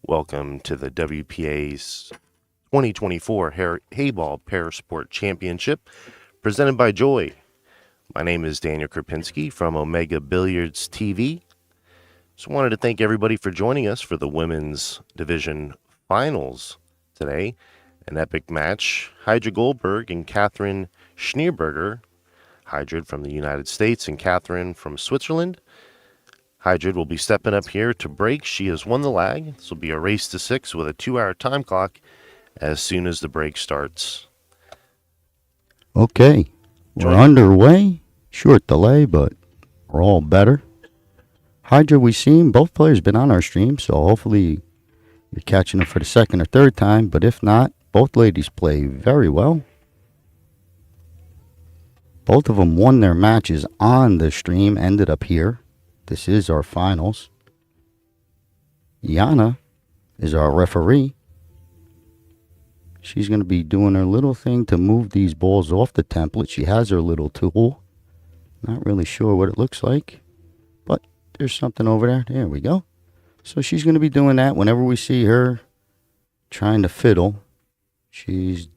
Welcome to the WPA's 2024 Heyball Parasport Championship, presented by Joy. My name is Daniel Krupinski from Omega Billiards TV. Just wanted to thank everybody for joining us for the women's division finals today. An epic match. Hydra Goldberg and Catherine Schneerberger. Hydra from the United States and Catherine from Switzerland. Hydra will be stepping up here to break. She has won the lag. This will be a race to 6 with a 2-hour time clock as soon as the break starts. Okay, we're underway. Short delay, but we're all better. Hydra, we've seen both players been on our stream, so hopefully you're catching them for the second or third time. But if not, both ladies play very well. Both of them won their matches on the stream, ended up here. This is our finals. Yana is our referee. She's going to be doing her little thing to move these balls off the template. She has her little tool. Not really sure what it looks like, but there's something over there. There we go. So she's going to be doing that whenever we see her trying to fiddle. She's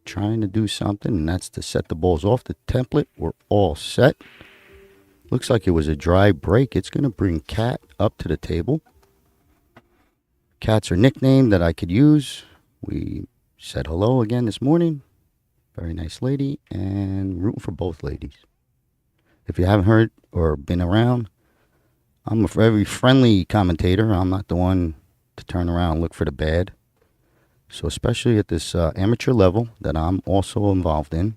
trying to do something, and that's to set the balls off the template. We're all set. Looks like it was a dry break. It's going to bring Kat up to the table. Kat's her nickname that I could use. We said hello again this morning. Very nice lady, and rooting for both ladies. If you haven't heard or been around, I'm a very friendly commentator. I'm not the one to turn around and look for the bad. So especially at this amateur level that I'm also involved in,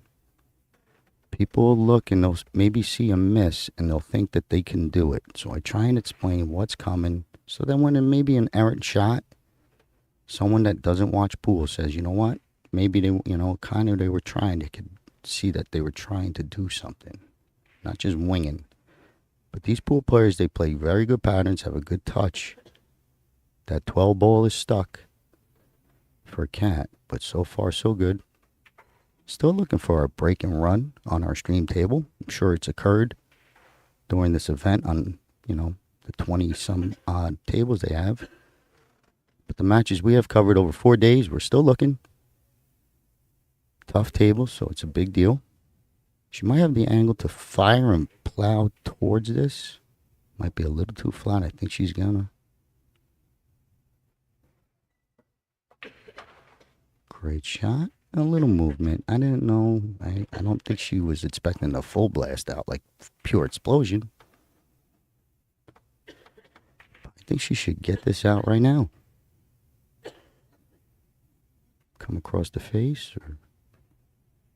people look and they'll maybe see a miss and they'll think that they can do it. So I try and explain what's coming. So then when it may be an errant shot, someone that doesn't watch pool says, you know what? Maybe they, they were trying. They could see that they were trying to do something, not just winging. But these pool players, they play very good patterns, have a good touch. That 12 ball is stuck for a Cat, but so far so good. Still looking for a break and run on our stream table. I'm sure it's occurred during this event on, the 20-some odd tables they have. But the matches we have covered over 4 days, we're still looking. Tough tables, so it's a big deal. She might have the angle to fire and plow towards this. Might be a little too flat. I think she's gonna. Great shot. A little movement. I didn't know. I don't think she was expecting a full blast out, like pure explosion. But I think she should get this out right now. Come across the face. Or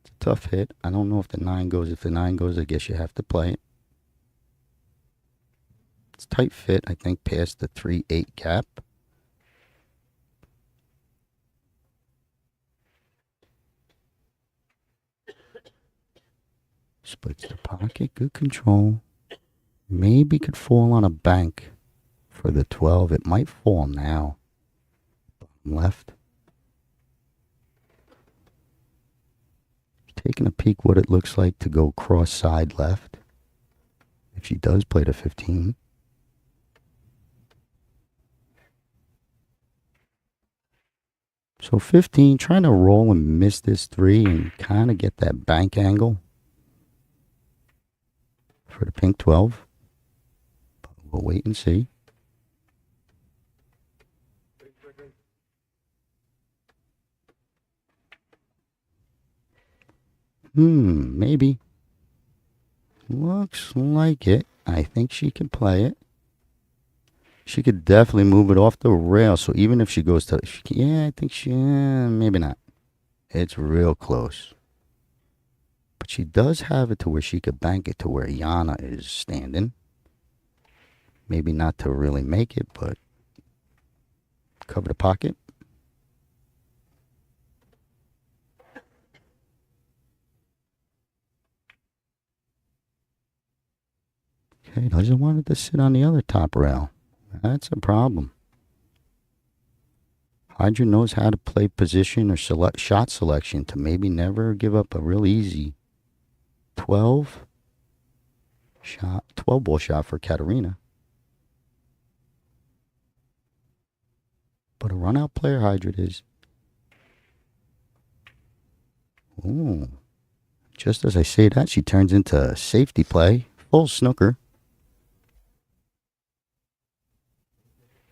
it's a tough hit. I don't know if the 9 goes. If the 9 goes, I guess you have to play it. It's tight fit, I think, past the 3-8 gap. Splits the pocket, good control. Maybe could fall on a bank for the 12. It might fall now. Bottom left. Taking a peek what it looks like to go cross side left. If she does play the 15. So 15, trying to roll and miss this 3 and kind of get that bank angle for the pink 12. But we'll wait and see. Maybe. Looks like it. I think she can play it. She could definitely move it off the rail. So even if she goes to, I think maybe not. It's real close. But she does have it to where she could bank it to where Yana is standing. Maybe not to really make it, but cover the pocket. Okay, doesn't want it to sit on the other top rail. That's a problem. Hydra knows how to play position or shot selection to maybe never give up a real easy 12 ball shot for Katerina. What a run-out player Hydra is. Ooh. Just as I say that, she turns into a safety play. Full snooker.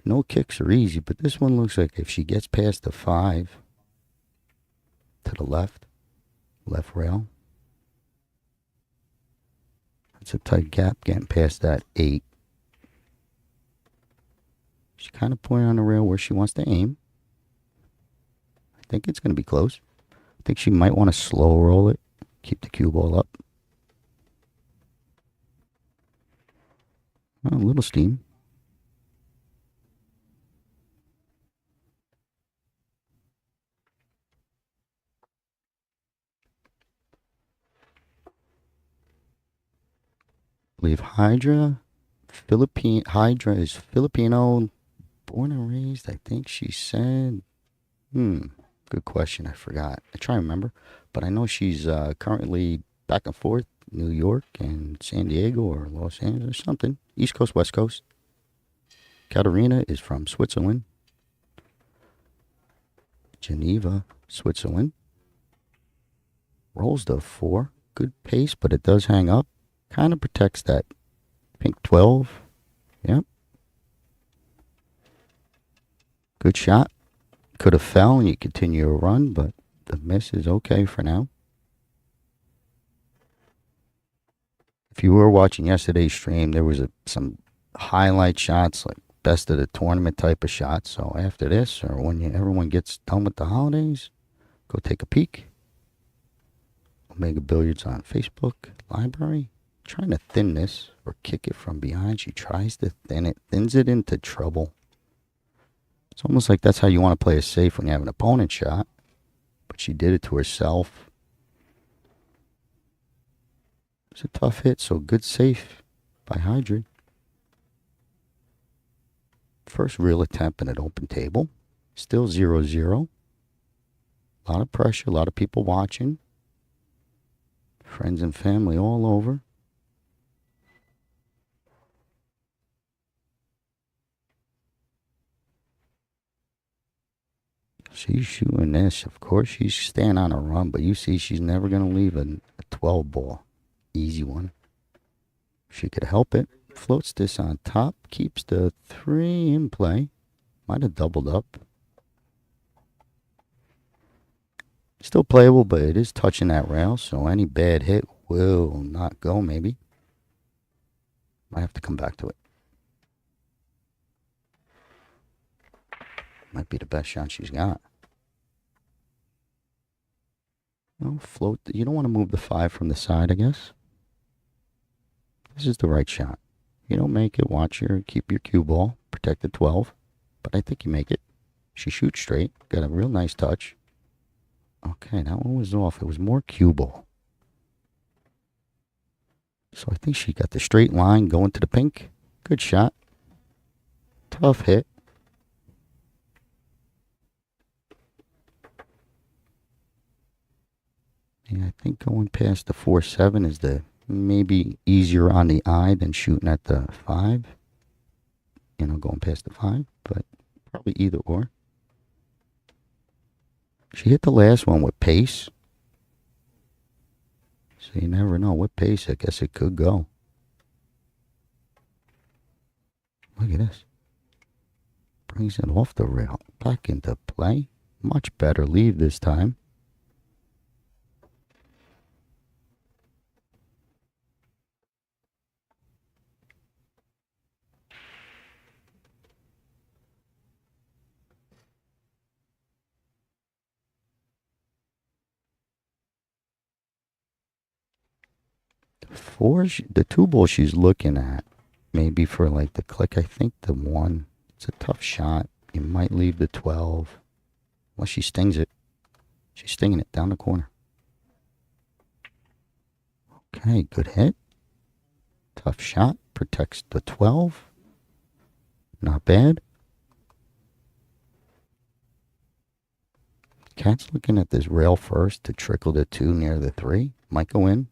No kicks are easy, but this one looks like if she gets past the 5 to the left rail. That's a tight gap getting past that 8. She's kind of pointing on the rail where she wants to aim. I think it's going to be close. I think she might want to slow roll it. Keep the cue ball up. Oh, a little steam. I believe Hydra is Filipino, born and raised, I think she said. Good question. I forgot. I try to remember. But I know she's currently back and forth, New York and San Diego or Los Angeles or something. East Coast, West Coast. Katarina is from Switzerland. Geneva, Switzerland. Rolls the 4. Good pace, but it does hang up. Kind of protects that pink 12. Yep. Good shot. Could have fell and you continue to run, but the miss is okay for now. If you were watching yesterday's stream, there was some highlight shots, like best of the tournament type of shots. So after this, or when everyone gets done with the holidays, go take a peek. Omega Billiards on Facebook library. Trying to thin this or kick it from behind. She tries to thin it, thins it into trouble. It's almost like that's how you want to play it safe when you have an opponent shot. But she did it to herself. It's a tough hit, so good safe by Hydra. First real attempt in an open table. Still 0-0. A lot of pressure, a lot of people watching. Friends and family all over. She's shooting this. Of course, she's staying on a run, but you see she's never going to leave a 12 ball. Easy one. She could help it. Floats this on top. Keeps the 3 in play. Might have doubled up. Still playable, but it is touching that rail, so any bad hit will not go, maybe. Might have to come back to it. Might be the best shot she's got. No, float. You don't want to move the 5 from the side, I guess. This is the right shot. You don't make it, keep your cue ball, protect the 12. But I think you make it. She shoots straight. Got a real nice touch. Okay, that one was off. It was more cue ball. So I think she got the straight line going to the pink. Good shot. Tough hit. Yeah, I think going past the 4-7 is the maybe easier on the eye than shooting at the 5. Going past the 5, but probably either or. She hit the last one with pace. So you never know what pace. I guess it could go. Look at this. Brings it off the rail. Back into play. Much better lead this time. The 2 ball she's looking at, maybe for like the click, I think the 1, it's a tough shot. You might leave the 12. Unless she stings it. She's stinging it down the corner. Okay, good hit. Tough shot. Protects the 12. Not bad. Cat's looking at this rail first to trickle the 2 near the 3. Might go in.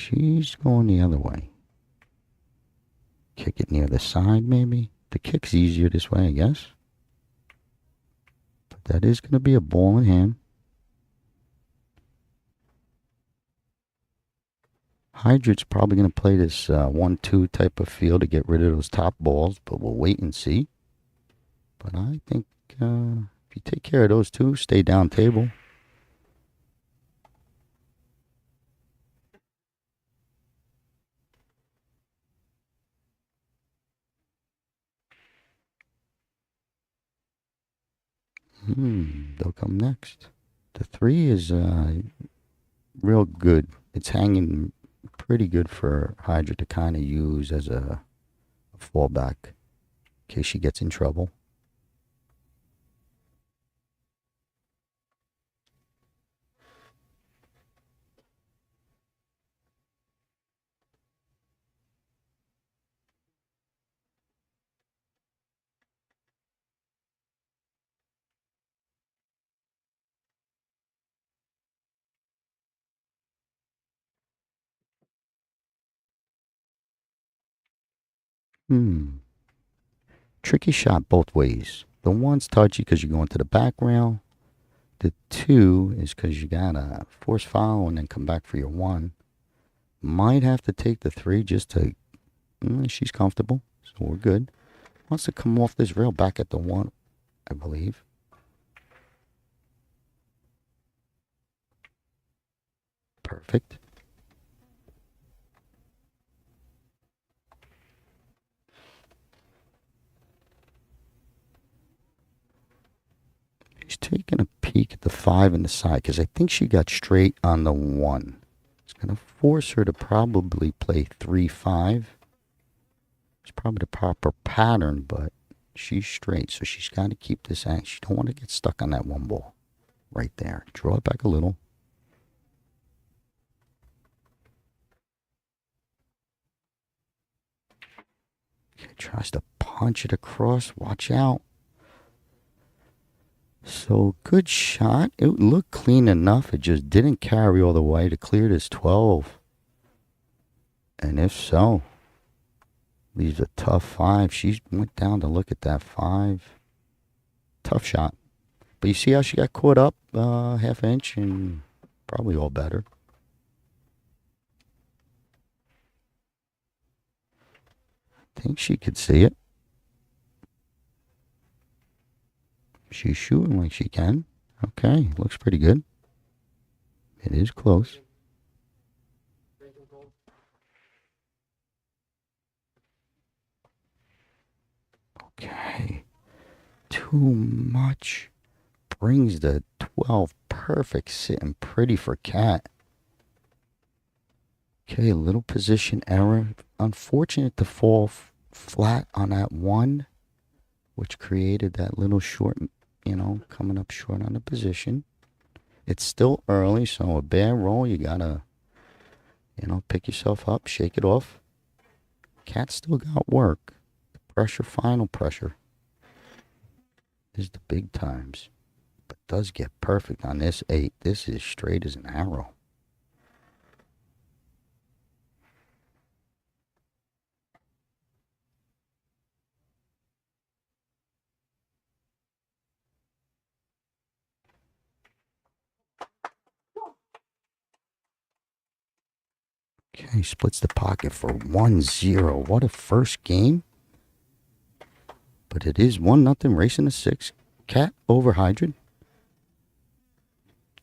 She's going the other way. Kick it near the side, maybe. The kick's easier this way, I guess. But that is going to be a ball in hand. Hydrant's probably going to play this 1-2 type of feel to get rid of those top balls, but we'll wait and see. But I think if you take care of those two, stay down table. They'll come next. The 3 is real good. It's hanging pretty good for Hydra to kind of use as a fallback in case she gets in trouble. Tricky shot both ways. The 1's touchy because you're going to the back rail. The 2 is because you got to force foul and then come back for your 1. Might have to take the 3 just to... she's comfortable, so we're good. Wants to come off this rail back at the 1, I believe. Perfect. She's taking a peek at the 5 in the side because I think she got straight on the 1. It's going to force her to probably play 3-5. It's probably the proper pattern, but she's straight, so she's got to keep this out. She don't want to get stuck on that 1 ball right there. Draw it back a little. Okay, tries to punch it across. Watch out. So, good shot. It looked clean enough. It just didn't carry all the way to clear this 12. And if so, leaves a tough 5. She went down to look at that 5. Tough shot. But you see how she got caught up half inch and probably all better. I think she could see it. She's shooting like she can. Okay, looks pretty good. It is close. Okay. Too much. Brings the 12 perfect, sitting pretty for Cat. Okay, a little position error. Unfortunate to fall flat on that 1, which created that little short, coming up short on the position. It's still early, so a bad roll, you gotta, pick yourself up, shake it off. Cat still got work. The pressure, final pressure, is the big times. But does get perfect on this 8. This is straight as an arrow. Okay, splits the pocket for 1-0. What a first game. But it is 1-0 racing to 6. Cat over Hydrant.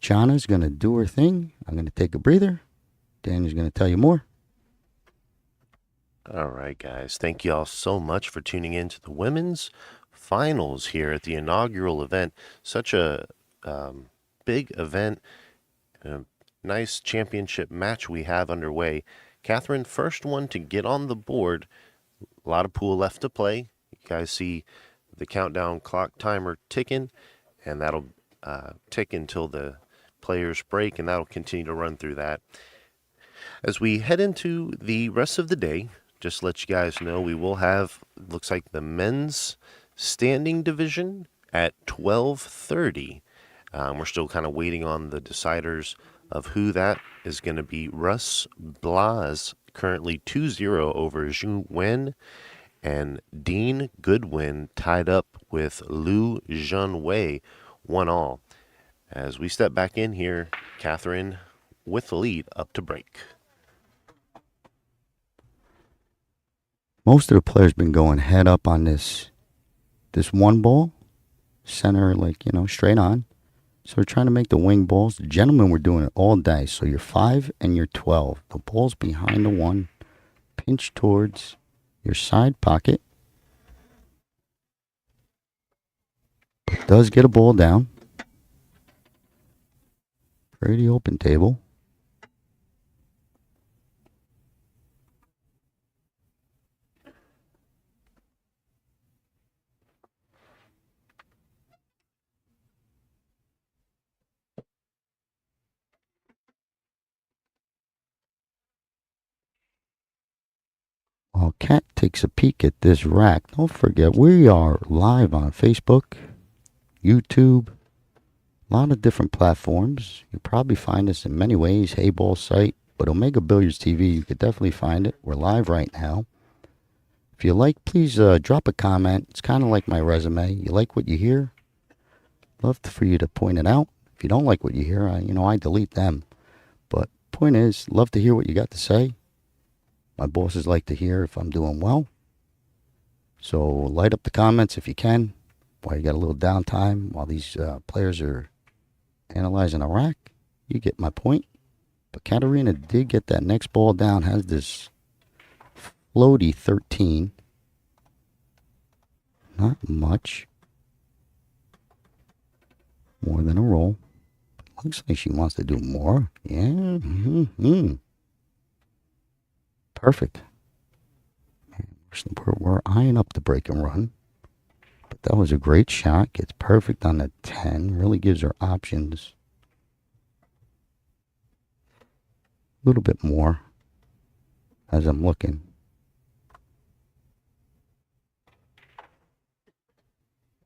Jana's going to do her thing. I'm going to take a breather. Daniel's going to tell you more. All right, guys. Thank you all so much for tuning in to the women's finals here at the inaugural event. Such a big event. Nice championship match we have underway. Catherine, first one to get on the board. A lot of pool left to play. You guys see the countdown clock timer ticking, and that'll tick until the players break, and that'll continue to run through that. As we head into the rest of the day, just to let you guys know, we will have, looks like the men's standing division at 12:30. We're still kind of waiting on the deciders of who that is going to be. Russ Blas currently 2-0 over Zhu Wen, and Dean Goodwin tied up with Liu Zhenwei 1-all. As we step back in here, Catherine with the lead up to break. Most of the players been going head up on this one ball, center, like, straight on. So we're trying to make the wing balls. The gentlemen were doing it all day. So you're 5 and you're 12. The ball's behind the one, pinch towards your side pocket. But does get a ball down. Pretty open table. While Kat takes a peek at this rack, don't forget we are live on Facebook, YouTube, a lot of different platforms. You'll probably find us in many ways, Heyball site, but Omega Billiards TV, you could definitely find it. We're live right now. If you like, please drop a comment. It's kind of like my resume. You like what you hear? Love for you to point it out. If you don't like what you hear, I delete them. But point is, love to hear what you got to say. My bosses like to hear if I'm doing well. So light up the comments if you can, while you got a little downtime, while these players are analyzing a rack. You get my point. But Katarina did get that next ball down, has this floaty 13. Not much. More than a roll. Looks like she wants to do more. Yeah. Perfect. We're eyeing up the break and run. But that was a great shot. Gets perfect on the 10. Really gives her options. A little bit more as I'm looking.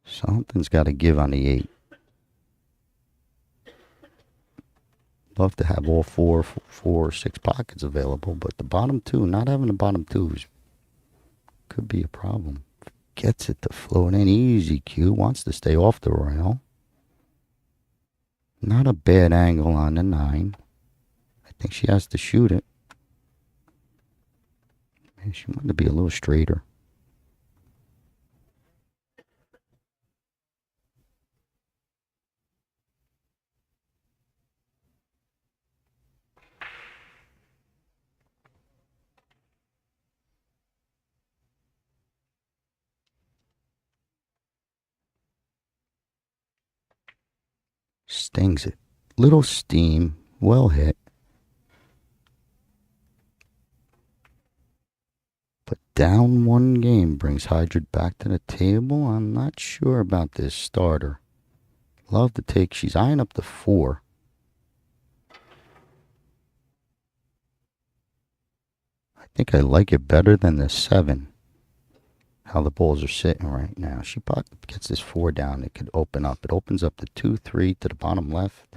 Something's got to give on the 8. Love to have all four or 6 pockets available, but the bottom 2, not having the bottom 2s could be a problem. Gets it to float in easy. Q wants to stay off the rail. Not a bad angle on the 9. I think she has to shoot it. Man, she wanted to be a little straighter. Stings it. Little steam. Well hit. But down 1 game brings Hydrid back to the table. I'm not sure about this starter. Love to take. She's eyeing up the 4. I think I like it better than the 7. How the balls are sitting right now. She gets this 4 down. It could open up. It opens up the 2, 3 to the bottom left.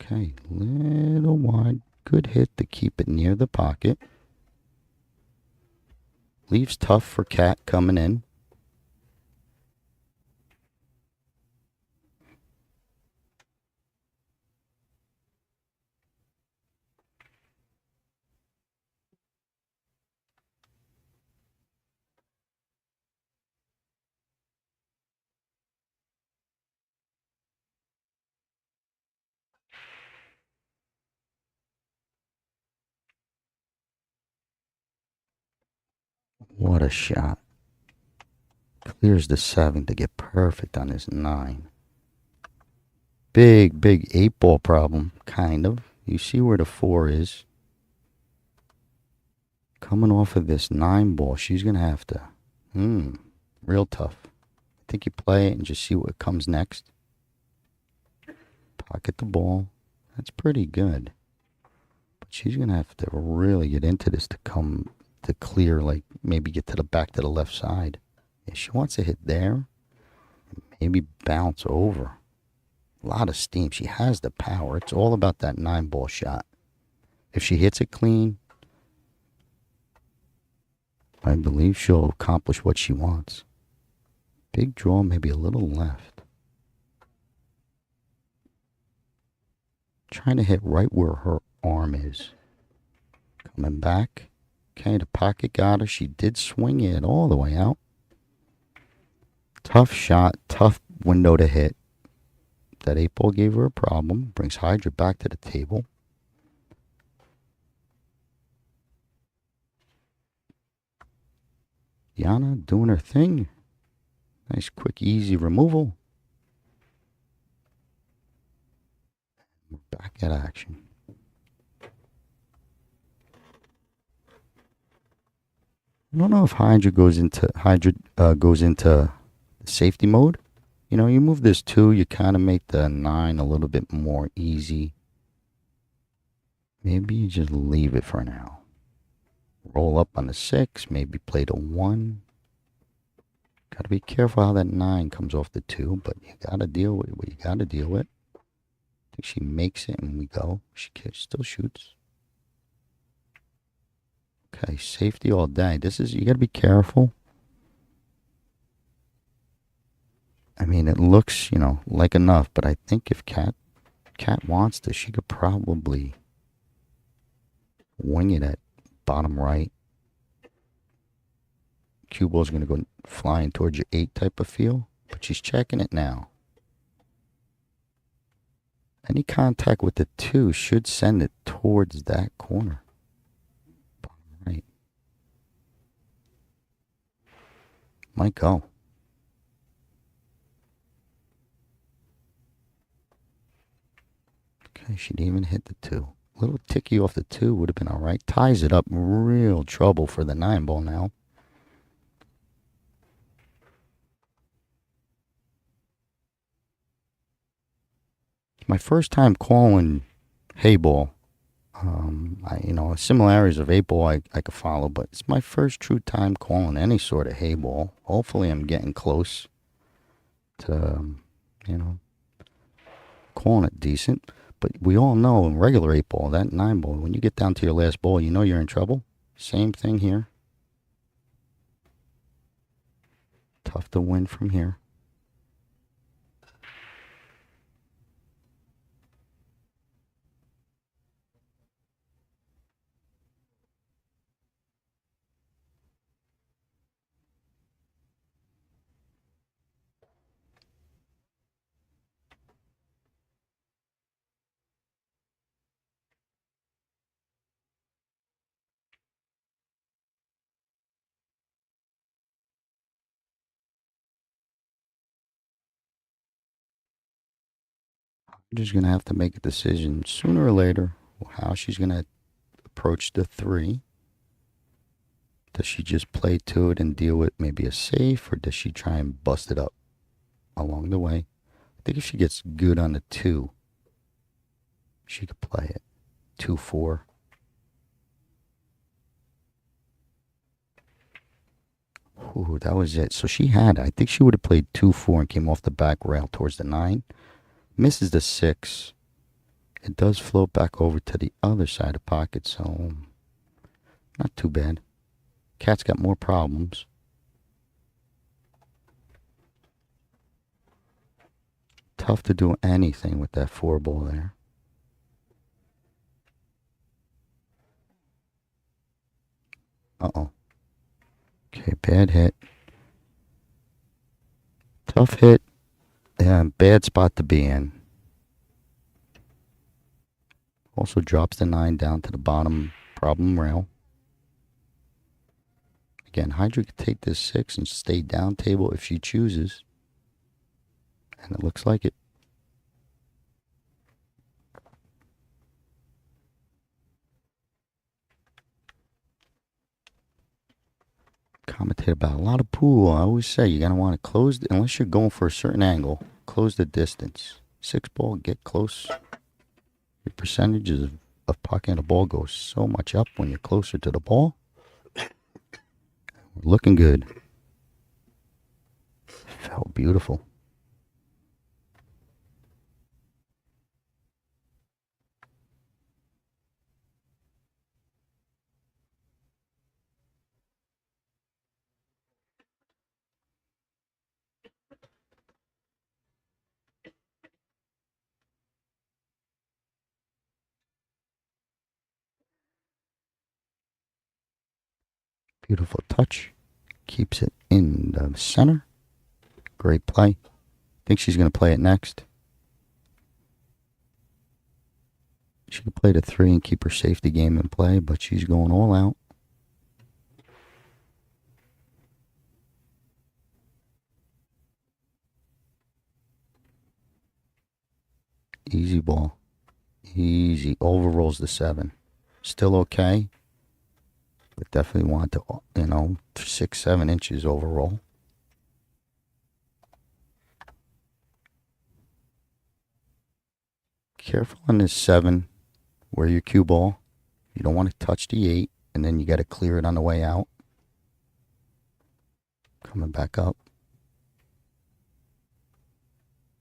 Okay, little wide. Good hit to keep it near the pocket. Leaves tough for Cat coming in. What a shot. Clears the 7 to get perfect on his 9. Big 8-ball problem, kind of. You see where the 4 is. Coming off of this 9 ball, she's going to have to. Real tough. I think you play it and just see what comes next. Pocket the ball. That's pretty good. But she's going to have to really get into this to come to clear, like maybe get to the back to the left side. Yeah, she wants to hit there, maybe bounce over. A lot of steam. She has the power. It's all about that 9-ball shot. If she hits it clean, I believe she'll accomplish what she wants. Big draw, maybe a little left. Trying to hit right where her arm is. Coming back. Okay, the pocket got her. She did swing it all the way out. Tough shot, tough window to hit. That 8-ball gave her a problem. Brings Hydra back to the table. Yana doing her thing. Nice, quick, easy removal. We're back at action. I don't know if Hydra goes into safety mode. You know, you move this 2, you kind of make the 9 a little bit more easy. Maybe you just leave it for now. Roll up on the 6, maybe play the 1. Got to be careful how that 9 comes off the 2, but you got to deal with what you got to deal with. I think she makes it and we go. She still shoots. Okay, safety all day. You got to be careful. I mean, it looks, like enough, but I think if Kat wants to, she could probably wing it at bottom right. Cue ball's going to go flying towards your 8 type of feel, but she's checking it now. Any contact with the 2 should send it towards that corner. Bottom right. Might go. Okay, she didn't even hit the 2. A little ticky off the 2 would have been all right. Ties it up. Real trouble for the 9-ball now. It's my first time calling Heyball. Similarities of 8-ball I could follow, but it's my first true time calling any sort of Heyball. Hopefully I'm getting close to, calling it decent. But we all know in regular 8-ball, that 9-ball, when you get down to your last ball, you know you're in trouble. Same thing here. Tough to win from here. I'm just going to have to make a decision sooner or later how she's going to approach the 3. Does she just play to it and deal with maybe a safe, or does she try and bust it up along the way? I think if she gets good on the 2, she could play it. 2-4. Ooh, that was it. So I think she would have played 2-4 and came off the back rail towards the 9. Misses the 6. It does float back over to the other side of pocket, so not too bad. Cat's got more problems. Tough to do anything with that 4-ball there. Uh-oh. Okay, bad hit. Tough hit. And bad spot to be in. Also drops the 9 down to the bottom problem rail. Again, Hydra could take this 6 and stay down table if she chooses. And it looks like it. Commentate about a lot of pool. I always say you're going to want to close, unless you're going for a certain angle, close the distance. 6-ball, get close. Your percentages of pocketing the ball goes so much up when you're closer to the ball. Looking good. Felt beautiful. Beautiful touch. Keeps it in the center. Great play. Think she's going to play it next. She could play the 3 and keep her safety game in play, but she's going all out. Easy ball. Easy. Overrolls the 7. Still okay. But definitely want to, 6, 7 inches overroll. Careful on this 7 where your cue ball. You don't want to touch the 8, and then you got to clear it on the way out. Coming back up.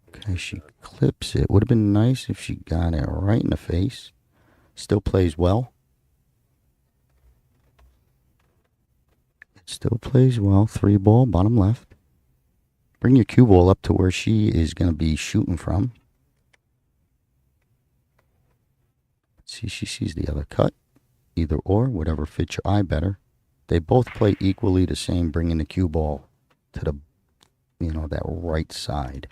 Okay, she clips it. Would have been nice if she got it right in the face. Still plays well. It still plays well. 3 ball, bottom left. Bring your cue ball up to where she is going to be shooting from. See, she sees the other cut. Either or, whatever fits your eye better. They both play equally the same, bringing the cue ball to the, that right side.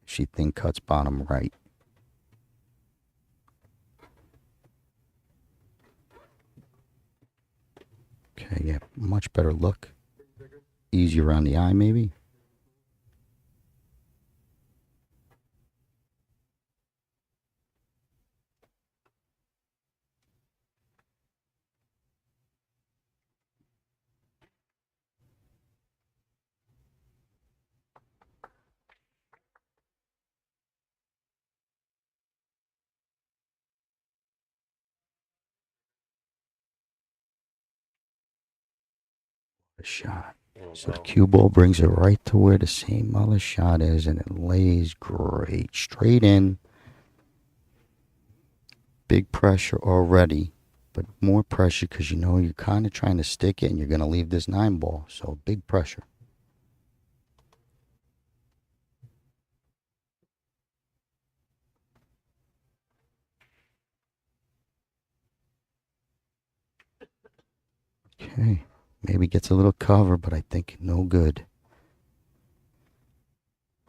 She think cuts bottom right. Okay, yeah, much better look. Easier around the eye, maybe. A shot. So the cue ball brings it right to where the same other shot is, and it lays great. Straight in. Big pressure already, but more pressure because you're kind of trying to stick it and you're going to leave this 9 ball. So big pressure. Okay. Maybe gets a little cover, but I think no good.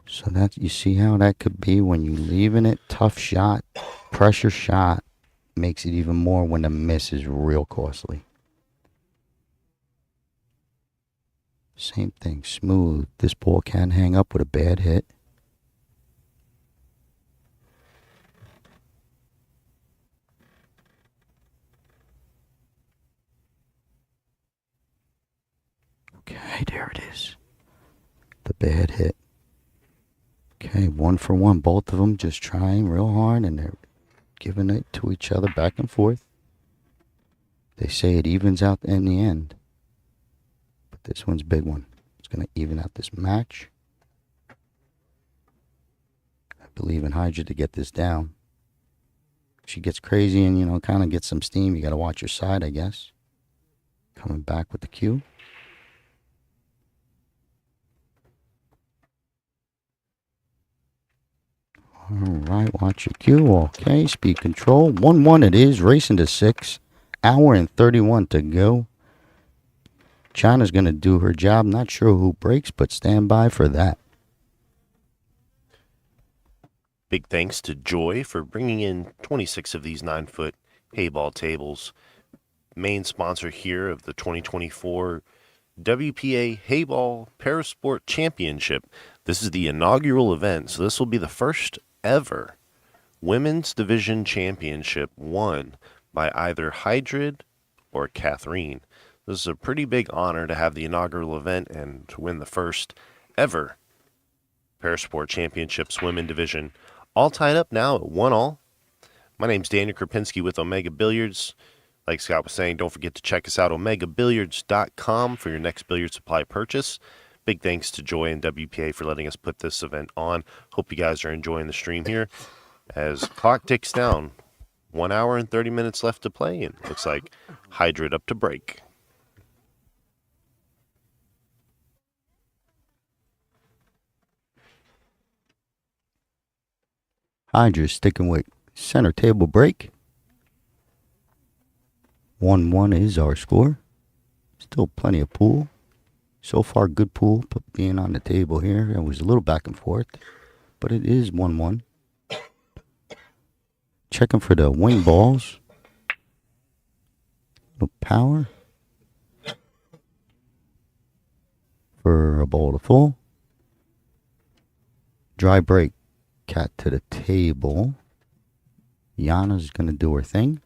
So that you see how that could be when you leaving it. Tough shot, pressure shot makes it even more when the miss is real costly. Same thing, smooth. This ball can hang up with a bad hit. Okay, there it is. The bad hit. Okay, 1 for 1. Both of them just trying real hard, and they're giving it to each other back and forth. They say it evens out in the end. But this one's a big one. It's going to even out this match. I believe in Hydra to get this down. If she gets crazy and, kind of gets some steam, you got to watch your side, I guess. Coming back with the cue. All right, watch your cue. Okay, speed control. 1-1 it is. Racing to 6. Hour and 31 to go. China's going to do her job. Not sure who breaks, but stand by for that. Big thanks to Joy for bringing in 26 of these 9-foot Heyball tables. Main sponsor here of the 2024 WPA Heyball Parasport Championship. This is the inaugural event, so this will be the first ever women's division championship won by either Hydrid or Catherine. This is a pretty big honor to have the inaugural event and to win the first ever Parasport Championships women division. All tied up now at 1-1. My name's Daniel Krapinski with Omega Billiards. Like Scott was saying, don't forget to check us out, omegabilliards.com, for your next billiard supply purchase. Big thanks to Joy and WPA for letting us put this event on. Hope you guys are enjoying the stream here. As clock ticks down, 1 hour and 30 minutes left to play, and looks like Hydrate up to break. Hydra sticking with center table break. 1-1 is our score. Still plenty of pool. So far, good pool being on the table here. It was a little back and forth, but it is 1-1. Checking for the wing balls. No power. For a ball to full. Dry break. Cat to the table. Yana's going to do her thing.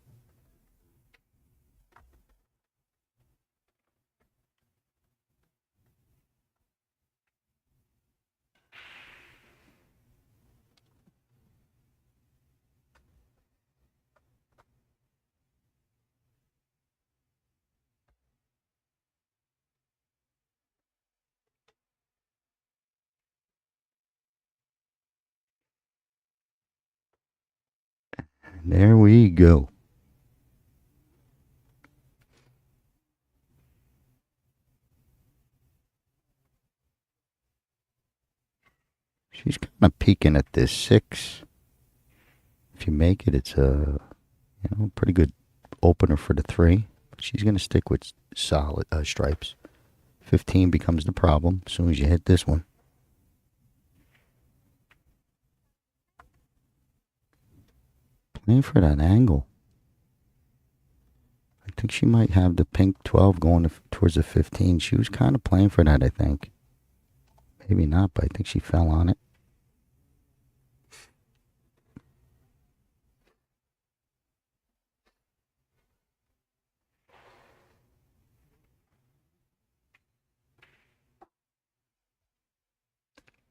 There we go. She's kind of peeking at this 6. If you make it, it's a pretty good opener for the 3. But she's going to stick with solid stripes. 15 becomes the problem as soon as you hit this one. Playing for that angle. I think she might have the pink 12 going towards the 15. She was kind of playing for that, I think. Maybe not, but I think she fell on it.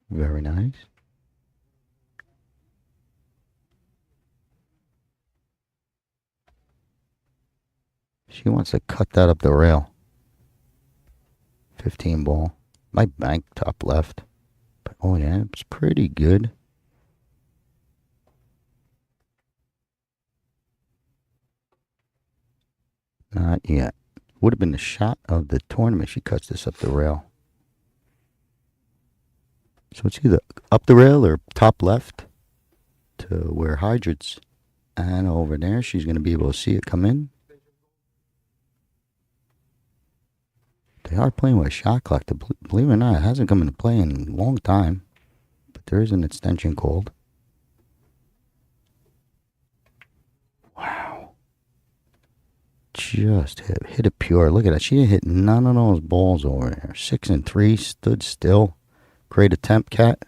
Very nice. She wants to cut that up the rail. 15 ball. My bank top left. But, oh yeah, it's pretty good. Not yet. Would have been the shot of the tournament. She cuts this up the rail. So it's either up the rail or top left to where Hydrate's. And over there, she's going to be able to see it come in. They are playing with a shot clock. Believe it or not, it hasn't come into play in a long time. But there is an extension called. Wow. Just hit it pure. Look at that. She didn't hit none of those balls over there. 6 and 3, stood still. Great attempt, Cat.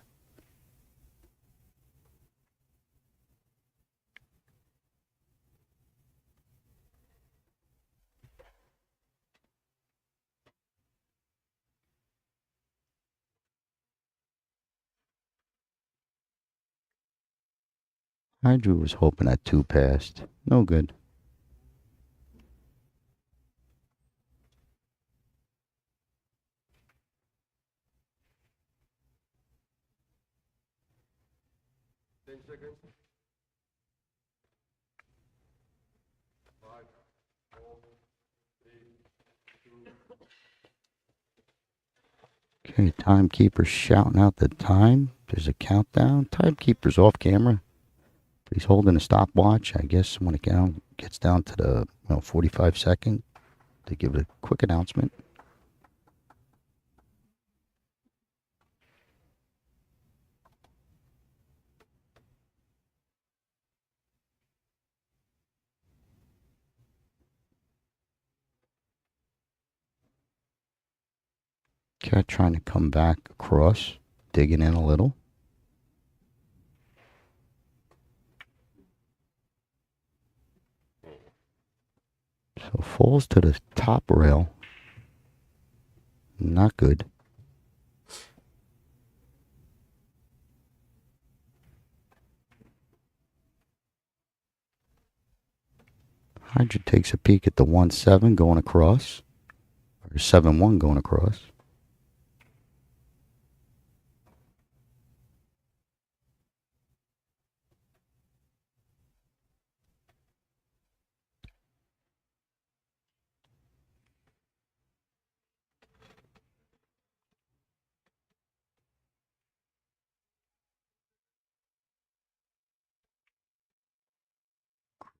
Hydra was hoping that 2 passed. No good. Okay, timekeeper shouting out the time. There's a countdown. Timekeeper's off camera. But he's holding a stopwatch. I guess when it gets down to the 45 second, they give a quick announcement. Cat trying to come back across, digging in a little. So falls to the top rail. Not good. Hydra takes a peek at the 1-7 going across. Or 7-1 going across.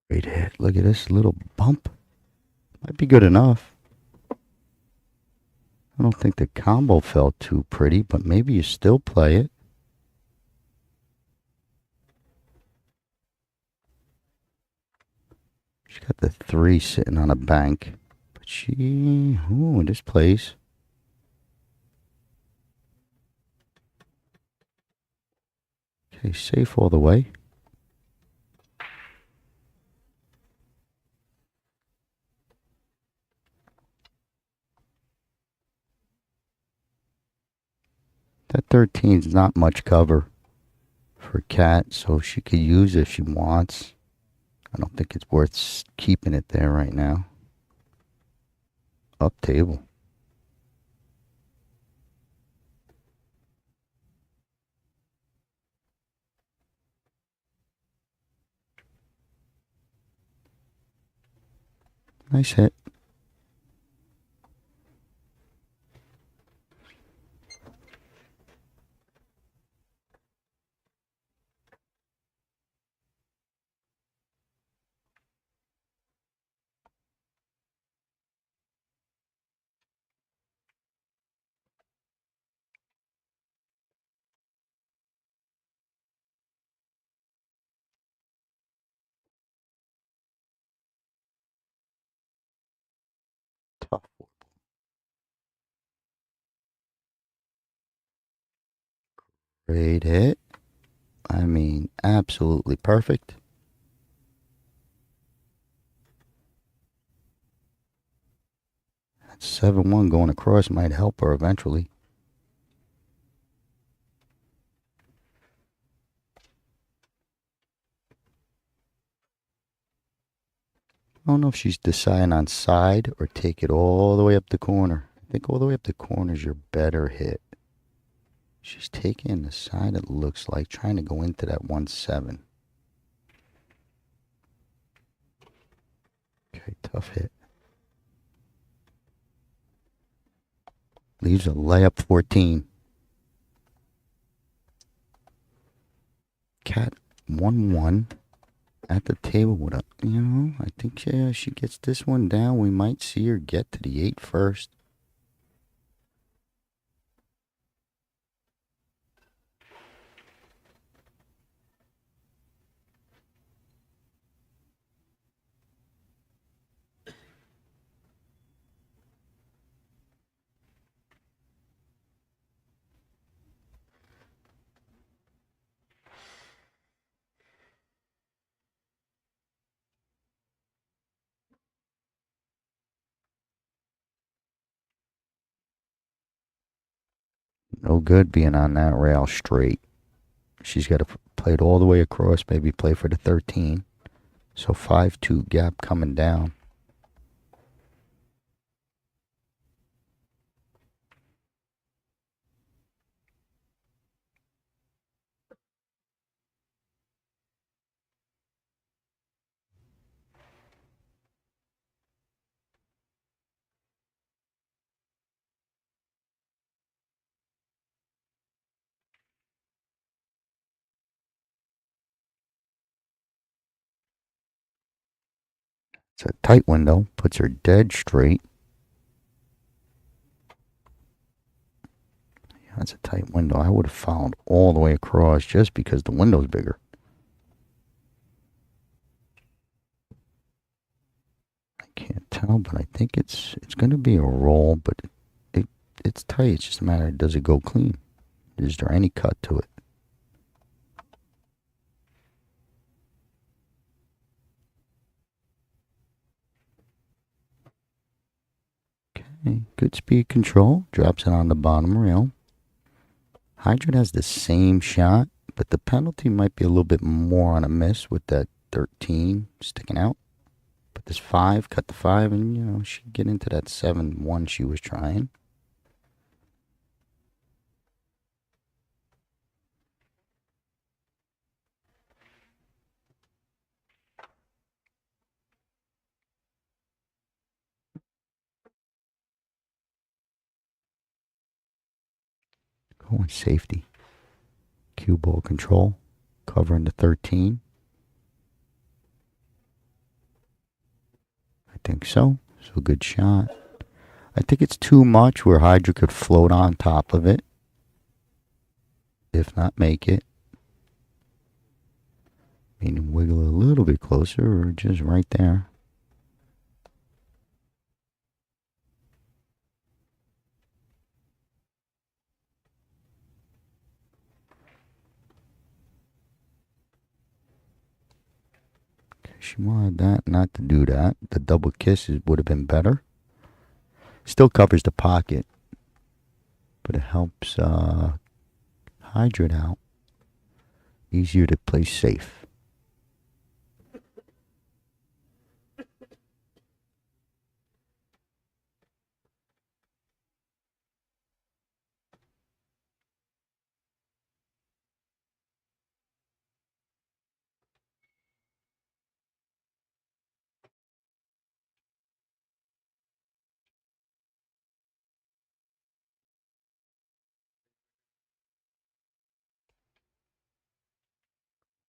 Great hit. Look at this little bump. Might be good enough. I don't think the combo felt too pretty, but maybe you still play it. She's got the 3 sitting on a bank. But this plays. Okay, safe all the way. That 13 is not much cover for Cat, so she could use it if she wants. I don't think it's worth keeping it there right now. Up table. Nice hit. Tough. Great hit. I mean, absolutely perfect. That 7-1 going across might help her eventually. I don't know if she's deciding on side or take it all the way up the corner. I think all the way up the corner is your better hit. She's taking the side, it looks like, trying to go into that 1-7. Okay, tough hit. Leaves a layup 14. Cat 1-1 at the table with a, I think she gets this one down. We might see her get to the 8 first. No good being on that rail straight. She's got to play it all the way across, maybe play for the 13. So 5-2 gap coming down. It's a tight window, puts her dead straight. Yeah, that's a tight window. I would have followed all the way across just because the window's bigger. I can't tell, but I think it's going to be a roll, but it's tight. It's just a matter of, does it go clean? Is there any cut to it? Okay, good speed control. Drops it on the bottom rail. Hydra has the same shot, but the penalty might be a little bit more on a miss with that 13 sticking out. Put this 5, cut the 5, and, you know, she'd get into that 7-1 she was trying. Going safety. Cue ball control. Covering the 13. I think so. So good shot. I think it's too much where Hydra could float on top of it. If not make it. Meaning wiggle a little bit closer or just right there. She wanted that not to do that. The double kisses would have been better. Still covers the pocket. But it helps hydrate out. Easier to play safe.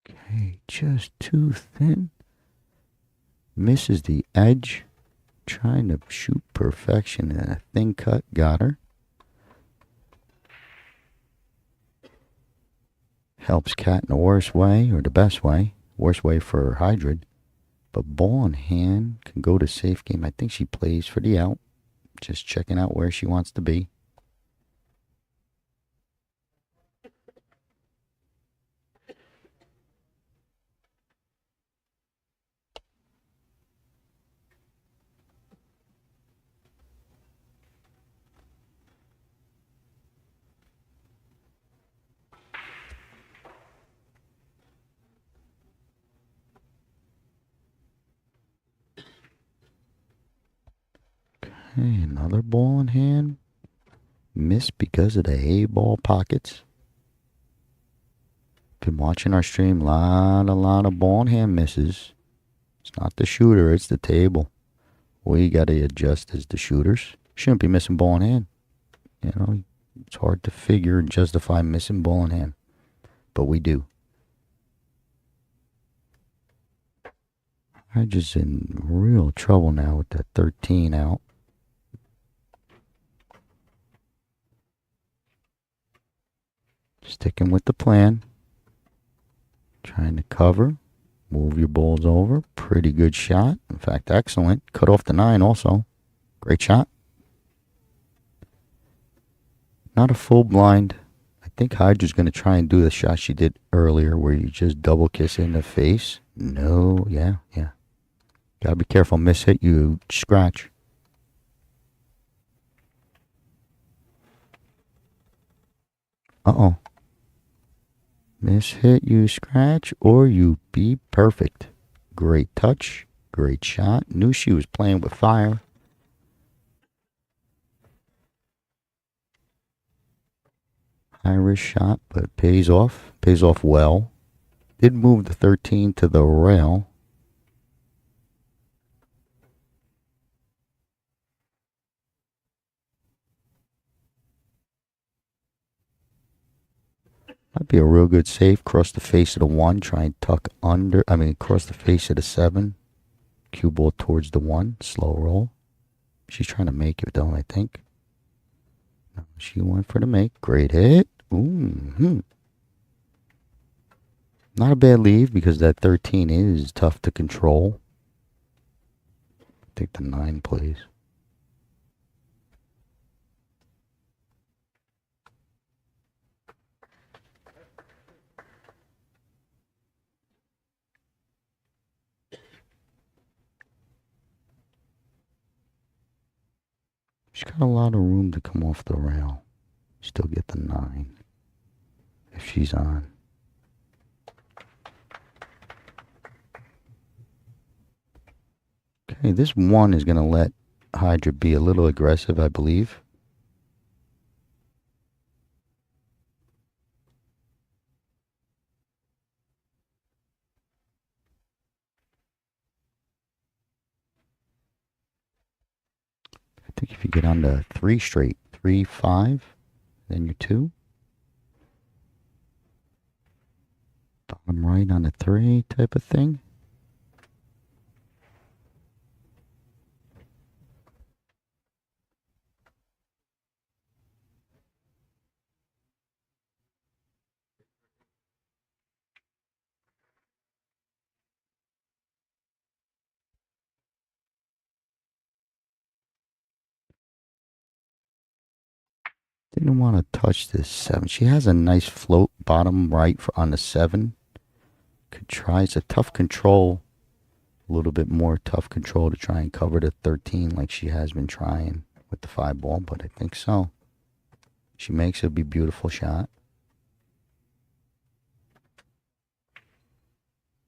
Okay, just too thin. Misses the edge. Trying to shoot perfection and a thin cut. Got her. Helps Cat in the worst way, or the best way. Worst way for Hydrid. But ball in hand can go to safe game. I think she plays for the out. Just checking out where she wants to be. Okay, another ball in hand. Missed because of the Heyball pockets. Been watching our stream. Lot of ball in hand misses. It's not the shooter, it's the table. We got to adjust as the shooters. Shouldn't be missing ball in hand. You know, it's hard to figure and justify missing ball in hand. But we do. I'm just in real trouble now with that 13 out. Sticking with the plan. Trying to cover. Move your balls over. Pretty good shot. In fact, excellent. Cut off the 9 also. Great shot. Not a full blind. I think Hydra's going to try and do the shot she did earlier where you just double kiss in the face. No, yeah. Gotta be careful. Miss hit, you scratch. Uh-oh. Miss hit, you scratch, or you be perfect. Great touch. Great shot. Knew she was playing with fire. High risk shot, but pays off. Pays off well. Did move the 13 to the rail. Might be a real good save. Cross the face of the 1. Try and tuck under. Cross the face of the 7. Cue ball towards the 1. Slow roll. She's trying to make it though, I think. No, she went for the make. Great hit. Ooh. Not a bad leave because that 13 is tough to control. Take the 9, please. She's got a lot of room to come off the rail. Still get the 9 if she's on. Okay, this one is going to let Hydra be a little aggressive, I believe. I think if you get on to 3 straight, 3, 5, then you're 2. Bottom right on a 3 type of thing. Didn't want to touch this 7. She has a nice float bottom right on the 7. Could try. It's a tough control. A little bit more tough control to try and cover the 13 like she has been trying with the 5 ball, but I think so. She makes it, be a beautiful shot.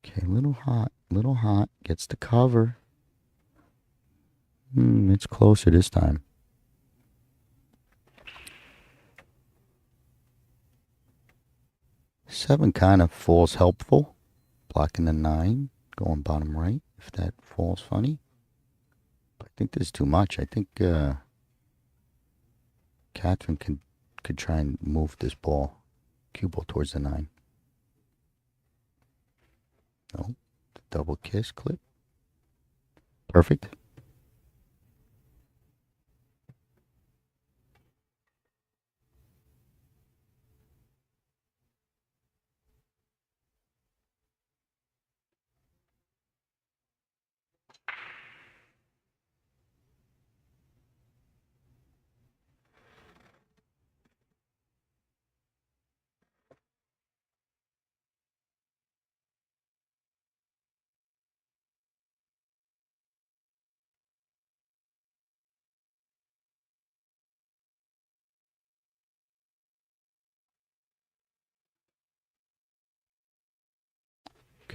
Okay, little hot. Gets the cover. It's closer this time. Seven kind of falls helpful. Blocking the 9, going bottom right, if that falls funny. But I think this is too much. I think Catherine could try and move this ball, cue ball towards the 9. No, double kiss clip. Perfect.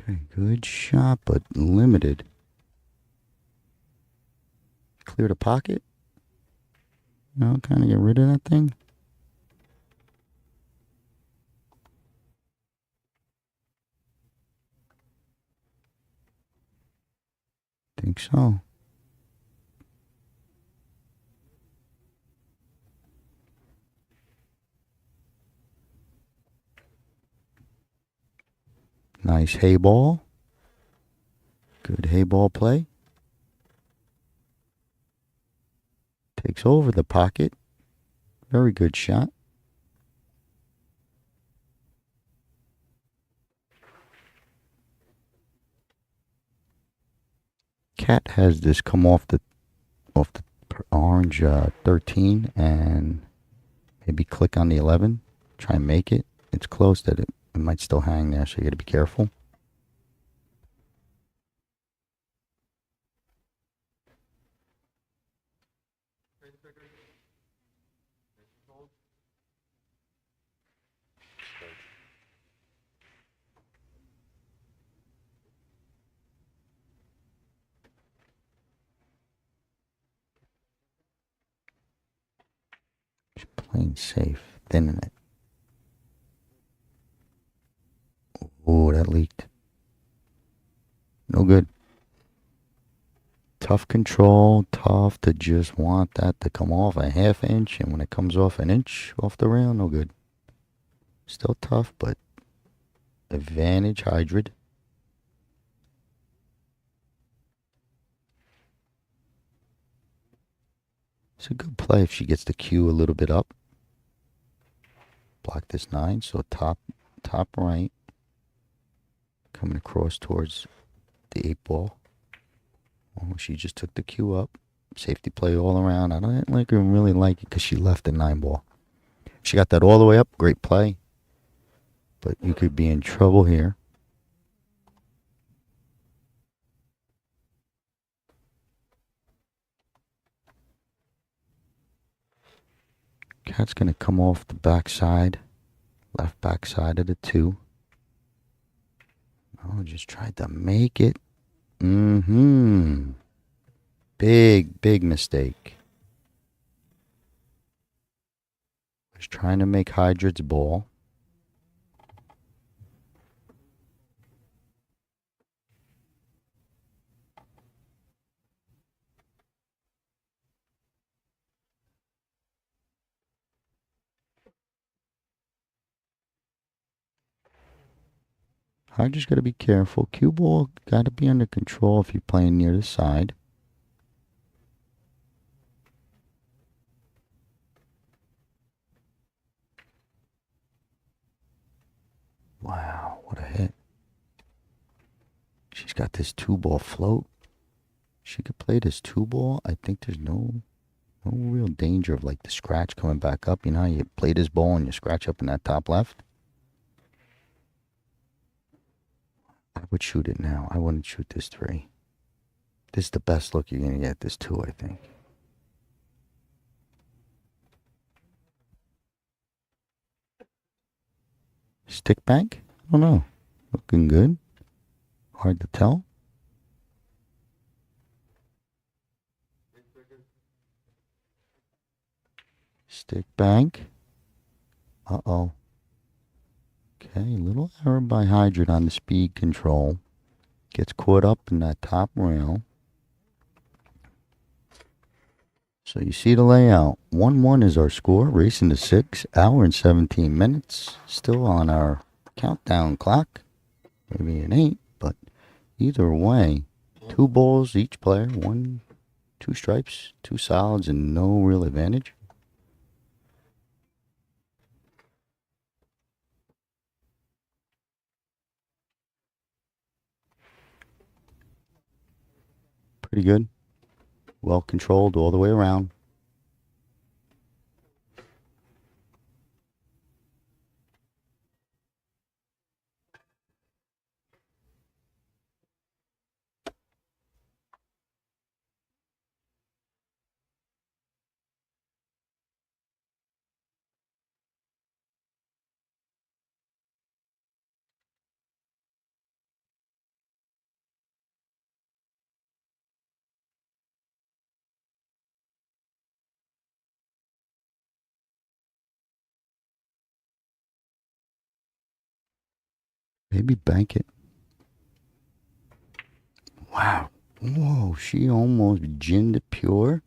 Okay, good shot, but limited. Clear the pocket. No, kind of get rid of that thing. Think so. Nice Heyball. Good Heyball play. Takes over the pocket. Very good shot. Cat has this come off the orange 13 and maybe click on the 11. Try and make it. It's close that it might still hang there, so you got to be careful. Just playing safe, thinning it. Oh, that leaked. No good. Tough control, tough to just want that to come off a half inch, and when it comes off an inch off the rail, no good. Still tough, but advantage Hydrid. It's a good play if she gets the cue a little bit up. Block this 9, so top right. Coming across towards the 8 ball. Oh, she just took the cue up. Safety play all around. I don't really like it because she left the 9 ball. She got that all the way up. Great play. But you could be in trouble here. Cat's going to come off the backside. Left backside of the 2. Oh, just tried to make it. Big, big mistake. Was trying to make Hydrid's ball. Hydrid's got to be careful. Cue ball got to be under control if you're playing near the side. Wow, what a hit. She's got this 2-ball float. She could play this 2-ball. I think there's no real danger of like the scratch coming back up. You know how you play this ball and you scratch up in that top left? I would shoot it now. I wouldn't shoot this 3. This is the best look you're going to get, this 2, I think. Stick bank? I don't know. Looking good. Hard to tell. Stick bank. Uh-oh. Okay, little error by Hydrid on the speed control. Gets caught up in that top rail. So you see the layout. 1-1 is our score. Racing to 6. Hour and 17 minutes. Still on our countdown clock. Maybe it ain't, but either way, 2 balls each player. 1, 2 stripes, 2 solids, and no real advantage. Pretty good. Well controlled all the way around. Maybe bank it. Wow. Whoa, she almost ginned it pure.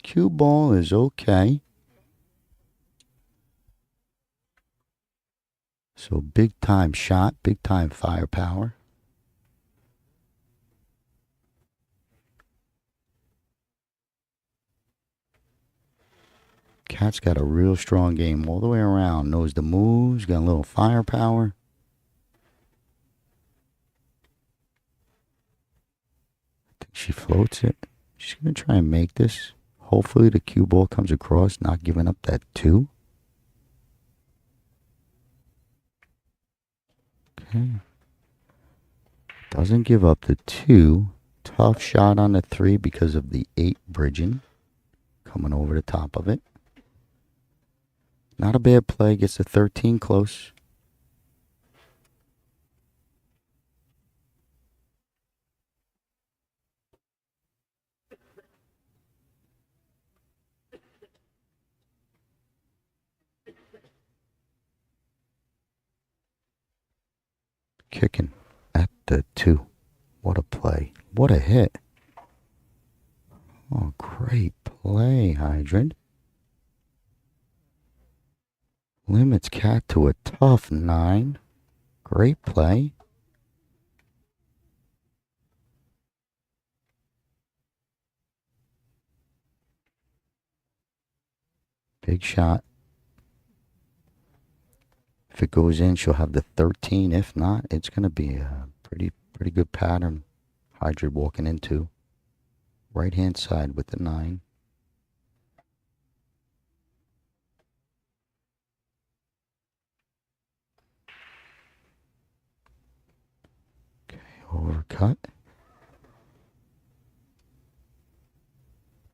Cue ball is okay. So big time shot, big time firepower. Cat's got a real strong game all the way around. Knows the moves, got a little firepower. I think she floats it. She's going to try and make this. Hopefully the cue ball comes across, not giving up that 2. Okay. Doesn't give up the 2. Tough shot on the 3 because of the 8 bridging. Coming over the top of it. Not a bad play. Gets the 13 close. Kicking at the 2. What a play. What a hit. Oh, great play, Hydrant. Limits Cat to a tough 9. Great play. Big shot. If it goes in, she'll have the 13. If not, it's going to be a pretty good pattern. Hydrant walking into. Right hand side with the 9. Okay, overcut.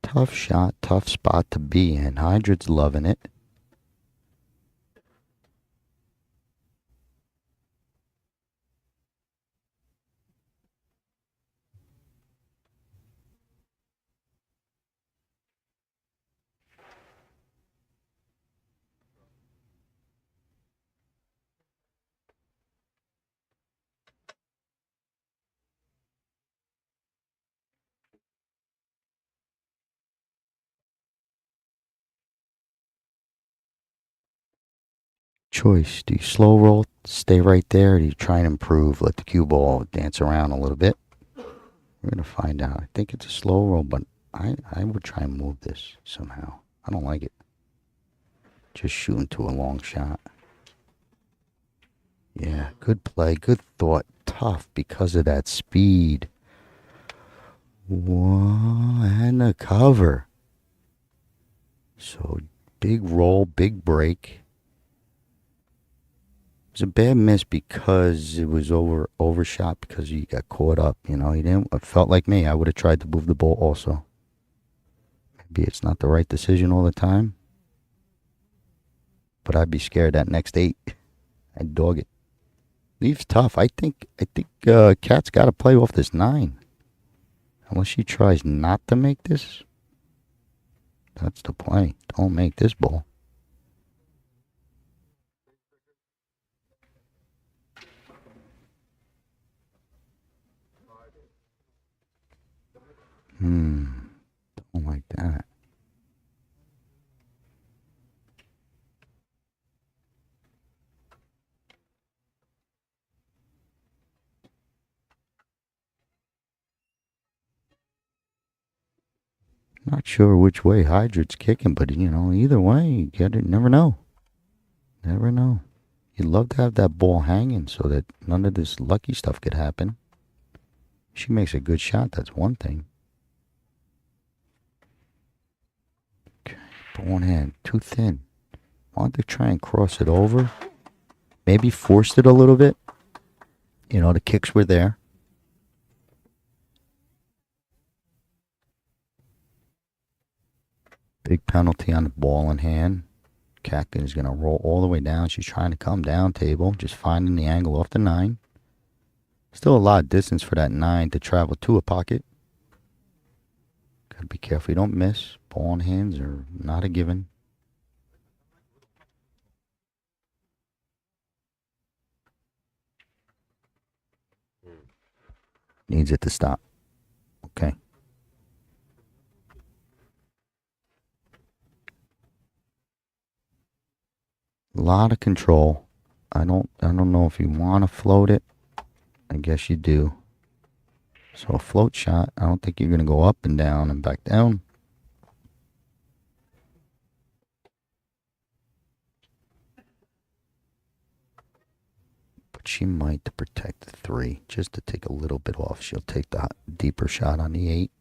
Tough shot, tough spot to be in. Hydrant's loving it. choice. Do you slow roll, stay right there, or do you try and improve, let the cue ball dance around a little bit? We're going to find out. I think it's a slow roll, but I would try and move this somehow. I don't like it. Just shooting to a long shot. Yeah, good play, good thought. Tough because of that speed. Whoa, and the cover. So big roll, big break. It was a bad miss because it was overshot because you got caught up. You know, you didn't. It felt like me. I would have tried to move the ball also. Maybe it's not the right decision all the time, but I'd be scared that next 8. I'd dog it. Leaves tough. I think Kat's got to play off this 9. Unless she tries not to make this. That's the play. Don't make this ball. Don't like that. Not sure which way Hydrat's kicking, but you know, either way, you get it. Never know. Never know. You'd love to have that ball hanging so that none of this lucky stuff could happen. She makes a good shot, that's one thing. Okay, ball in hand, too thin. Wanted to try and cross it over. Maybe forced it a little bit. You know, the kicks were there. Big penalty on the ball in hand. Kat is going to roll all the way down. She's trying to come down table, just finding the angle off the 9. Still a lot of distance for that 9 to travel to a pocket. Got to be careful you don't miss. Ball in hands are not a given. Needs it to stop. Okay. A lot of control. I don't know if you want to float it. I guess you do. So a float shot, I don't think you're going to go up and down and back down. But she might to protect the 3, just to take a little bit off. She'll take the deeper shot on the 8.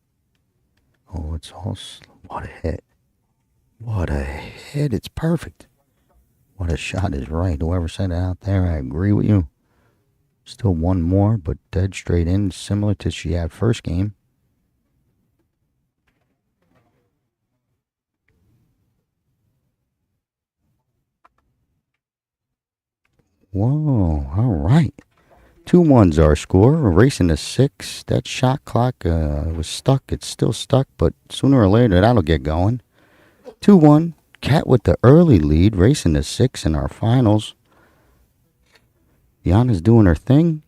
Oh, it's all what a hit. What a hit. It's perfect. What a shot is right. Whoever said it out there, I agree with you. Still one more, but dead straight in, similar to she had first game. Whoa, all right. 2-1's our score. We're racing to 6. That shot clock was stuck. It's still stuck, but sooner or later that'll get going. 2-1. Kat with the early lead, racing to 6 in our finals. Yana's doing her thing.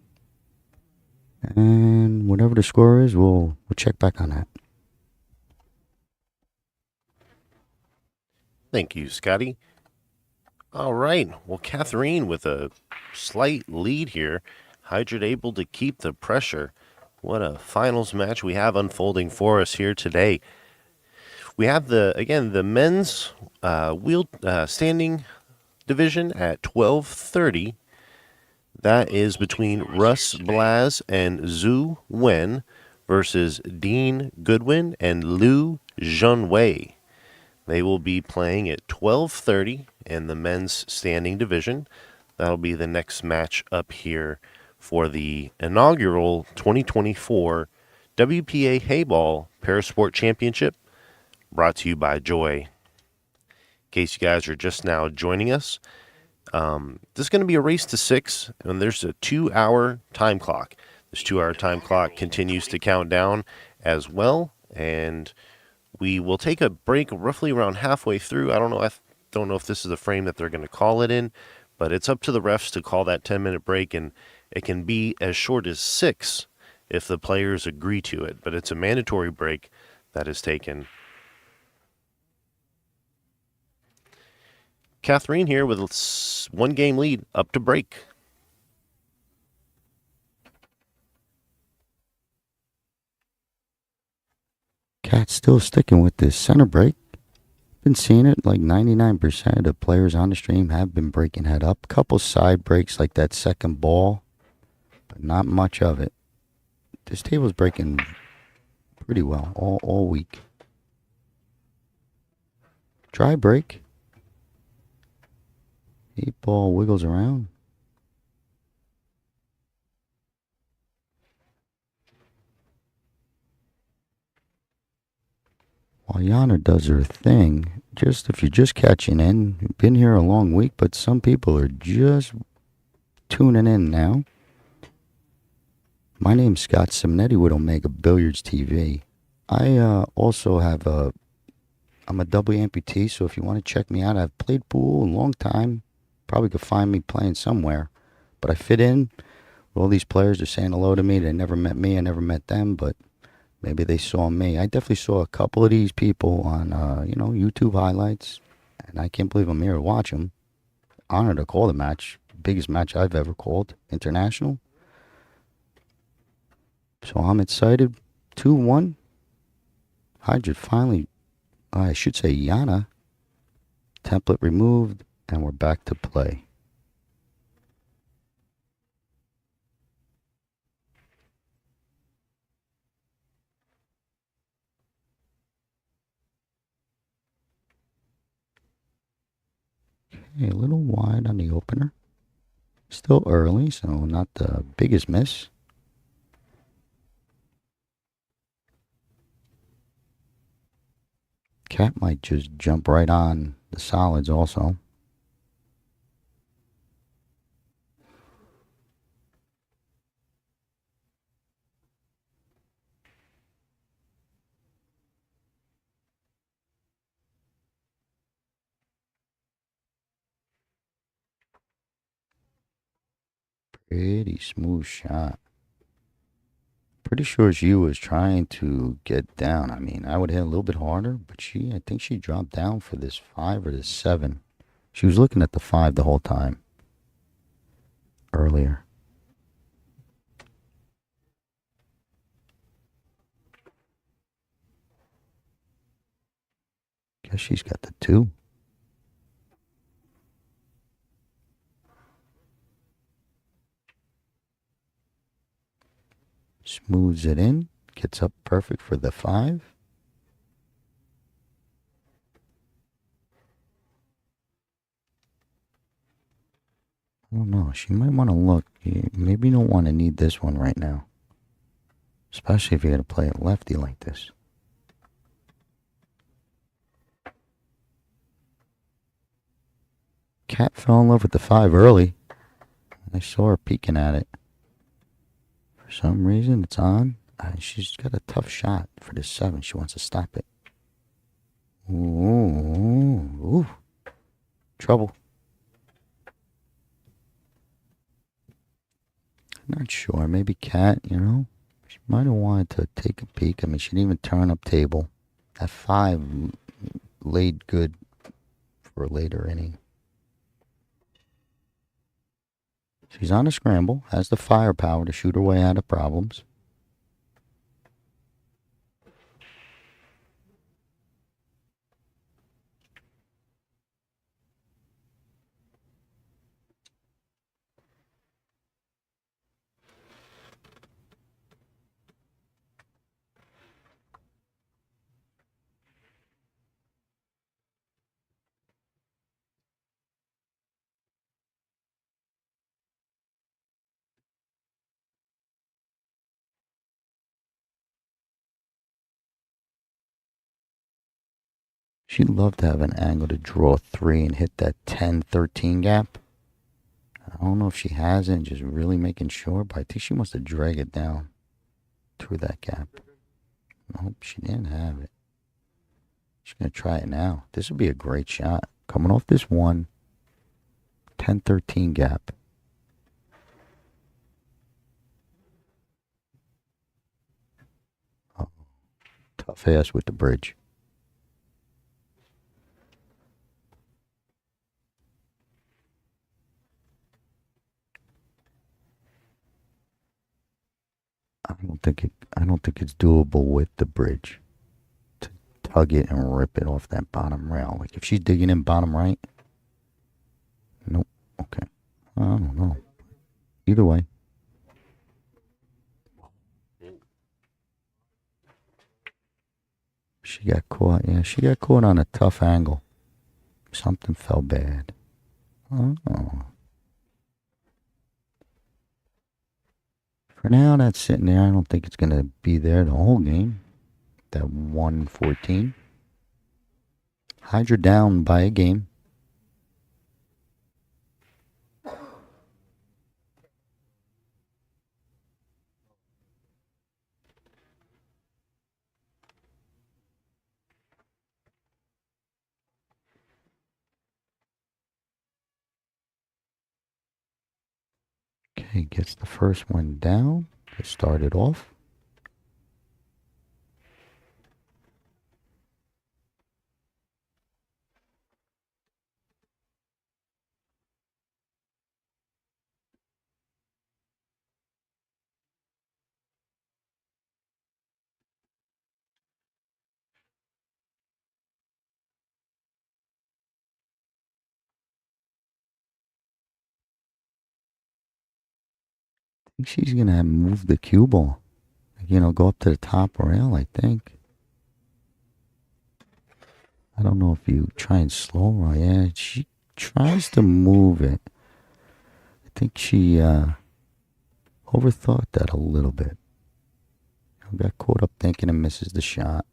And whatever the score is, we'll check back on that. Thank you, Scotty. All right. Well, Catherine with a slight lead here. Hydrat able to keep the pressure. What a finals match we have unfolding for us here today. We have the men's wheel standing division at 12:30. That is between Russ Blaz and Zhu Wen versus Dean Goodwin and Liu Zhenwei. They will be playing at 12:30 in the men's standing division. That'll be the next match up here for the inaugural 2024 WPA Heyball Parasport Championship, brought to you by Joy. In case you guys are just now joining us, this is going to be a race to 6, and there's a 2-hour time clock. This 2-hour time clock continues to count down as well, and we will take a break roughly around halfway through. I don't know if this is the frame that they're going to call it in, but it's up to the refs to call that 10-minute break, and it can be as short as 6 if the players agree to it, but it's a mandatory break that is taken. Catherine here with a 1-game lead up to break. Cat's still sticking with this center break. Been seeing it like 99% of the players on the stream have been breaking head up. Couple side breaks like that second ball, but not much of it. This table's breaking pretty well all week. Dry break. 8-ball wiggles around. While Yana does her thing, just if you're just catching in, you've been here a long week, but some people are just tuning in now. My name's Scott Simonetti with Omega Billiards TV. I also have I'm a double amputee, so if you want to check me out, I've played pool a long time. Probably could find me playing somewhere. But I fit in with all these players. They're saying hello to me. They never met me. I never met them, but maybe they saw me. I definitely saw a couple of these people on, YouTube highlights, and I can't believe I'm here to watch them. Honored to call the match. Biggest match I've ever called. International. So I'm excited. 2-1. Hydra finally, I should say Yana. Template removed, and we're back to play. Okay, a little wide on the opener. Still early, so not the biggest miss. Cat might just jump right on the solids also. Pretty smooth shot. Pretty sure she was trying to get down. I mean, I would hit a little bit harder, but I think she dropped down for this 5 or this 7. She was looking at the 5 the whole time. Earlier. Guess she's got the 2. Smooths it in. Gets up perfect for the 5. I don't know. She might want to look. Maybe you don't want to need this one right now. Especially if you're going to play it lefty like this. Cat fell in love with the 5 early. I saw her peeking at it. For some reason, it's on. She's got a tough shot for this 7. She wants to stop it. Ooh. Trouble. Not sure. Maybe Cat, She might have wanted to take a peek. I mean, she didn't even turn up table. That 5 laid good for a later inning. She's on a scramble. Has the firepower to shoot her way out of problems. She'd love to have an angle to draw 3 and hit that 10-13 gap. I don't know if she has it and just really making sure, but I think she wants to drag it down through that gap. Nope, she didn't have it. She's going to try it now. This would be a great shot. Coming off this 1, 10-13 gap. Oh, tough ass with the bridge. I don't think it's doable with the bridge to tug it and rip it off that bottom rail. Like if she's digging in bottom right. Nope. Okay. I don't know. Either way. She got caught. Yeah, she got caught on a tough angle. Something fell bad. Oh. For now, that's sitting there. I don't think it's going to be there the whole game. That 114. Hydra down by a game. Okay, gets the first one down to start it off. I think she's going to move the cue ball. Go up to the top rail, I think. I don't know if you try and slow her. Yeah, she tries to move it. I think she overthought that a little bit. Got caught up thinking and misses the shot.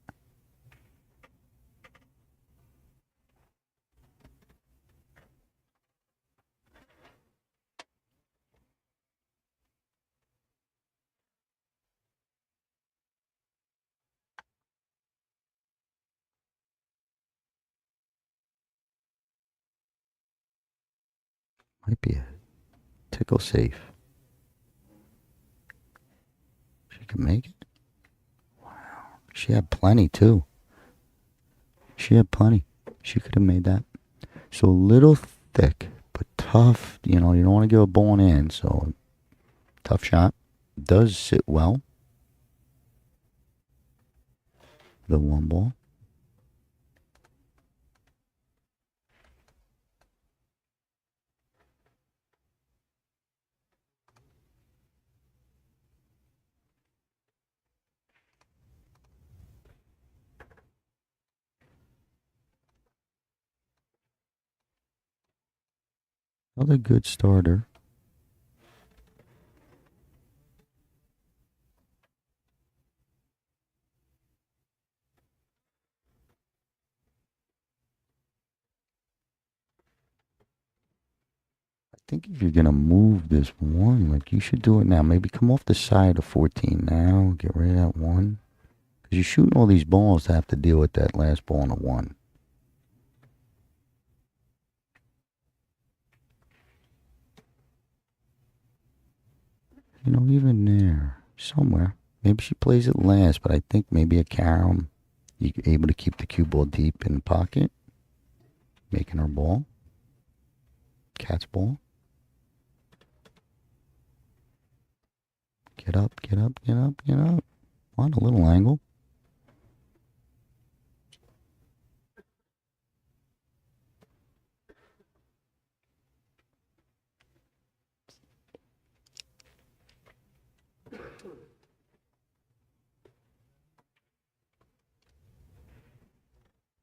Might be a tickle safe. She can make it. Wow. She had plenty too. She had plenty. She could have made that. So a little thick, but tough. You don't want to give a ball in. So tough shot. Does sit well. The one ball. Another good starter. I think if you're going to move this one, like you should do it now. Maybe come off the side of 14 now. Get rid of that one. Because you're shooting all these balls to have to deal with that last ball on a one. Even there, somewhere. Maybe she plays it last, but I think maybe a carom. You're able to keep the cue ball deep in the pocket. Making her ball. Cat's ball. Get up, get up, get up, get up. On a little angle.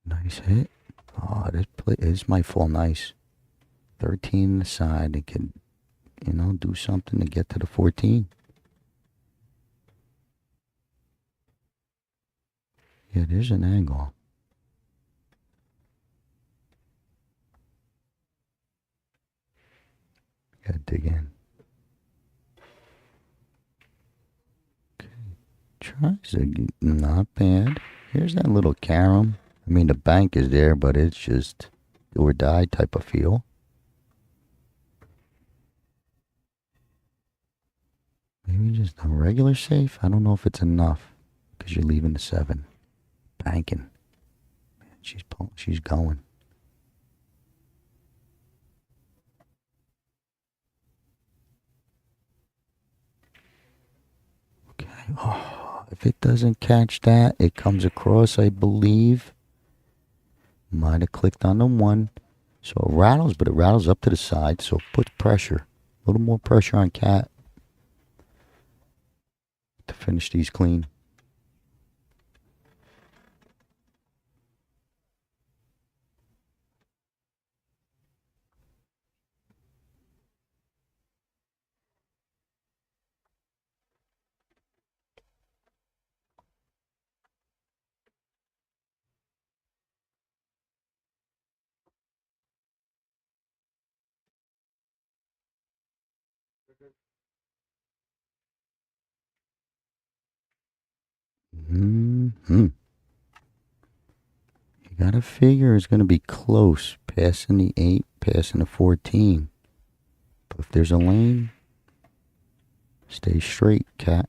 Nice hit. Oh, this might fall nice. 13 the side. It can, do something to get to the 14. Yeah, there's an angle. Gotta dig in. Okay. Tries to not bad. Here's that little carom. I mean, the bank is there, but it's just do or die type of feel. Maybe just a regular safe. I don't know if it's enough because you're leaving the 7. Banking. Man, she's going. Okay, Oh, if it doesn't catch that, it comes across, I believe. Might have clicked on the one. So it rattles, but it rattles up to the side, so it puts pressure. A little more pressure on Cat to finish these clean. Mm-hmm. You gotta figure it's gonna be close, passing the 8, passing the 14. But if there's a lane, stay straight, Cat.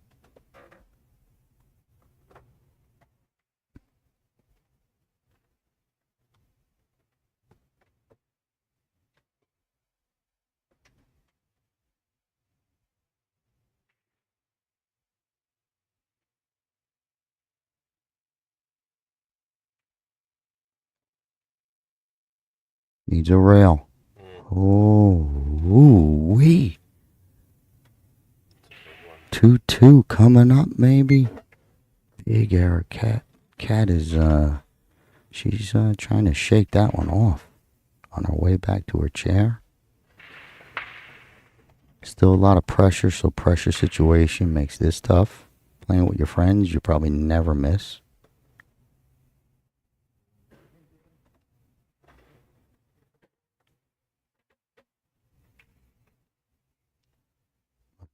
Needs a rail. Oh, ooh, wee. 2-2 coming up, maybe. Big error, Cat. Cat is, she's trying to shake that one off on her way back to her chair. Still a lot of pressure, so pressure situation makes this tough. Playing with your friends, you probably never miss.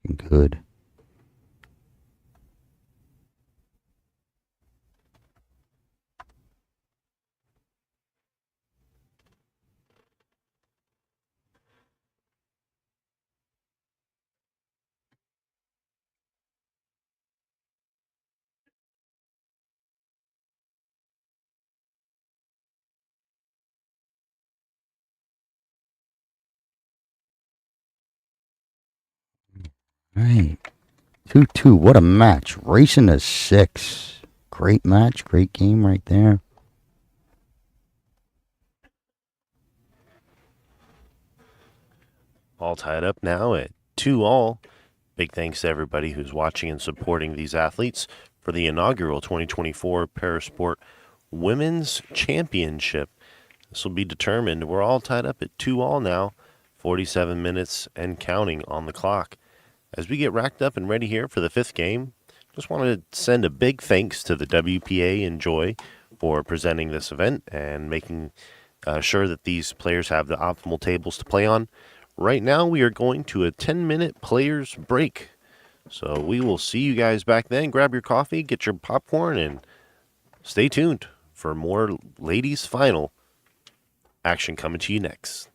Looking good. Right. 2-2. What a match. Racing to 6. Great match. Great game right there. All tied up now at 2-all. Big thanks to everybody who's watching and supporting these athletes for the inaugural 2024 Parasport Women's Championship. This will be determined. We're all tied up at 2-all now, 47 minutes and counting on the clock. As we get racked up and ready here for the fifth game, just wanted to send a big thanks to the WPA and Joy for presenting this event and making sure that these players have the optimal tables to play on. Right now, we are going to a 10-minute players break. So we will see you guys back then. Grab your coffee, get your popcorn, and stay tuned for more ladies' final action coming to you next.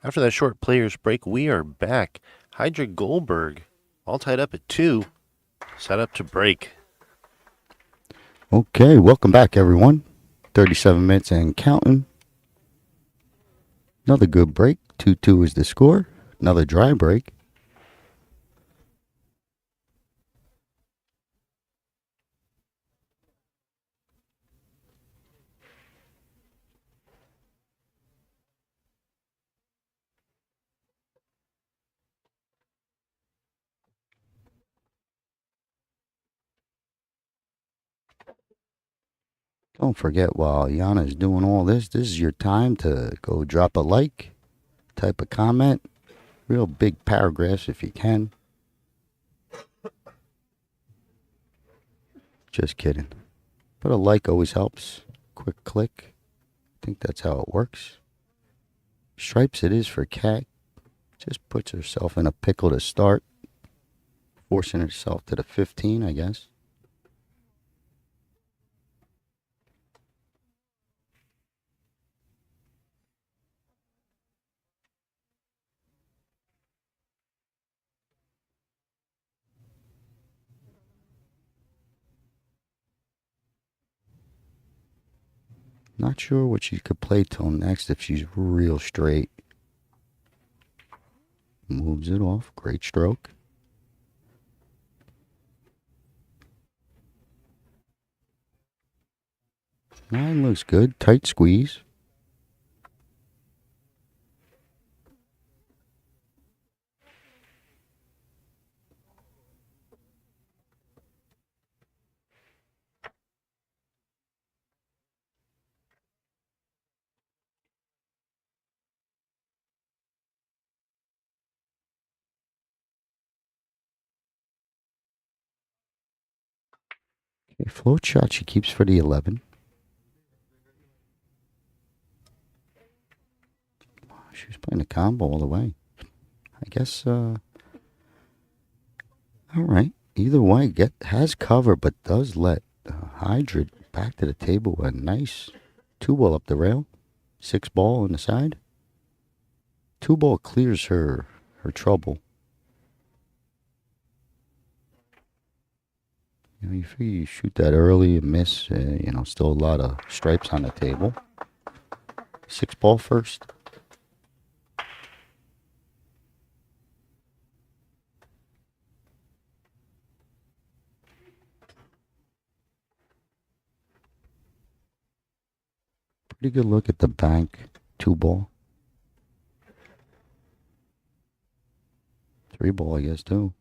After that short players break, we are back. Hydra Goldberg, all tied up at 2, set up to break. Okay, welcome back, everyone. 37 minutes and counting. Another good break. 2-2 is the score. Another dry break. Don't forget, while Yana is doing all this is your time to go drop a like, type a comment, real big paragraphs if you can. Just kidding. But a like always helps. Quick click. I think that's how it works. Stripes it is for Cat. Just puts herself in a pickle to start. Forcing herself to the 15, I guess. Not sure what she could play till next if she's real straight. Moves it off. Great stroke. 9 looks good. Tight squeeze. Okay, float shot she keeps for the 11. She was playing a combo all the way. I guess, all right. Either way, has cover, but does let Hydra back to the table with a nice 2-ball up the rail. 6-ball on the side. 2-ball clears her trouble. You figure you shoot that early and miss, still a lot of stripes on the table. 6-ball first. Pretty good look at the bank. 2-ball. 3-ball, I guess, too.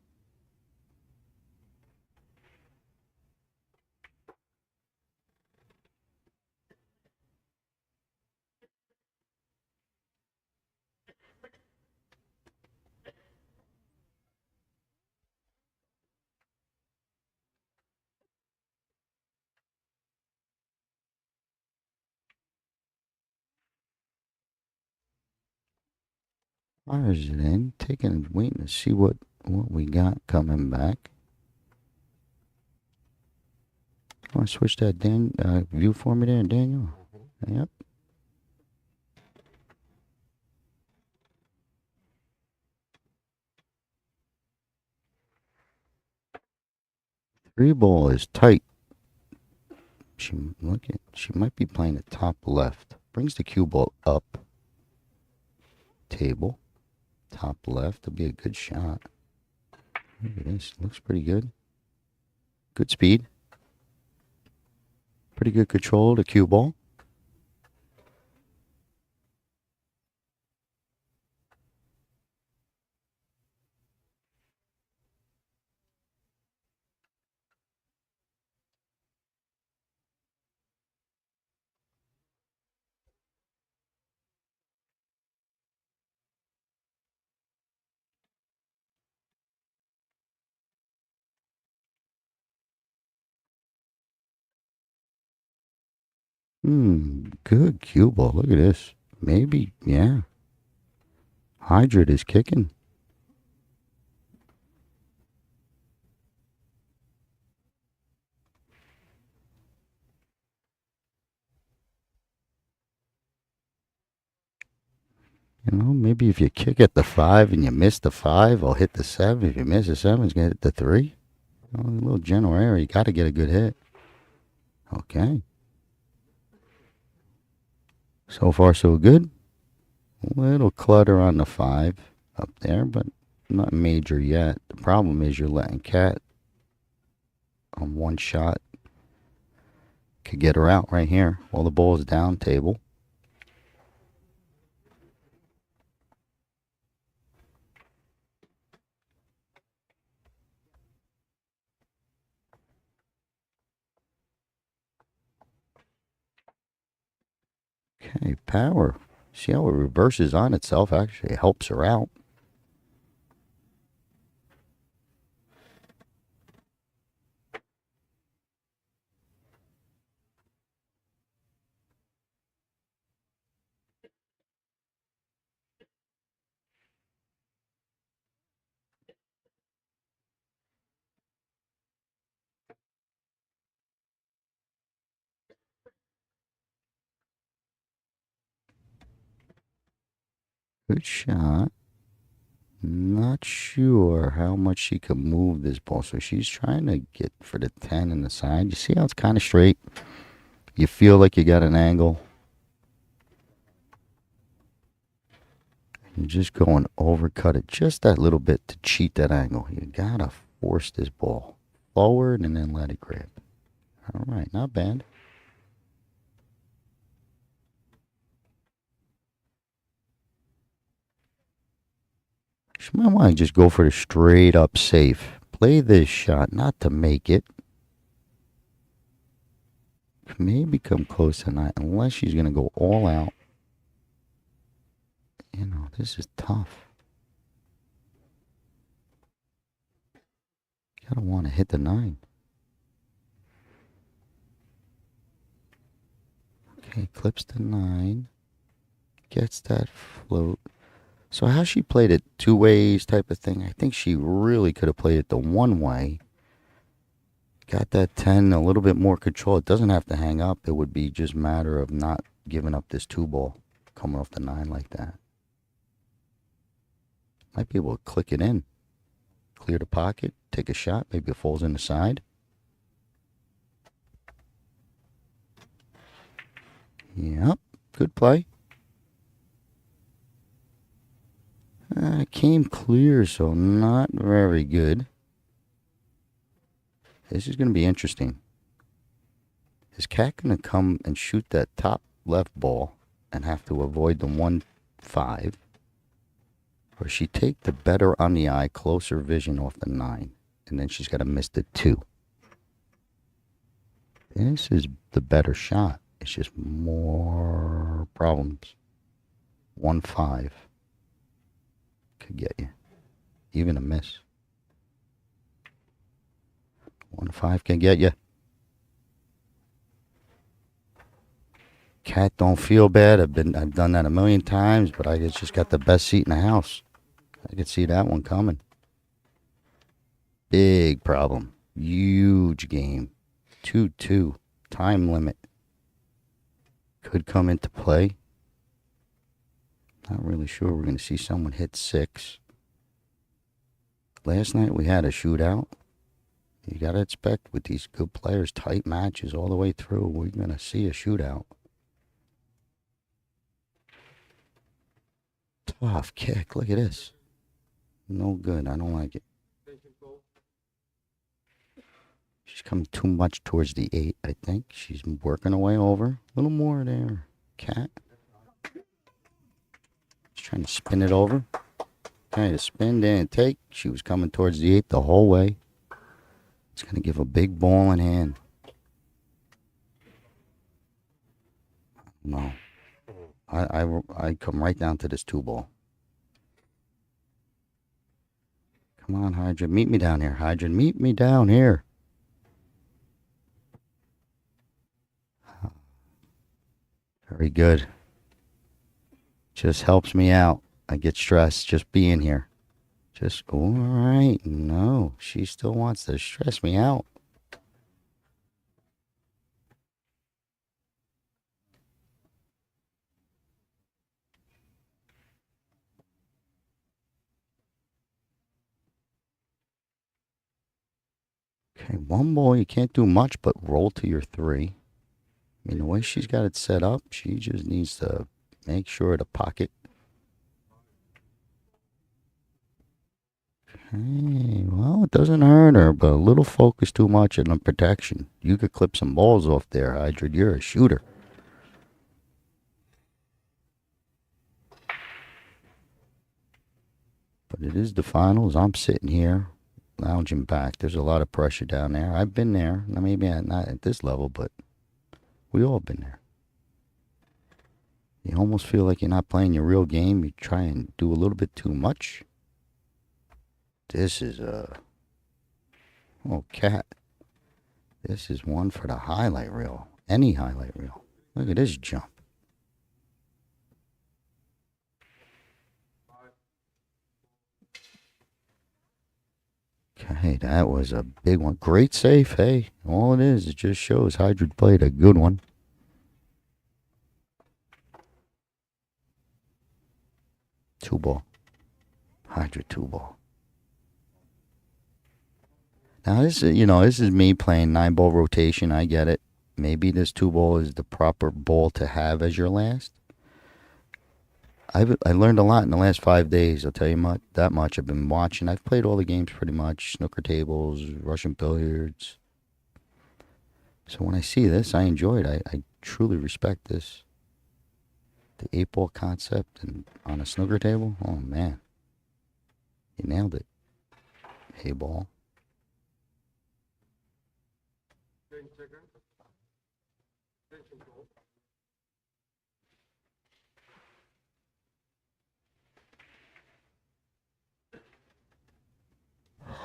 Fires it in, waiting to see what we got coming back. Want to switch that view for me there, Daniel? Yep. 3-ball is tight. She might be playing the top left. Brings the cue ball up. Table. Top left. It'll be a good shot. Look at this. Looks pretty good. Good speed. Pretty good control of the cue ball. Good cue ball. Look at this. Maybe, yeah. Hydra is kicking. You know, maybe if you kick at the 5 and you miss the 5, I'll hit the 7. If you miss the 7, it's going to hit the 3. You know, a little general area. You got to get a good hit. Okay. So far, so good. A little clutter on the 5 up there, but not major yet. The problem is you're letting Cat on one shot could get her out right here. All the balls down table. Okay, power. See how it reverses on itself? Actually, it helps her out. Good shot. Not sure how much she can move this ball. So she's trying to get for the 10 in the side. You see how it's kind of straight? You feel like you got an angle. You're just going overcut it just that little bit to cheat that angle. You got to force this ball forward and then let it grip. All right, not bad. She might want to just go for the straight up safe. Play this shot, not to make it. Maybe come close tonight, unless she's going to go all out. You know, this is tough. You gotta want to hit the 9. Okay, clips the 9. Gets that float. So how she played it 2 ways type of thing, I think she really could have played it the 1 way. Got that 10, a little bit more control. It doesn't have to hang up. It would be just a matter of not giving up this 2 ball coming off the 9 like that. Might be able to click it in. Clear the pocket, take a shot. Maybe it falls in the side. Yep, good play. Came clear, so not very good. This is going to be interesting. Is Cat going to come and shoot that top left ball and have to avoid the 1-5? Or she take the better on the eye, closer vision off the 9, and then she's got to miss the 2. This is the better shot. It's just more problems. 1-5 could get you. Even a miss. 1-5 can get you. Cat don't feel bad. I've done that a million times, but I just got the best seat in the house. I could see that one coming. Big problem. Huge game. 2-2. Time limit. Could come into play. Not really sure we're going to see someone hit 6. Last night we had a shootout. You got to expect with these good players, tight matches all the way through, we're going to see a shootout. Tough kick. Look at this. No good. I don't like it. She's coming too much towards the 8, I think. She's working her way over. A little more there. Cat. She's trying to spin it over. Trying to spin, didn't take. She was coming towards the 8 the whole way. It's going to give a big ball in hand. No. I come right down to this 2 ball. Come on, Hydra. Meet me down here, Hydra. Meet me down here. Very good. Just helps me out. I get stressed just being here. Just, all right. No, she still wants to stress me out. Okay, one ball, you can't do much but roll to your 3. I mean, the way she's got it set up, she just needs to make sure to pocket. Okay, well, it doesn't hurt her, but a little focus too much on the protection. You could clip some balls off there, Hydra. You're a shooter. But it is the finals. I'm sitting here, lounging back. There's a lot of pressure down there. I've been there. Now, maybe not at this level, but we all been there. You almost feel like you're not playing your real game. You try and do a little bit too much. This is oh, cat. This is one for the highlight reel. Any highlight reel. Look at this jump. Okay, that was a big one. Great save, hey. All it is, it just shows Hydra played a good one. Two ball. Hydra 2 ball. Now this is me playing 9-ball rotation. I get it. Maybe this 2 ball is the proper ball to have as your last. I learned a lot in the last 5 days. I'll tell you that much. I've been watching. I've played all the games pretty much. Snooker tables, Russian billiards. So when I see this, I enjoy it. I truly respect this. The 8-ball concept and on a snooker table. Oh man, you nailed it. Heyball.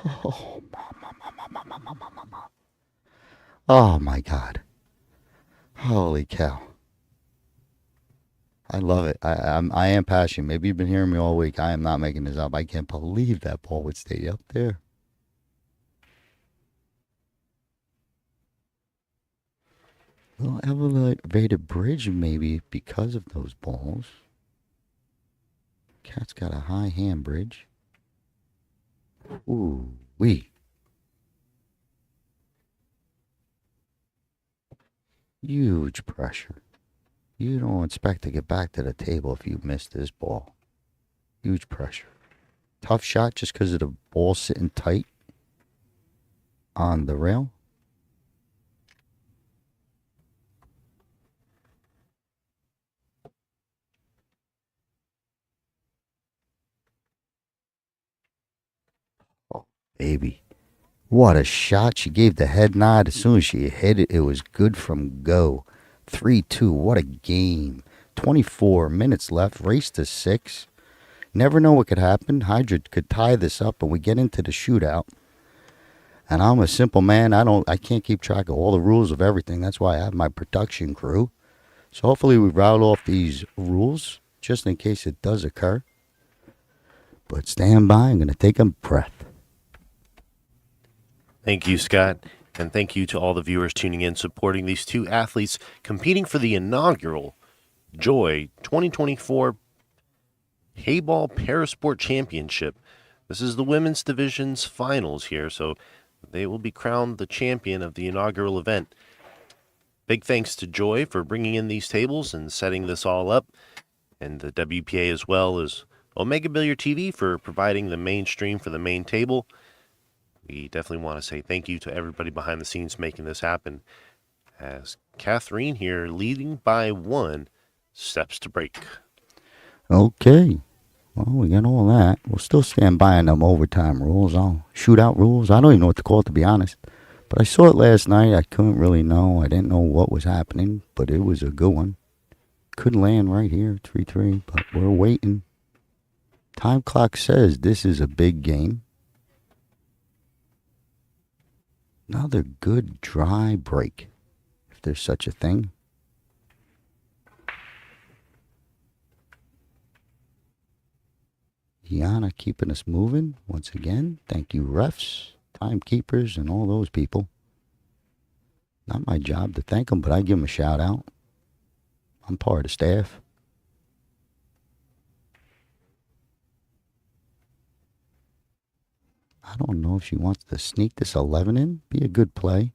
Oh, oh my God. Holy cow. I love it. I am passionate. Maybe you've been hearing me all week. I am not making this up. I can't believe that ball would stay up there. Little elevated bridge maybe because of those balls. Cat's got a high hand bridge. Ooh, wee. Huge pressure. You don't expect to get back to the table if you miss this ball. Huge pressure. Tough shot just because of the ball sitting tight on the rail. Oh, baby. What a shot. She gave the head nod. As soon as she hit it, it was good from go. 3-2. What a game. 24 minutes left. Race to 6. Never know what could happen. Hydra could tie this up and we get into the shootout. And I'm a simple man. I can't keep track of all the rules of everything. That's why I have my production crew. So hopefully we rattle off these rules just in case it does occur. But stand by. I'm going to take a breath. Thank you, Scott. And thank you to all the viewers tuning in, supporting these 2 athletes competing for the inaugural Joy 2024 Heyball Parasport Championship. This is the women's division's finals here, so they will be crowned the champion of the inaugural event. Big thanks to Joy for bringing in these tables and setting this all up, and the WPA as well as Omega Billiard TV for providing the mainstream for the main table. We definitely want to say thank you to everybody behind the scenes making this happen. As Catherine here, leading by 1, steps to break. Okay. Well, we got all that. We'll still stand by on them overtime rules. Shootout rules. I don't even know what to call it, to be honest. But I saw it last night. I couldn't really know. I didn't know what was happening, but it was a good one. Could land right here, 3-3, but we're waiting. Time clock says this is a big game. Another good dry break, if there's such a thing. Yana keeping us moving once again. Thank you, refs, timekeepers, and all those people. Not my job to thank them, but I give them a shout out. I'm part of the staff. I don't know if she wants to sneak this 11 in. Be a good play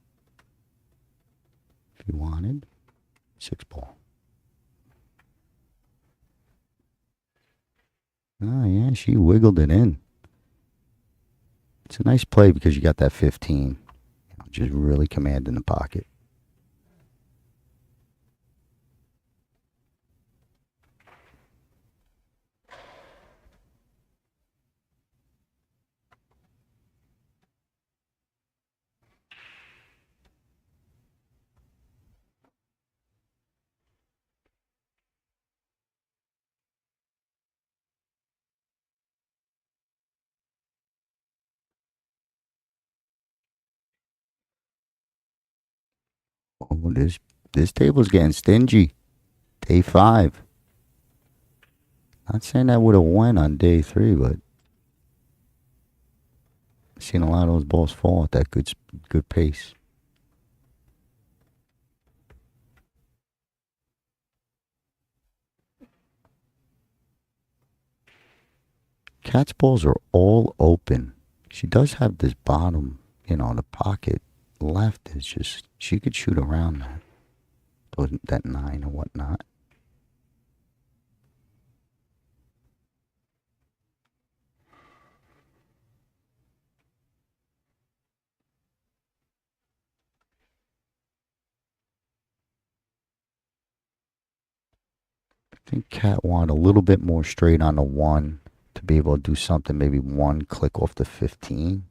if you wanted. 6 ball. Oh, yeah, she wiggled it in. It's a nice play because you got that 15. Just really commanding the pocket. Oh, this table's getting stingy. Day 5. Not saying that would have went on day 3, but I've seen a lot of those balls fall at that good pace. Cat's balls are all open. She does have this bottom, the pocket left is just, she could shoot around that 9 or whatnot. I think Cat wanted a little bit more straight on the 1 to be able to do something, maybe 1 click off the 15.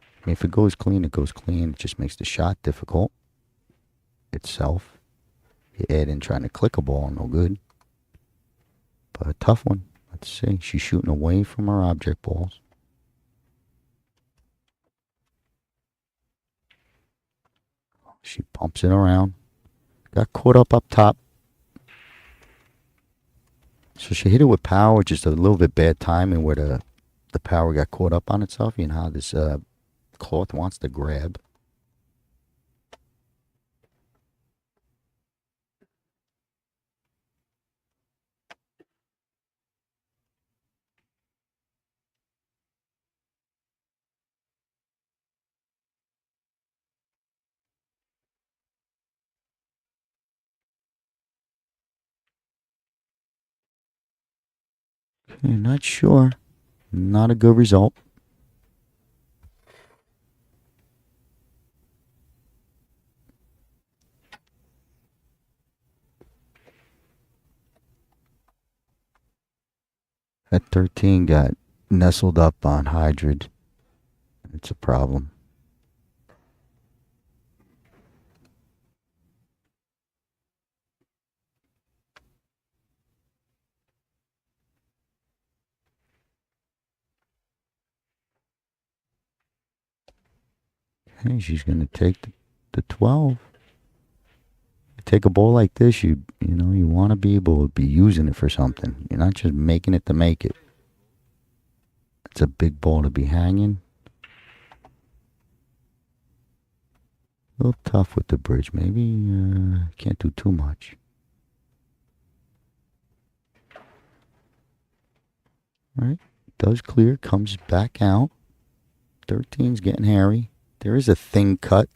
I mean, if it goes clean, it goes clean. It just makes the shot difficult itself. You add in trying to click a ball, no good. But a tough one. Let's see. She's shooting away from her object balls. She pumps it around. Got caught up top. So she hit it with power, just a little bit bad timing where the power got caught up on itself. You know how this cloth wants to grab. Okay, not sure. Not a good result. That 13 got nestled up on Hydrid. It's a problem. Okay, she's going to take the 12. You take a ball like this, you want to be able to be using it for something. You're not just making it to make it. It's a big ball to be hanging. A little tough with the bridge. Maybe can't do too much. All right. Does clear. Comes back out. 13's getting hairy. There is a thin cut.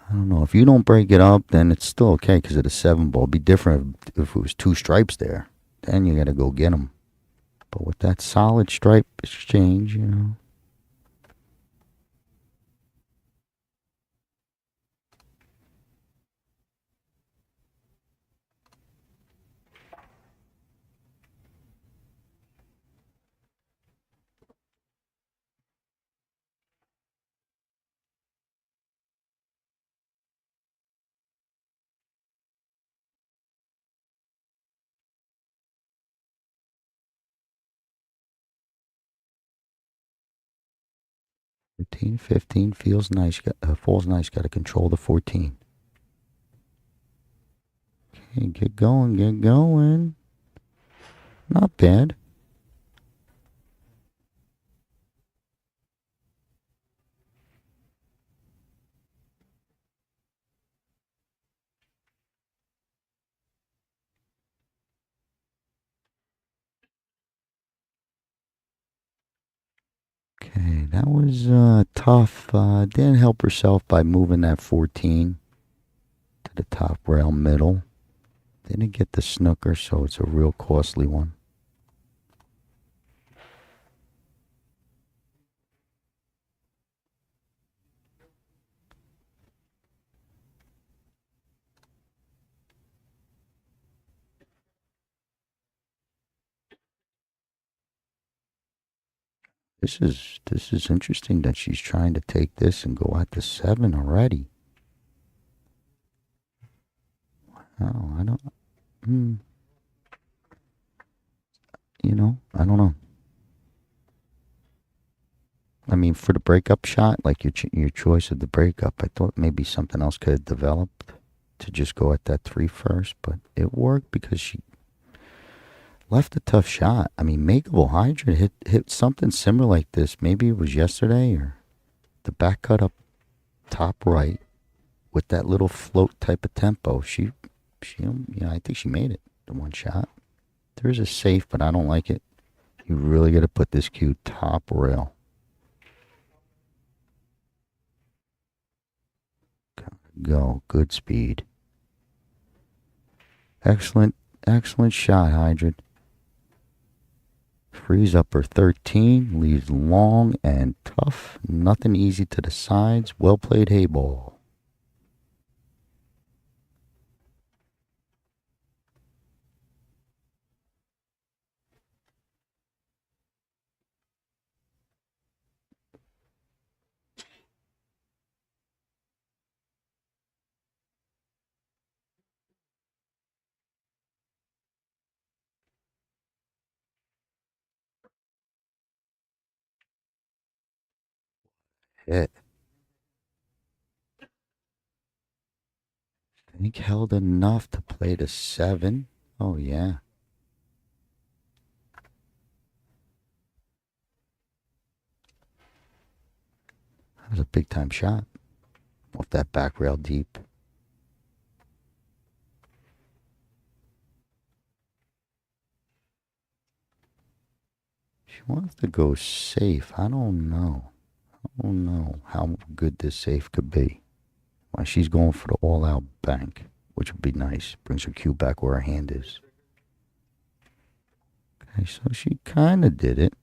I don't know. If you don't break it up, then it's still okay because of the 7 ball. It'd be different if it was 2 stripes there. Then you got to go get them. But with that solid stripe exchange, 13, 15 feels nice. Falls nice. Got to control the 14. Okay, get going, get going. Not bad. that was tough. Didn't help herself by moving that 14 to the top rail middle. Didn't get the snooker, so it's a real costly one. This is interesting that she's trying to take this and go at the 7 already. Oh, I don't. I don't know. I mean, for the breakup shot, like your choice of the breakup, I thought maybe something else could have developed to just go at that 3 first, but it worked because she left a tough shot. I mean, Makeable Hydra hit something similar like this. Maybe it was yesterday or the back cut up top right with that little float type of tempo. I think she made it. The one shot. There's a safe, but I don't like it. You really got to put this cue top rail. Go. Good speed. Excellent shot, Hydra. Frees up her 13, leaves long and tough. Nothing easy to the sides. Well played, Heyball. Hit. I think held enough to play the 7. Oh, yeah. That was a big time shot. Off that back rail deep. She wants to go safe. I don't know how good this safe could be. Why she's going for the all-out bank, which would be nice. Brings her cue back where her hand is. Okay, so she kind of did it.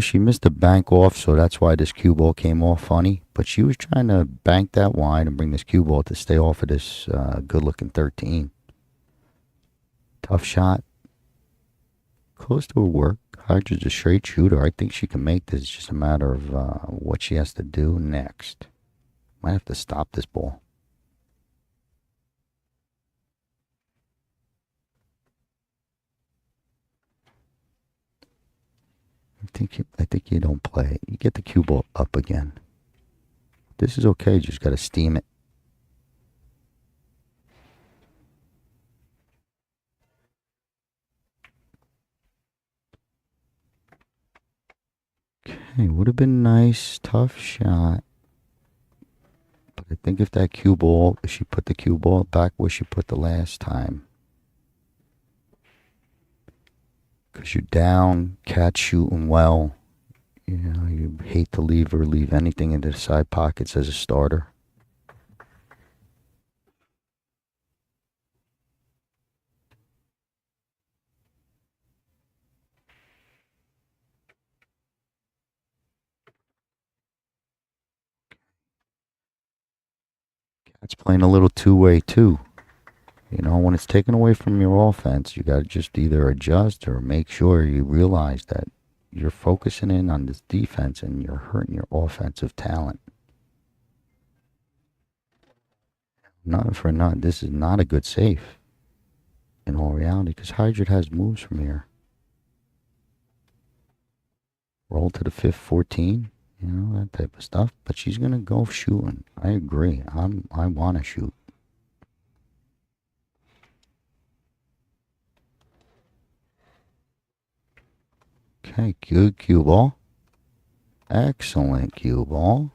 She missed the bank off, so that's why this cue ball came off funny. But she was trying to bank that wide and bring this cue ball to stay off of this good-looking 13. Tough shot. Close to her work. Hydra's a straight shooter. I think she can make this. It's just a matter of what she has to do next. Might have to stop this ball. I think you don't play it. You get the cue ball up again. This is okay. Just got to steam it. Okay, would have been nice. Tough shot. But I think if she put the cue ball back where she put the last time. Because you're down, cat's shooting well. You hate to leave anything into the side pockets as a starter. Cat's playing a little two-way too. When it's taken away from your offense, you got to just either adjust or make sure you realize that you're focusing in on this defense and you're hurting your offensive talent. This is not a good save in all reality because Hydra has moves from here. Roll to the 5th, 14, that type of stuff. But she's going to go shooting. I agree. I want to shoot. Okay, good cue ball. Excellent cue ball.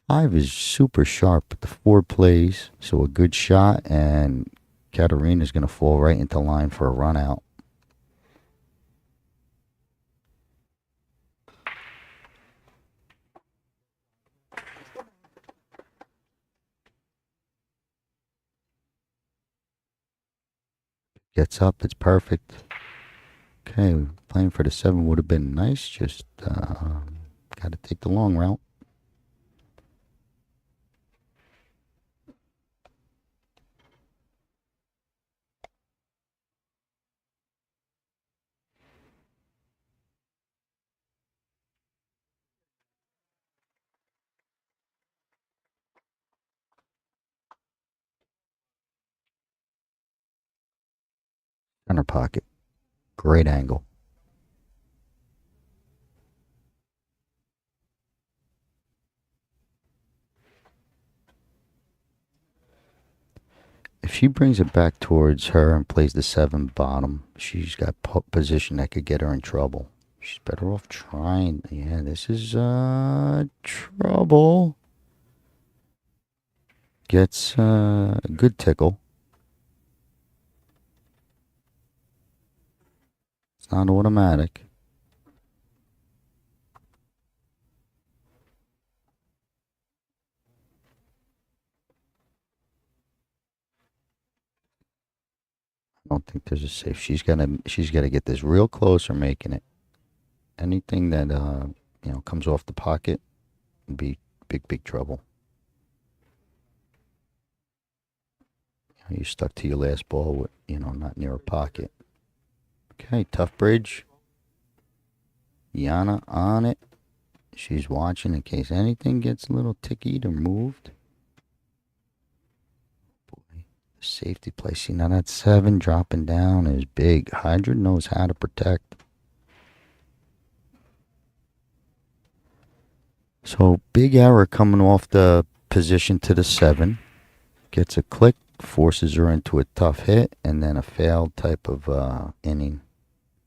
5 is super sharp, but the 4 plays, so a good shot, and Katarina's going to fall right into line for a run out. Gets up. It's perfect. Okay, playing for the 7 would have been nice. Just got to take the long route. Center pocket. Great angle. If she brings it back towards her and plays the 7 bottom, she's got position that could get her in trouble. She's better off trying. Yeah, this is trouble. Gets a good tickle. It's not automatic. I don't think there's a safe. She's gotta get this real close or making it. Anything that comes off the pocket would be big trouble. You're stuck to your last ball with not near a pocket. Okay, tough bridge. Yana on it. She's watching in case anything gets a little tickied or moved. Boy, the safety play. See, now that 7 dropping down is big. Hydra knows how to protect. So, big error coming off the position to the 7. Gets a click, forces her into a tough hit, and then a failed type of inning.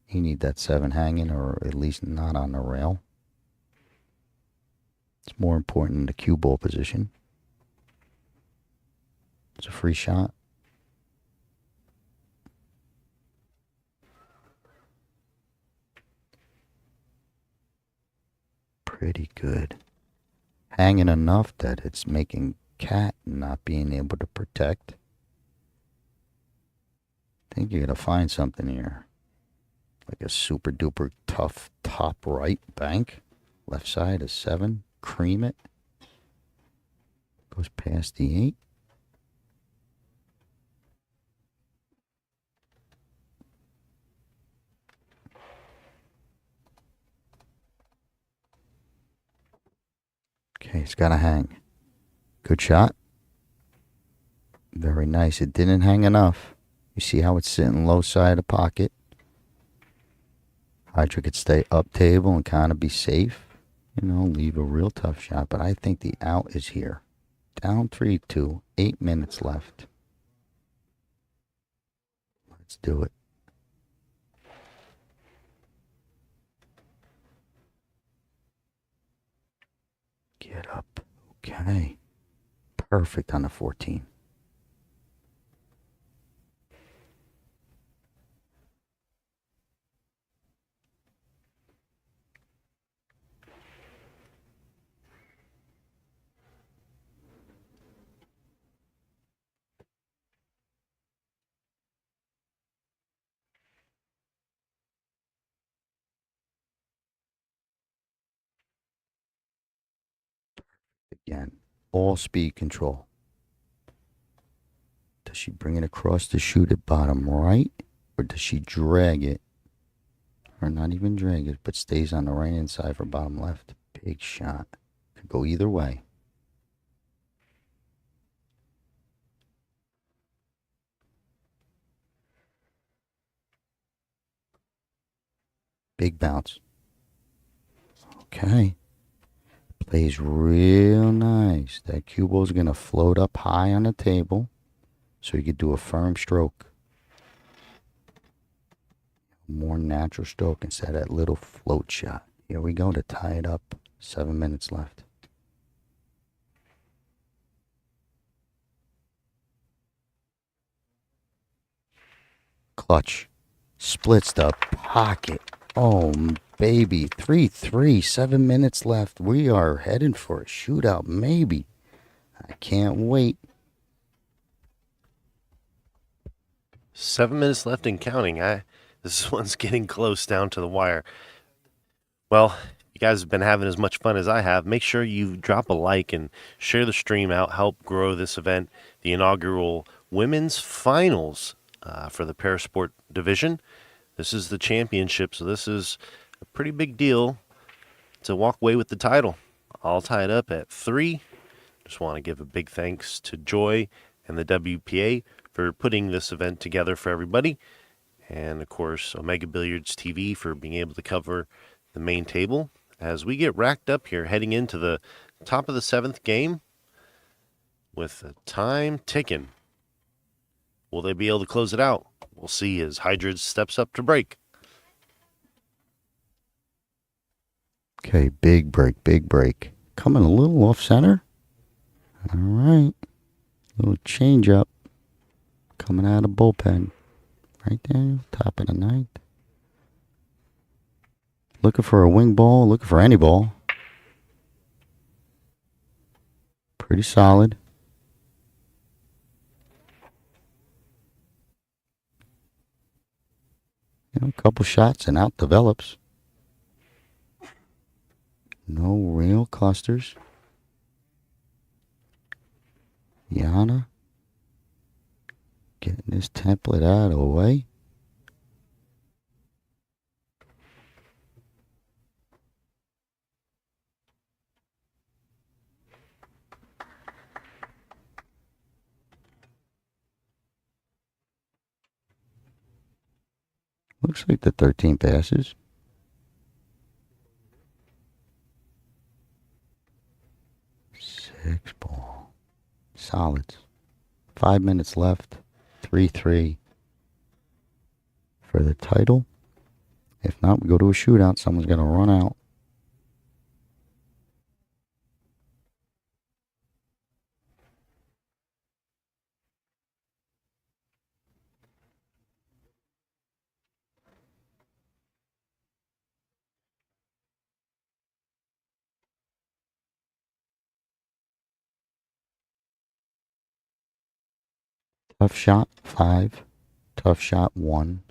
You need that 7 hanging, or at least not on the rail. It's more important in the cue ball position. It's a free shot. Pretty good. Hanging enough that it's making cat not being able to protect. I think you're going to find something here. Like a super duper tough top right bank. Left side is 7. Cream it. Goes past the 8. Okay, it's got to hang. Good shot. Very nice. It didn't hang enough. You see how it's sitting low side of the pocket. Hydra could stay up table and kind of be safe. Leave a real tough shot. But I think the out is here. Down 3-2. 8 minutes left. Let's do it. Get up. Okay. Perfect on the 14. Again, all speed control. Does she bring it across to shoot at bottom right? Or does she drag it? Or not even drag it, but stays on the right hand side for bottom left. Big shot. Could go either way. Big bounce. Okay. Plays real nice. That cue ball's going to float up high on the table so you could do a firm stroke. More natural stroke instead of that little float shot. Here we go to tie it up. 7 minutes left. Clutch. Splits the pocket. Oh, baby. 3-3. 7 minutes left. We are heading for a shootout, maybe. I can't wait. 7 minutes left and counting. This one's getting close down to the wire. Well, you guys have been having as much fun as I have. Make sure you drop a like and share the stream out. Help grow this event, the inaugural women's finals for the Parasport division. This is the championship, so this is a pretty big deal to walk away with the title. All tied up at 3. Just want to give a big thanks to Joy and the WPA for putting this event together for everybody. And of course, Omega Billiards TV for being able to cover the main table as we get racked up here heading into the top of the 7th game with the time ticking. Will they be able to close it out? We'll see as Hydrid steps up to break. Okay, big break, big break. Coming a little off center. All right. Little change up. Coming out of bullpen. Right there, top of the ninth. Looking for a wing ball, looking for any ball. Pretty solid. A couple shots and out develops. No real clusters. Yana getting this template out of the way. Looks like the 13 passes. Six ball. Solids. 5 minutes left. 3-3 for the title. If not, we go to a shootout. Someone's going to run out. Tough shot, 5. Tough shot, 1.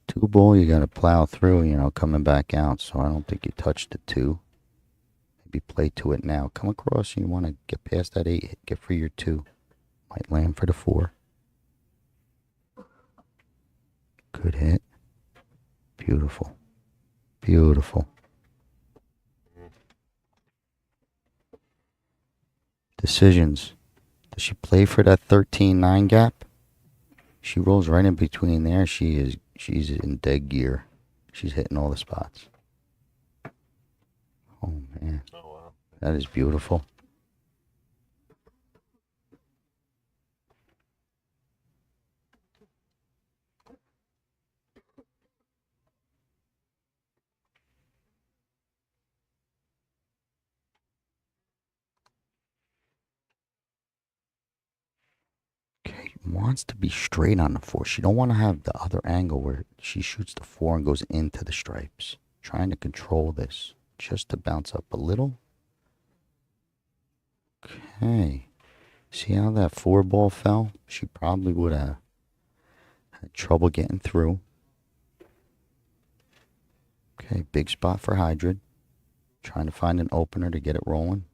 Two ball, you got to plow through, coming back out. So I don't think you touched the 2. Maybe play to it now. Come across, and you want to get past that 8. Get for your 2. Might land for the 4. Good hit. Beautiful. Beautiful. Decisions. Does she play for that 13-9 gap? She rolls right in between there. She's in dead gear. She's hitting all the spots. Oh, man. Oh, wow. That is beautiful. Okay, wants to be straight on the 4. She don't want to have the other angle where she shoots the 4 and goes into the stripes. Trying to control this just to bounce up a little. Okay. See how that 4 ball fell? She probably would have had trouble getting through. Okay, big spot for Hydrid. Trying to find an opener to get it rolling.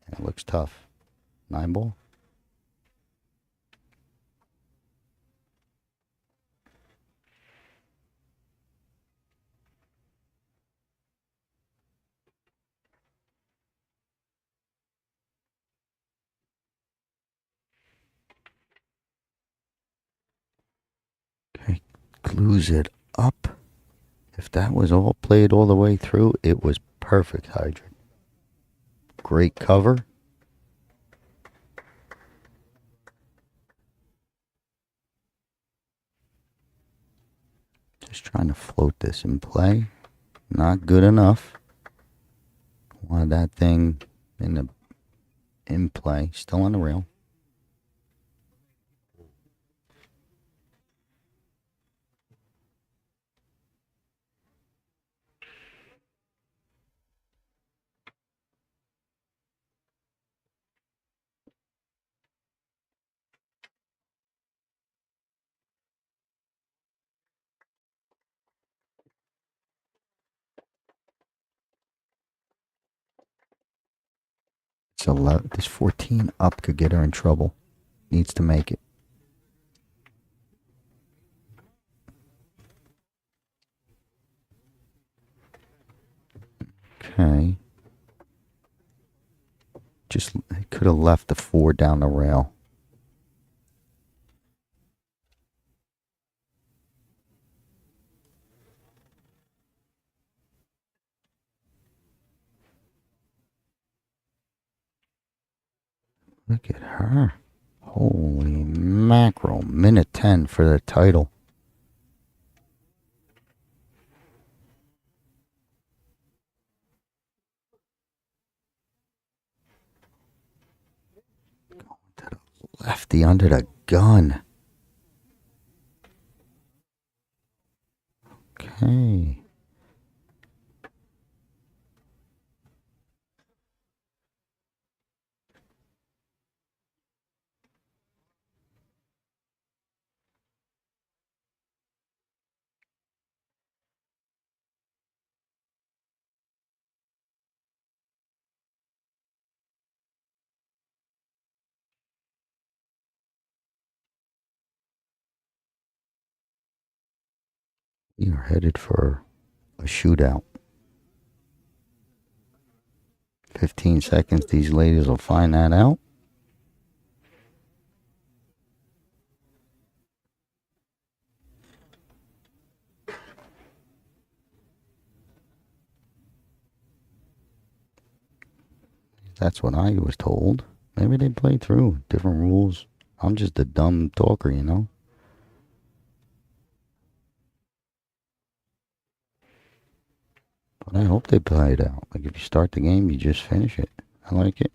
And it looks tough. 9 ball. Okay, glues it up. If that was all played all the way through, it was perfect, Hydrid. Great cover. Just trying to float this in play. Not good enough. Wanted that thing in play. Still on the rail. It's 11. This 14 up could get her in trouble. Needs to make it. Okay. Just could have left the 4 down the rail. Look at her. Holy mackerel. Minute 10 for the title. Going to the lefty under the gun. Okay. We are headed for a shootout. 15 seconds. These ladies will find that out. That's what I was told. Maybe they play through different rules. I'm just a dumb talker, you know. But I hope they play it out. Like if you start the game, you just finish it. I like it.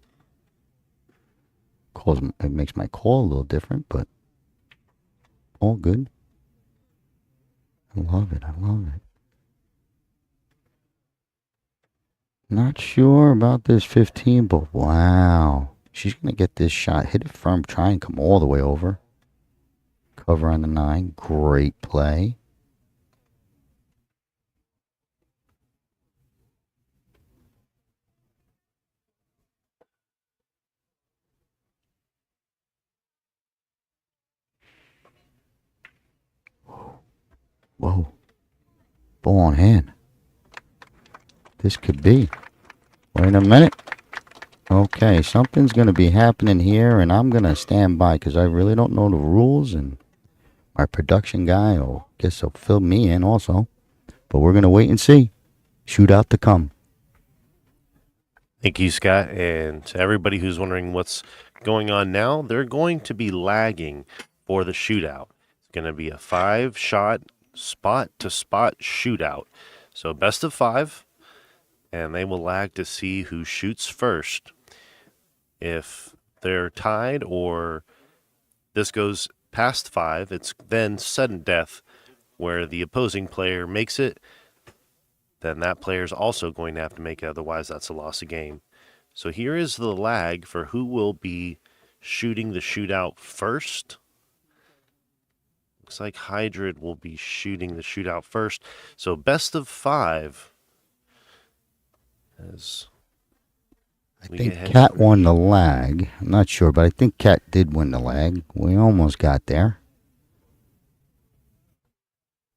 It makes my call a little different, but all good. I love it. I love it. Not sure about this 15, but wow. She's going to get this shot. Hit it firm. Try and come all the way over. Cover on the 9. Great play. Whoa. Ball on hand. This could be. Wait a minute. Okay, something's going to be happening here, and I'm going to stand by because I really don't know the rules, and my production guy will guess he'll fill me in also. But we're going to wait and see. Shootout to come. Thank you, Scott. And to everybody who's wondering what's going on now, they're going to be lagging for the shootout. It's going to be a 5-shot spot-to-spot shootout. So best of 5, and they will lag to see who shoots first. If they're tied or this goes past 5, it's then sudden death where the opposing player makes it. Then that player is also going to have to make it, otherwise that's a loss of game. So here is the lag for who will be shooting the shootout first. Looks like Hydrid will be shooting the shootout first. So best of 5. I think Cat won the lag. I'm not sure, but I think Cat did win the lag. We almost got there.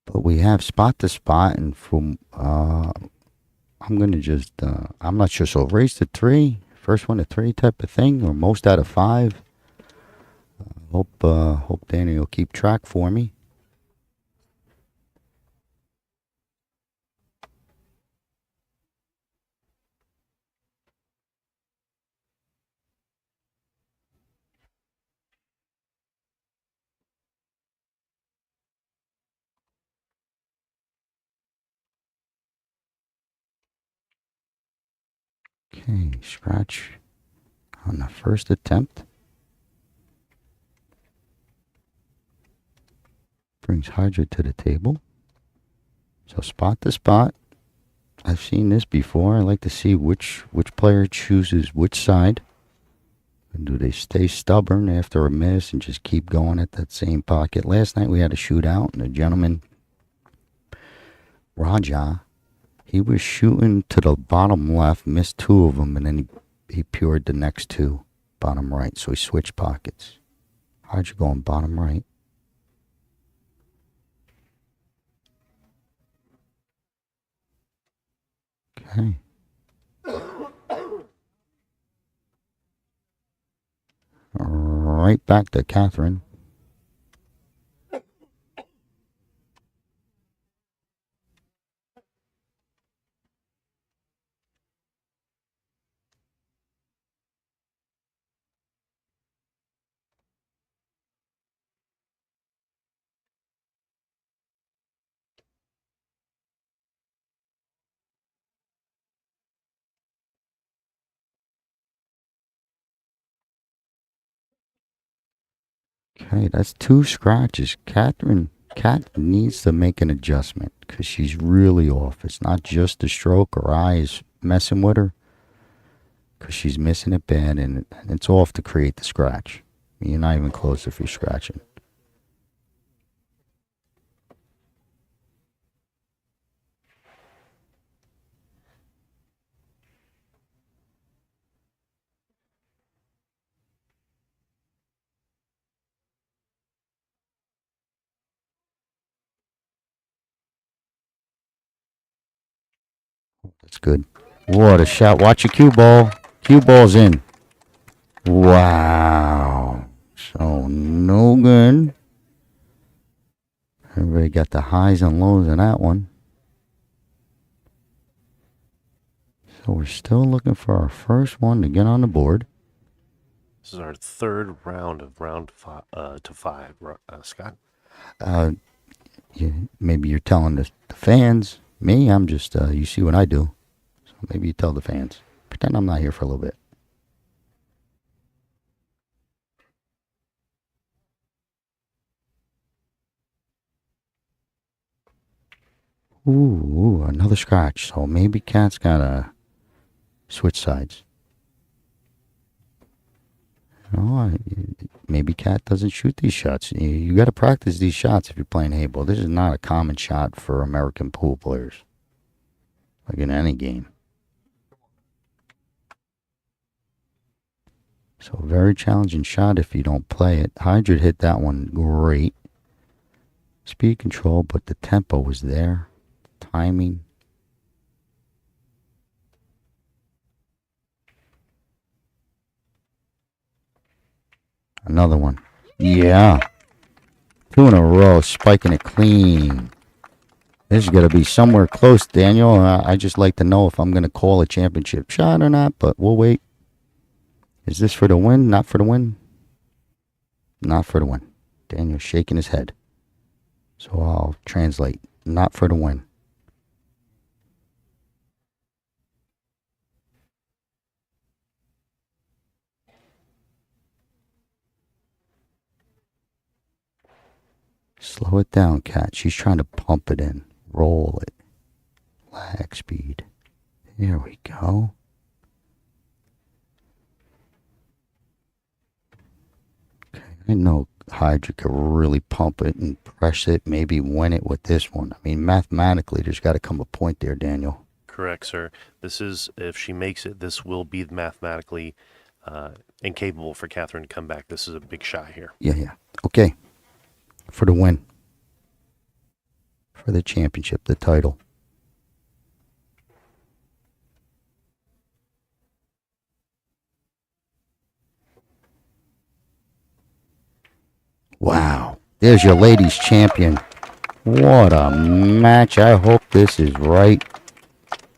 But we have spot to spot, and from I'm going to just, I'm not sure. So race to 3, first one to 3 type of thing, or most out of 5. Hope Danny will keep track for me. Okay, scratch on the first attempt. Brings Hydra to the table. So spot to spot. I've seen this before. I like to see which player chooses which side. And do they stay stubborn after a miss and just keep going at that same pocket? Last night we had a shootout, and the gentleman, Raja, he was shooting to the bottom left, missed 2 of them, and then he he pured the next two, bottom right. So he switched pockets. Hydra going bottom right. Okay. Right back to Catherine. Okay, that's two scratches. Cat needs to make an adjustment because she's really off. It's not just the stroke or eyes messing with her because she's missing it bad, and it's off to create the scratch. You're not even close if you're scratching. That's good. What a shot. Watch your cue ball. Cue ball's in. Wow. So no good. Everybody got the highs and lows in that one. So we're still looking for our first one to get on the board. This is our third round of round to five, Scott. Maybe you're telling the fans. Me, I'm just, you see what I do. So maybe you tell the fans. Pretend I'm not here for a little bit. Ooh, another scratch. So maybe Cat's got to switch sides. Maybe Cat doesn't shoot these shots. You got to practice these shots if you're playing Heyball. This is not a common shot for American pool players, like in any game. So very challenging shot if you don't play it. Hydra hit that one great. Speed control, but the tempo was there. Timing. Another one. Yeah. Two in a row, spiking it clean. This is going to be somewhere close, Daniel. I just like to know if I'm going to call a championship shot or not, but we'll wait. Is this for the win? Not for the win? Not for the win. Daniel's shaking his head. So I'll translate. Not for the win. Slow it down, Cat. She's trying to pump it in. Roll it. Lag speed. There we go. Okay, I know Hydra could really pump it and press it, maybe win it with this one. I mean, mathematically, there's got to come a point there, Daniel. Correct, sir. This is, if she makes it, this will be mathematically incapable for Catherine to come back. This is a big shot here. Yeah. Okay. For the win. For the championship, the title. Wow. There's your ladies champion. What a match. I hope this is right.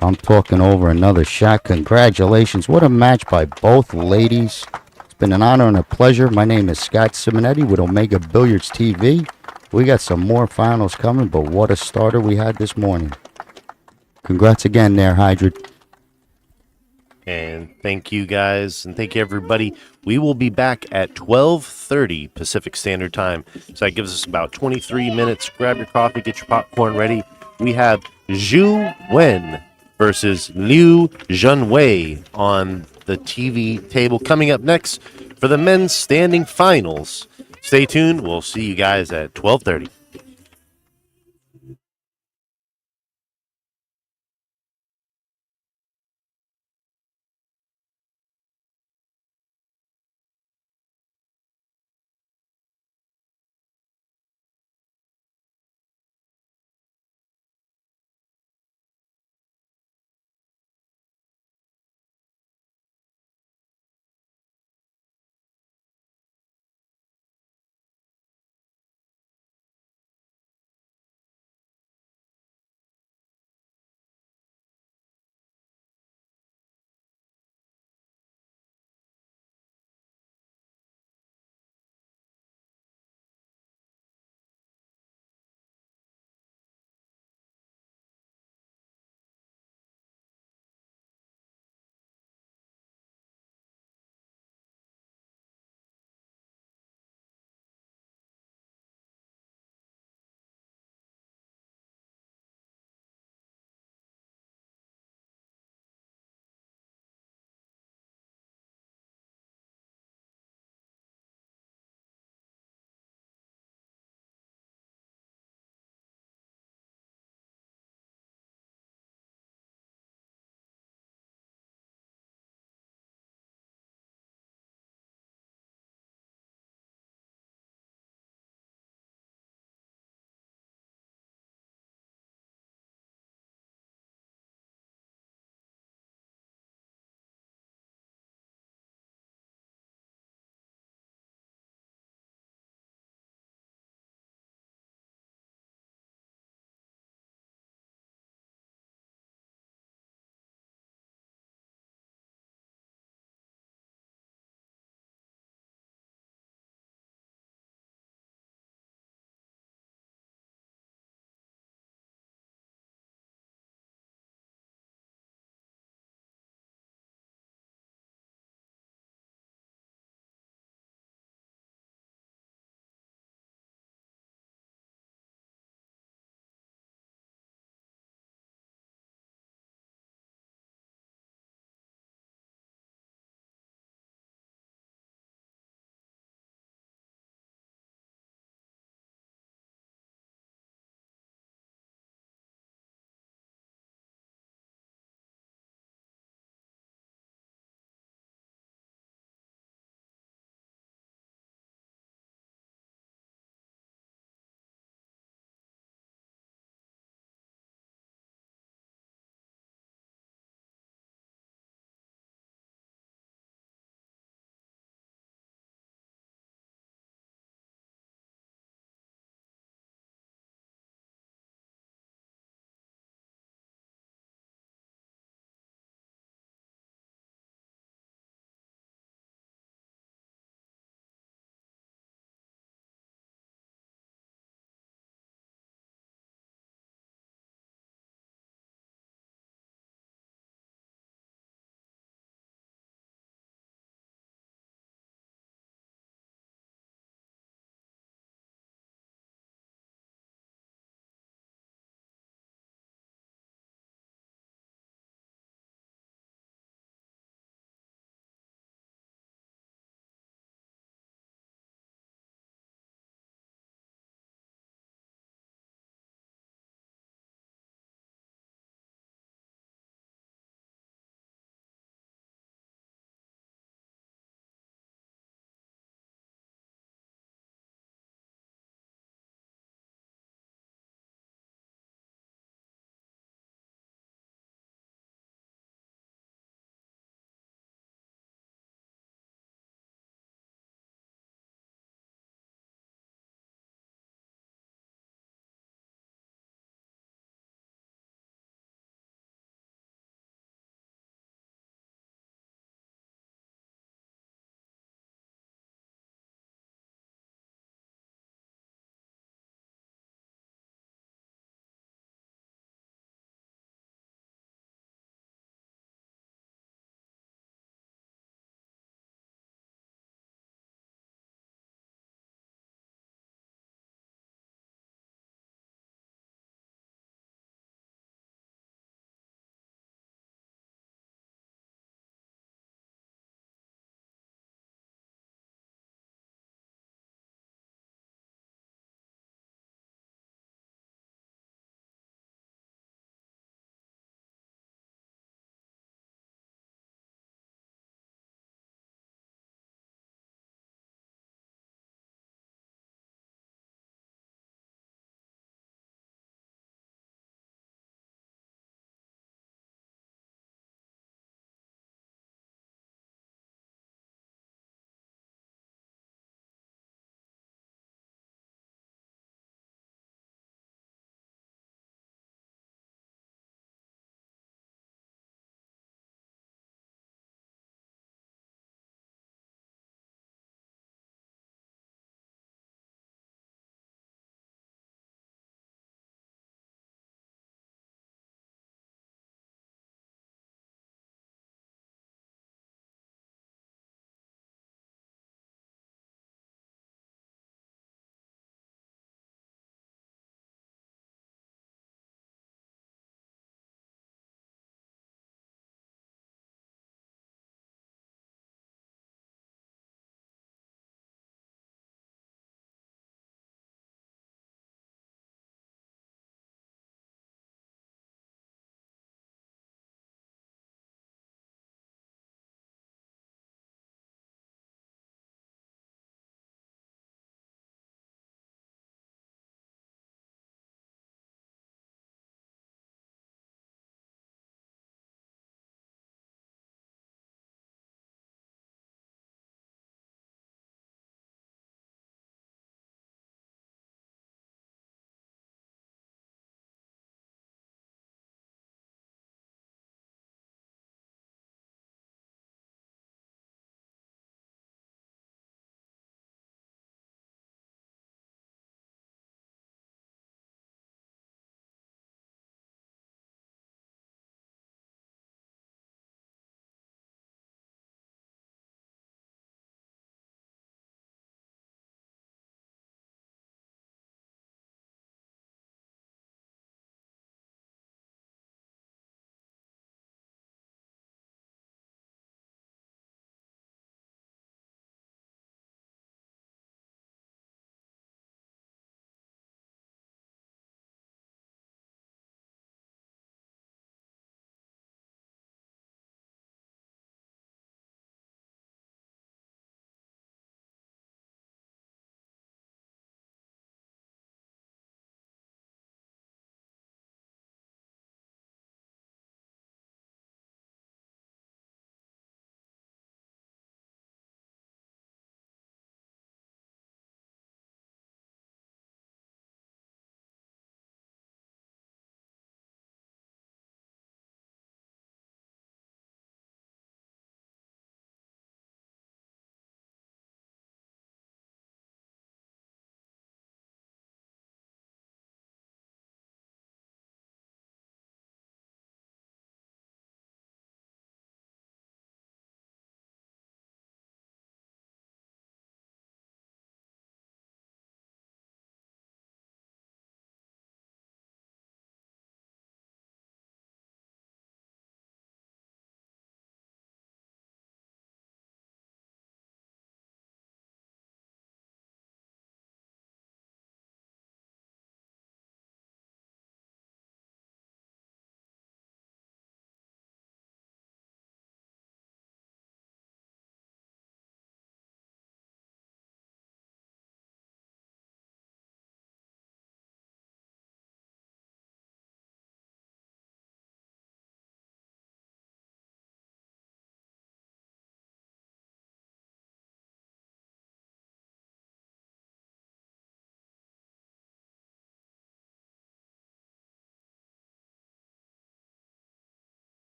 I'm talking over another shot. Congratulations. What a match by both ladies. It's been an honor and a pleasure. My name is Scott Simonetti with Omega Billiards TV. We got some more finals coming, but what a starter we had this morning. Congrats again there, Hydra. And thank you guys, and thank you everybody. We will be back at 12:30 Pacific Standard Time. So that gives us about 23 minutes. Grab your coffee, get your popcorn ready. We have Zhu Wen versus Liu Junwei on the TV table coming up next for the men's standing finals. Stay tuned. We'll see you guys at 12:30.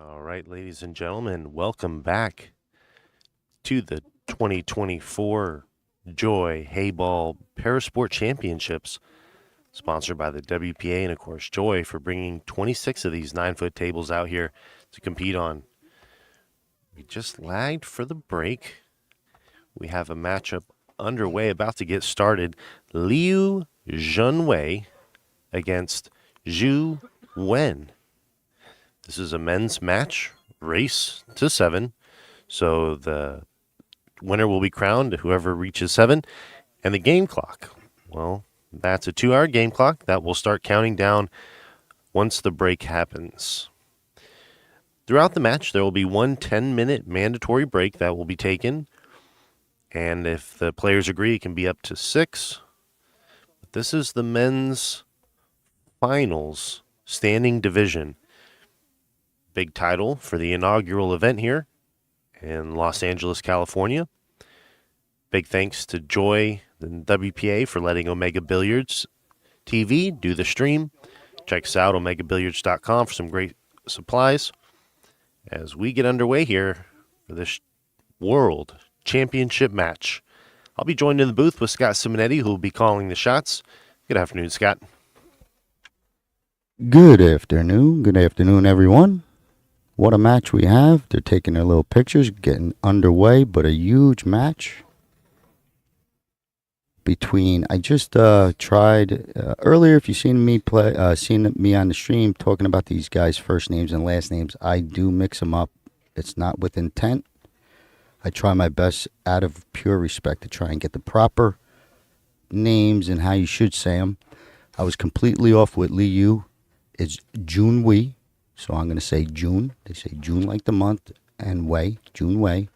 All right, ladies and gentlemen, welcome back to the 2024 Joy Heyball Parasport Championships, sponsored by the WPA and, of course, Joy for bringing 26 of these 9-foot tables out here to compete on. We just lagged for the break. We have a matchup underway, about to get started. Liu Junwei against Zhu Wen. This is a men's match, race to 7. So the winner will be crowned, whoever reaches 7. And the game clock, well, that's a 2-hour game clock that will start counting down once the break happens. Throughout the match, there will be one 10-minute mandatory break that will be taken. And if the players agree, it can be up to 6. This is the men's finals standing division. Big title for the inaugural event here in Los Angeles, California. Big thanks to Joy and WPA for letting Omega Billiards TV do the stream. Check us out, omegabilliards.com, for some great supplies as we get underway here for this World Championship match. I'll be joined in the booth with Scott Simonetti, who will be calling the shots. Good afternoon, Scott. Good afternoon, everyone. What a match we have. They're taking their little pictures, getting underway, but a huge match between, I just tried earlier, if you've seen me seen me on the stream talking about these guys' first names and last names, I do mix them up. It's not with intent. I try my best out of pure respect to try and get the proper names and how you should say them. I was completely off with Liu. It's June Wei. So I'm going to say June. They say June like the month, and Wei, June Wei,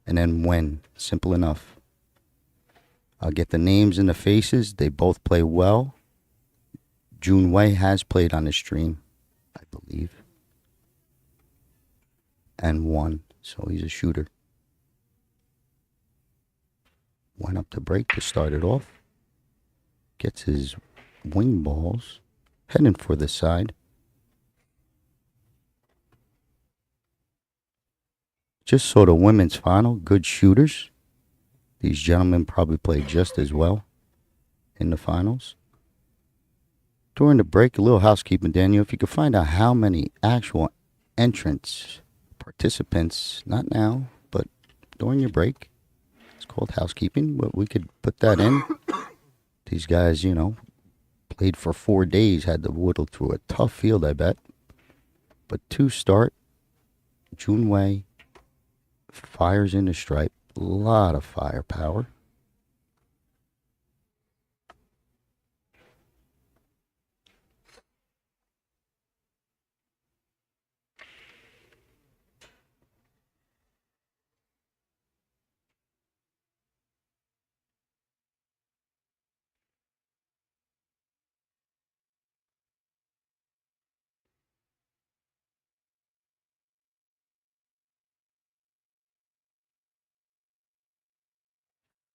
and then Wen. Simple enough. I'll get the names and the faces. They both play well. June Wei has played on the stream, I believe, and won. So he's a shooter. Went up to break to start it off. Gets his wing balls, heading for the side. Just saw the women's final. Good shooters. These gentlemen probably played just as well in the finals. During the break, a little housekeeping, Daniel. If you could find out how many actual entrants, participants, not now, but during your break, it's called housekeeping, but we could put that in. These guys, played for 4 days, had to whittle through a tough field, I bet. But to start, June Wei fires in the stripe. A lot of firepower.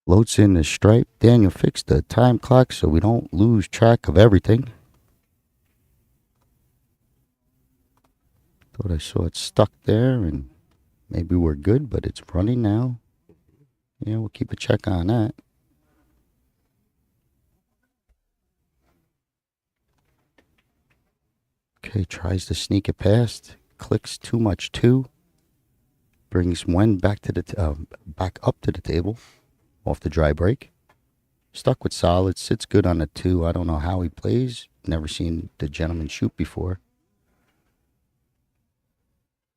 Loads in the stripe. Daniel, fix the time clock so we don't lose track of everything. Thought I saw it stuck there, and maybe we're good, but it's running now. Yeah, we'll keep a check on that. Okay, tries to sneak it past. Clicks too much too. Brings Wen back to the back up to the table. Off the dry break. Stuck with solid. Sits good on the 2. I don't know how he plays. Never seen the gentleman shoot before.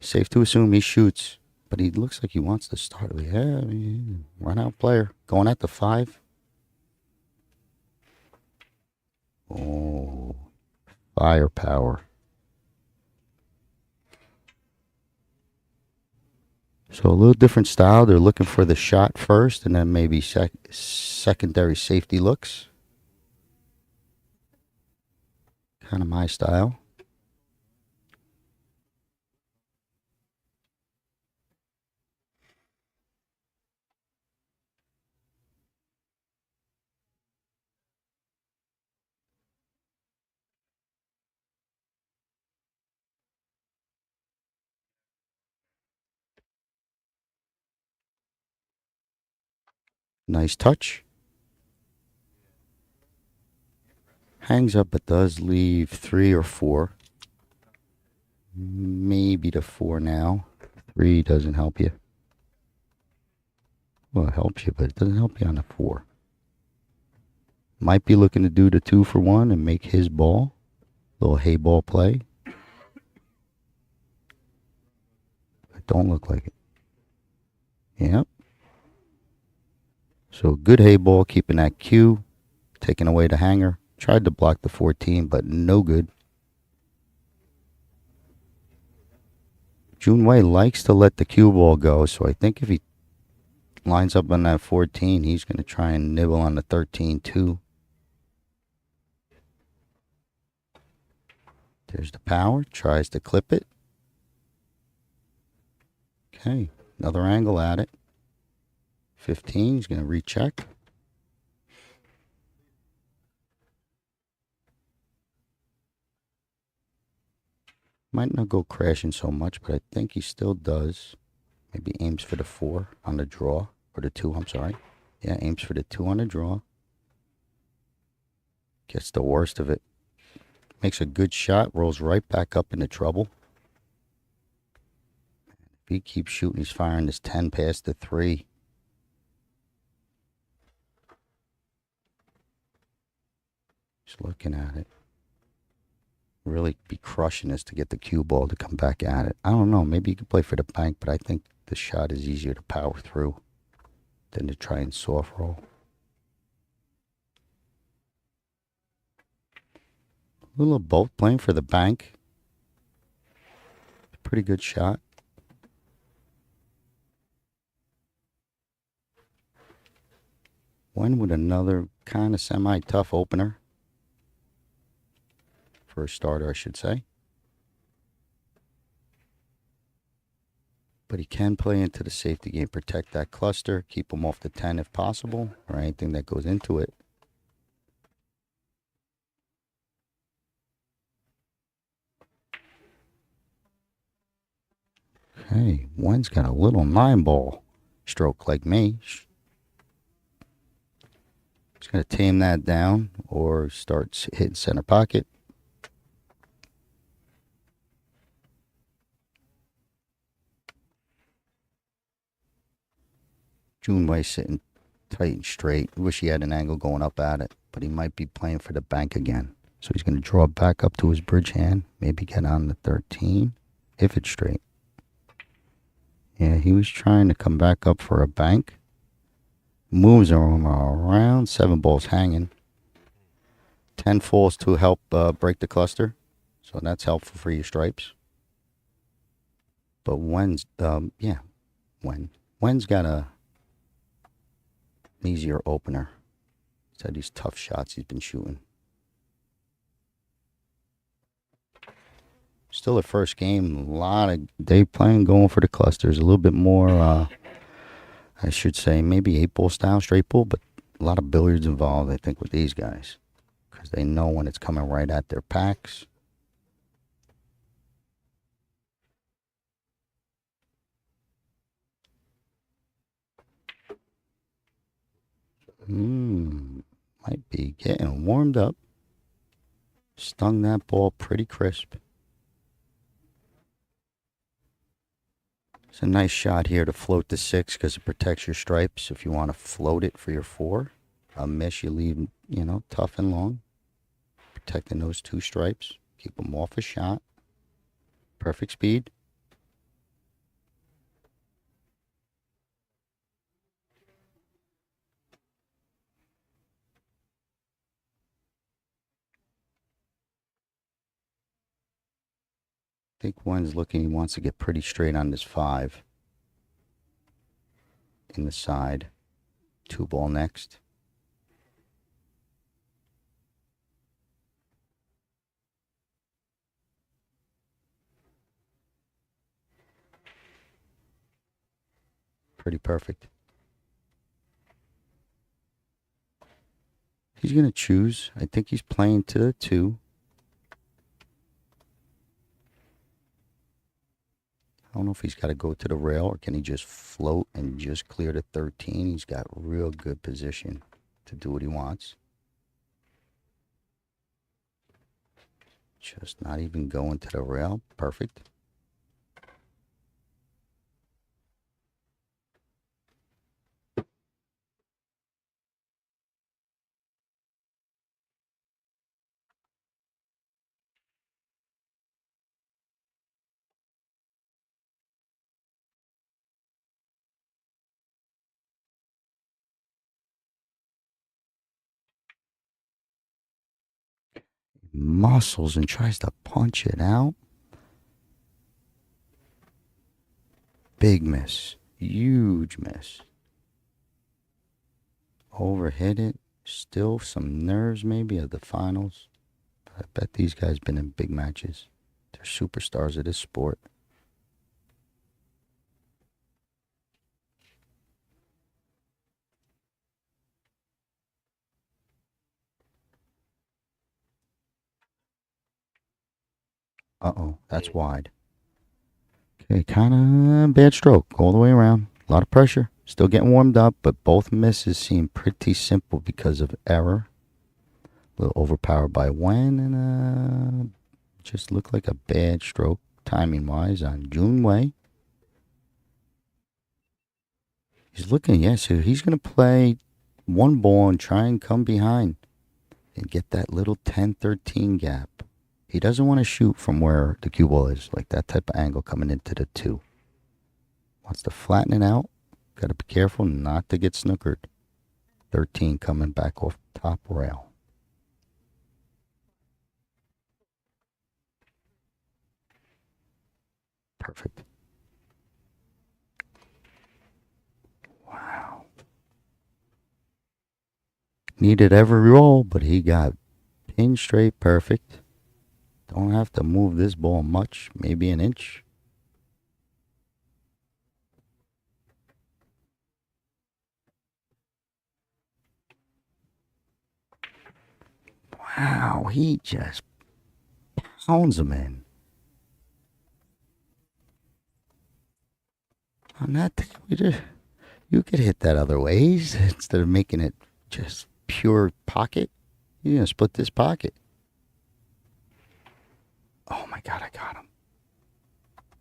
Safe to assume he shoots, but he looks like he wants to start. Yeah, run out player. Going at the 5. Oh, firepower. So a little different style. They're looking for the shot first and then maybe secondary safety looks. Kind of my style. Nice touch. Hangs up, but does leave 3 or 4. Maybe to 4 now. 3 doesn't help you. Well, it helps you, but it doesn't help you on the 4. Might be looking to do the 2 for 1 and make his ball. Little Heyball play. It don't look like it. Yep. So good Heyball, keeping that cue. Taking away the hanger. Tried to block the 14, but no good. Junwei likes to let the cue ball go, so I think if he lines up on that 14, he's going to try and nibble on the 13 too. There's the power. Tries to clip it. Okay, another angle at it. 15, he's going to recheck. Might not go crashing so much, but I think he still does. Maybe aims for the 4 on the draw. Or the 2, I'm sorry. Yeah, aims for the 2 on the draw. Gets the worst of it. Makes a good shot. Rolls right back up into trouble. If he keeps shooting, he's firing this 10 past the 3. Just looking at it. Really be crushing this to get the cue ball to come back at it. I don't know. Maybe you could play for the bank, but I think the shot is easier to power through than to try and soft roll. A little of both, playing for the bank. Pretty good shot. One with another kind of semi-tough opener. For a starter, I should say. But he can play into the safety game, protect that cluster, keep him off the 10 if possible, or anything that goes into it. Okay, one's got a little 9-ball stroke like me. Just going to tame that down or start hitting center pocket. Junwei sitting tight and straight. Wish he had an angle going up at it, but he might be playing for the bank again. So he's going to draw back up to his bridge hand. Maybe get on the 13, if it's straight. Yeah, he was trying to come back up for a bank. Moves him around. 7 balls hanging. 10 falls to help break the cluster. So that's helpful for your stripes. But Wen's got an easier opener. He's had these tough shots he's been shooting. Still a first game. A lot of they playing going for the clusters. A little bit more, I should say, maybe 8-ball style, straight ball, but a lot of billiards involved, I think, with these guys. Because they know when it's coming right at their packs. Might be getting warmed up. Stung that ball pretty crisp. It's a nice shot here to float the 6 because it protects your stripes. If you want to float it for your 4, a miss you leave, tough and long. Protecting those 2 stripes. Keep them off a shot. Perfect speed. I think one's looking, he wants to get pretty straight on this 5. In the side. 2-ball next. Pretty perfect. He's going to choose. I think he's playing to the 2. don't know if he's got to go to the rail or can he just float and just clear the 13. He's got real good position to do what he wants. Just not even going to the rail. Perfect. Muscles and tries to punch it out. Big miss. Huge miss. Overhit it. Still some nerves maybe of the finals. But I bet these guys been in big matches. They're superstars of this sport. Uh-oh, that's wide. Okay, kind of bad stroke all the way around. A lot of pressure. Still getting warmed up, but both misses seem pretty simple because of error. A little overpowered by Wen, and just looked like a bad stroke timing-wise on Jun Wei. He's looking, yeah, so he's going to play one ball and try and come behind and get that little 10-13 gap. He doesn't want to shoot from where the cue ball is, like that type of angle coming into the 2. Wants to flatten it out. Got to be careful not to get snookered. 13 coming back off top rail. Perfect. Wow. Needed every roll, but he got pin straight perfect. Don't have to move this ball much, maybe an inch. Wow, he just pounds him in. On that thing, you could hit that other ways instead of making it just pure pocket. You're going to split this pocket. Oh my God, I got him.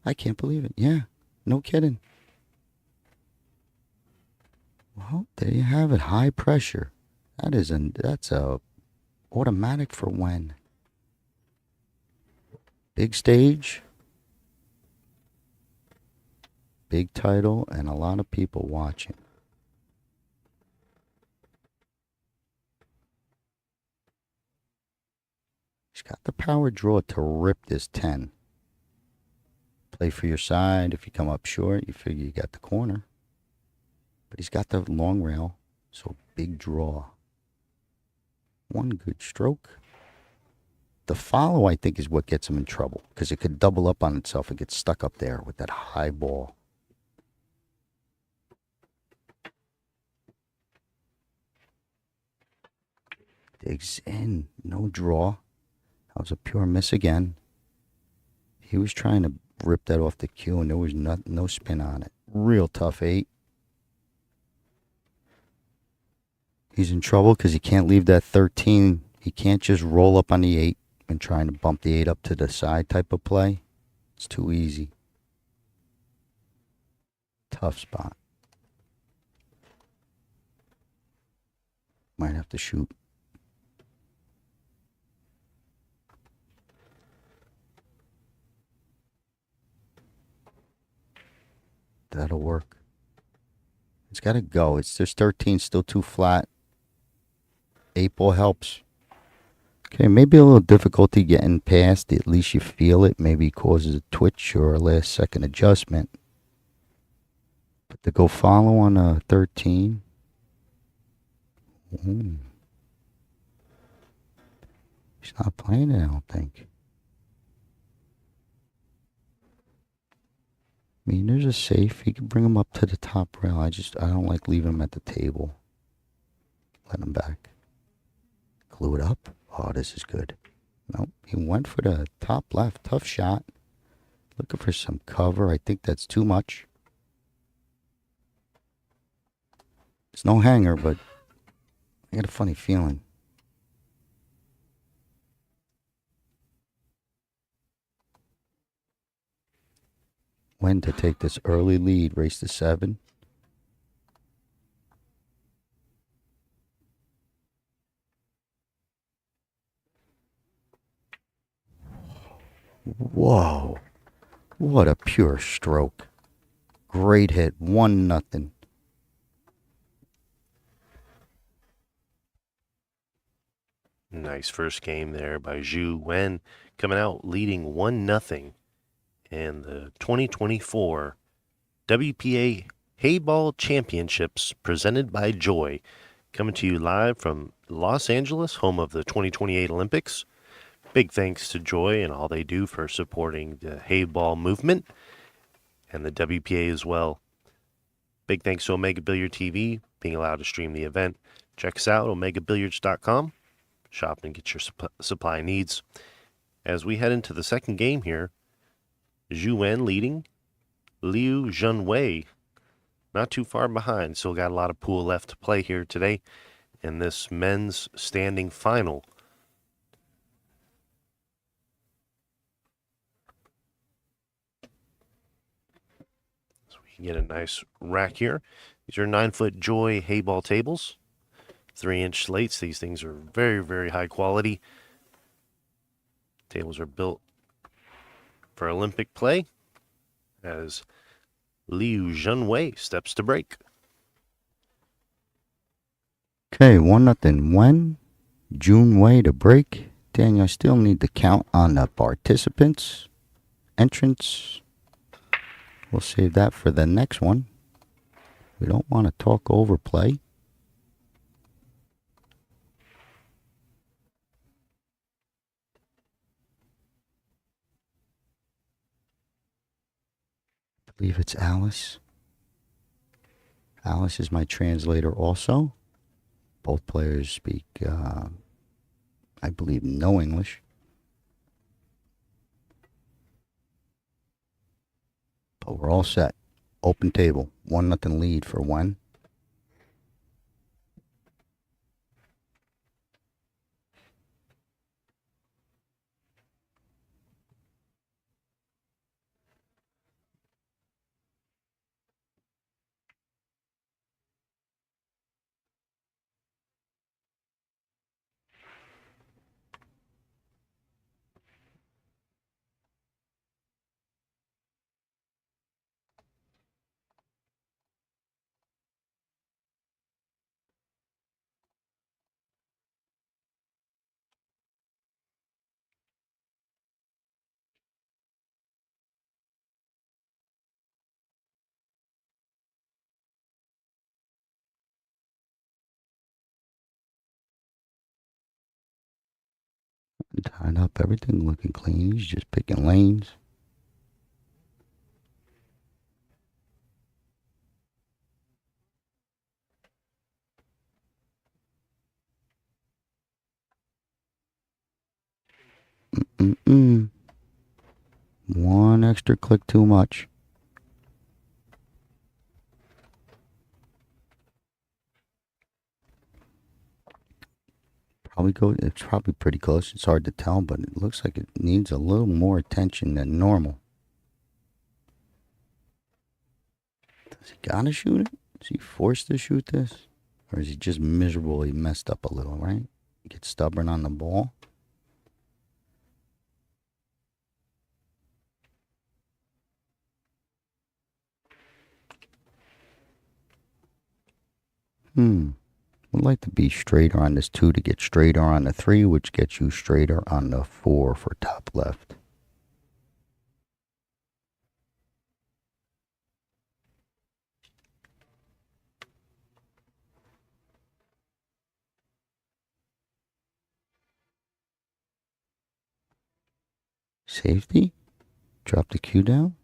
I can't believe it. Yeah, no kidding. Well, there you have it. High pressure. That's a automatic for Wen. Big stage. Big title and a lot of people watching. He's got the power draw to rip this 10. Play for your side. If you come up short, you figure you got the corner. But he's got the long rail, so big draw. One good stroke. The follow, I think, is what gets him in trouble because it could double up on itself and get stuck up there with that high ball. Digs in. No draw. That was a pure miss again. He was trying to rip that off the cue, and there was no spin on it. Real tough 8. He's in trouble because he can't leave that 13. He can't just roll up on the 8 and trying to bump the 8 up to the side type of play. It's too easy. Tough spot. Might have to shoot. That'll work. It's got to go. It's just 13 still too flat. 8 ball helps. Okay, maybe a little difficulty getting past. At least you feel it. Maybe causes a twitch or a last second adjustment. But to go follow on a 13. Ooh. He's not playing it, I don't think. I mean, there's a safe. He can bring him up to the top rail. I don't like leaving him at the table. Let him back. Glue it up. Oh, this is good. Nope. He went for the top left. Tough shot. Looking for some cover. I think that's too much. It's no hanger, but I got a funny feeling. When to take this early lead, race to 7. Whoa. What a pure stroke. Great hit. 1-0. Nice first game there by Zhu Wen, coming out leading 1-0 in the 2024 WPA Heyball Championships presented by Joy. Coming to you live from Los Angeles, home of the 2028 Olympics. Big thanks to Joy and all they do for supporting the Heyball movement and the WPA as well. Big thanks to Omega Billiard TV being allowed to stream the event. Check us out, omegabilliards.com. Shop and get your supply needs. As we head into the second game here, Zhu Wen leading, Liu Zhenwei not too far behind. Still got a lot of pool left to play here today in this men's standing final. So we can get a nice rack here. These are 9-foot Joy Heyball tables. 3-inch slates. These things are very, very high quality. Tables are built for Olympic play as Liu Zhenwei steps to break. Okay, 1-0 Wen. June Wei to break. Daniel, I still need to count on the participants. Entrance. We'll save that for the next one. We don't want to talk over play. I believe it's Alice. Alice is my translator also. Both players speak, I believe, no English. But we're all set. Open table. 1-0 lead for Wen. Tied up, everything looking clean. He's just picking lanes. One extra click too much. It's probably pretty close. It's hard to tell, but it looks like it needs a little more attention than normal. Does he gotta shoot it? Is he forced to shoot this? Or is he just miserable? He messed up a little, right? He gets stubborn on the ball. Would like to be straighter on this 2 to get straighter on the 3, which gets you straighter on the 4 for top left. Safety? Drop the cue down?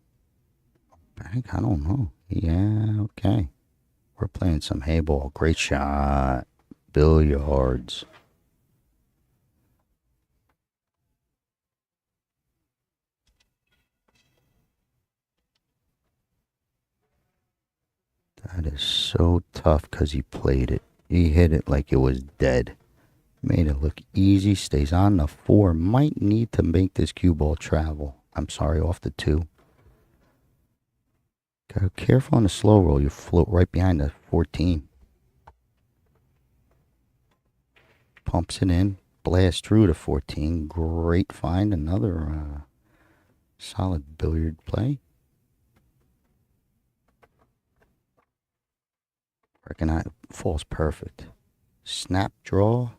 Back? I don't know. Yeah, okay. We're playing some Heyball. Great shot. Billiards. That is so tough because he played it. He hit it like it was dead. Made it look easy. Stays on the 4. Might need to make this cue ball travel. I'm sorry, off the 2. Gotta be careful on the slow roll. You float right behind the 14. Pumps it in. Blast through the 14. Great find. Another solid billiard play. Reckon that falls perfect. Snap draw.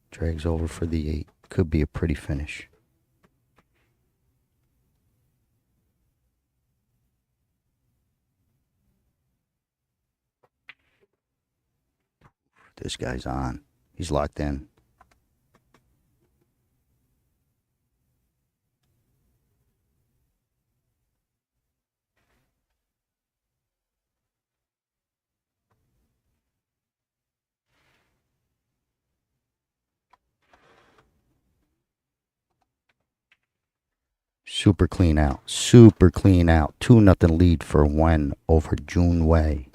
Drags over for the 8. Could be a pretty finish. This guy's on. He's locked in. Super clean out. Super clean out. 2-0 lead for Wen over Jun Wei.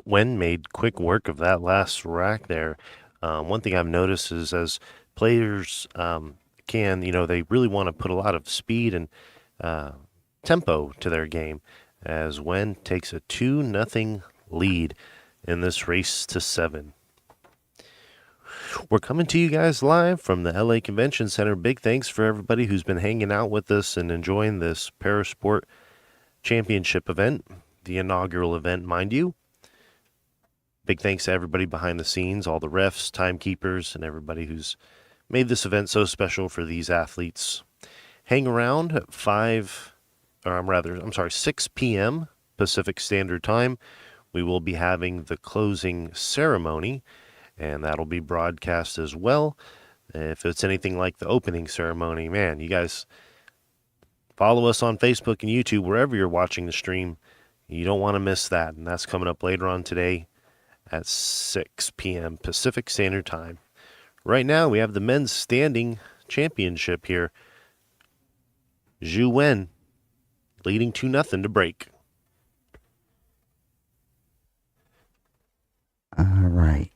Wen made quick work of that last rack there. One thing I've noticed is as players can, they really want to put a lot of speed and tempo to their game as Wen takes a 2-0 lead in this race to 7. We're coming to you guys live from the LA Convention Center. Big thanks for everybody who's been hanging out with us and enjoying this Parasport Championship event, the inaugural event, mind you. Big thanks to everybody behind the scenes, all the refs, timekeepers, and everybody who's made this event so special for these athletes. Hang around at 6 p.m. Pacific Standard Time. We will be having the closing ceremony, and that'll be broadcast as well. If it's anything like the opening ceremony, man, you guys follow us on Facebook and YouTube, wherever you're watching the stream. You don't want to miss that, and that's coming up later on today at 6 p.m. Pacific Standard Time. Right now, we have the men's standing championship here. Zhu Wen leading 2-0 to break. All right.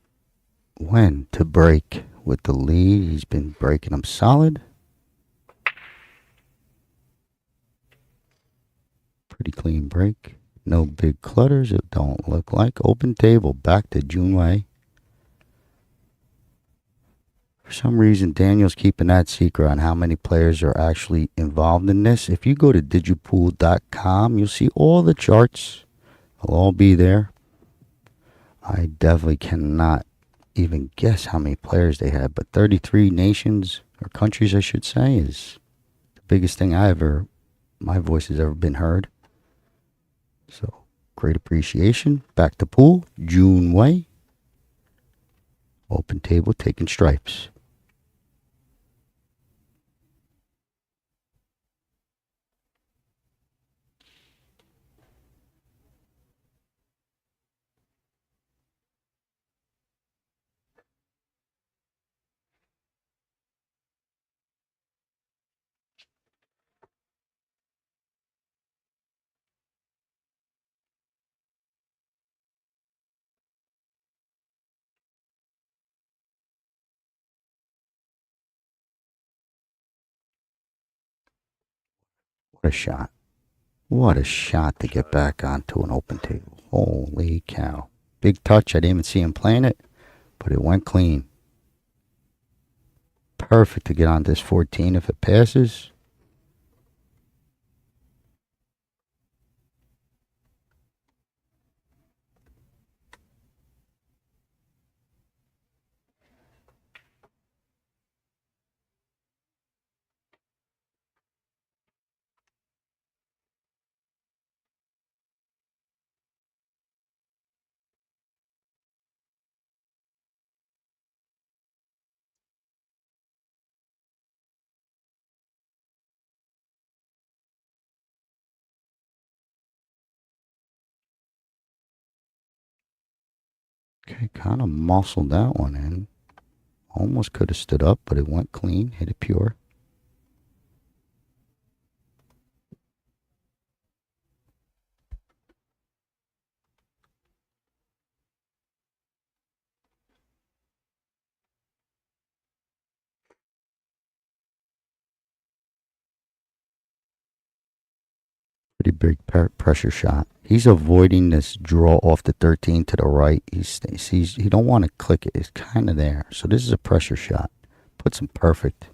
Wen to break with the lead. He's been breaking them solid. Pretty clean break. No big clutters. It don't look like. Open table. Back to Jun Wei. For some reason, Daniel's keeping that secret on how many players are actually involved in this. If you go to digipool.com, you'll see all the charts. They'll all be there. I definitely cannot even guess how many players they had, but 33 nations, or countries I should say, is the biggest thing my voice has ever been heard. So, great appreciation. Back to pool, Jun Wei. Open table, taking stripes. What a shot. What a shot to get back onto an open table. Holy cow. Big touch. I didn't even see him playing it, but it went clean. Perfect to get on this 14 if it passes. Okay, kind of muscled that one in. Almost could have stood up, but it went clean. Hit it pure. Pretty big pressure shot. He's avoiding this draw off the 13 to the right. He don't want to click it. It's kind of there. So this is a pressure shot. Puts him perfect.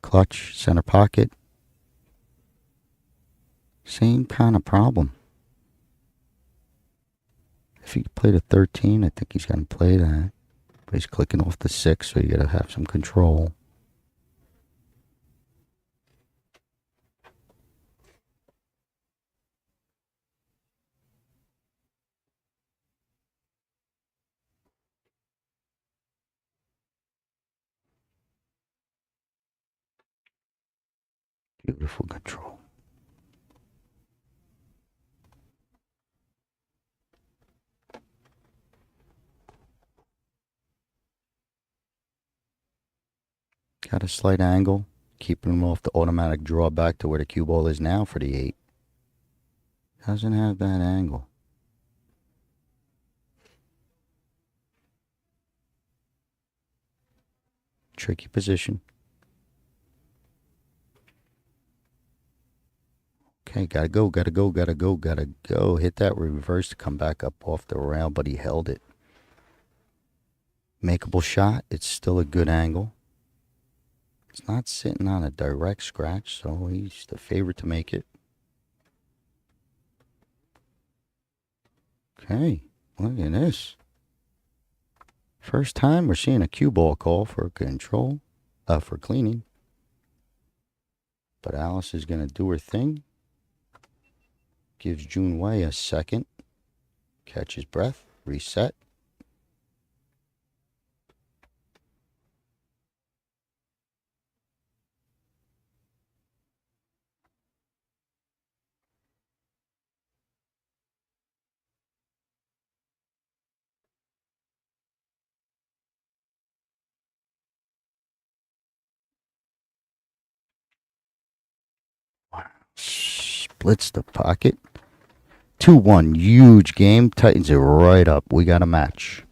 Clutch, center pocket. Same kind of problem. If he could play the 13, I think he's going to play that. But he's clicking off the 6, so you got to have some control. Beautiful control. Got a slight angle, keeping him off the automatic draw back to where the cue ball is now for the 8. Doesn't have that angle. Tricky position. Okay, gotta go, gotta go, gotta go, gotta go. Hit that reverse to come back up off the rail, but he held it. Makeable shot. It's still a good angle. It's not sitting on a direct scratch, so he's the favorite to make it. Okay, look at this. First time we're seeing a cue ball call for control, for cleaning. But Alice is going to do her thing. Gives Junwei a second. Catches breath. Reset. Splits the pocket. 2-1. Huge game. Tightens it right up. We got a match.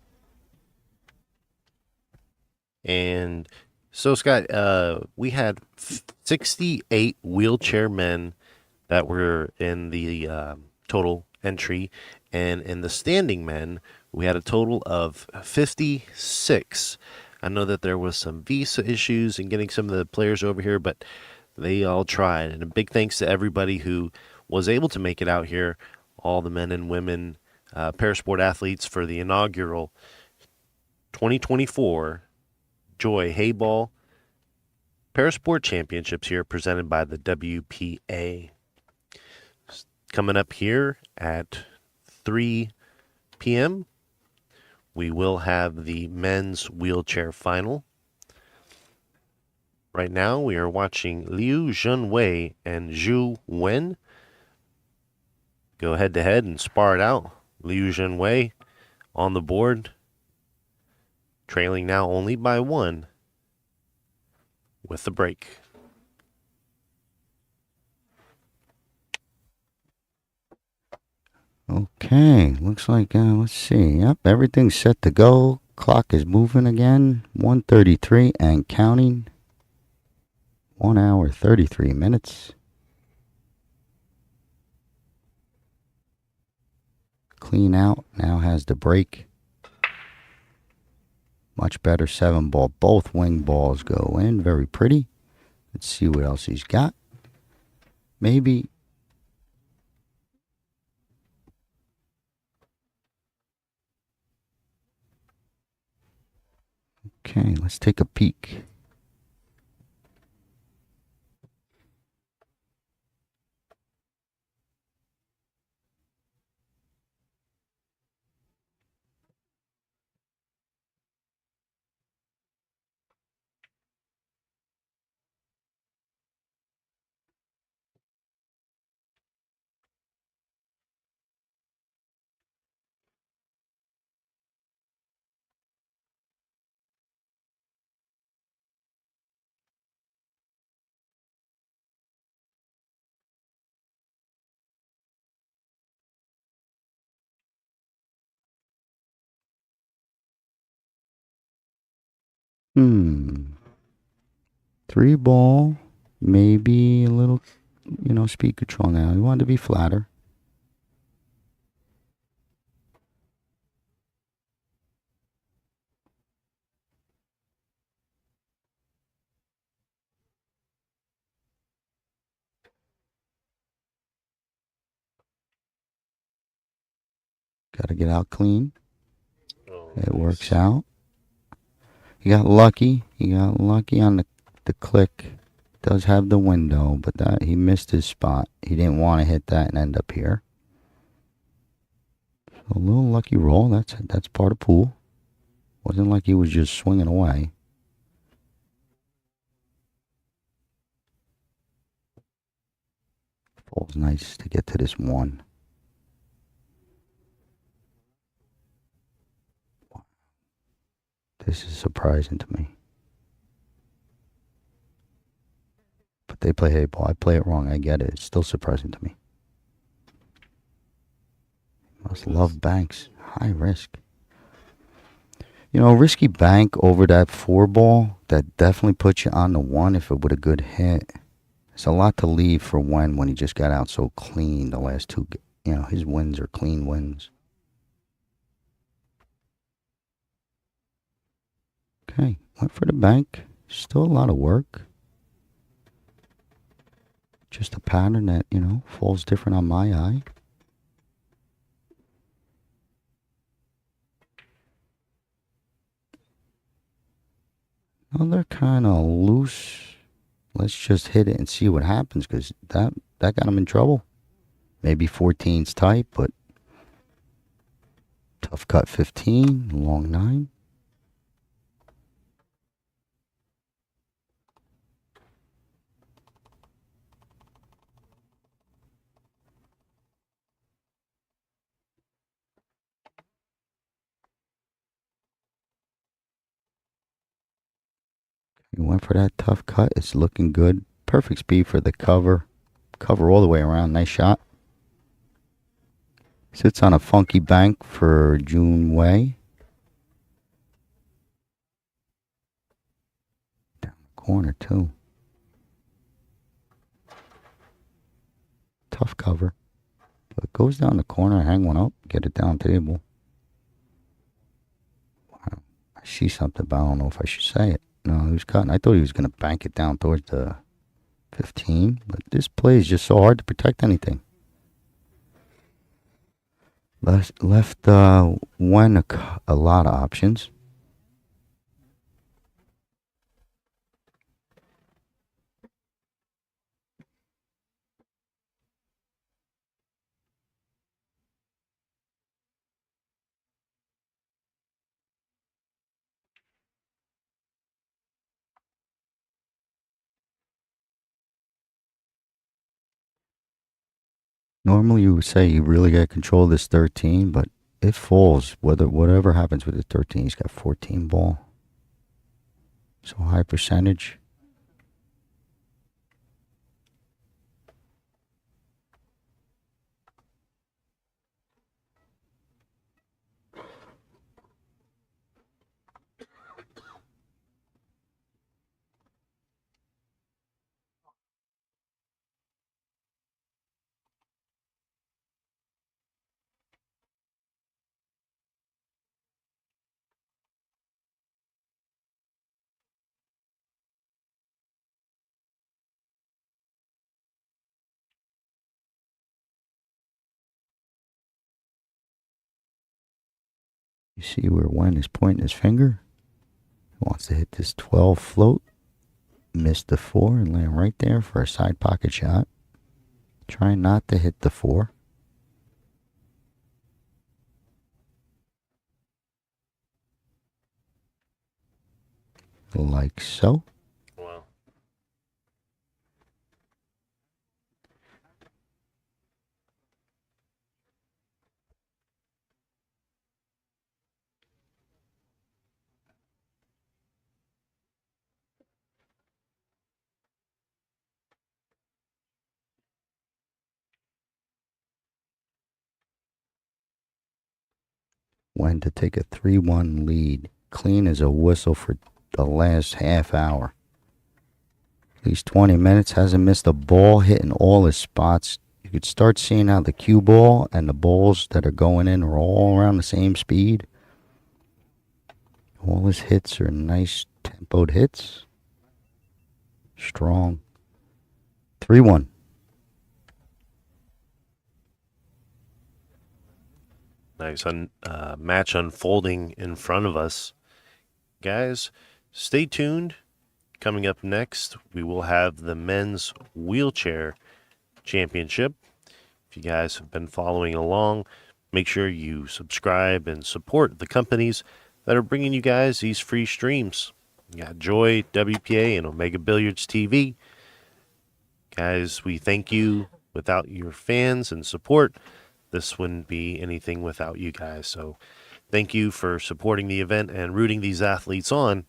And so, Scott, we had 68 wheelchair men that were in the total entry. And in the standing men, we had a total of 56. I know that there was some visa issues in getting some of the players over here, but they all tried. And a big thanks to everybody who was able to make it out here, all the men and women Parasport athletes for the inaugural 2024 Joy Heyball Parasport Championships here presented by the WPA. Coming up here at 3 p.m., we will have the men's wheelchair final. Right now, we are watching Liu Junwei and Zhu Wen go head-to-head and spar it out. Liu Junwei on the board, trailing now only by 1 with the break. Okay, looks like, let's see. Yep, everything's set to go. Clock is moving again. 1:33 and counting. 1 hour, 33 minutes. Clean out, now has the break. Much better 7 ball. Both wing balls go in. Very pretty. Let's see what else he's got. Maybe. Okay, let's take a peek. Hmm. 3 ball. Maybe a little, speed control now. You want to be flatter. Got to get out clean. Oh, It works nice. out. He got lucky. He got lucky on the click. Does have the window, but that he missed his spot. He didn't want to hit that and end up here. So a little lucky roll. That's part of pool. Wasn't like he was just swinging away. Falls nice to get to this one. This is surprising to me. But they play Heyball. I play it wrong. I get it. It's still surprising to me. Must love banks. High risk. Risky bank over that 4 ball, that definitely puts you on the one if it would a good hit. It's a lot to leave for when he just got out so clean the last two. His wins are clean wins. Okay, went for the bank. Still a lot of work. Just a pattern that, falls different on my eye. Another kind of loose. Let's just hit it and see what happens, because that got him in trouble. Maybe 14's tight, but tough cut 15, long 9. He went for that tough cut. It's looking good. Perfect speed for the cover. Cover all the way around. Nice shot. Sits on a funky bank for June Way. Down the corner, too. Tough cover. But it goes down the corner, hang one up, get it down table. Wow. I see something, but I don't know if I should say it. No, he was cutting. I thought he was going to bank it down towards the 15, but this play is just so hard to protect anything. Left one a lot of options. Normally, you would say you really got control of this 13, but it falls. Whatever happens with the 13, he's got 14 ball. So high percentage. You see where Wen is pointing his finger? He wants to hit this 12 float. Missed the 4 and land right there for a side pocket shot. Trying not to hit the 4. Like so. Wow. When to take a 3-1 lead. Clean as a whistle for the last half hour. At least 20 minutes. Hasn't missed a ball, hitting all his spots. You could start seeing how the cue ball and the balls that are going in are all around the same speed. All his hits are nice tempoed hits. Strong. 3-1. Nice match unfolding in front of us. Guys, stay tuned. Coming up next, we will have the men's wheelchair championship. If you guys have been following along, make sure you subscribe and support the companies that are bringing you guys these free streams. You got Joy, WPA, and Omega Billiards TV. Guys, we thank you. Without your fans and support, this wouldn't be anything without you guys. So thank you for supporting the event and rooting these athletes on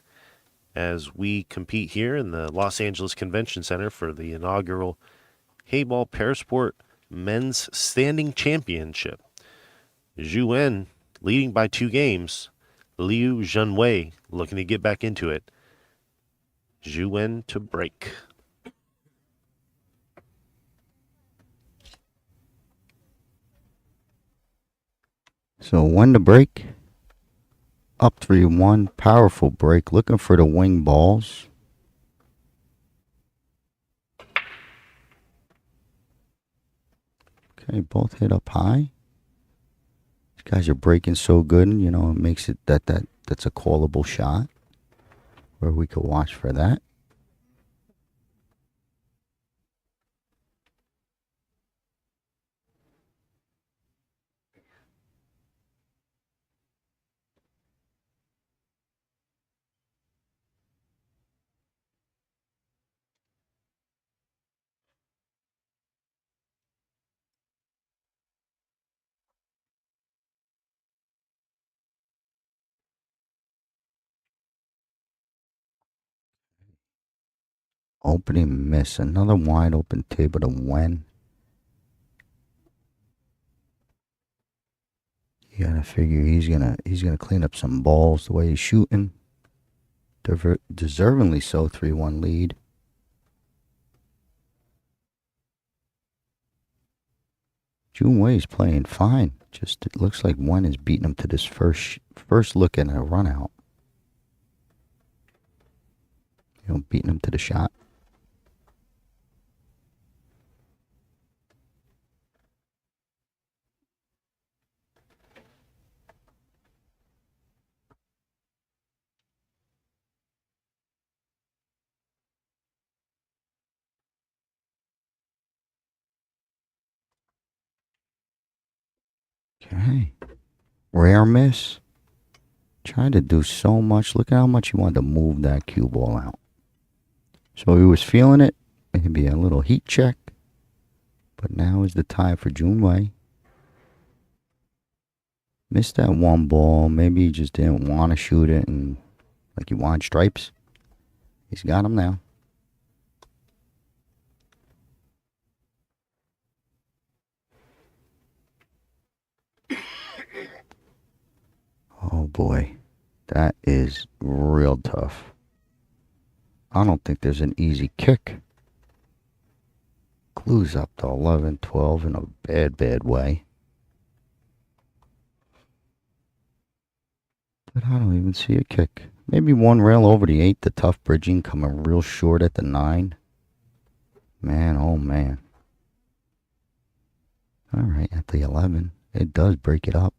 as we compete here in the Los Angeles Convention Center for the inaugural Heyball Parasport Men's Standing Championship. Zhu Wen leading by 2 games. Liu Zhenwei looking to get back into it. Zhu Wen to break. So when to break? Up 3-1. Powerful break. Looking for the wing balls. Okay, both hit up high. These guys are breaking so good, you know, it makes it that's a callable shot. Where we could watch for that. Opening miss. Another wide open table to Wen. You gotta figure he's gonna clean up some balls the way he's shooting. Deservingly so. 3-1 lead. Jun Wei's playing fine. Just it looks like Wen is beating him to this first look at a run out. You know, beating him to the shot. Okay. Rare miss. Trying to do so much. Look at how much he wanted to move that cue ball out. So he was feeling it. Maybe a little heat check. But now is the time for Jun Wei. Missed that one ball. Maybe he just didn't want to shoot it and like he wanted stripes. He's got them now. Oh boy. That is real tough. I don't think there's an easy kick. Glues up to 11, 12 in a bad way. But I don't even see a kick. Maybe one rail over the 8, the tough bridging coming real short at the 9. Man, oh man. Alright, at the 11, it does break it up.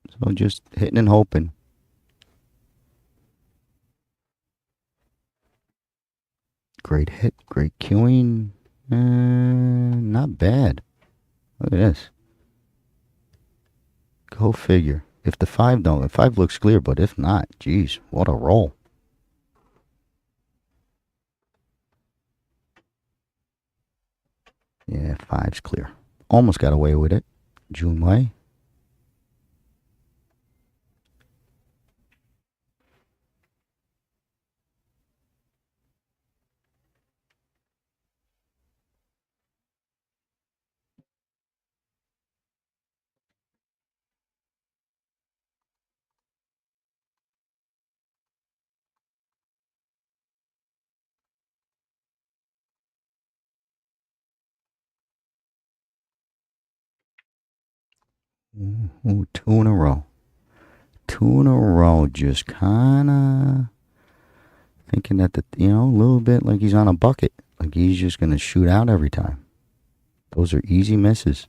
So just hitting and hoping. Great hit, great cueing. Not bad. Look at this. Go figure. If the 5 don't, the 5 looks clear, but if not, geez, what a roll. Yeah, 5's clear. Almost got away with it. Jun Wei. Ooh, two in a row. Two in a row. Just kind of thinking that, a little bit like he's on a bucket. Like he's just going to shoot out every time. Those are easy misses.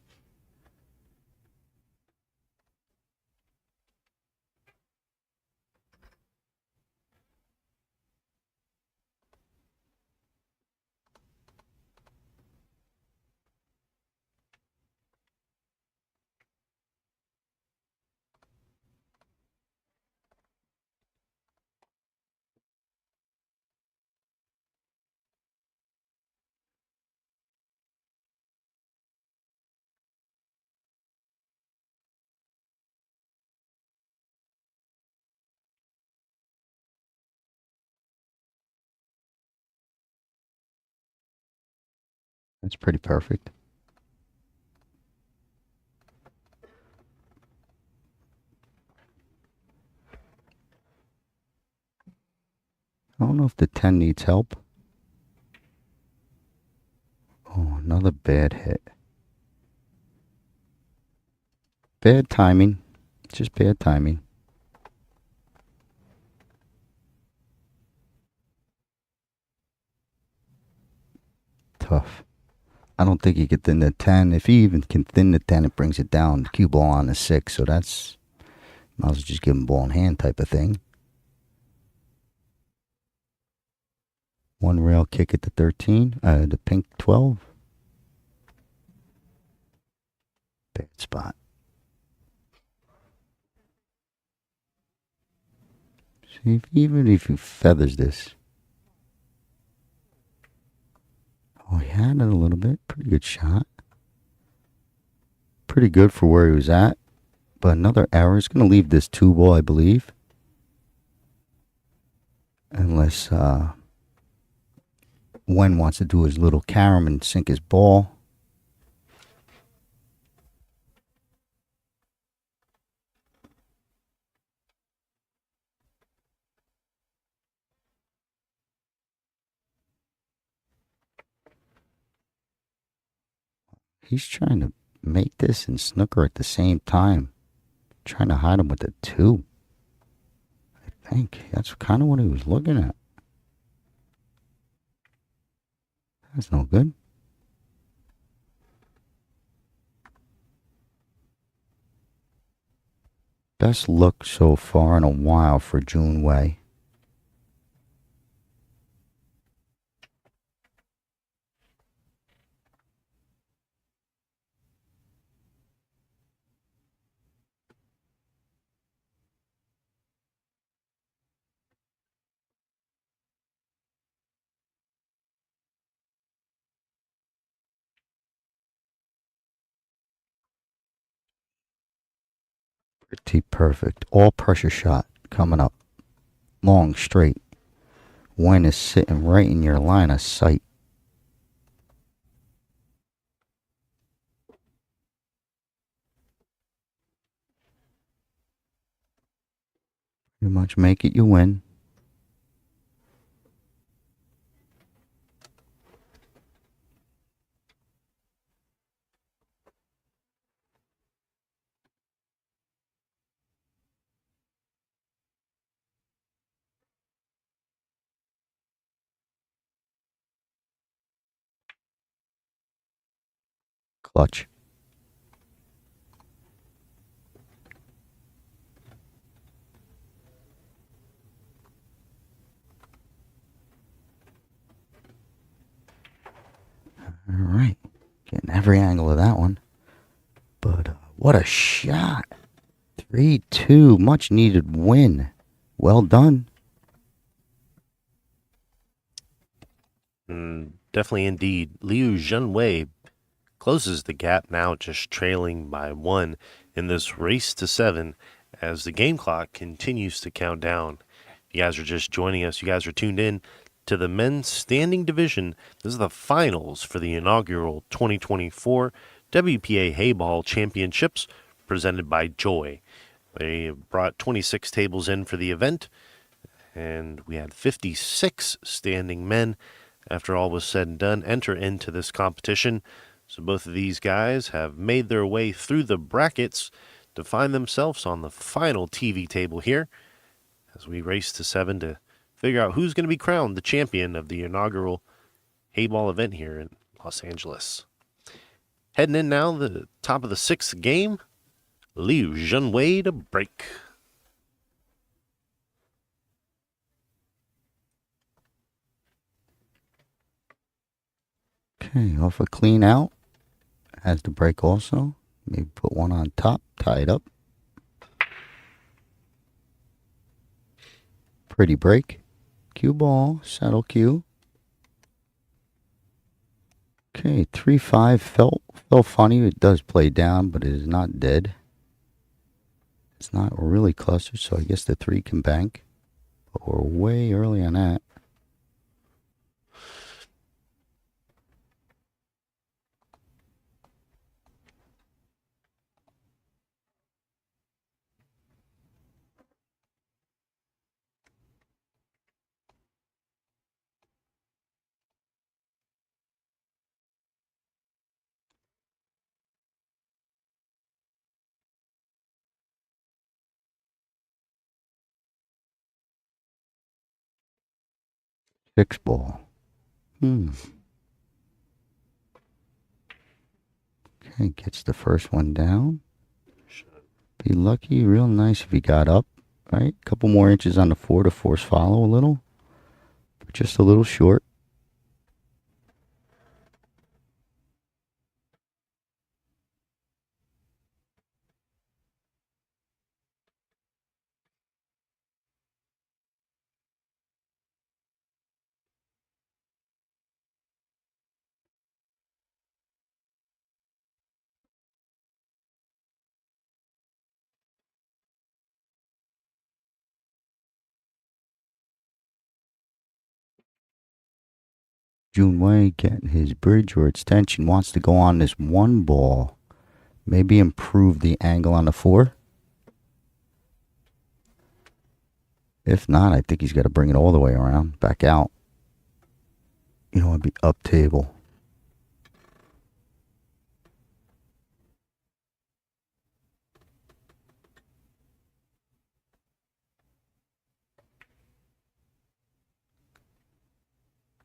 That's pretty perfect. I don't know if the 10 needs help. Oh, another bad hit. Bad timing. Just bad timing. Tough. I don't think he could thin the 10. If he even can thin the 10, it brings it down. Cue ball on the 6, so that's, might as well just give him ball in hand type of thing. One rail kick at the 13, the pink 12. Bad spot. See, even if he feathers this. Oh, he had it a little bit. Pretty good shot. Pretty good for where he was at. But another error is going to leave this 2 ball, I believe. Unless Wen wants to do his little carom and sink his ball. He's trying to make this and snooker at the same time. Trying to hide him with the 2. I think that's kind of what he was looking at. That's no good. Best look so far in a while for Jun Wei. Pretty perfect. All pressure shot coming up. Long, straight. Wen is sitting right in your line of sight. Pretty much make it, you win. Clutch. All right. Getting every angle of that one. But what a shot. 3-2. Much needed win. Well done. Definitely indeed. Liu Zhenwei closes the gap now, just trailing by 1 in this race to 7 as the game clock continues to count down. You guys are just joining us. You guys are tuned in to the men's standing division. This is the finals for the inaugural 2024 WPA Heyball Championships presented by Joy. They brought 26 tables in for the event, and we had 56 standing men, after all was said and done, enter into this competition. So both of these guys have made their way through the brackets to find themselves on the final TV table here as we race to 7 to figure out who's going to be crowned the champion of the inaugural Heyball event here in Los Angeles. Heading in now, the top of the 6th game, Liu Junwei to break. Okay, off a clean out. Has the break also. Maybe put one on top, tie it up. Pretty break. Cue ball, saddle cue. Okay, 3-5 felt funny. It does play down, but it is not dead. It's not really clustered, so I guess the 3 can bank. But we're way early on that. Six ball. Okay, gets the first one down. Be lucky, real nice if he got up. Right, couple more inches on the 4 to force follow a little. But just a little short. Junwei getting his bridge or extension, wants to go on this one ball. Maybe improve the angle on the 4. If not, I think he's got to bring it all the way around, back out. You know, it'd be up table.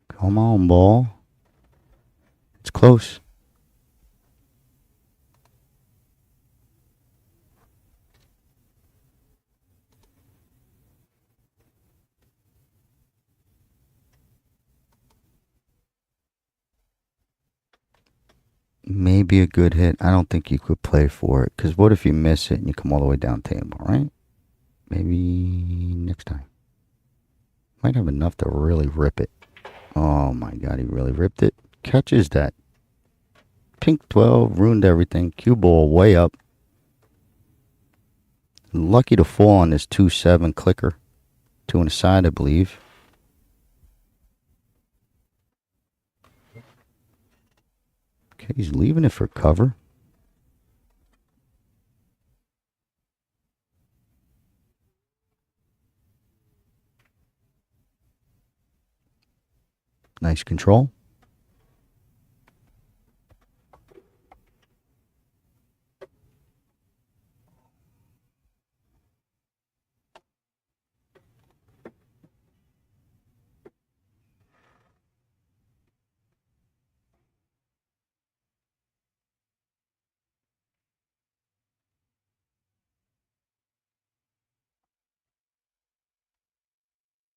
Come on, ball. It's close. Maybe a good hit. I don't think you could play for it. Because what if you miss it and you come all the way down table, right? Maybe next time. Might have enough to really rip it. Oh my God, he really ripped it. Catches that. Pink 12 ruined everything. Cue ball way up. Lucky to fall on this 2-7 clicker. 2 on the side, I believe. Okay, he's leaving it for cover. Nice control.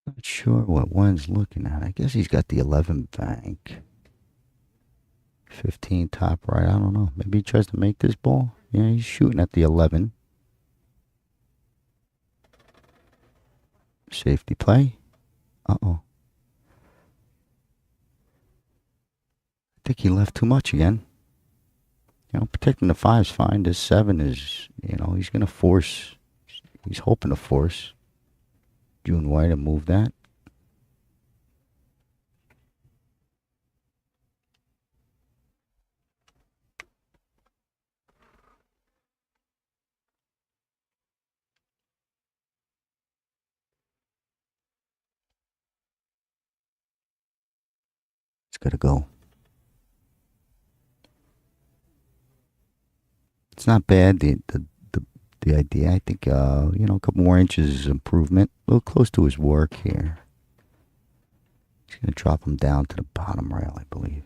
Not sure what one's looking at. I guess he's got the 11 bank. 15 top right. I don't know. Maybe he tries to make this ball. Yeah, he's shooting at the 11. Safety play. Uh-oh. I think he left too much again. You know, protecting the 5's fine. This 7 is, you know, he's going to force. He's hoping to force Junwei to move that. It's got to go. It's not bad. The the idea. I think, a couple more inches is improvement. A little close to his work here. He's going to drop him down to the bottom rail, I believe.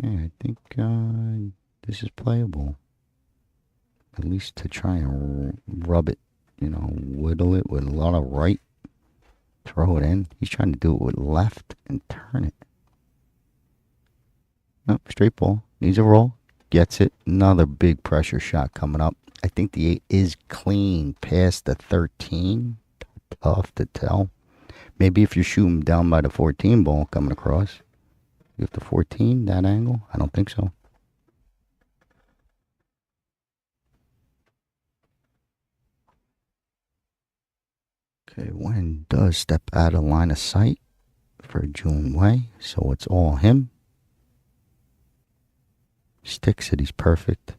Okay, I think this is playable. At least to try and rub it, whittle it with a lot of right. Throw it in. He's trying to do it with left and turn it. Nope, straight ball. Needs a roll. Gets it. Another big pressure shot coming up. I think the 8 is clean past the 13. Tough to tell. Maybe if you're shooting down by the 14 ball coming across. You have the 14, that angle? I don't think so. Okay, Wen does step out of line of sight for Jun Wei, so it's all him. Sticks it, he's perfect.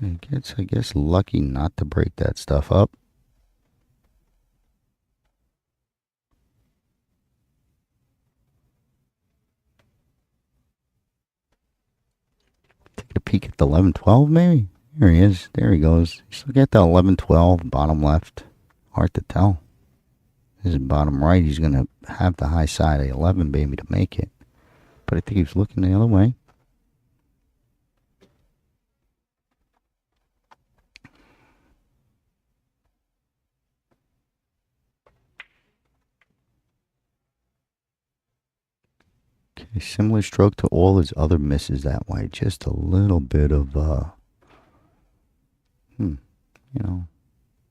Okay, I guess lucky not to break that stuff up. Take a peek at the 11-12 maybe? There he is. There he goes. He's looking at the 11-12, bottom left. Hard to tell. This is bottom right. He's going to have the high side of 11 baby to make it. But I think he was looking the other way. Okay, similar stroke to all his other misses that way. Just a little bit of,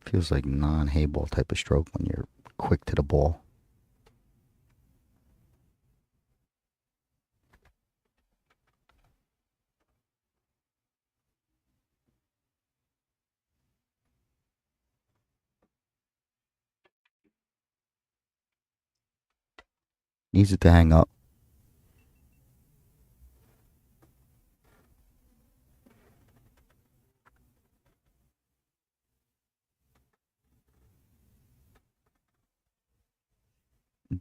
feels like non-Heyball type of stroke when you're quick to the ball. Needs it to hang up.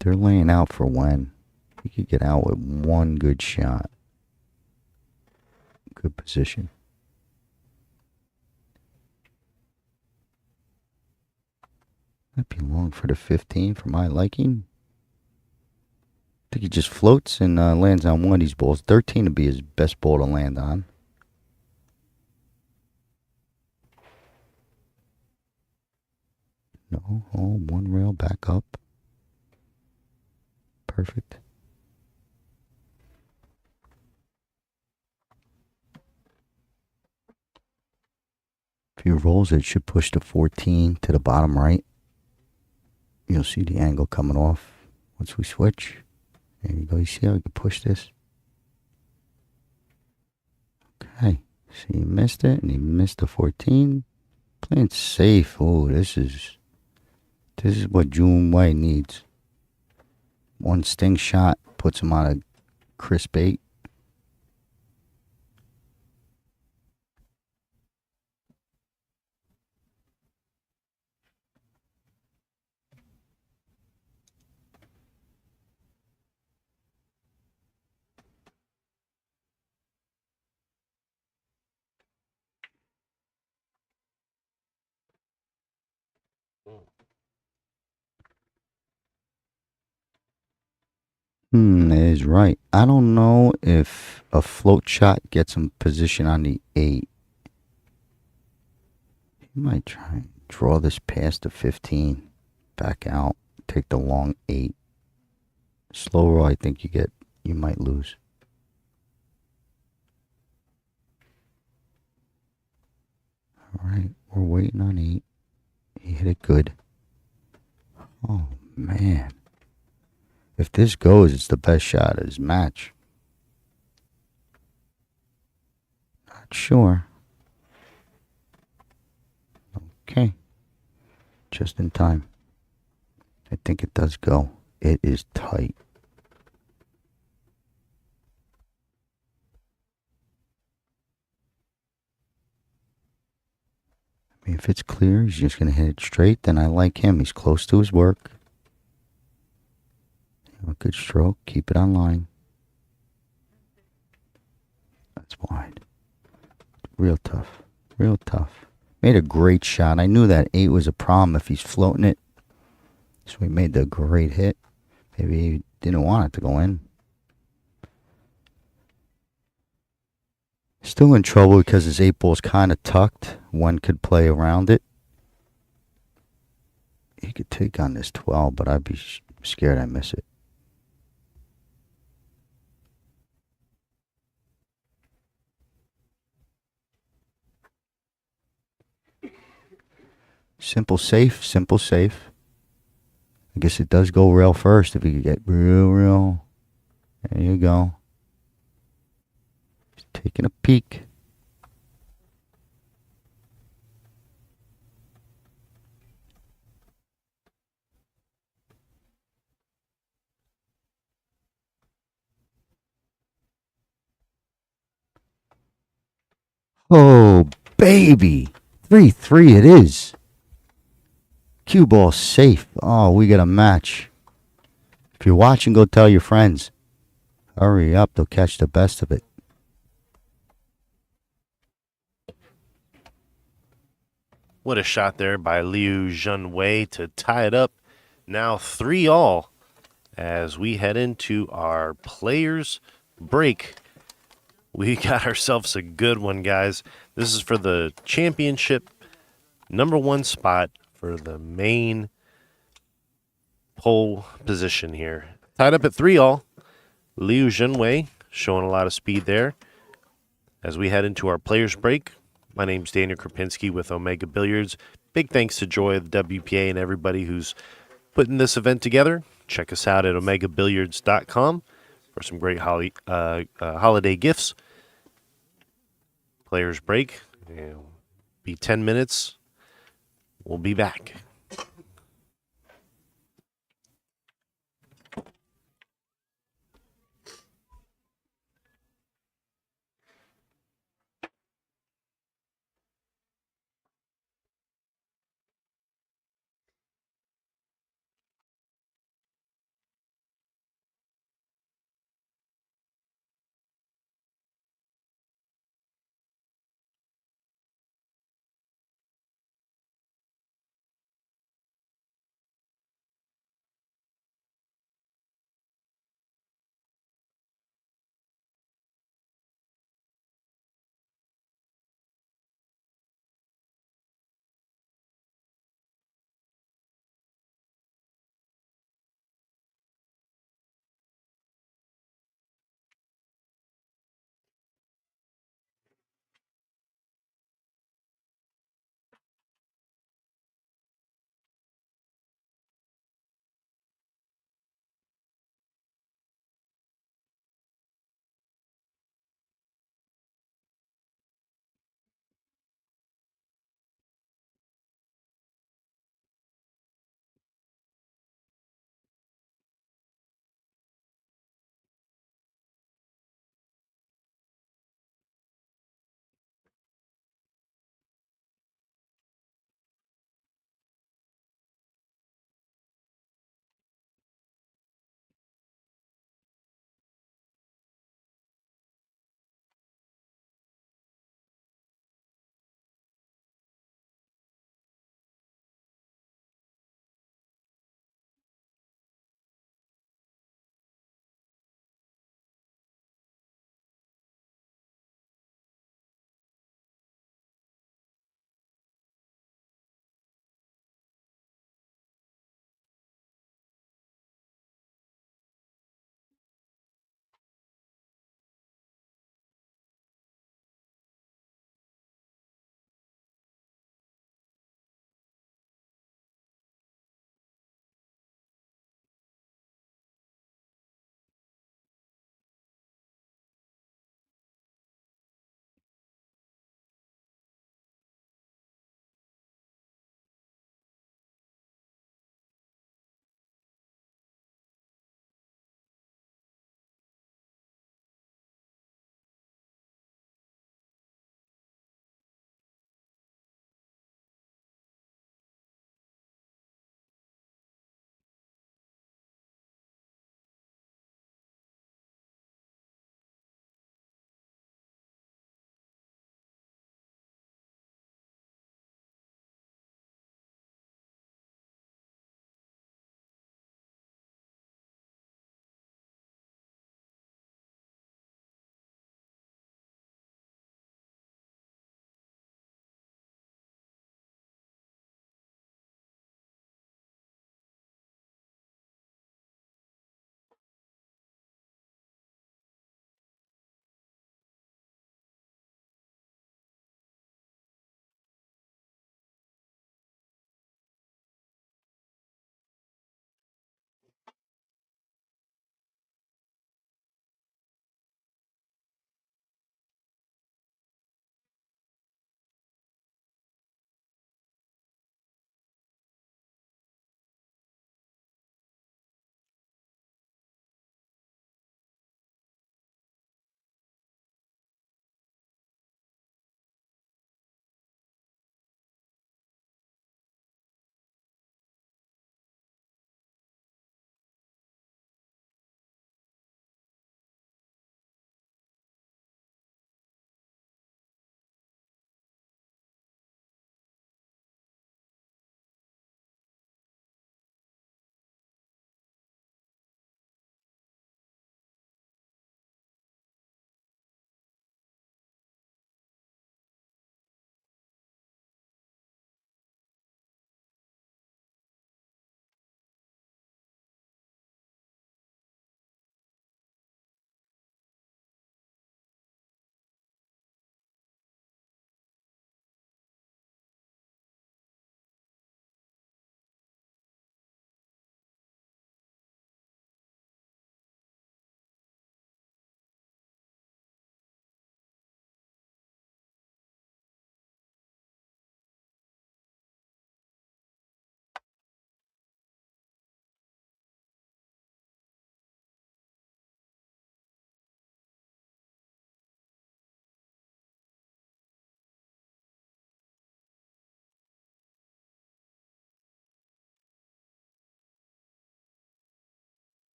They're laying out for Wen. He could get out with one good shot. Good position. Might be long for the 15 for my liking. I think he just floats and lands on one of these balls. 13 would be his best ball to land on. No, one rail back up. Perfect. If he rolls it, should push the 14 to the bottom right. You'll see the angle coming off once we switch. There you go. You see how we can push this? Okay. So he missed it, and he missed the 14. Playing safe. Oh, this is what Jun Wei needs. One sting shot puts him on a crisp 8. That is right. I don't know if a float shot gets him position on the 8. He might try and draw this past the 15. Back out. Take the long 8. Slow roll, I think you might lose. Alright, we're waiting on 8. He hit it good. Oh, man. If this goes, it's the best shot of his match. Not sure. Okay. Just in time. I think it does go. It is tight. I mean, if it's clear, he's just going to hit it straight, then I like him. He's close to his work. A good stroke. Keep it on line. That's wide. Real tough. Real tough. Made a great shot. I knew that 8 was a problem if he's floating it. So he made the great hit. Maybe he didn't want it to go in. Still in trouble because his 8 ball's kind of tucked. One could play around it. He could take on this 12, but I'd be scared I miss it. Simple safe, simple safe. I guess it does go rail first if you could get real. There you go. Just taking a peek. Oh, baby. 3-3 it is. Cue ball safe. Oh, we got a match. If you're watching, go tell your friends. Hurry up, they'll catch the best of it. What a shot there by Liu Junwei to tie it up. Now 3-all as we head into our players break. We got ourselves a good one, guys. This is for the championship #1 spot for the main pole position here. Tied up at 3-all. Liu Junwei showing a lot of speed there. As we head into our players break, my name's Daniel Krapinski with Omega Billiards. Big thanks to Joy, the WPA, and everybody who's putting this event together. Check us out at omegabilliards.com for some great holiday gifts. Players break. It'll be 10 minutes. We'll be back.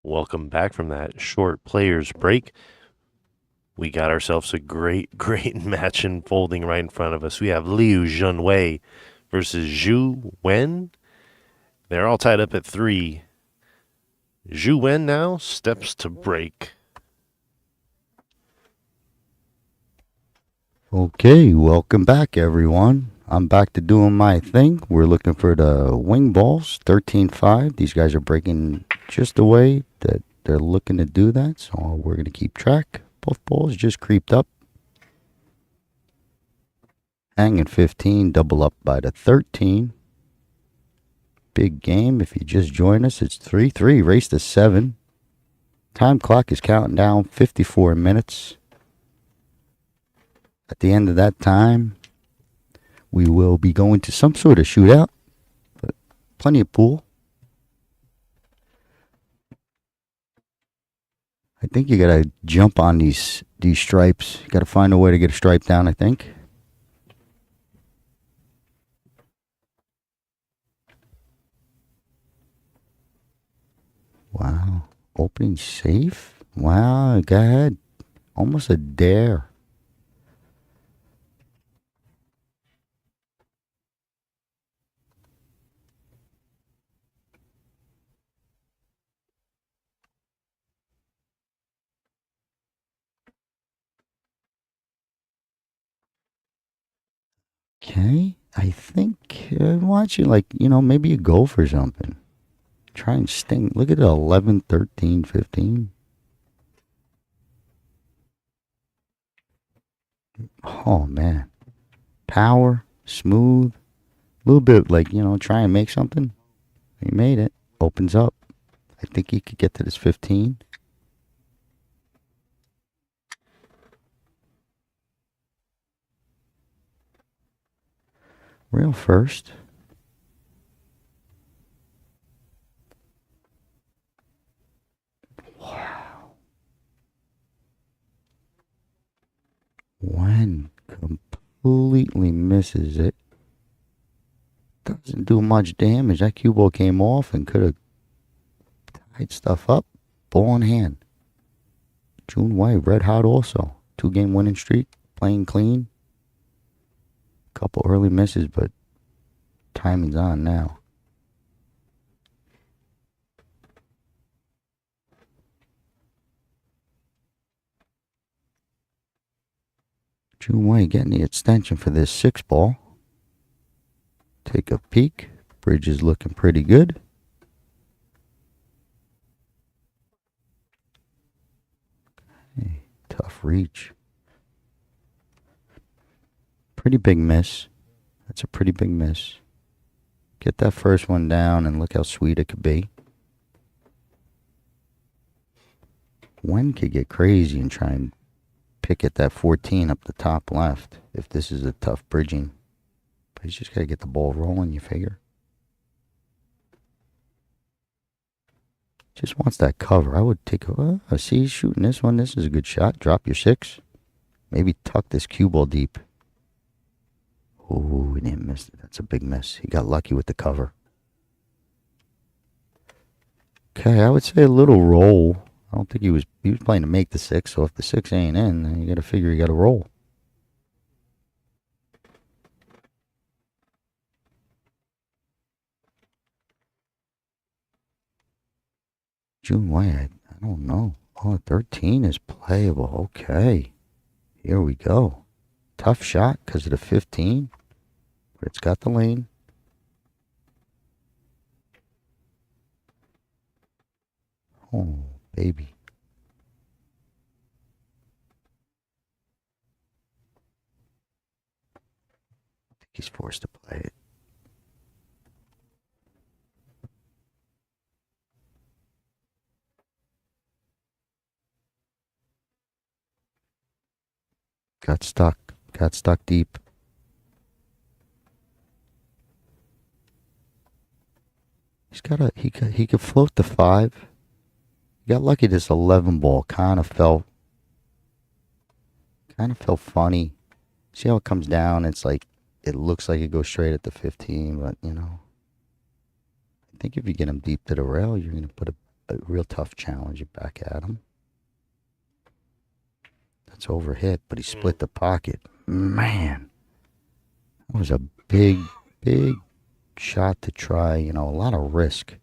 Welcome back from that short players break. We got ourselves a great, great match unfolding right in front of us. We have Liu Junwei versus Zhu Wen. They're all tied up at 3. Zhu Wen now steps to break. Okay, welcome back, everyone. I'm back to doing my thing. We're looking for the wing balls, 13-5. These guys are breaking just the way that they're looking to do that, so we're going to keep track. Both balls just creeped up. Hanging 15, double up by the 13. Big game. If you just joined us, it's 3-3, race to 7. Time clock is counting down 54 minutes. At the end of that time, we will be going to some sort of shootout, but plenty of pool. I think you gotta jump on these stripes. You gotta find a way to get a stripe down, I think. Wow. Opening safe? Wow, go ahead. Almost a dare. Okay, I think, why don't you, maybe you go for something. Try and sting. Look at it, 11, 13, 15. Oh, man. Power, smooth. A little bit try and make something. He made it. Opens up. I think he could get to this 15. Rail first. Wow. When completely misses it. Doesn't do much damage. That cue ball came off and could have tied stuff up. Ball in hand. June White, red hot also. 2-game winning streak. Playing clean. Couple early misses, but timing's on now. June White getting the extension for this 6 ball. Take a peek. Bridge is looking pretty good. Hey, tough reach. Pretty big miss. That's a pretty big miss. Get that first one down and look how sweet it could be. Wen could get crazy and try and pick at that 14 up the top left if this is a tough bridging. But he's just got to get the ball rolling, you figure. Just wants that cover. I would take I see he's shooting this one. This is a good shot. Drop your 6. Maybe tuck this cue ball deep. Oh, he didn't miss it. That's a big miss. He got lucky with the cover. Okay, I would say a little roll. I don't think he was playing to make the 6, so if the 6 ain't in, then you got to figure you got to roll. June White, I don't know. Oh, 13 is playable. Okay. Here we go. Tough shot because of the 15, but it's got the lane. Oh, baby. I think he's forced to play it. Got stuck deep. He could float the 5. He got lucky this 11 ball kind of felt funny. See how it comes down? It's like it looks like it goes straight at the 15, but I think if you get him deep to the rail, you're gonna put a a real tough challenge back at him. That's overhit, but he split the pocket. Man, that was a big, big shot to try. A lot of risk.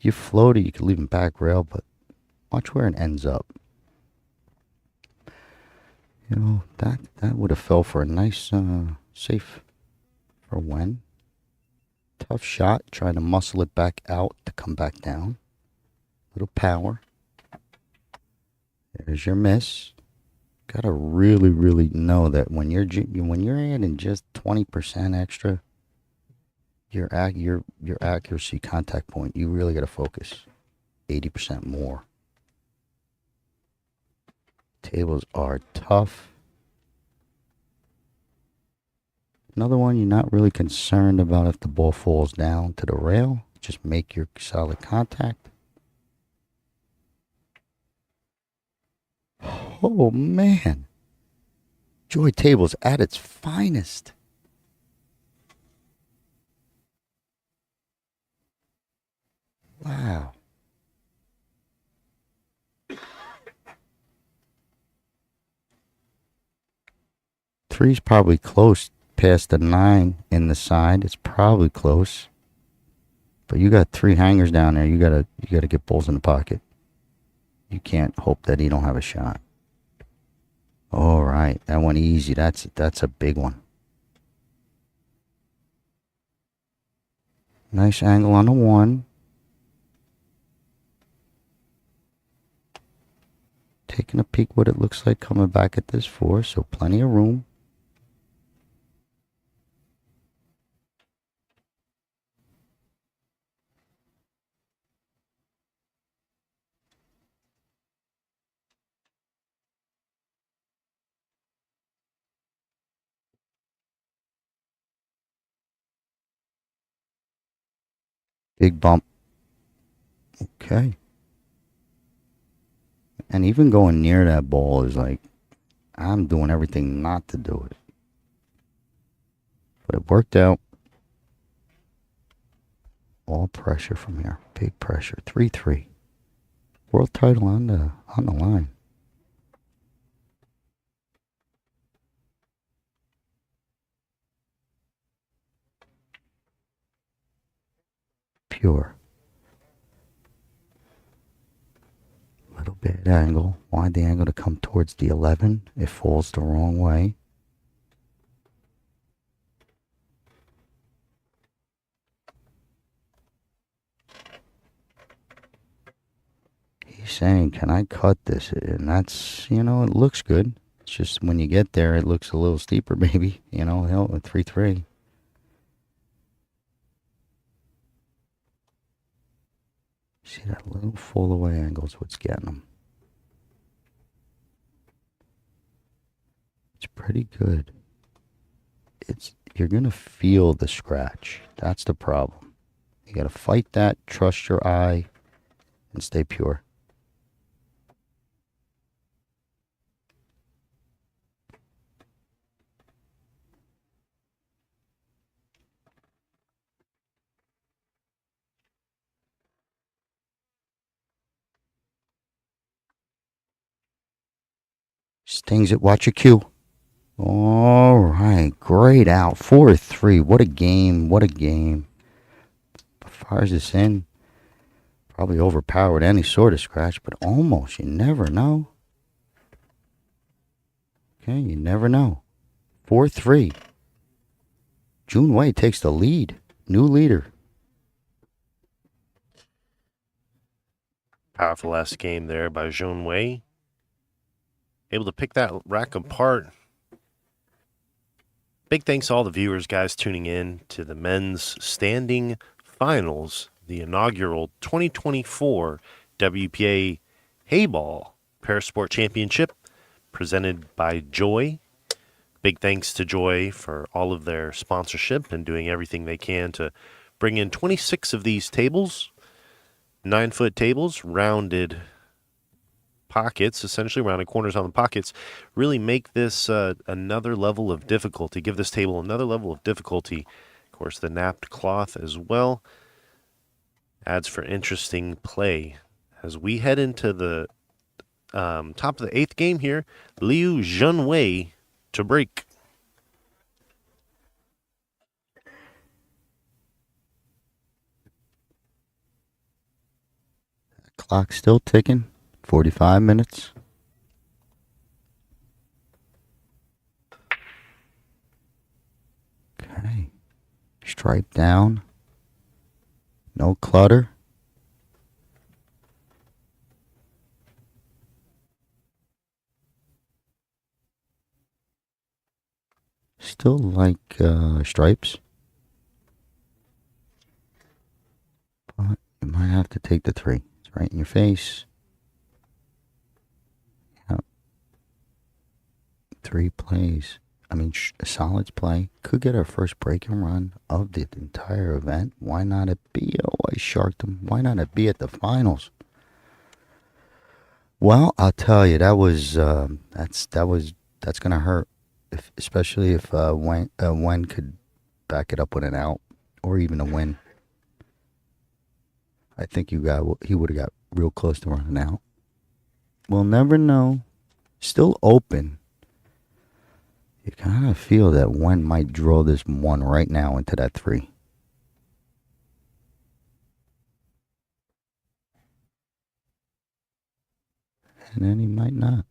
You float it, you could leave him back rail, but watch where it ends up. That would have fell for a nice, safe for Wen. Tough shot, trying to muscle it back out to come back down. Little power. There's your miss. Gotta really, really know that when you're adding just 20% extra, your accuracy contact point, you really gotta focus 80% more. Tables are tough. Another one you're not really concerned about if the ball falls down to the rail. Just make your solid contact. Oh, man. Joy Table's at its finest. Wow. Three's probably close past the 9 in the side. It's probably close. But you got 3 hangers down there. You gotta get balls in the pocket. You can't hope that he don't have a shot. All right, that went easy. That's a big one. Nice angle on the 1. Taking a peek what it looks like coming back at this 4, so plenty of room. Big bump. Okay. And even going near that ball is like, I'm doing everything not to do it. But it worked out. All pressure from here. Big pressure. 3-3. World title on the line. Pure. Little bad angle. Want the angle to come towards the 11. It falls the wrong way. He's saying, can I cut this? And that's, it looks good. It's just when you get there, it looks a little steeper, maybe. 3-3. See that little fall away angle is what's getting them. It's pretty good. You're gonna feel the scratch. That's the problem. You gotta fight that, trust your eye, and stay pure. Stings it, watch your cue. All right, great out. 4-3. What a game. What a game. Fires this in. Probably overpowered any sort of scratch, but almost. You never know. Okay, you never know. 4-3. Jun Wei takes the lead. New leader. Powerful last game there by Jun Wei. Able to pick that rack apart. Big thanks to all the viewers, guys, tuning in to the men's standing finals, the inaugural 2024 WPA Heyball Parasport Championship presented by Joy. Big thanks to Joy for all of their sponsorship and doing everything they can to bring in 26 of these tables, 9-foot tables, rounded pockets, essentially rounded corners on the pockets, really make this another level of difficulty, give this table another level of difficulty. Of course, the napped cloth as well. adds for interesting play as we head into the top of the 8th game here. Liu Junwei to break. Clock still ticking. 45 minutes. Okay. Stripe down. No clutter. Still like stripes. But you might have to take the 3. It's right in your face. Yep. 3 plays. I mean, a solid play. Could get our first break and run of the entire event. Why not it be? Oh, I sharked him. Why not it be at the finals? Well, I'll tell you, that's gonna hurt, especially if Wen could back it up with an out or even a win. I think he would have got real close to running out. We'll never know. Still open. You kind of feel that Wen might draw this 1 right now into that 3. And then he might not.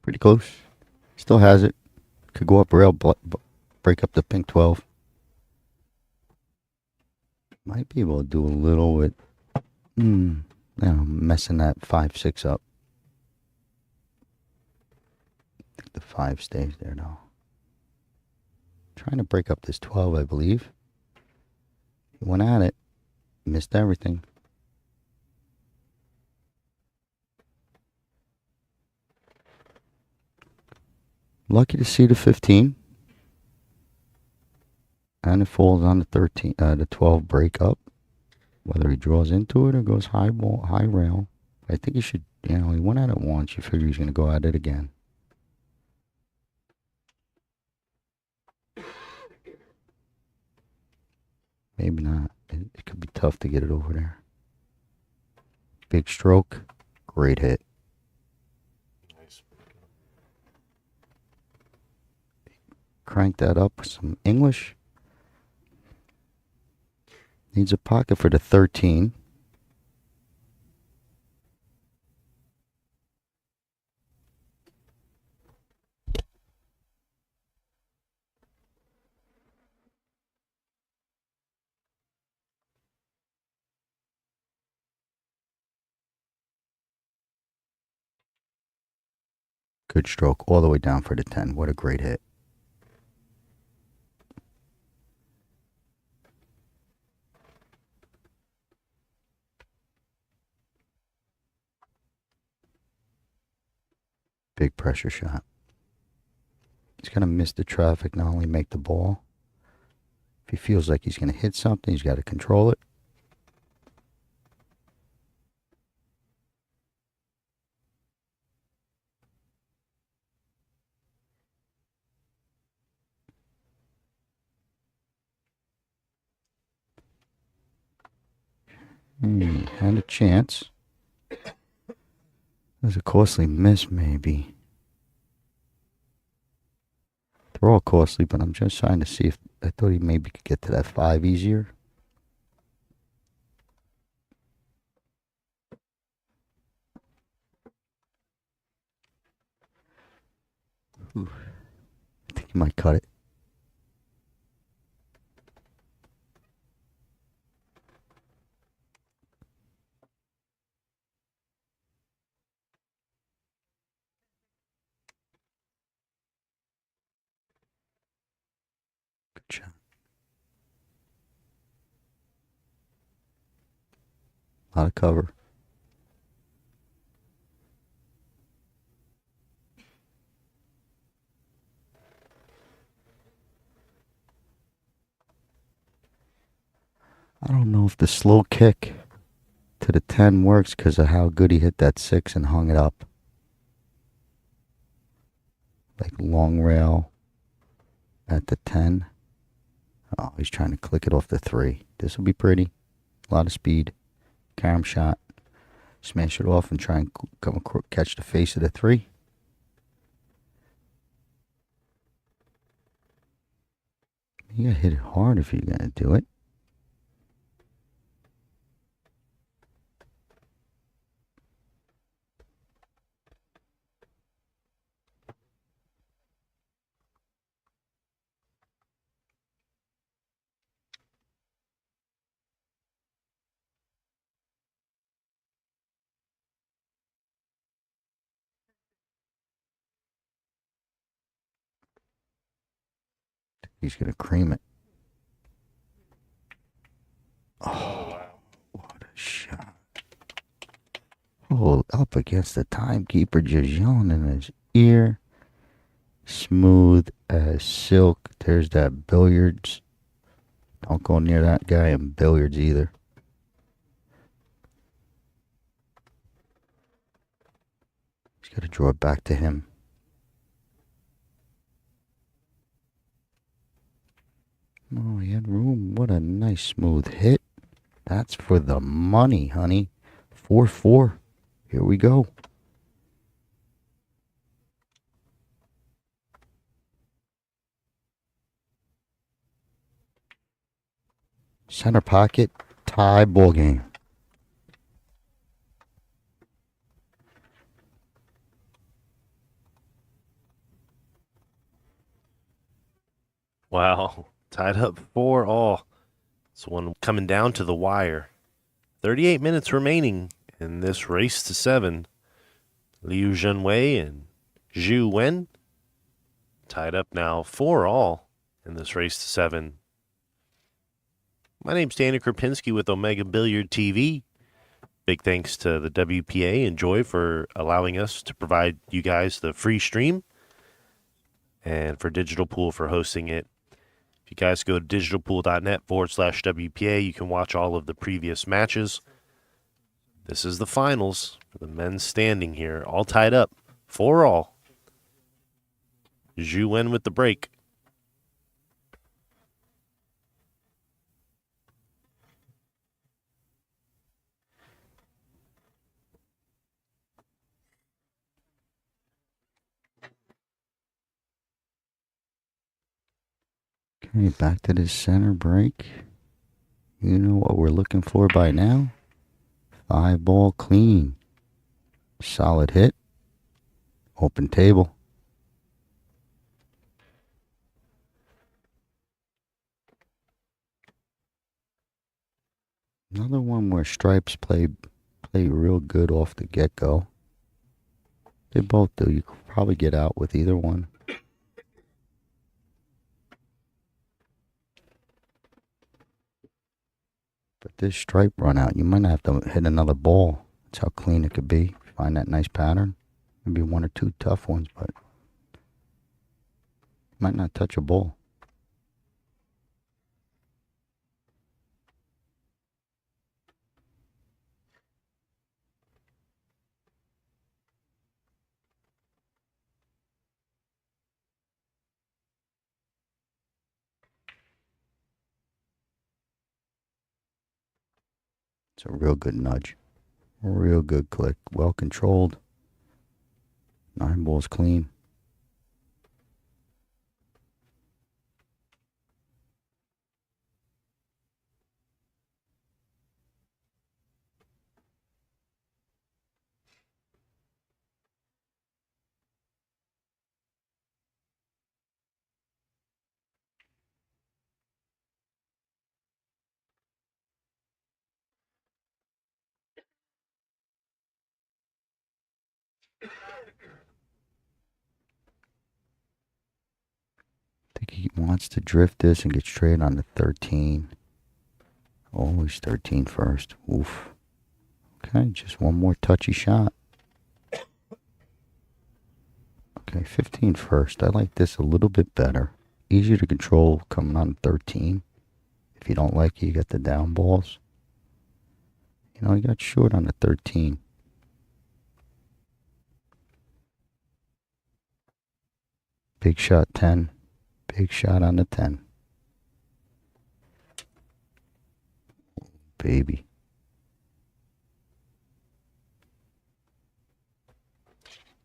Pretty close. Still has it. Could go up rail, break up the pink 12. Might be able to do a little with, messing that 5-6 up. I think the 5 stays there though. Trying to break up this 12, I believe. He went at it. Missed everything. Lucky to see the 15. And it falls on the 13, the 12 break up. Whether he draws into it or goes high rail. I think he should, he went at it once. You figure he's going to go at it again. Maybe not. It could be tough to get it over there. Big stroke. Great hit. Nice. Crank that up with some English. Needs a pocket for the 13. Good stroke all the way down for the 10. What a great hit. Big pressure shot. He's going to miss the traffic, not only make the ball. If he feels like he's going to hit something, he's got to control it. Had a chance. It was a costly miss, maybe. They're all costly, but I'm just trying to see if I thought he maybe could get to that 5 easier. Ooh. I think he might cut it. Good shot. A lot of cover. I don't know if the slow kick to the 10 works because of how good he hit that 6 and hung it up. Like long rail at the 10. Oh, he's trying to click it off the 3. This will be pretty. A lot of speed. Carom shot. Smash it off and try and catch the face of the 3. You gotta hit it hard if you're gonna do it. He's gonna cream it. Oh, what a shot. Oh, up against the timekeeper, just yelling in his ear. Smooth as silk. There's that billiards. Don't go near that guy in billiards either. He's got to draw it back to him. Oh, he had room. What a nice smooth hit. That's for the money, honey. 4-4. Here we go. Center pocket, tie, ball game. Wow. Tied up 4-4. It's one coming down to the wire. 38 minutes remaining in this race to 7. Liu Zhenwei and Zhu Wen tied up now 4-4 in this race to 7. My name's Daniel Krupinski with Omega Billiard TV. Big thanks to the WPA and Joy for allowing us to provide you guys the free stream, and for Digital Pool for hosting it. If you guys go to digitalpool.net/WPA, you can watch all of the previous matches. This is the finals for the men's standing here, all tied up, 4-4. Zhu Wen with the break. Okay, back to the center break. You know what we're looking for by now. 5-ball clean. Solid hit. Open table. Another one where stripes play real good off the get-go. They both do. You could probably get out with either one. But this stripe run out, you might have to hit another ball. That's how clean it could be. Find that nice pattern. Maybe 1 or 2 tough ones, but might not touch a ball. It's a real good nudge. Real good click. Well controlled. 9 balls clean. I think he wants to drift this and get straight on the 13. Always 13 first. Oof. Okay, just one more touchy shot. Okay, 15 first. I like this a little bit better. Easier to control coming on 13. If you don't like it, you got the down balls. You know, he got short on the 13. Big shot 10. Big shot on the 10. Baby.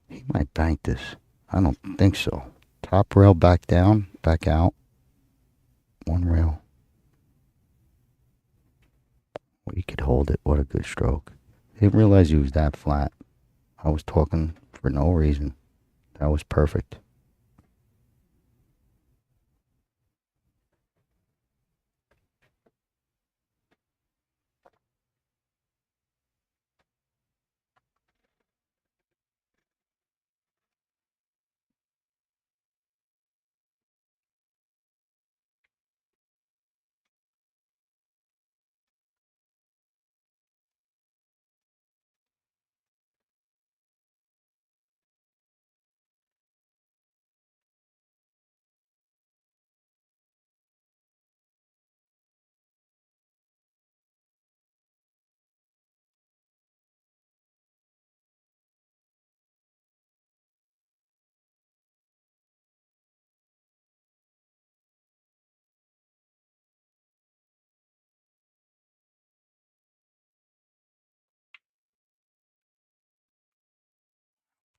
He might bank this. I don't think so. Top rail back down, back out. One rail. Well, he could hold it. What a good stroke. Didn't realize he was that flat. I was talking for no reason. That was perfect.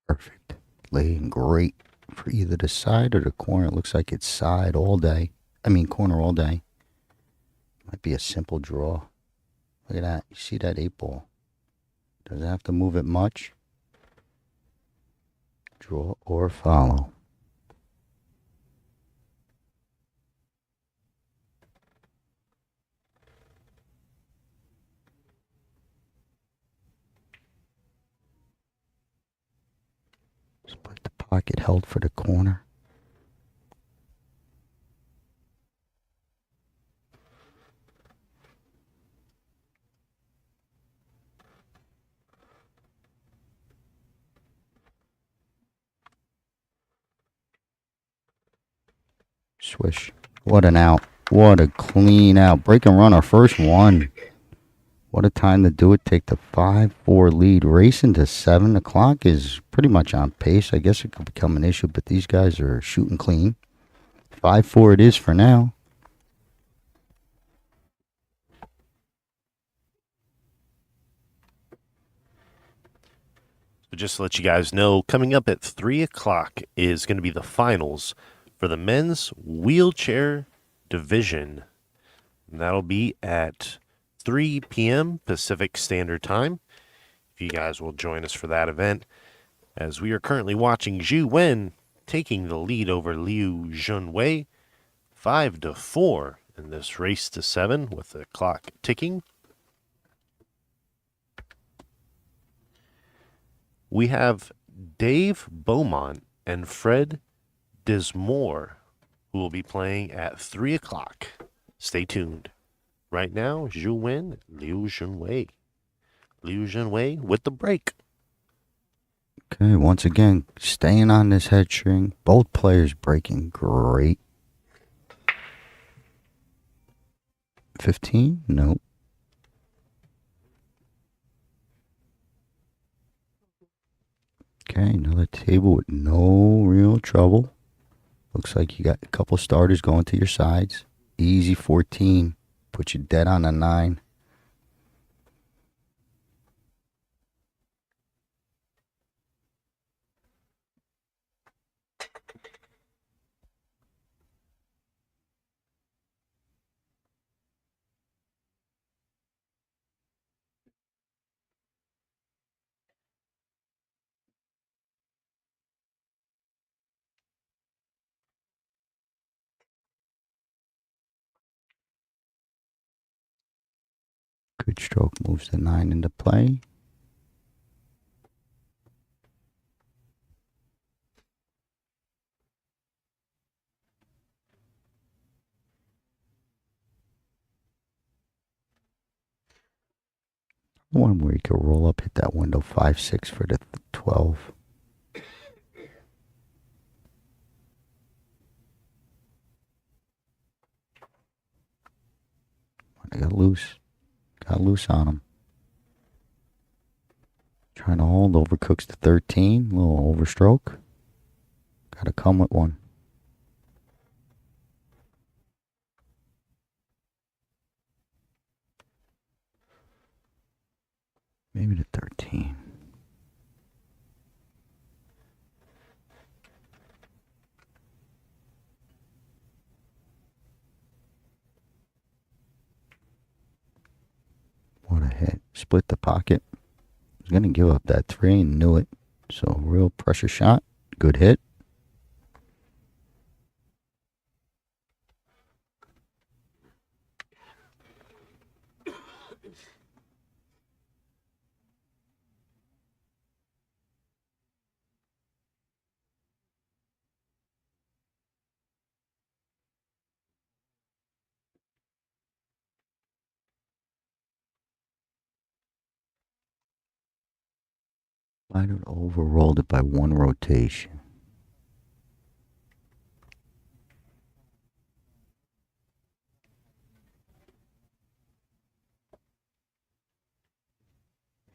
Perfect. Laying great for either the side or the corner. It looks like it's side all day. I mean, corner all day. Might be a simple draw. Look at that. You see that 8-ball? Doesn't have to move it much. Draw or follow. Split the pocket held for the corner. Swish. What an out. What a clean out. Break and run our first one. What a time to do it. Take the 5-4 lead. Racing to 7 o'clock is pretty much on pace. I guess it could become an issue, but these guys are shooting clean. 5-4 it is for now. So just to let you guys know, coming up at 3 o'clock is going to be the finals for the men's wheelchair division. And that'll be at 3 p.m. Pacific Standard Time. If you guys will join us for that event, as we are currently watching Zhu Wen taking the lead over Liu Junwei 5-4 in this race to 7 with the clock ticking. We have Dave Beaumont and Fred Dismore, who will be playing at 3 o'clock. Stay tuned. Right now, Zhu Wen, Liu Junwei. Liu Junwei with the break. Okay, once again, staying on this head string. Both players breaking great. 15? Nope. Okay, another table with no real trouble. Looks like you got a couple starters going to your sides. Easy 14. Put you dead on a 9. Good stroke moves the 9 into play. One where you could roll up, hit that window 5-6 for the 12. I got loose. Got loose on him. Trying to hold, overcooks to 13. Little overstroke. Gotta come with one. Maybe to 13. What a hit. Split the pocket. Was going to give up that 3 and knew it. So real pressure shot. Good hit. Might have overrolled it by one rotation.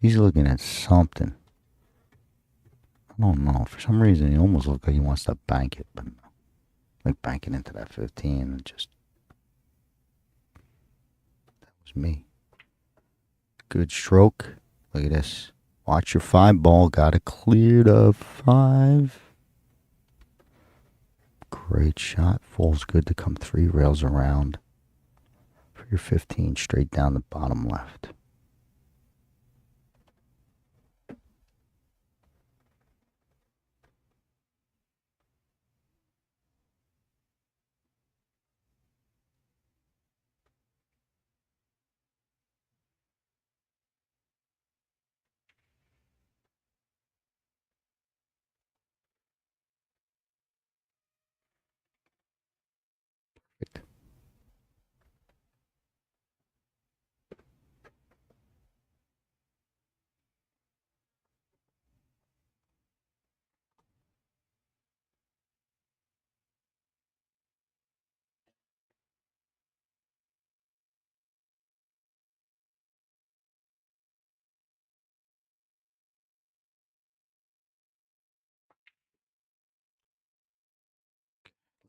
He's looking at something. I don't know. For some reason, he almost looks like he wants to bank it, but no. Like banking into that 15 and just... That was me. Good stroke. Look at this. Watch your 5 ball. Got it cleared of 5. Great shot. Falls good to come 3 rails around for your 15 straight down the bottom left. Perfect.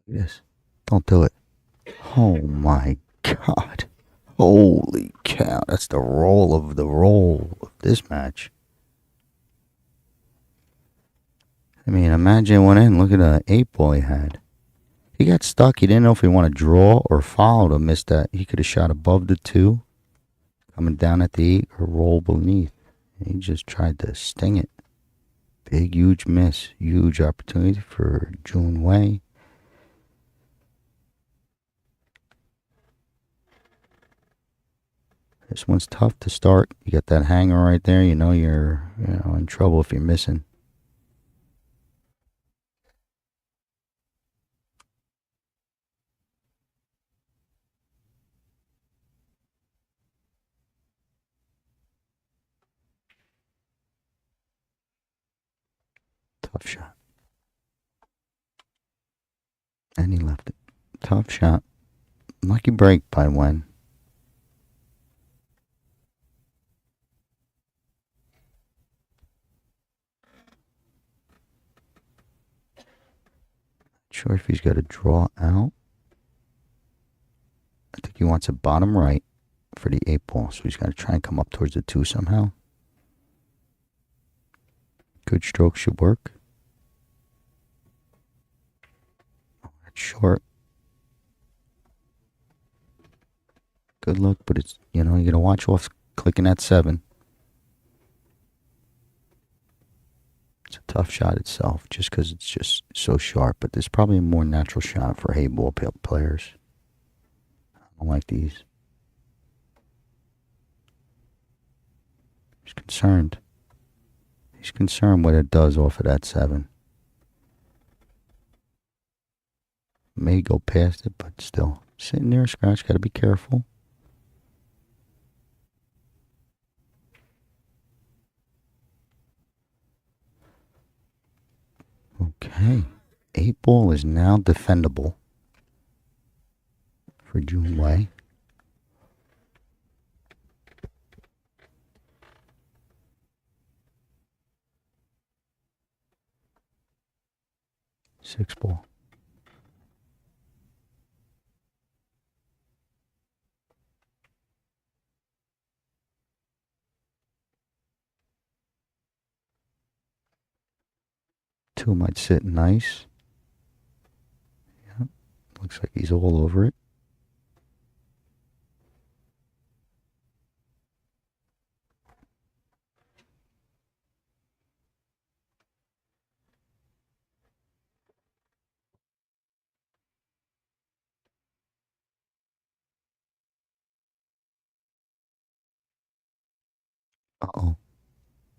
Look at this. Don't do it. Oh my God. Holy cow. That's the roll of this match. I mean, imagine it went in. Look at the 8 ball he had. He got stuck. He didn't know if he wanted to draw or follow to miss that. He could have shot above the 2, coming down at the 8, or roll beneath. He just tried to sting it. Big, huge miss. Huge opportunity for Jun Wei. This one's tough to start. You got that hanger right there. You know you're in trouble if you're missing. Tough shot. And he left it. Tough shot. Lucky break by Wen. Sure if he's got to draw out. I think he wants a bottom right for the 8 ball, so he's got to try and come up towards the 2 somehow. Good stroke should work. Oh, that's short. Good luck, but it's, you gotta watch off clicking at 7. It's a tough shot itself, just because it's just so sharp, but there's probably a more natural shot for Heyball players. I don't like these. He's concerned. He's concerned what it does off of that 7. May go past it, but still. Sitting near a scratch, gotta be careful. Okay. 8 ball is now defendable for Jun Wei. 6 ball. Two might sit nice. Yep. Looks like he's all over it. Uh-oh.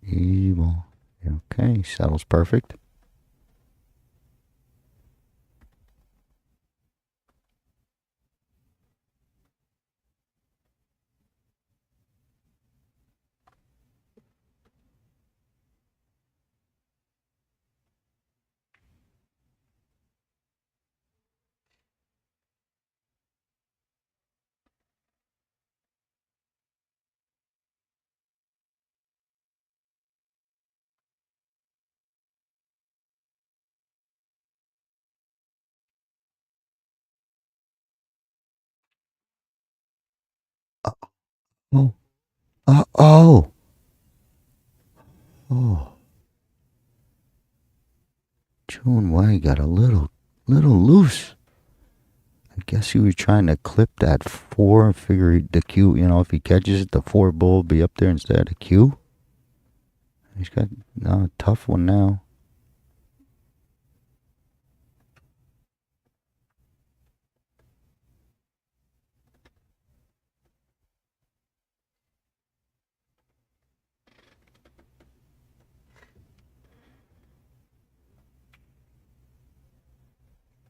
Heyball. Okay, settles perfect. Oh. Oh. Oh. June Wei got a little loose. I guess he was trying to clip that 4 and figure the Q, if he catches it, the 4 ball will be up there instead of the Q. He's got a tough one now.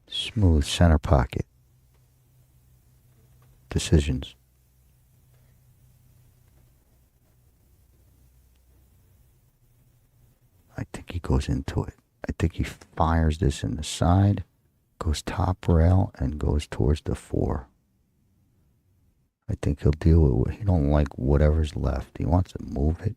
Smooth center pocket. Decisions. I think he goes into it. I think he fires this in the side, goes top rail, and goes towards the 4. I think he'll deal with it. He don't like whatever's left. He wants to move it.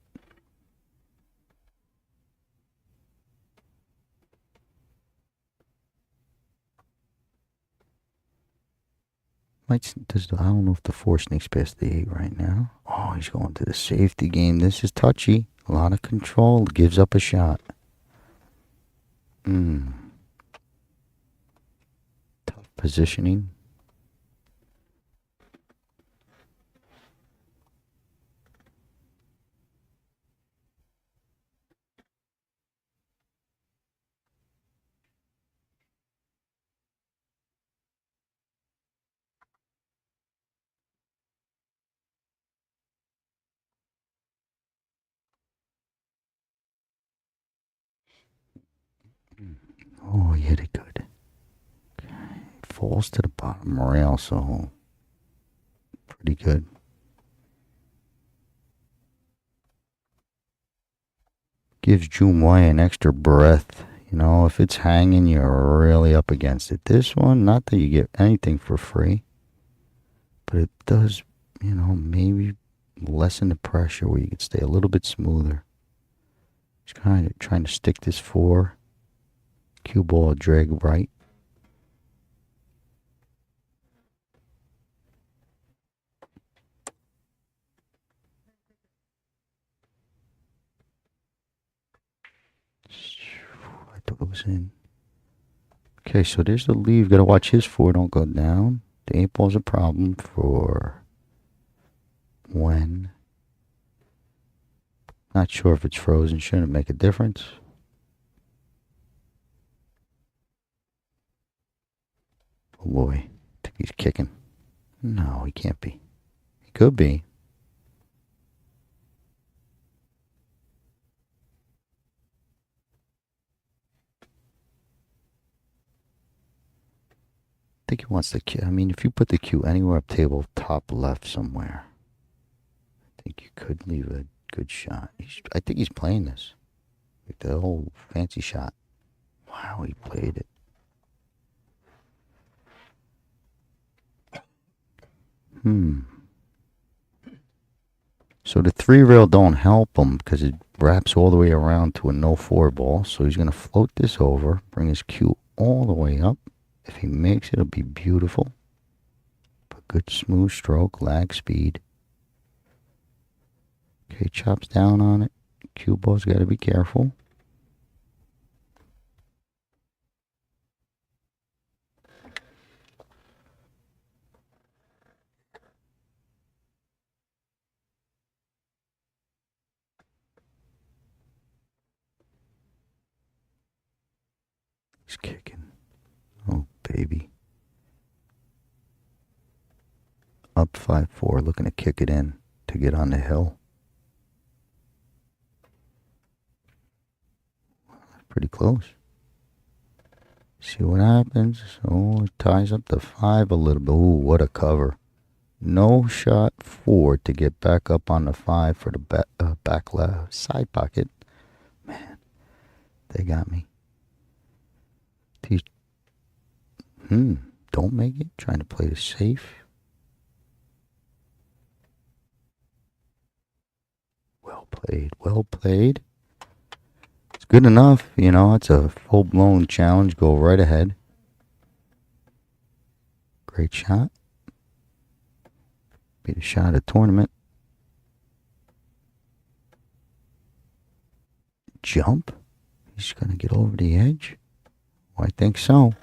I don't know if the 4 sneaks past the 8 right now. Oh, he's going to the safety game. This is touchy. A lot of control. Gives up a shot. Tough positioning. Oh, he hit it good. Okay. Falls to the bottom rail, so pretty good. Gives Jumway an extra breath. If it's hanging, you're really up against it. This one, not that you get anything for free, but it does, maybe lessen the pressure where you can stay a little bit smoother. He's kind of trying to stick this 4. Cue ball drag right. I thought it was in. Okay, so there's the leave. Got to watch his 4 don't go down. The 8 ball's a problem for when. Not sure if it's frozen. Shouldn't make a difference. Oh boy, I think he's kicking. No, he can't be. He could be. I think he wants the cue. I mean, if you put the cue anywhere up table top left somewhere, I think you could leave a good shot. I think he's playing this. Like the whole fancy shot. Wow, he played it. So the 3 rail don't help him because it wraps all the way around to a no 4 ball. So he's going to float this over, bring his cue all the way up. If he makes it, it'll be beautiful. But good smooth stroke, lag speed. Okay, chops down on it. Cue ball's got to be careful. He's kicking. Oh, baby. Up 5-4, looking to kick it in to get on the hill. Pretty close. See what happens. Oh, it ties up the 5 a little bit. Ooh, what a cover. No shot 4 to get back up on the 5 for the back left side pocket. Man, they got me. Don't make it. Trying to play it safe. Well played. Well played. It's good enough. You know, it's a full-blown challenge. Go right ahead. Great shot. Be the shot of the tournament. Jump. He's going to get over the edge. Well, I think so.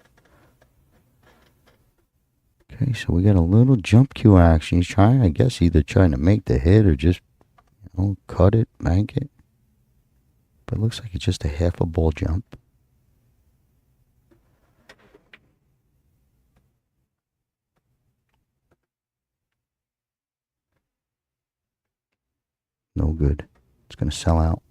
Okay, so we got a little jump cue action. He's trying, I guess, either trying to make the hit or just, cut it, bank it. But it looks like it's just a half a ball jump. No good. It's going to sell out.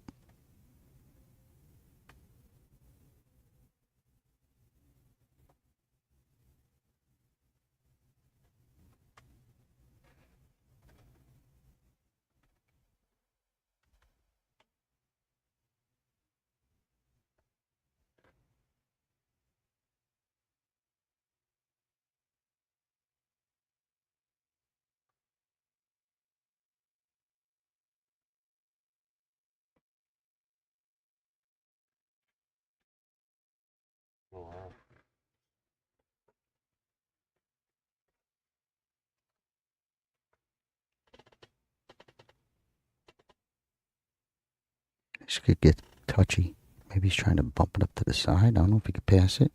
This could get touchy. Maybe he's trying to bump it up to the side. I don't know if he could pass it.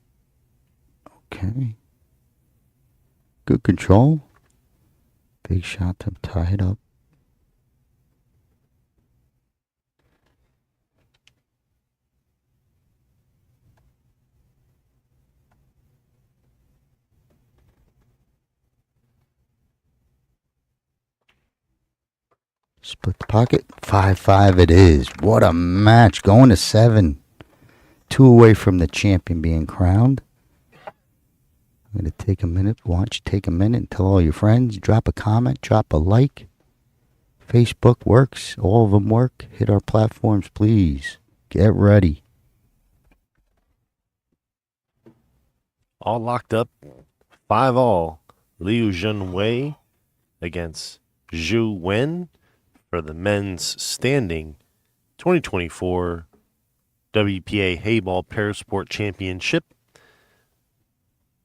Okay. Good control. Big shot to tie it up. Split the pocket. 5-5 it is. What a match. Going to 7. 2 away from the champion being crowned. I'm going to take a minute. Take a minute and tell all your friends. Drop a comment. Drop a like. Facebook works. All of them work. Hit our platforms, please. Get ready. All locked up. 5-all. Liu Junwei against Zhu Wen for the men's standing 2024 WPA Heyball Parasport Championship.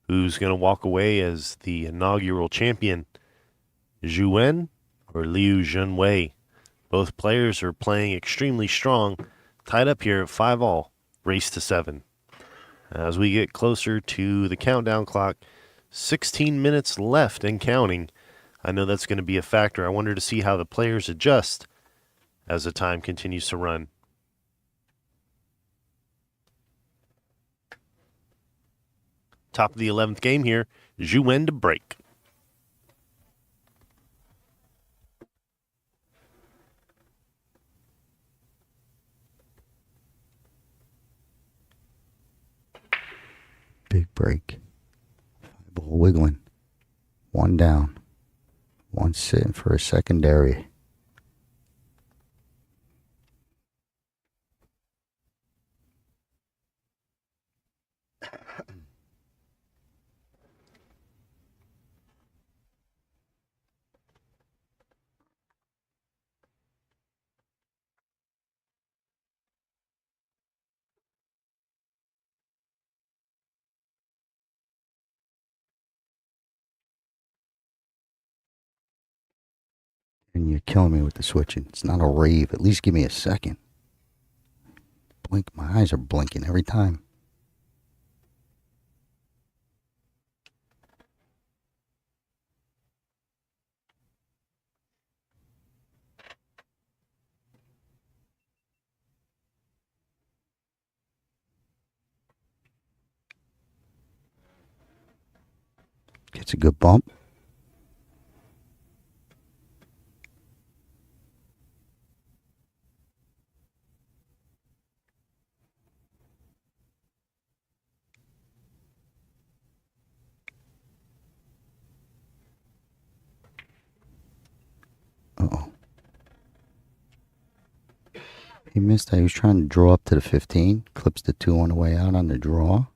Who's going to walk away as the inaugural champion? Zhu Wen or Liu Junwei? Both players are playing extremely strong. Tied up here at 5-all. Race to 7. As we get closer to the countdown clock, 16 minutes left and counting. I know that's going to be a factor. I wonder to see how the players adjust as the time continues to run. Top of the 11th game here, Zhu Wen to break. Big break. 5-ball wiggling. 1 down. 1 sitting for a secondary. And you're killing me with the switching. It's not a rave. At least give me a second. Blink. My eyes are blinking every time. Gets a good bump. Uh-oh. He missed that. He was trying to draw up to the 15. Clips the 2 on the way out on the draw.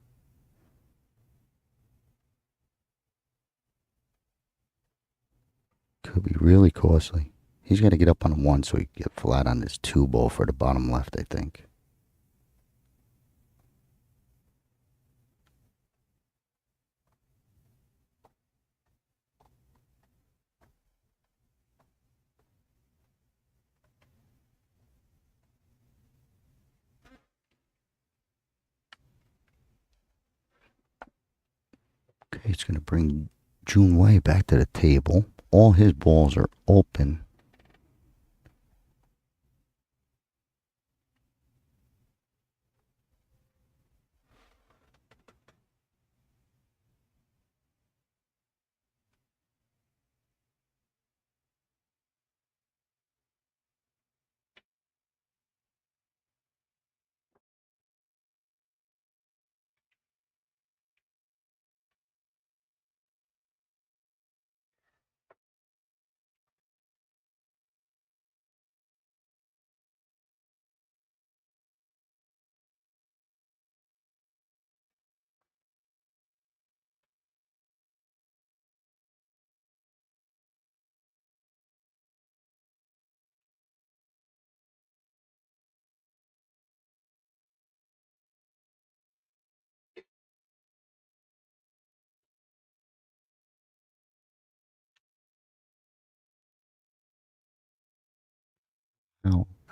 Could be really costly. He's got to get up on a 1 so he can get flat on this 2 ball for the bottom left, I think. Okay, it's going to bring Jun Wei back to the table. All his balls are open.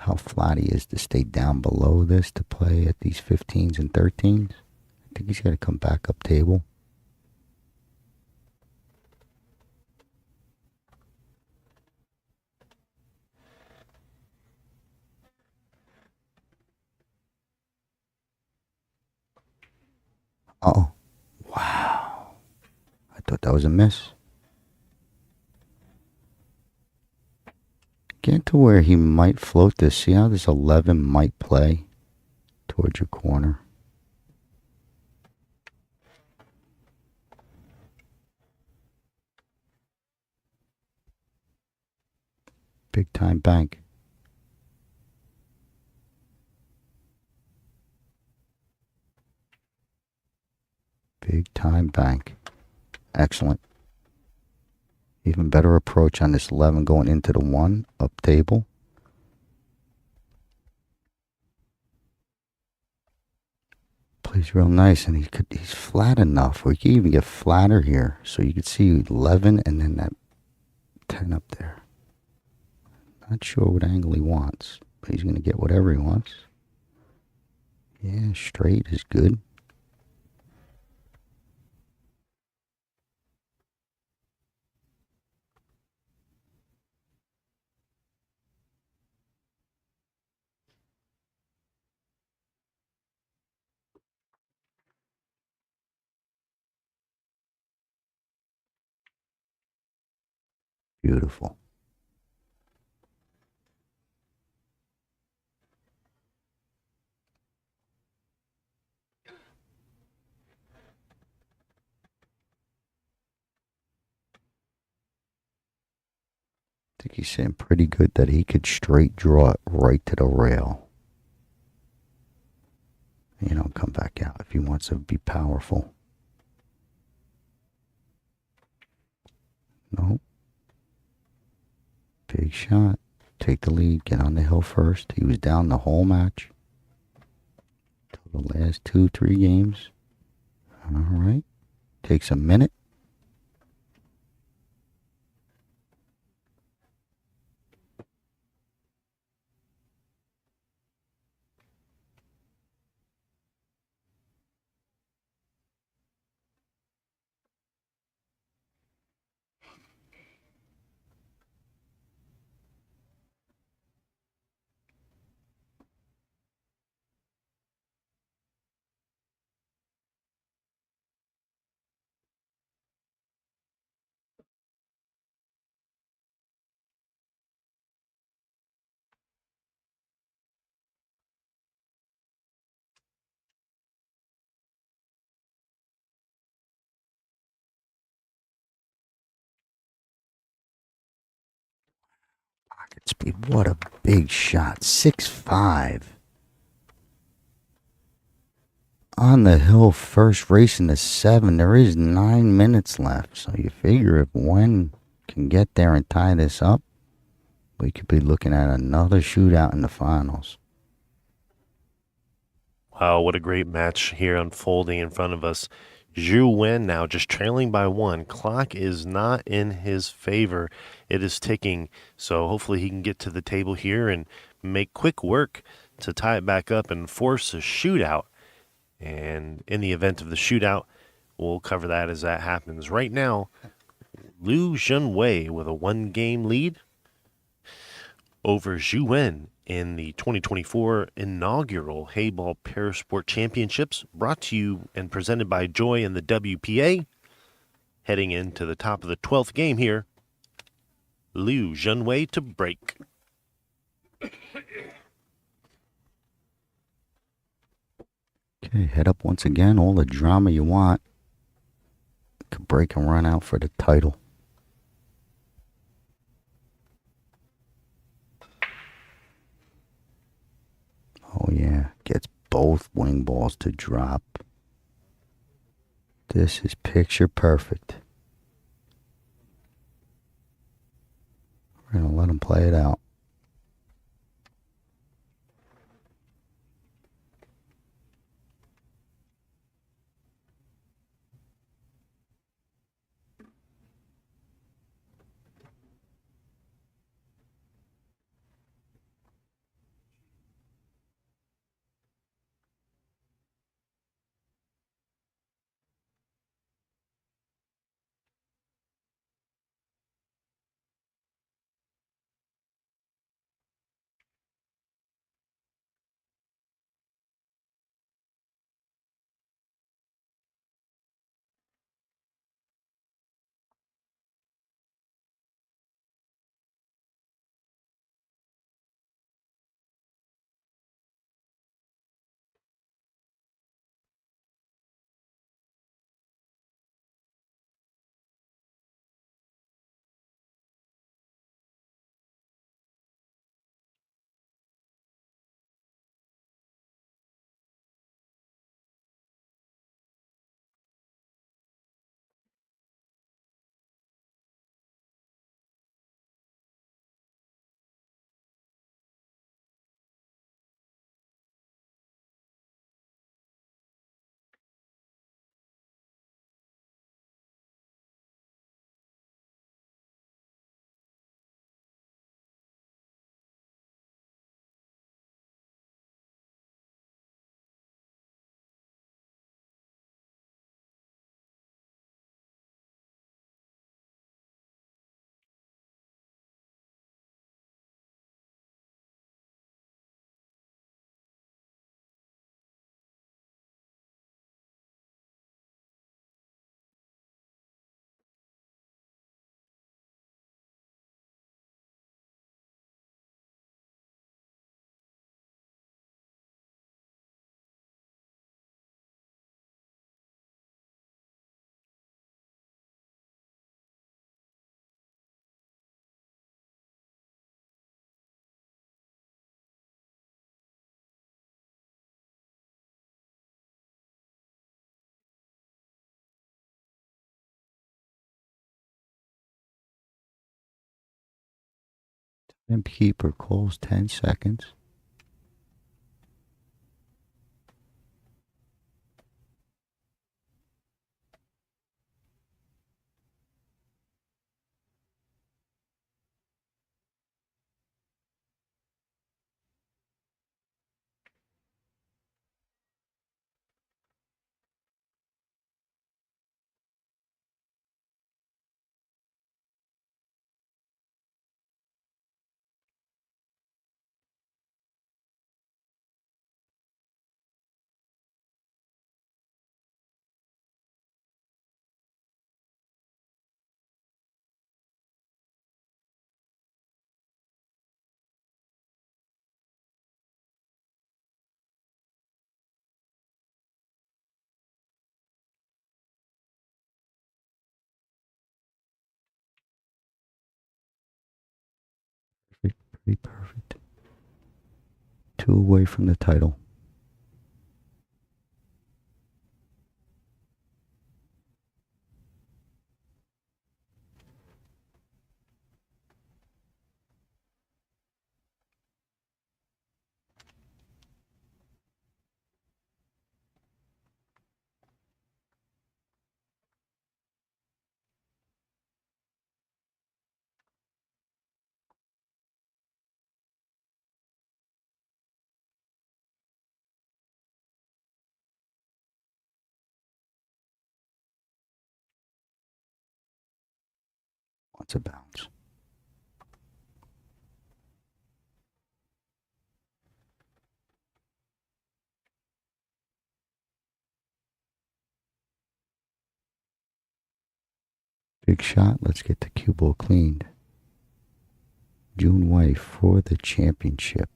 How flat he is to stay down below this to play at these 15s and 13s. I think he's got to come back up table. Uh-oh. Wow. I thought that was a miss. Get to where he might float this. See how this 11 might play towards your corner. Big time bank. Big time bank. Excellent. Even better approach on this 11 going into the 1 up table. Plays real nice, and he's flat enough where he can even get flatter here. So you could see 11 and then that 10 up there. Not sure what angle he wants, but he's going to get whatever he wants. Yeah, straight is good. Beautiful. I think he's saying pretty good that he could straight draw it right to the rail. You know, come back out if he wants to be powerful. Nope. Big shot. Take the lead. Get on the hill first. He was down the whole match. Till the last 2-3 games. All right. Takes a minute. Speed, what a big shot. 6'5". On the hill first, racing to 7. There is 9 minutes left. So you figure if Wen can get there and tie this up, we could be looking at another shootout in the finals. Wow, what a great match here unfolding in front of us. Zhu Wen now just trailing by 1. Clock is not in his favor. It is ticking, so hopefully he can get to the table here and make quick work to tie it back up and force a shootout. And in the event of the shootout, we'll cover that as that happens. Right now, Liu Junwei with a 1-game lead over Zhu Wen in the 2024 inaugural Heyball Parasport Championships, brought to you and presented by Joy and the WPA. Heading into the top of the 12th game here, Liu Junwei to break. Okay, head up once again. All the drama you want. Could break and run out for the title. Oh yeah, gets both wing balls to drop. This is picture perfect. We're going to let him play it out. Timekeeper calls 10 seconds. Be perfect. 2 away from the title. Wants a bounce. Big shot. Let's get the cue ball cleaned. June Way for the championship.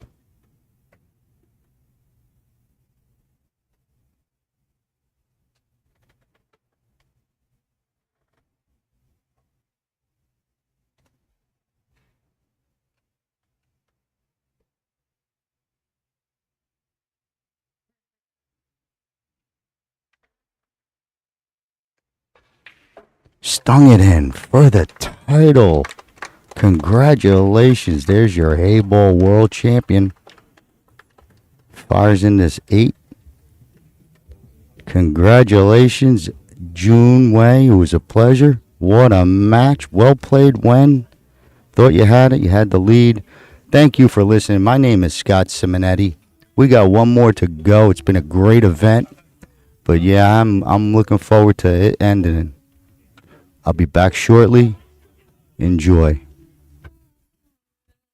Stung it in for the title. Congratulations. There's your Heyball world champion. Fires in this 8. Congratulations, June Way. It was a pleasure. What a match. Well played, Wen. Thought you had it. You had the lead. Thank you for listening. My name is Scott Simonetti. We got one more to go. It's been a great event. But yeah, I'm looking forward to it ending. I'll be back shortly. Enjoy.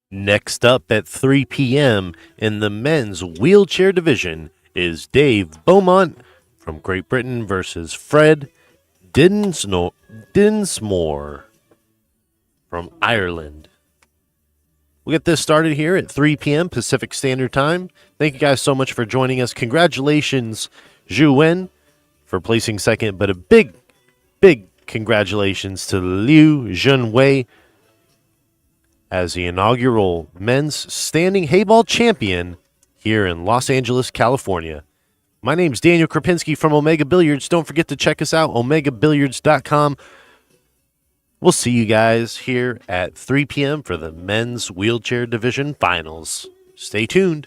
Next up at 3 p.m. in the men's wheelchair division is Dave Beaumont from Great Britain versus Fred Dinsmore from Ireland. We'll get this started here at 3 p.m. Pacific Standard Time. Thank you guys so much for joining us. Congratulations, Zhu Wen, for placing second, but a big congratulations to Liu Junwei as the inaugural men's standing Heyball champion here in Los Angeles, California. My name's Daniel Krapinski from Omega Billiards. Don't forget to check us out, omegabilliards.com. We'll see you guys here at 3 p.m. for the men's wheelchair division finals. Stay tuned.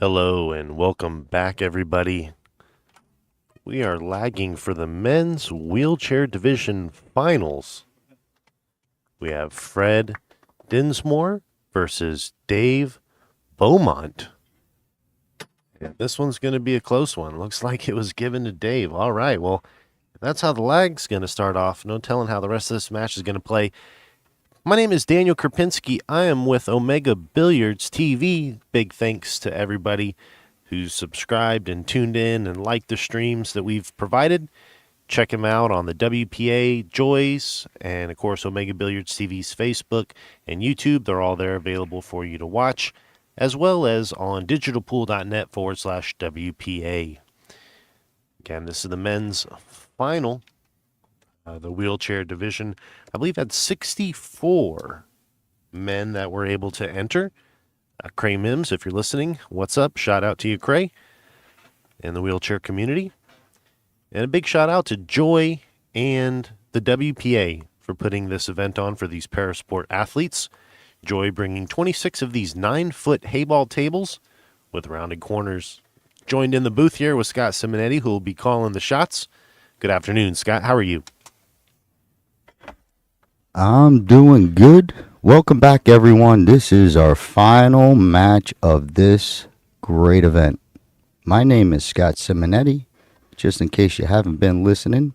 Hello and welcome back, everybody. We are lagging for the men's wheelchair division finals. We have Fred Dinsmore versus Dave Beaumont. And this one's going to be a close one. Looks like it was given to Dave. All right, well, if that's how the lag's going to start off, no telling how the rest of this match is going to play. My name is Daniel Krapinski. I am with Omega Billiards TV. Big thanks to everybody who's subscribed and tuned in and liked the streams that we've provided. Check them out on the WPA, Joyce, and of course Omega Billiards TV's Facebook and YouTube. They're all there available for you to watch, as well as on digitalpool.net/WPA. Again, this is the men's final. The wheelchair division, I believe, had 64 men that were able to enter. Cray Mims, if you're listening, what's up? Shout out to you, Cray, and the wheelchair community. And a big shout out to Joy and the WPA for putting this event on for these Parasport athletes. Joy bringing 26 of these 9-foot Heyball tables with rounded corners. Joined in the booth here with Scott Simonetti, who will be calling the shots. Good afternoon, Scott. How are you? I'm doing good. Welcome back, everyone. This is our final match of this great event. My name is Scott Simonetti. Just in case you haven't been listening,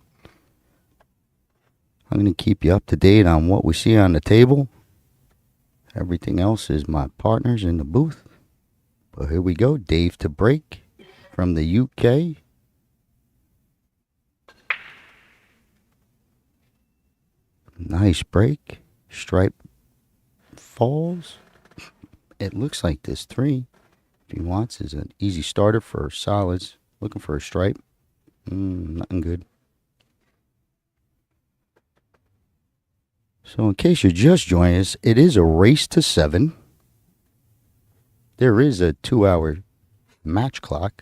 I'm going to keep you up to date on what we see on the table. Everything else is my partners in the booth. But here we go. Dave to break from the UK. Nice break. Stripe falls. It looks like this 3, if he wants, is an easy starter for solids. Looking for a stripe. Nothing good. So in case you're just joining us, it is a race to 7. There is a 2-hour match clock.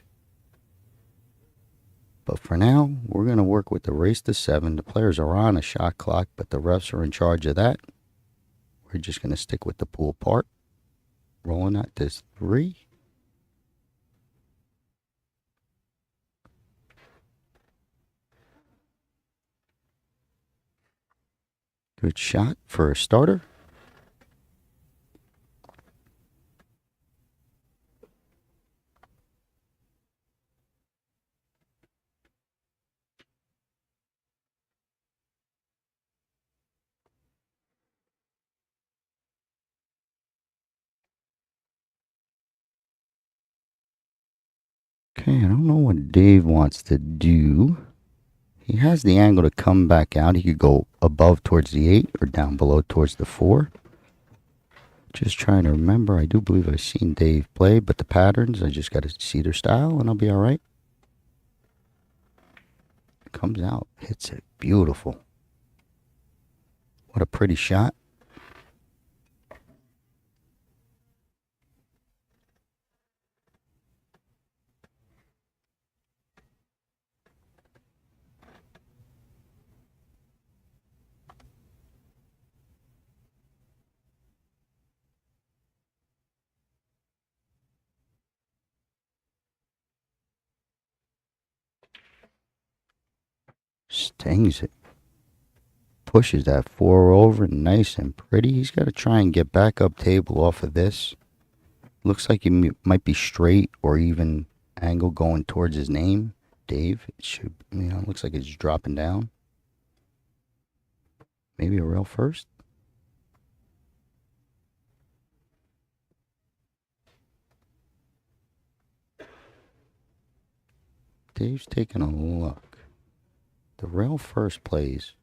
But for now, we're going to work with the race to 7. The players are on a shot clock, but the refs are in charge of that. We're just going to stick with the pool part. Rolling at this 3. Good shot for a starter. Okay, I don't know what Dave wants to do. He has the angle to come back out. He could go above towards the 8 or down below towards the 4. Just trying to remember. I do believe I've seen Dave play, but the patterns, I just got to see their style and I'll be all right. Comes out, hits it. Beautiful. What a pretty shot. Stings it. Pushes that 4 over, nice and pretty. He's got to try and get back up table off of this. Looks like he might be straight or even angle going towards his name, Dave. It should, looks like it's dropping down. Maybe a rail first. Dave's taking a look. The rail first plays.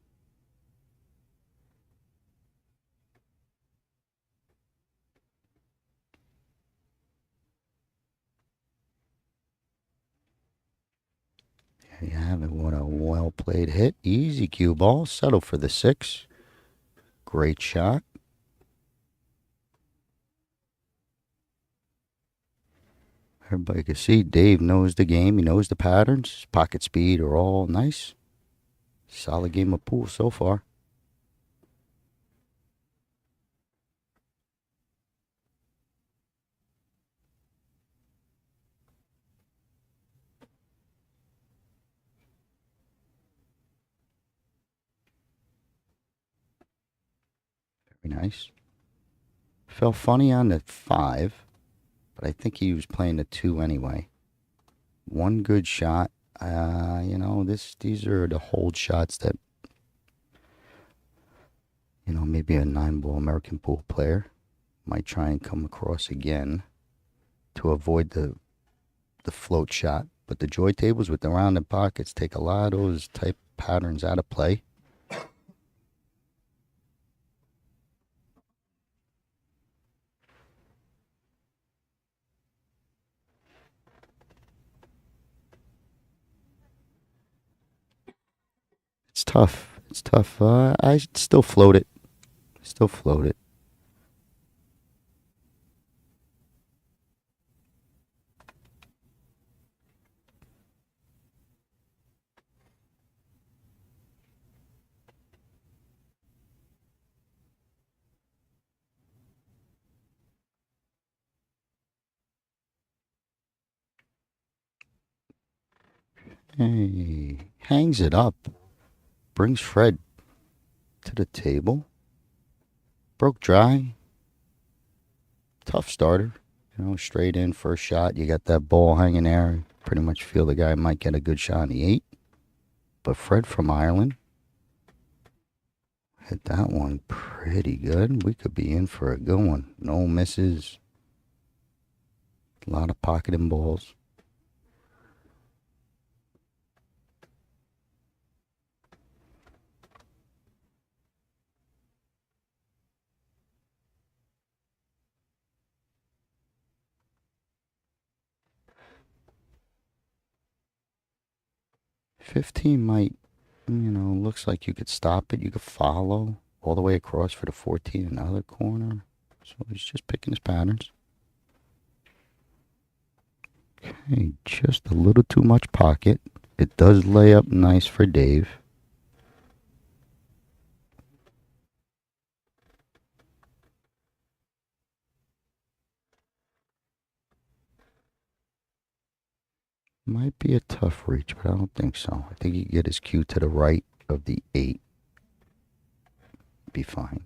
There you have it. What a well-played hit. Easy cue ball. Settle for the 6. Great shot. Everybody can see Dave knows the game. He knows the patterns. His pocket speed are all nice. Solid game of pool so far. nice. Felt funny on the 5, but I think he was playing the 2 anyway. One good shot. These are the hold shots that, maybe a 9-ball American pool player might try and come across again to avoid the float shot. But the joy tables with the rounded pockets take a lot of those type patterns out of play. It's tough. It's tough. I still float it. Still float it. Hey, hangs it up. Brings Fred to the table. Broke dry. Tough starter. Straight in, first shot. You got that ball hanging there. Pretty much feel the guy might get a good shot in the 8. But Fred from Ireland hit that one pretty good. We could be in for a good one. No misses. A lot of pocketing balls. $15 might, looks like you could stop it. You could follow all the way across for the 14 in the other corner. So he's just picking his patterns. Okay, just a little too much pocket. It does lay up nice for Dave. Might be a tough reach, but I don't think so. I think he can get his cue to the right of the 8. Be fine.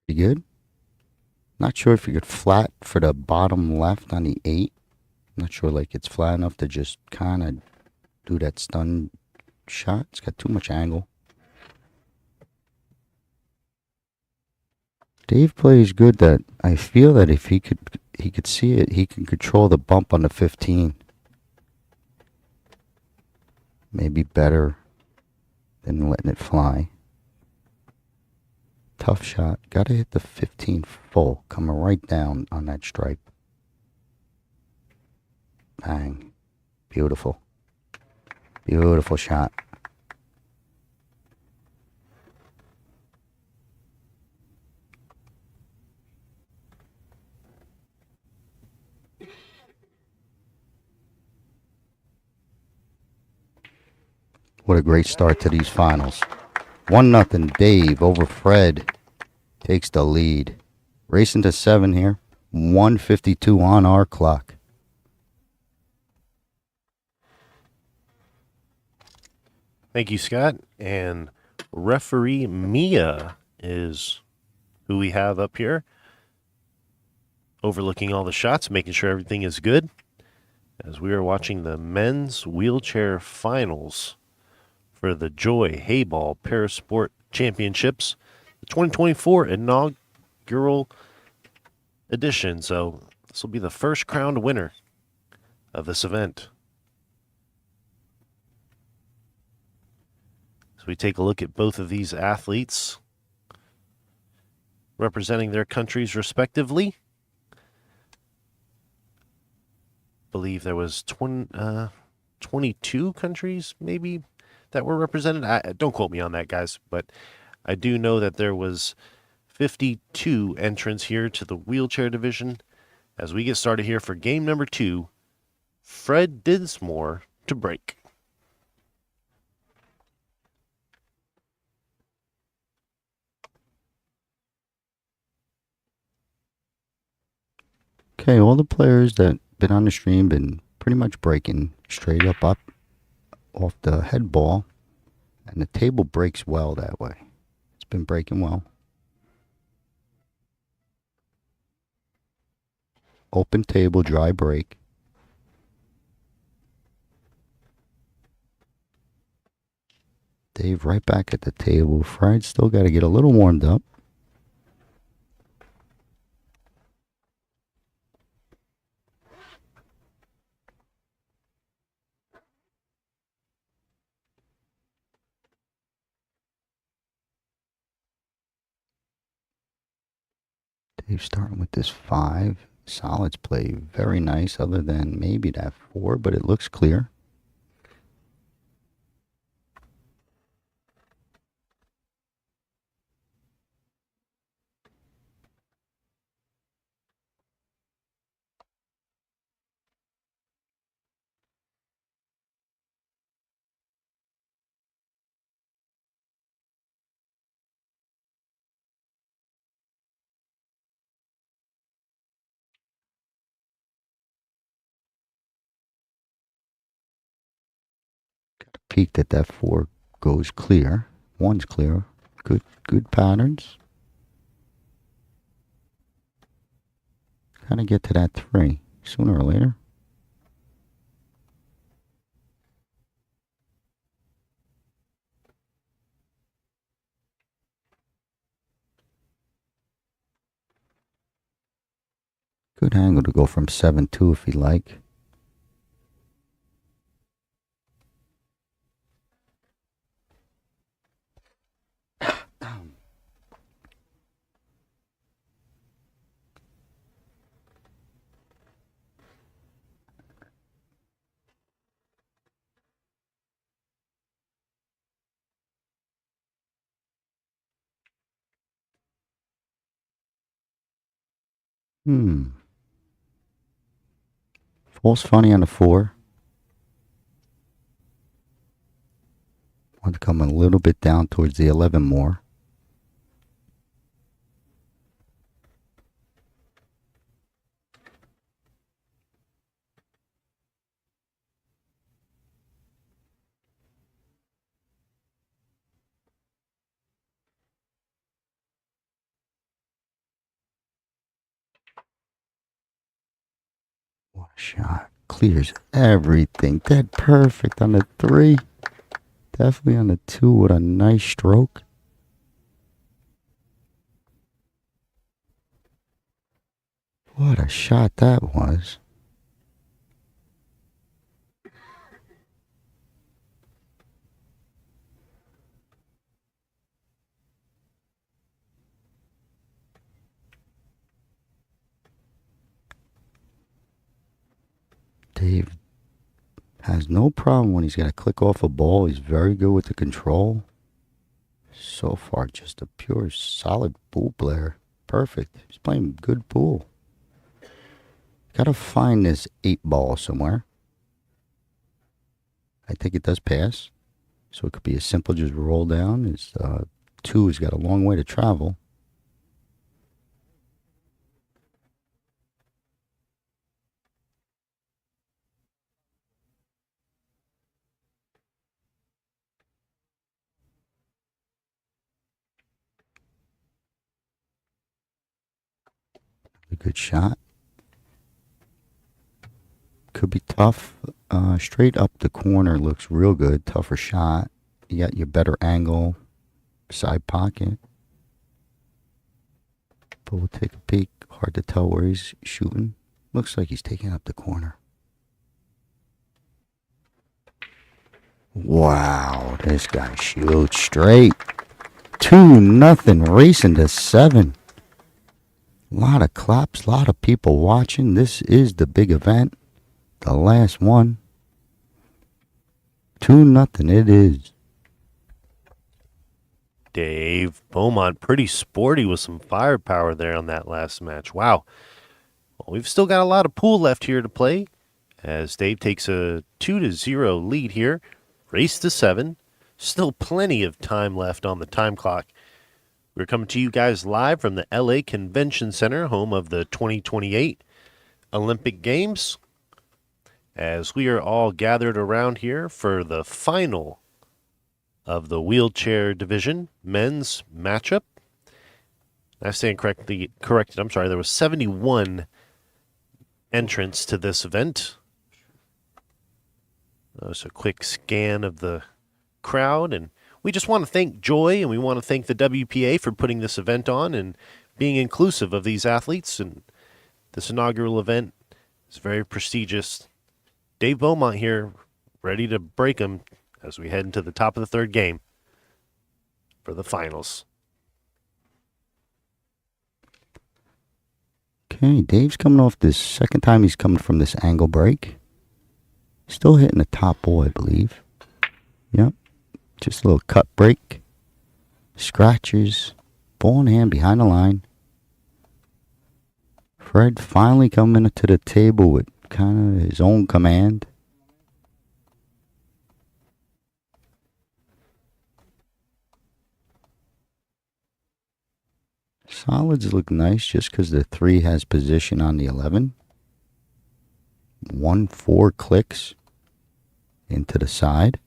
Pretty good. Not sure if you could flat for the bottom left on the 8. Not sure like it's flat enough to just kind of do that stun shot. It's got too much angle. Dave plays good that I feel that if he could see it, he can control the bump on the 15. Maybe better than letting it fly. Tough shot. Gotta hit the 15 full. Coming right down on that stripe. Bang. Beautiful. Beautiful shot. What a great start to these finals. 1-0 Dave over Fred. Takes the lead. Racing to 7 here. 1:52 on our clock. Thank you, Scott. And referee Mia is who we have up here, overlooking all the shots, making sure everything is good, as we are watching the men's wheelchair finals for the Joy Heyball Parasport Championships, the 2024 inaugural edition. So this will be the first crowned winner of this event. So we take a look at both of these athletes representing their countries respectively. Believe there was 22 countries maybe that were represented. Don't quote me on that, guys, but I do know that there was 52 entrants here to the wheelchair division. As we get started here for game number 2, Fred Dinsmore to break. Okay, all the players that been on the stream been pretty much breaking straight up off the head ball, and the table breaks well that way. It's been breaking well. Open table, dry break. Dave right back at the table. Fred's still got to get a little warmed up. Dave starting with this 5. Solids play very nice, other than maybe that 4, but it looks clear. Peek that 4 goes clear. 1's clear. Good patterns. Gotta get to that 3 sooner or later. Good angle to go from 7-2 if you like. False funny on the 4. Want to come a little bit down towards the 11 more. What a shot. Clears everything. Dead perfect on the 3. Definitely on the 2 with a nice stroke. What a shot that was. Dave has no problem when he's got to click off a ball. He's very good with the control. So far, just a pure solid pool player. Perfect. He's playing good pool. Got to find this 8 ball somewhere. I think it does pass. So it could be as simple just roll down. His 2 has got a long way to travel. A good shot. Could be tough. Straight up the corner looks real good. Tougher shot. You got your better angle. Side pocket. But we'll take a peek. Hard to tell where he's shooting. Looks like he's taking up the corner. Wow, this guy shoots straight. 2-0, racing to 7. A lot of claps, a lot of people watching. This is the big event. The last one. 2-0, it is. Dave Beaumont, pretty sporty with some firepower there on that last match. Wow. Well, we've still got a lot of pool left here to play as Dave takes a 2-0 lead here. Race to 7. Still plenty of time left on the time clock. We're coming to you guys live from the LA Convention Center, home of the 2028 Olympic Games, as we are all gathered around here for the final of the wheelchair division men's matchup. I stand corrected. I'm sorry. There was 71 entrants to this event. Just a quick scan of the crowd, and we just want to thank Joy and we want to thank the WPA for putting this event on and being inclusive of these athletes. And this inaugural event is very prestigious. Dave Beaumont here, ready to break them as we head into the top of the third game for the finals. Okay, Dave's coming off this second time he's coming from this angle break. Still hitting the top ball, I believe. Yep. Just a little cut break. Scratches. Ball in hand behind the line. Fred finally coming to the table with kind of his own command. Solids look nice just because the 3 has position on the 11. 1-4 clicks into the side.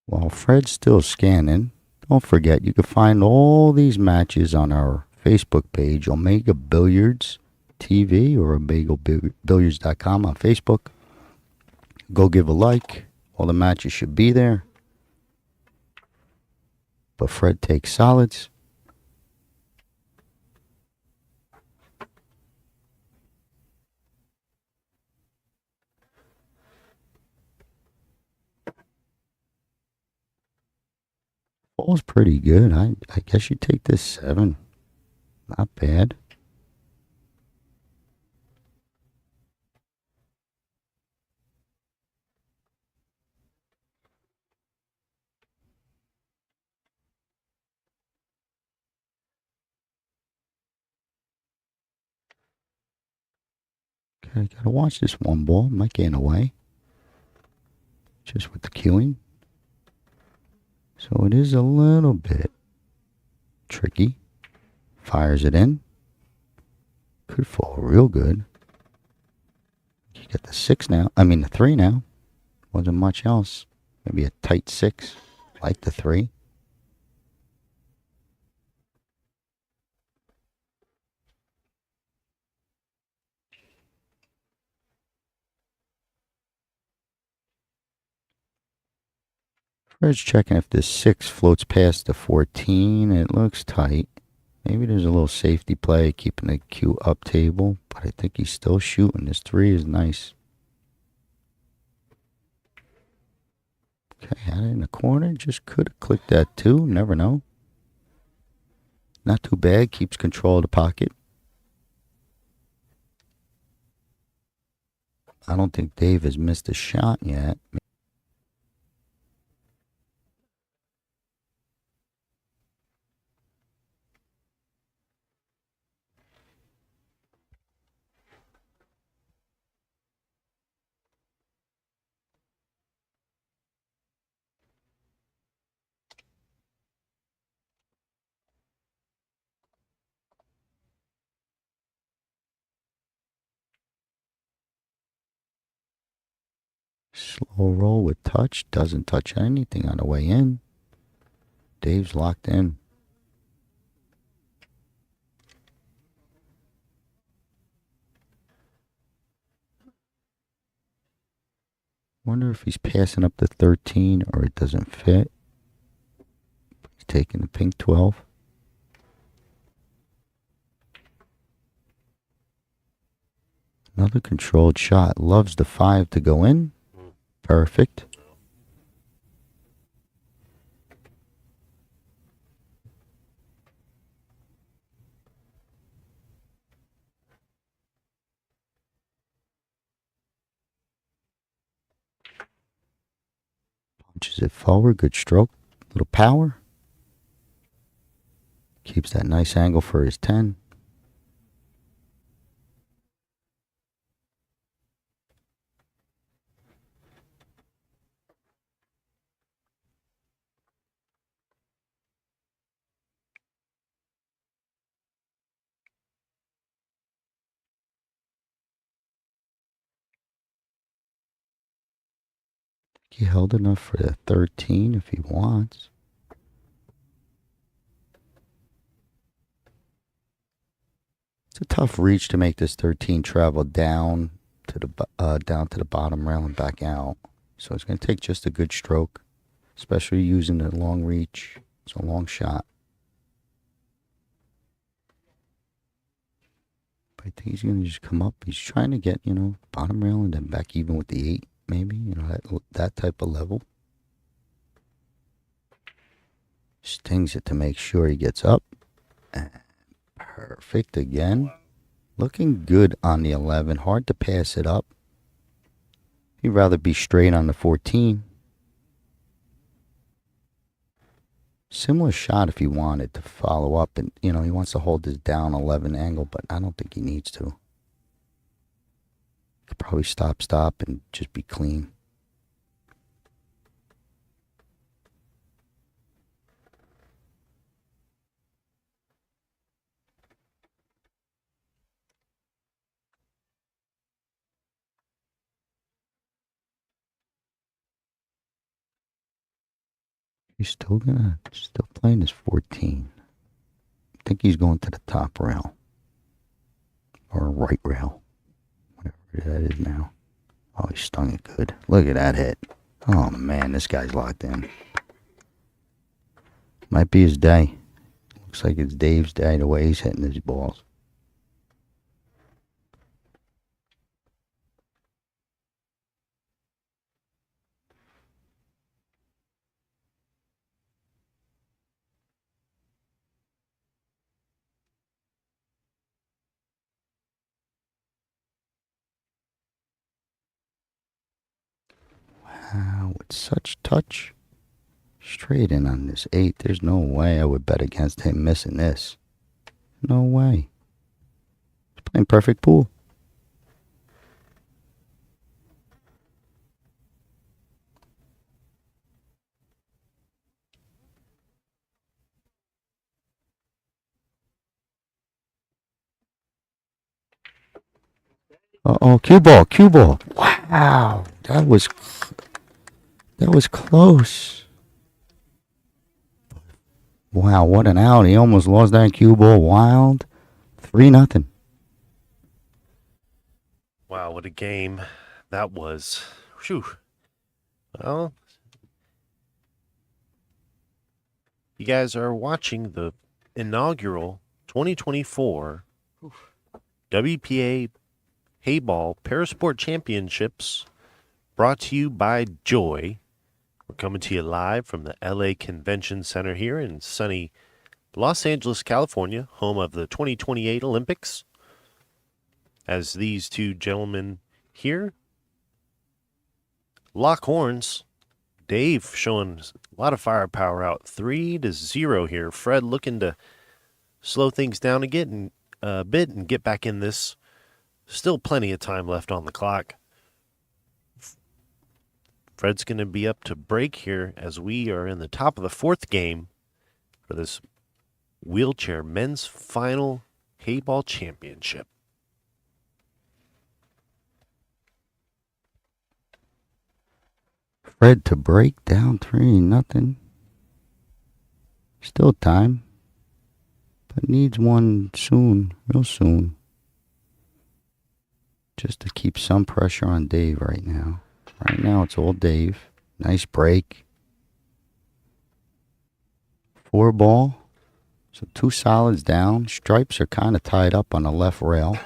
While Fred's still scanning, don't forget you can find all these matches on our Facebook page, Omega Billiards TV or OmegaBilliards.com on Facebook. Go give a like. All the matches should be there. But Fred takes solids. Ball's pretty good. I guess you take this 7. Not bad. Okay, gotta watch this one ball. Might get away. Just with the cueing. So it is a little bit tricky. Fires it in. Could fall real good. You get the 6 now. I mean the 3 now. Wasn't much else. Maybe a tight 6. Like the 3. Fred's checking if this 6 floats past the 14. It looks tight. Maybe there's a little safety play, keeping the cue up table, but I think he's still shooting. This 3 is nice. Okay, had it in the corner. Just could have clicked that 2. Never know. Not too bad. Keeps control of the pocket. I don't think Dave has missed a shot yet. Slow roll with touch. Doesn't touch anything on the way in. Dave's locked in. Wonder if he's passing up the 13 or it doesn't fit. He's taking the pink 12. Another controlled shot. Loves the 5 to go in. Perfect. Punches it forward. Good stroke. Little power. Keeps that nice angle for his 10. he held enough for the 13 if he wants. It's a tough reach to make this 13 travel down to the bottom rail and back out. So it's going to take just a good stroke, especially using the long reach. It's a long shot. But I think he's going to just come up. He's trying to get, bottom rail and then back even with the 8, maybe, that type of level. Stings it to make sure he gets up. And perfect again. Looking good on the 11. Hard to pass it up. He'd rather be straight on the 14. Similar shot if he wanted to follow up. And, he wants to hold this down 11 angle, but I don't think he needs to. He could probably stop, and just be clean. He's still playing his 14. I think he's going to the top rail. Or right rail. Whatever that is now. Oh, he stung it good. Look at that hit. Oh, man, this guy's locked in. Might be his day. Looks like it's Dave's day, the way he's hitting his balls. Wow, with such touch. Straight in on this 8. There's no way I would bet against him missing this. No way. He's playing perfect pool. Uh-oh, cue ball. Wow, that was close. Wow, what an out. He almost lost that cue ball wild. 3-0. Wow, what a game that was. Whew. Well, you guys are watching the inaugural 2024 WPA Heyball Parasport Championships, brought to you by Joy. We're coming to you live from the LA Convention Center here in sunny Los Angeles, California, home of the 2028 Olympics. As these two gentlemen here lock horns. Dave showing a lot of firepower out, 3-0 here. Fred looking to slow things down a bit and get back in this. Still plenty of time left on the clock. Fred's going to be up to break here as we are in the top of the 4th game for this wheelchair men's final Heyball championship. Fred to break down 3-0. Still time. But needs one soon, real soon. Just to keep some pressure on Dave right now. Right now it's all Dave. Nice break. 4 ball. So 2 solids down. Stripes are kind of tied up on the left rail.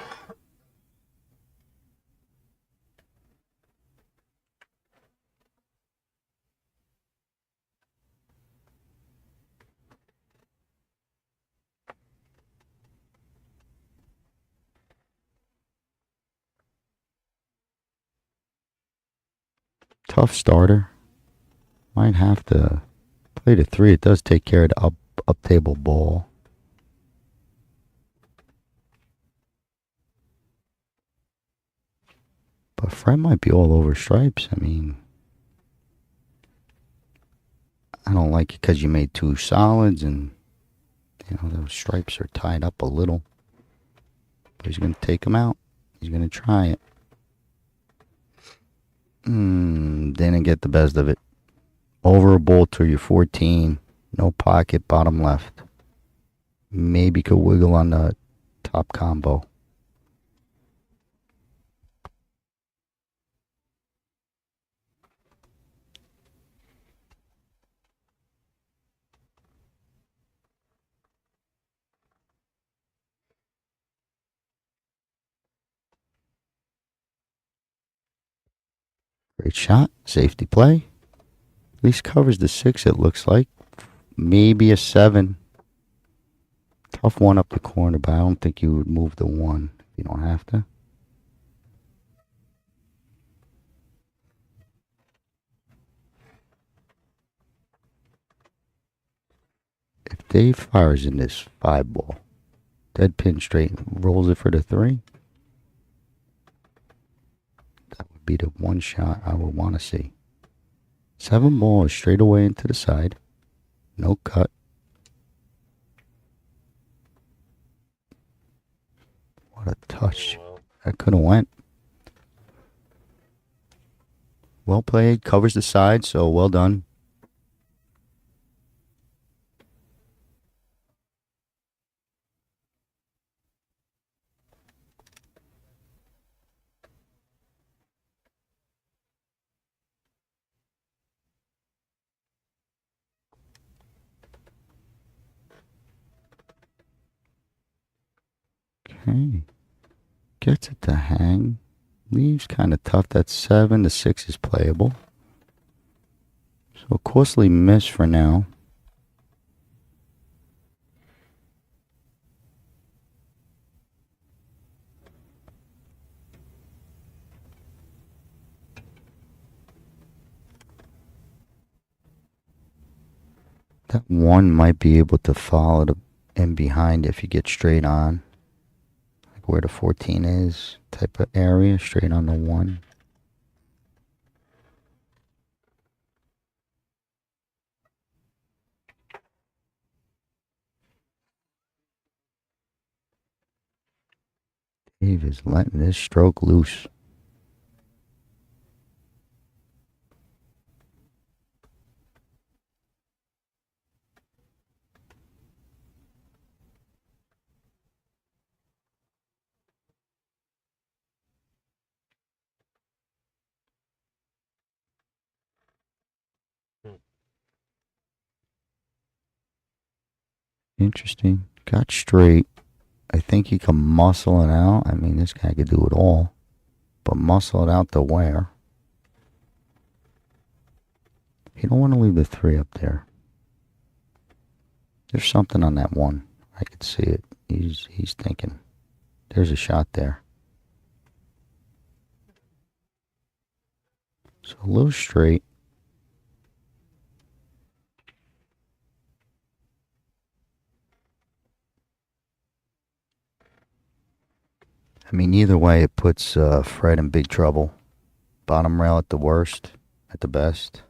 Tough starter. Might have to play to 3. It does take care of the up table ball. But Fred might be all over stripes. I mean, I don't like it because you made 2 solids and, those stripes are tied up a little. But he's going to take them out. He's going to try it. Didn't get the best of it. Over a ball to your 14. No pocket, bottom left. Maybe could wiggle on the top combo. Great shot. Safety play. At least covers the 6, it looks like. Maybe a 7. Tough one up the corner, but I don't think you would move the 1. You don't have to. If Dave fires in this 5 ball, dead pin straight, rolls it for the 3, that would be the one shot I would want to see. 7 ball is straight away into the side. No cut. What a touch. That could have went. Well played. Covers the side, so well done. Okay. Gets it to hang. Leaves kind of tough. That's 7. The 6 is playable. So costly miss for now. That 1 might be able to follow the in behind if you get straight on. Like where the 14 is, type of area, straight on the 1. Dave is letting this stroke loose. Interesting. Got straight. I think he can muscle it out. I mean, this guy could do it all. But muscle it out to where? You don't want to leave the 3 up there. There's something on that 1. I could see it. He's thinking. There's a shot there. So a little straight. I mean, either way, it puts Fred in big trouble. Bottom rail at the worst, at the best.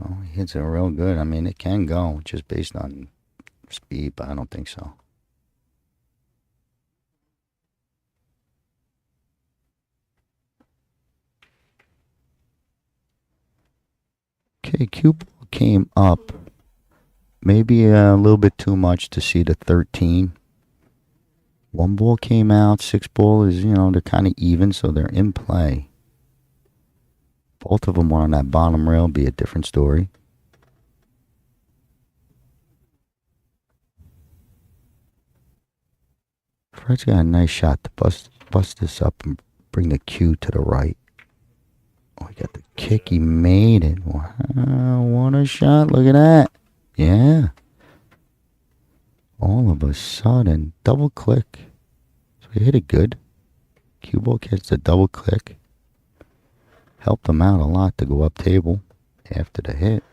Oh, he hits it real good. I mean, it can go just based on speed, but I don't think so. Okay, cue ball came up. Maybe a little bit too much to see the 13. 1 ball came out. 6 ball is, they're kind of even, so they're in play. Both of them were on that bottom rail, be a different story. Fred's got a nice shot to bust this up and bring the cue to the right. Oh, he got the kick. He made it. Wow, what a shot. Look at that. Yeah. All of a sudden, double click. So he hit it good. Cue ball gets the double click. Helped him out a lot to go up table after the hit.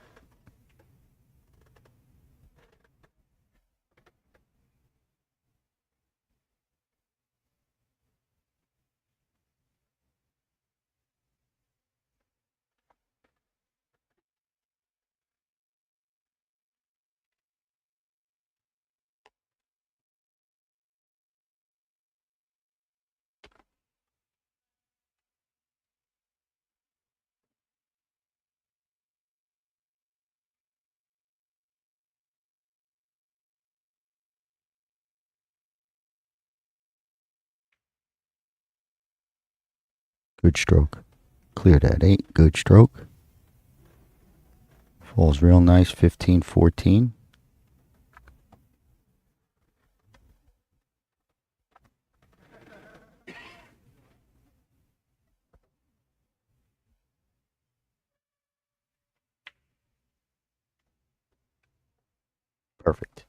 Good stroke. Clear that 8. Good stroke. Falls real nice. 15-14. Perfect.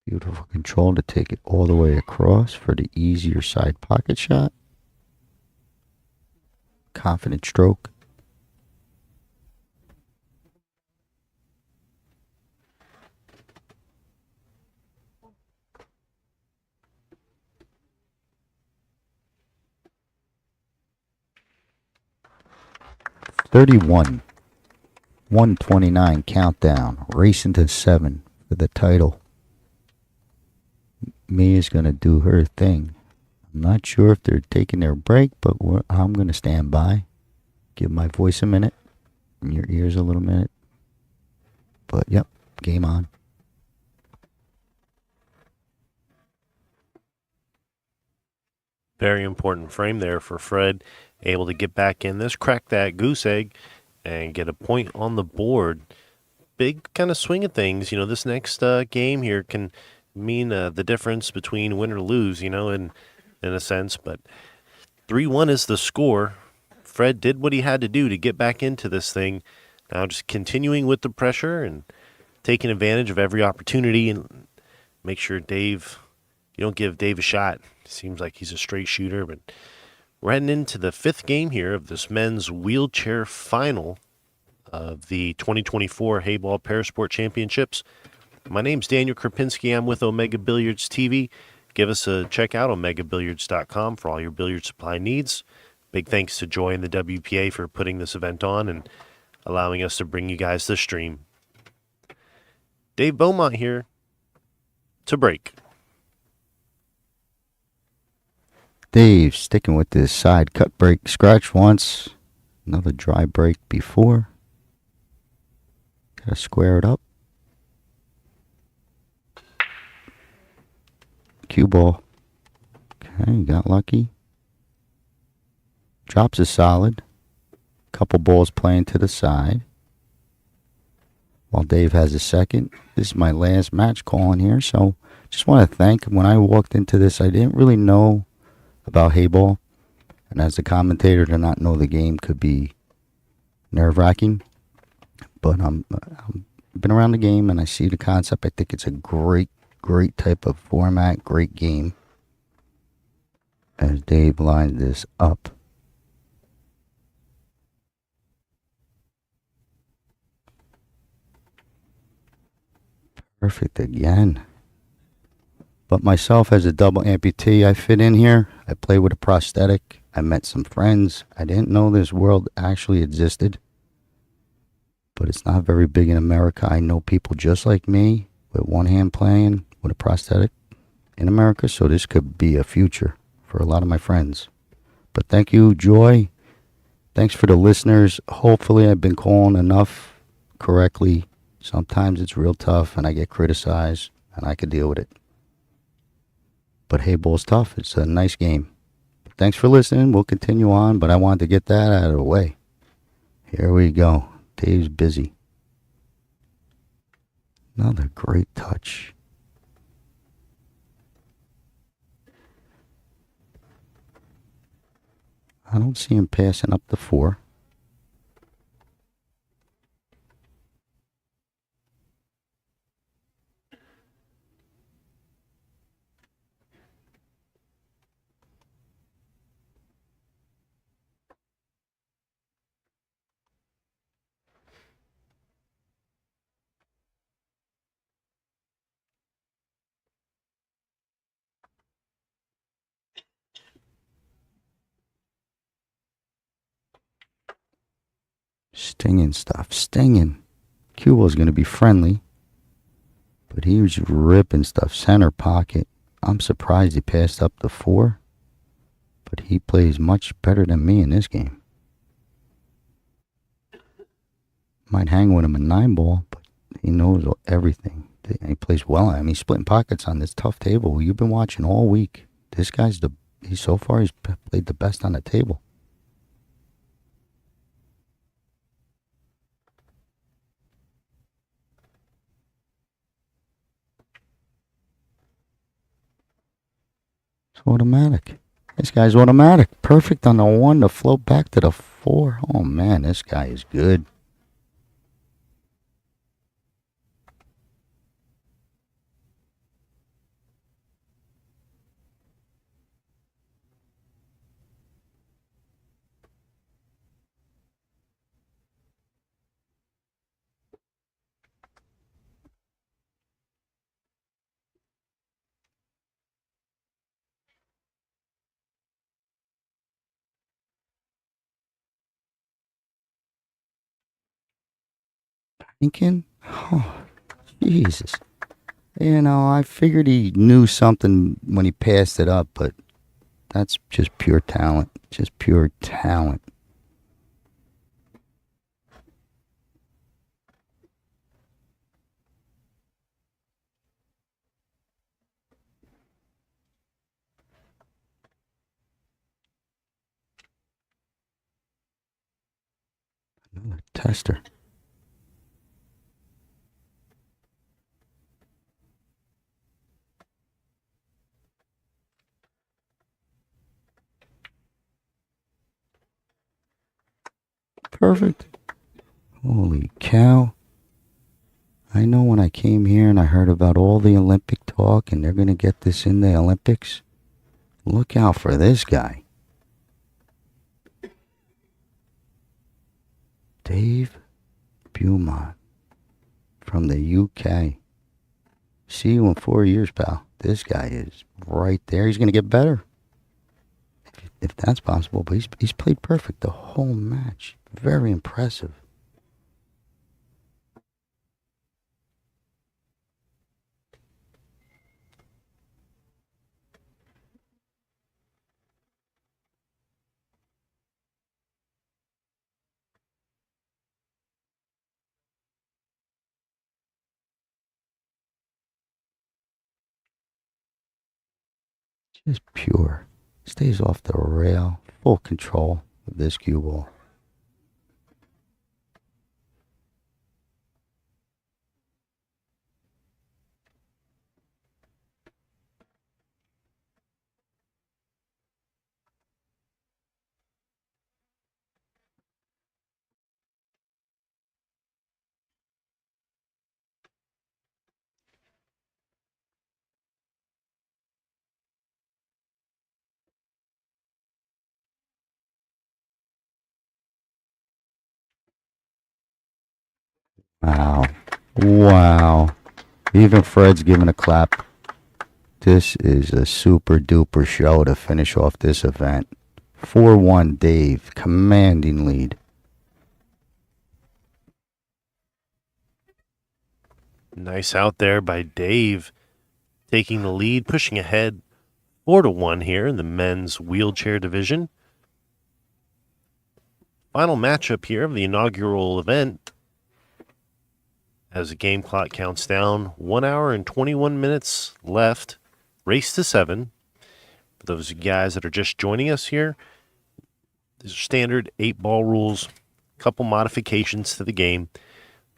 Beautiful control to take it all the way across for the easier side pocket shot. Confident stroke. $31. 129 countdown. Racing to 7 for the title. Mia's going to do her thing. I'm not sure if they're taking their break, but I'm going to stand by. Give my voice a minute. And your ears a little minute. But, yep, game on. Very important frame there for Fred. Able to get back in this, crack that goose egg, and get a point on the board. Big kind of swing of things. This next game here can mean the difference between win or lose, in a sense. But 3-1 is the score. Fred did what he had to do to get back into this thing. Now just continuing with the pressure and taking advantage of every opportunity and make sure you don't give Dave a shot. Seems like he's a straight shooter, but we're heading into the 5th game here of this men's wheelchair final of the 2024 Heyball Parasport Championships. My name's Daniel Krapinski. I'm with Omega Billiards TV. Give us a check out on omegabilliards.com for all your billiard supply needs. Big thanks to Joy and the WPA for putting this event on and allowing us to bring you guys the stream. Dave Beaumont here to break. Dave sticking with this side cut break. Scratch once. Another dry break before. Gotta square it up. Cue ball. Okay, got lucky. Drops is solid. Couple balls playing to the side. While Dave has a second. This is my last match calling here, so just want to thank. When I walked into this, I didn't really know about Heyball, and as a commentator, to not know the game could be nerve-wracking. But I've been around the game, and I see the concept. I think it's a great type of format, great game. As Dave lines this up. Perfect again. But myself as a double amputee, I fit in here. I play with a prosthetic. I met some friends. I didn't know this world actually existed. But it's not very big in America. I know people just like me with one hand playing with a prosthetic in America. So this could be a future for a lot of my friends. But thank you, Joy. Thanks for the listeners. Hopefully I've been calling enough correctly. Sometimes it's real tough and I get criticized and I could deal with it. But Heyball's tough. It's a nice game. Thanks for listening. We'll continue on, but I wanted to get that out of the way. Here we go. Dave's busy. Another great touch. I don't see him passing up the 4. Stinging stuff. Stinging. Cue ball's going to be friendly. But he was ripping stuff. Center pocket. I'm surprised he passed up the 4. But he plays much better than me in this game. Might hang with him in 9-ball, but he knows everything. He plays well. I mean, he's splitting pockets on this tough table. You've been watching all week. This guy's he's played the best on the table. It's automatic. This guy's automatic. Perfect on the 1 to float back to the 4. Oh, man, this guy is good. Thinking, oh, Jesus. You know, I figured he knew something when he passed it up, but that's just pure talent. Just pure talent. Another tester. Perfect. Holy cow. I know when I came here and I heard about all the Olympic talk and they're going to get this in the Olympics. Look out for this guy. Dave Beaumont from the UK. See you in 4 years, pal. This guy is right there. He's going to get better. If that's possible. But he's played perfect the whole match. Very impressive. Just pure. Stays off the rail. Full control of this cue ball. Wow. Wow. Even Fred's giving a clap. This is a super duper show to finish off this event. 4-1 Dave. Commanding lead. Nice out there by Dave, taking the lead, pushing ahead 4-1 here in the men's wheelchair division. Final matchup here of the inaugural event as the game clock counts down. 1 hour and 21 minutes left. Race to 7. For those guys that are just joining us here, these are standard 8-ball rules, a couple modifications to the game.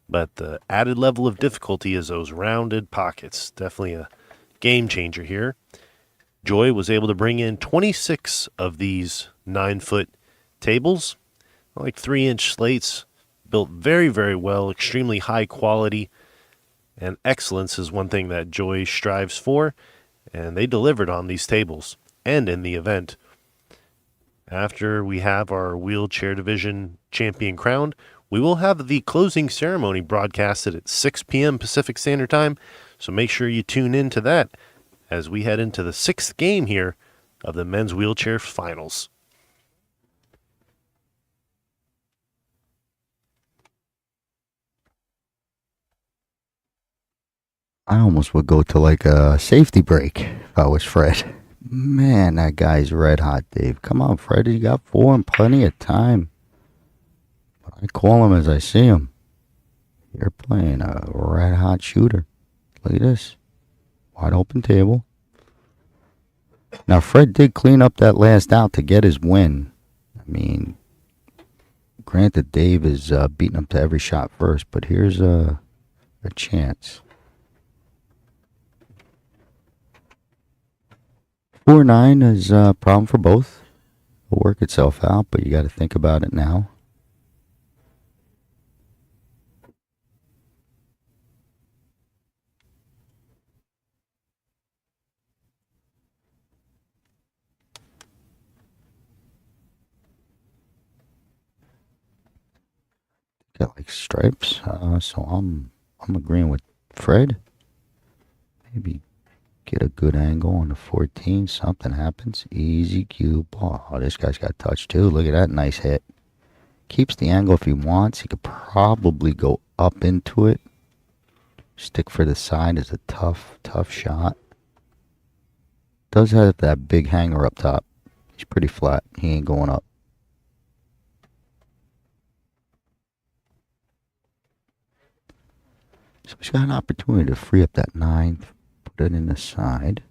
But the added level of difficulty is those rounded pockets. Definitely a game changer here. Joy was able to bring in 26 of these 9-foot tables, like 3-inch slates, built very, very well, extremely high quality, and excellence is one thing that Joy strives for, and they delivered on these tables and in the event. After we have our wheelchair division champion crowned, we will have the closing ceremony broadcasted at 6 p.m. Pacific Standard Time, so make sure you tune in to that as we head into the 6th game here of the men's wheelchair finals. I almost would go to like a safety break if I was Fred. Man, that guy's red hot, Dave. Come on, Fred. You got 4 and plenty of time. But I call him as I see him. You're playing a red hot shooter. Look at this. Wide open table. Now, Fred did clean up that last out to get his win. I mean, granted, Dave is beating him to every shot first, but here's a chance. 4-9 is a problem for both. It'll work itself out, but you got to think about it now. Got like stripes, so I'm agreeing with Fred. Maybe get a good angle on the 14. Something happens. Easy cue ball. Oh, this guy's got touch too. Look at that nice hit. Keeps the angle if he wants. He could probably go up into it. Stick for the side is a tough shot. Does have that big hanger up top. He's pretty flat. He ain't going up. So he's got an opportunity to free up that 9. Put it in the side.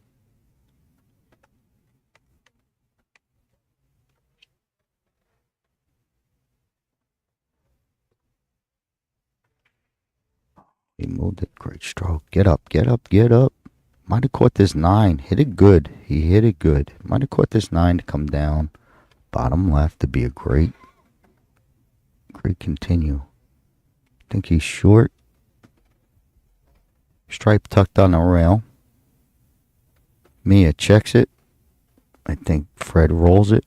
He moved it. Great stroke. Get up, get up, get up. Might have caught this 9. Hit it good. He hit it good. Might have caught this 9 to come down. Bottom left to be a great continue. Think he's short. Stripe tucked on the rail. Mia checks it. I think Fred rolls it.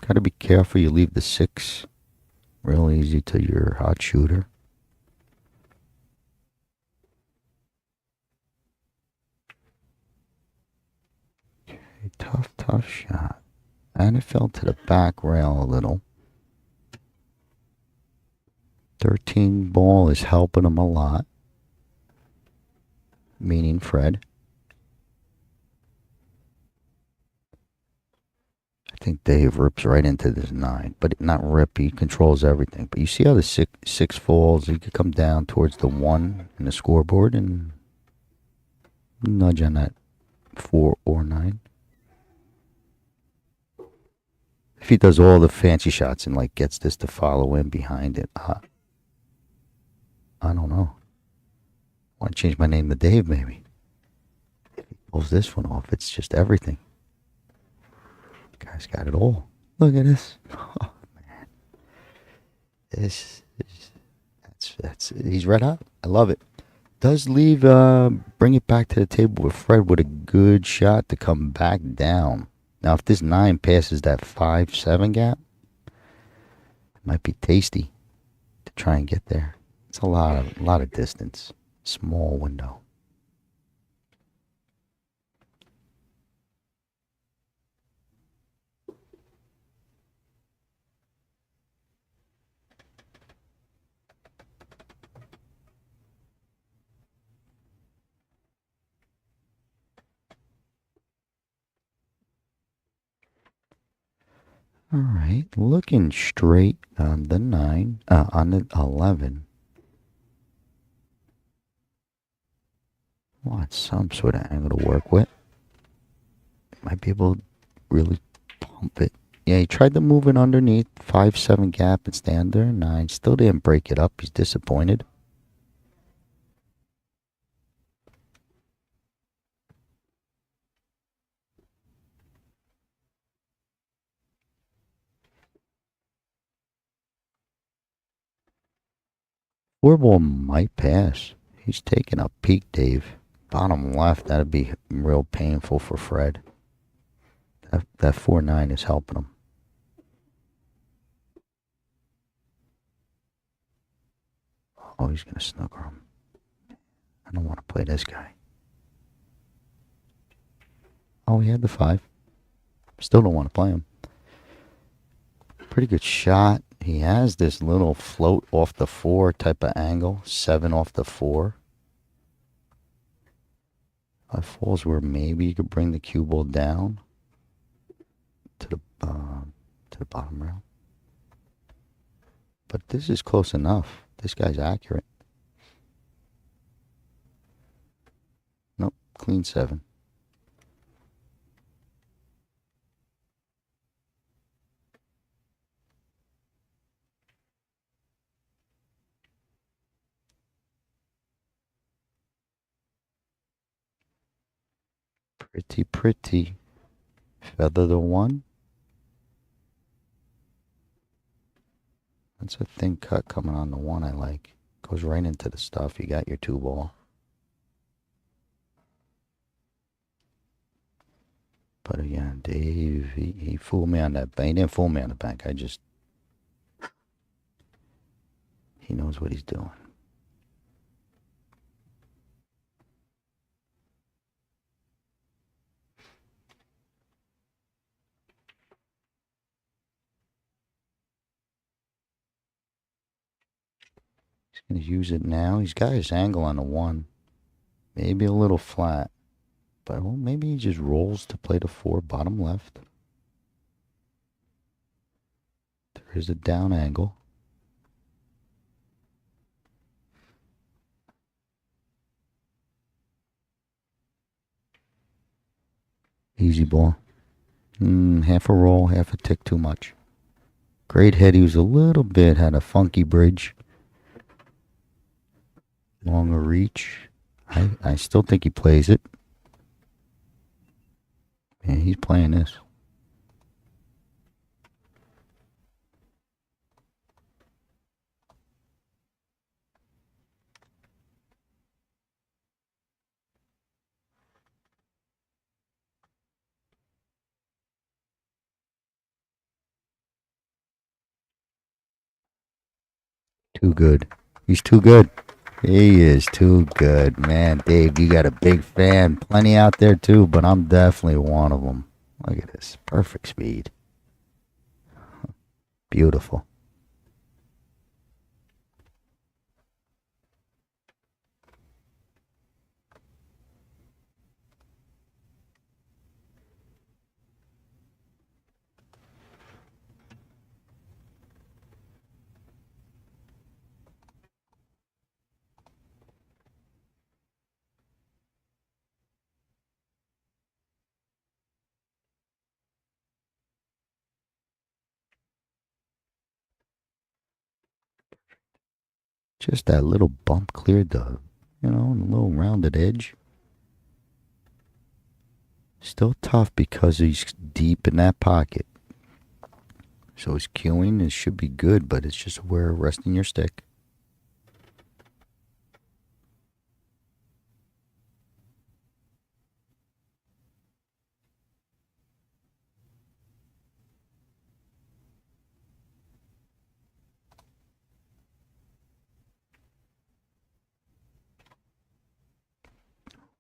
Got to be careful you leave the 6 real easy to your hot shooter. Okay, tough shot. And it fell to the back rail a little. 13 ball is helping him a lot. Meaning Fred. I think Dave rips right into this 9, but not rip. He controls everything. But you see how the 6 falls? He could come down towards the 1 in the scoreboard and nudge on that 4 or 9. If he does all the fancy shots and like gets this to follow in behind it, I don't know. I want to change my name to Dave, maybe. If he pulls this one off, it's just everything. Guy's got it all. Look at this. Oh man, that's he's red hot. I love it. Does leave bring it back to the table with Fred with a good shot to come back down. Now, if this 9 passes that 5-7 gap, it might be tasty to try and get there. It's a lot of distance. Small window. All right, looking straight on the 9, on the 11. Want some sort of angle to work with. Might be able to really pump it. Yeah, he tried to move it underneath 5-7 gap and stay under 9. Still didn't break it up. He's disappointed. Four ball might pass. He's taking a peek, Dave. Bottom left, that'd be real painful for Fred. That 4-9 is helping him. Oh, he's going to snooker him. I don't want to play this guy. Oh, he had the 5. Still don't want to play him. Pretty good shot. He has this little float off the 4 type of angle. 7 off the 4. falls where maybe you could bring the cue ball down to the bottom rail. But this is close enough. This guy's accurate. Nope, clean 7. Pretty, pretty. Feather the 1. That's a thin cut coming on the 1 I like. Goes right into the stuff. You got your 2 ball. But again, Dave, he fooled me on that bank. He didn't fool me on the bank. He knows what he's doing. He's going to use it now. He's got his angle on the 1. Maybe a little flat. But well, maybe he just rolls to play the 4 bottom left. There is a down angle. Easy ball. Half a roll, half a tick too much. Great head. He was a little bit, had a funky bridge. Longer reach. I still think he plays it. Yeah, he's playing this. Too good. He's too good. He is too good. Man, Dave, you got a big fan. Plenty out there too, but I'm definitely one of them. Look at this. Perfect speed. Beautiful. Just that little bump cleared the, a little rounded edge. Still tough because he's deep in that pocket. So his cueing, it should be good, but it's just where resting your stick.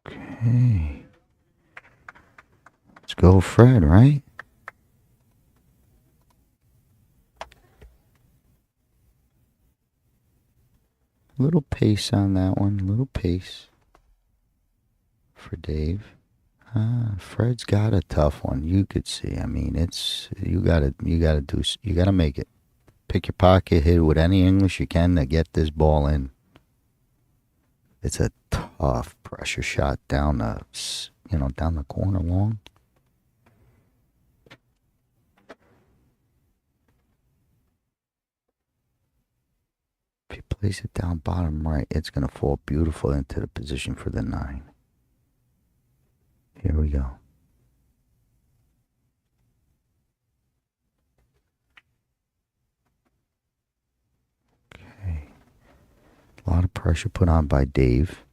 Okay. Let's go, Fred, right? Little pace on that one. Little pace for Dave. Fred's got a tough one. You could see. I mean, it's you gotta make it. Pick your pocket, hit it with any English you can to get this ball in. It's a tough pressure shot down the corner long. If you place it down bottom right, it's going to fall beautiful into the position for the 9. Here we go. Okay. A lot of pressure put on by Dave.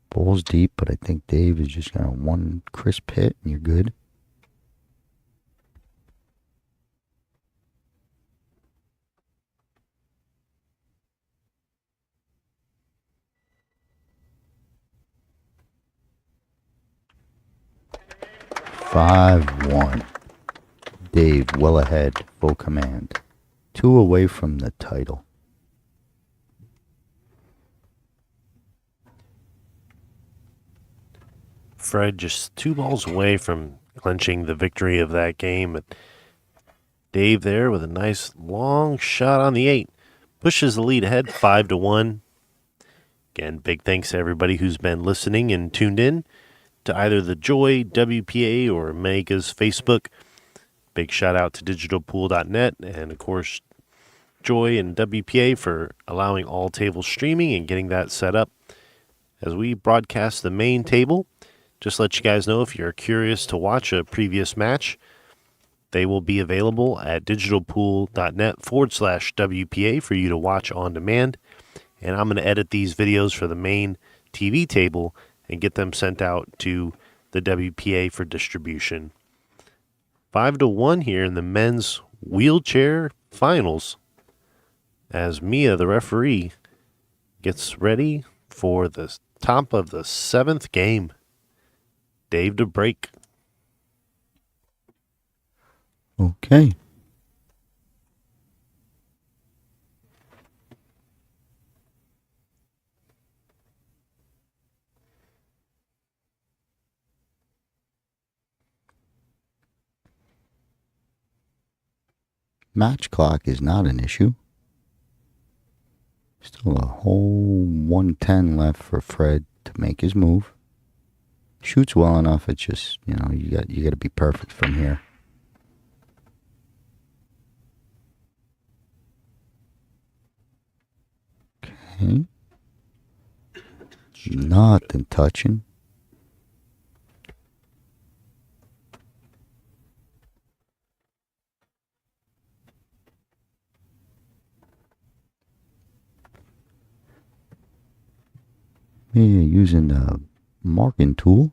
Ball's deep, but I think Dave is just going to one crisp hit and you're good. "5-1. Dave well ahead, full command. 2 away from the title. Fred just 2 balls away from clinching the victory of that game. But Dave there with a nice long shot on the 8 pushes the lead ahead 5-1. Again, big thanks to everybody who's been listening and tuned in to either the Joy, WPA, or Mega's Facebook. Big shout out to digitalpool.net and, of course, Joy and WPA for allowing all table streaming and getting that set up. As we broadcast the main table, just let you guys know if you're curious to watch a previous match, they will be available at digitalpool.net/WPA for you to watch on demand. And I'm going to edit these videos for the main TV table and get them sent out to the WPA for distribution. 5-1 here in the men's wheelchair finals as Mia, the referee, gets ready for the top of the 7th game. Dave to break. Okay. Match clock is not an issue. Still a whole 110 left for Fred to make his move. Shoots well enough. It's just, you got to be perfect from here. Okay. Nothing touching. Yeah, using the marking tool.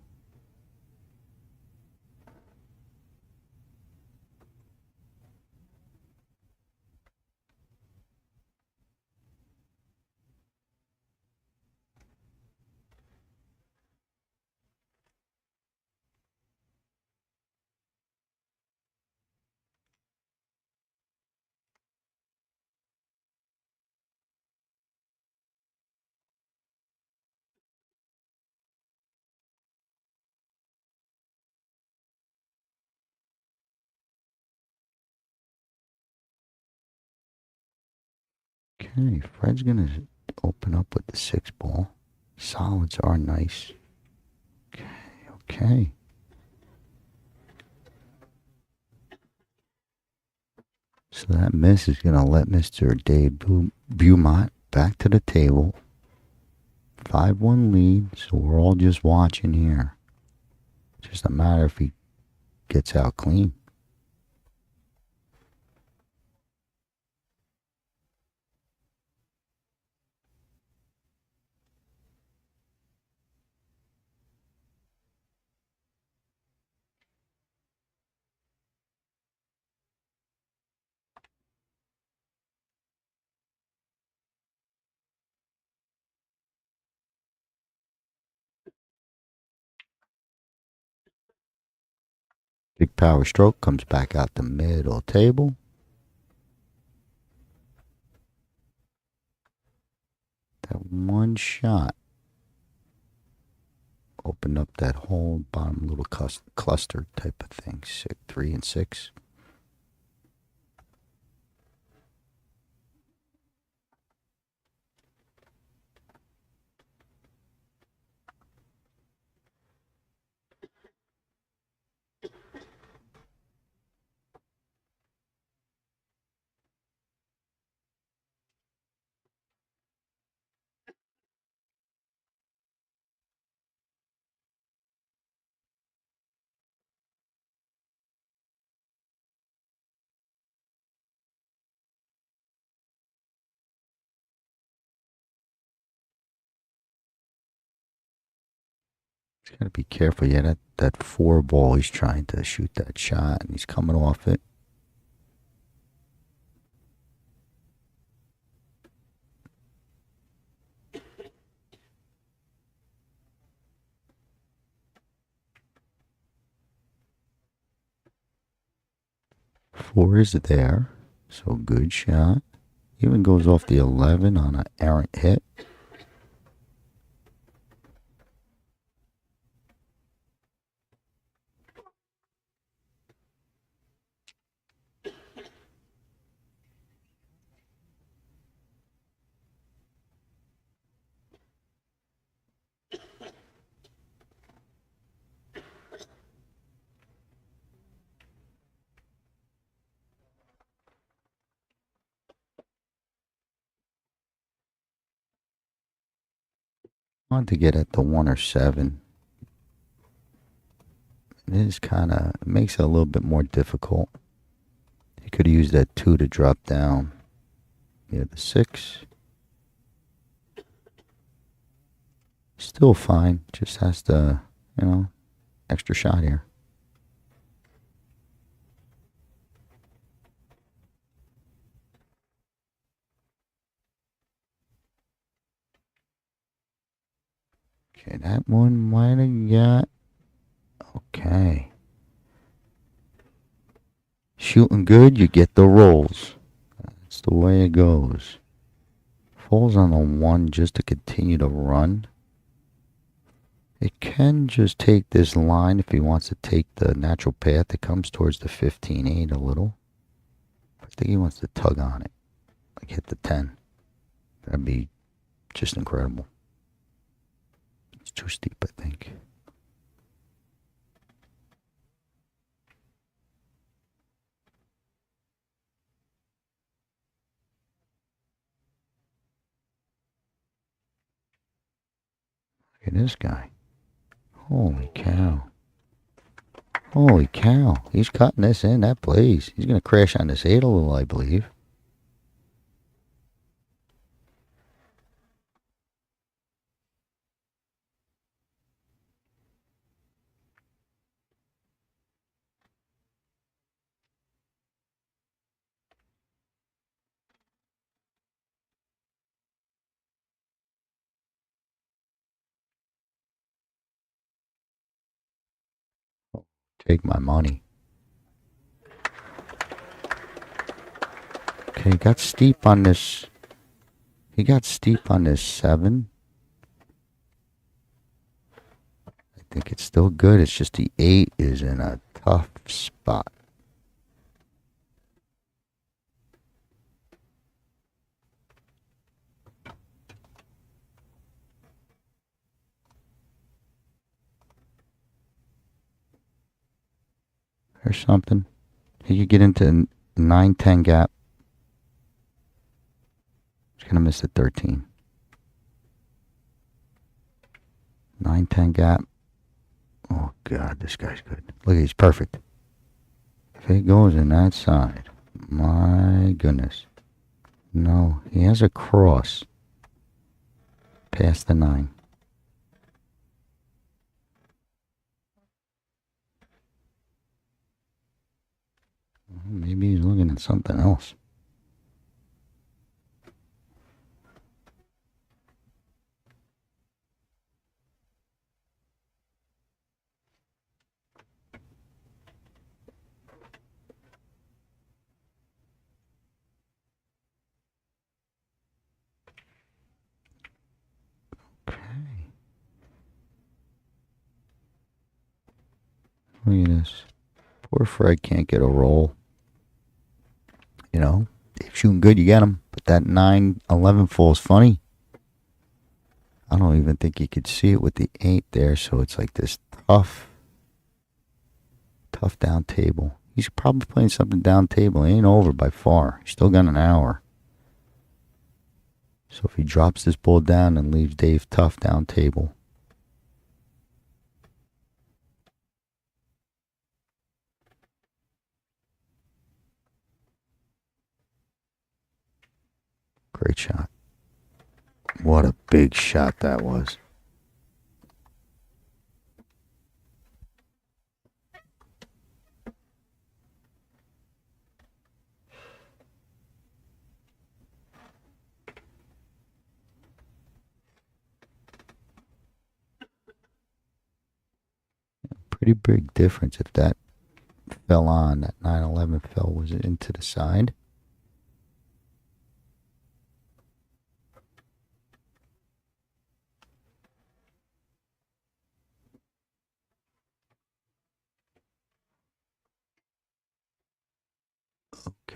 Okay, Fred's going to open up with the 6 ball. Solids are nice. Okay. So that miss is going to let Mr. Dave Beaumont back to the table. 5-1 lead, so we're all just watching here. It's just a matter if he gets out clean. Big power stroke comes back out the middle table. That one shot opened up that whole bottom little cluster type of thing. 3 and 6. He's got to be careful. Yeah, that 4 ball, he's trying to shoot that shot, and he's coming off it. Four is there, so good shot. Even goes off the 11 on an errant hit. wanted to get at the 1 or 7. It is kind of, makes it a little bit more difficult. You could use that 2 to drop down. Yeah, the 6. Still fine. Just has to, extra shot here. Okay, that one might have got. Okay. Shooting good, you get the rolls. That's the way it goes. Falls on the 1 just to continue to run. It can just take this line if he wants to take the natural path that comes towards the 15-8 a little. I think he wants to tug on it. Like hit the 10. That'd be just incredible. It's too steep, I think. Look at this guy. Holy cow. Holy cow. He's cutting this in. That plays. He's going to crash on this 8 a little, I believe. Take my money. Okay, he got steep on this. He got steep on this 7. I think it's still good. It's just the 8 is in a tough spot. Or something. He could get into 9-10 gap. He's going to miss the 13. 9-10 gap. Oh, God, this guy's good. Look, he's perfect. If it goes in that side, my goodness. No, he has a cross past the 9. Maybe he's looking at something else. Okay. Look at this. Poor Fred can't get a roll. You know, if shooting good, you get him. But that 9-11 falls funny. I don't even think you could see it with the 8 there. So it's like this tough down table. He's probably playing something down table. He ain't over by far. He's still got an hour. So if he drops this ball down and leaves Dave tough down table. Great shot. What a big shot that was. Pretty big difference if that fell on. That 9-11 fell, was it into the side?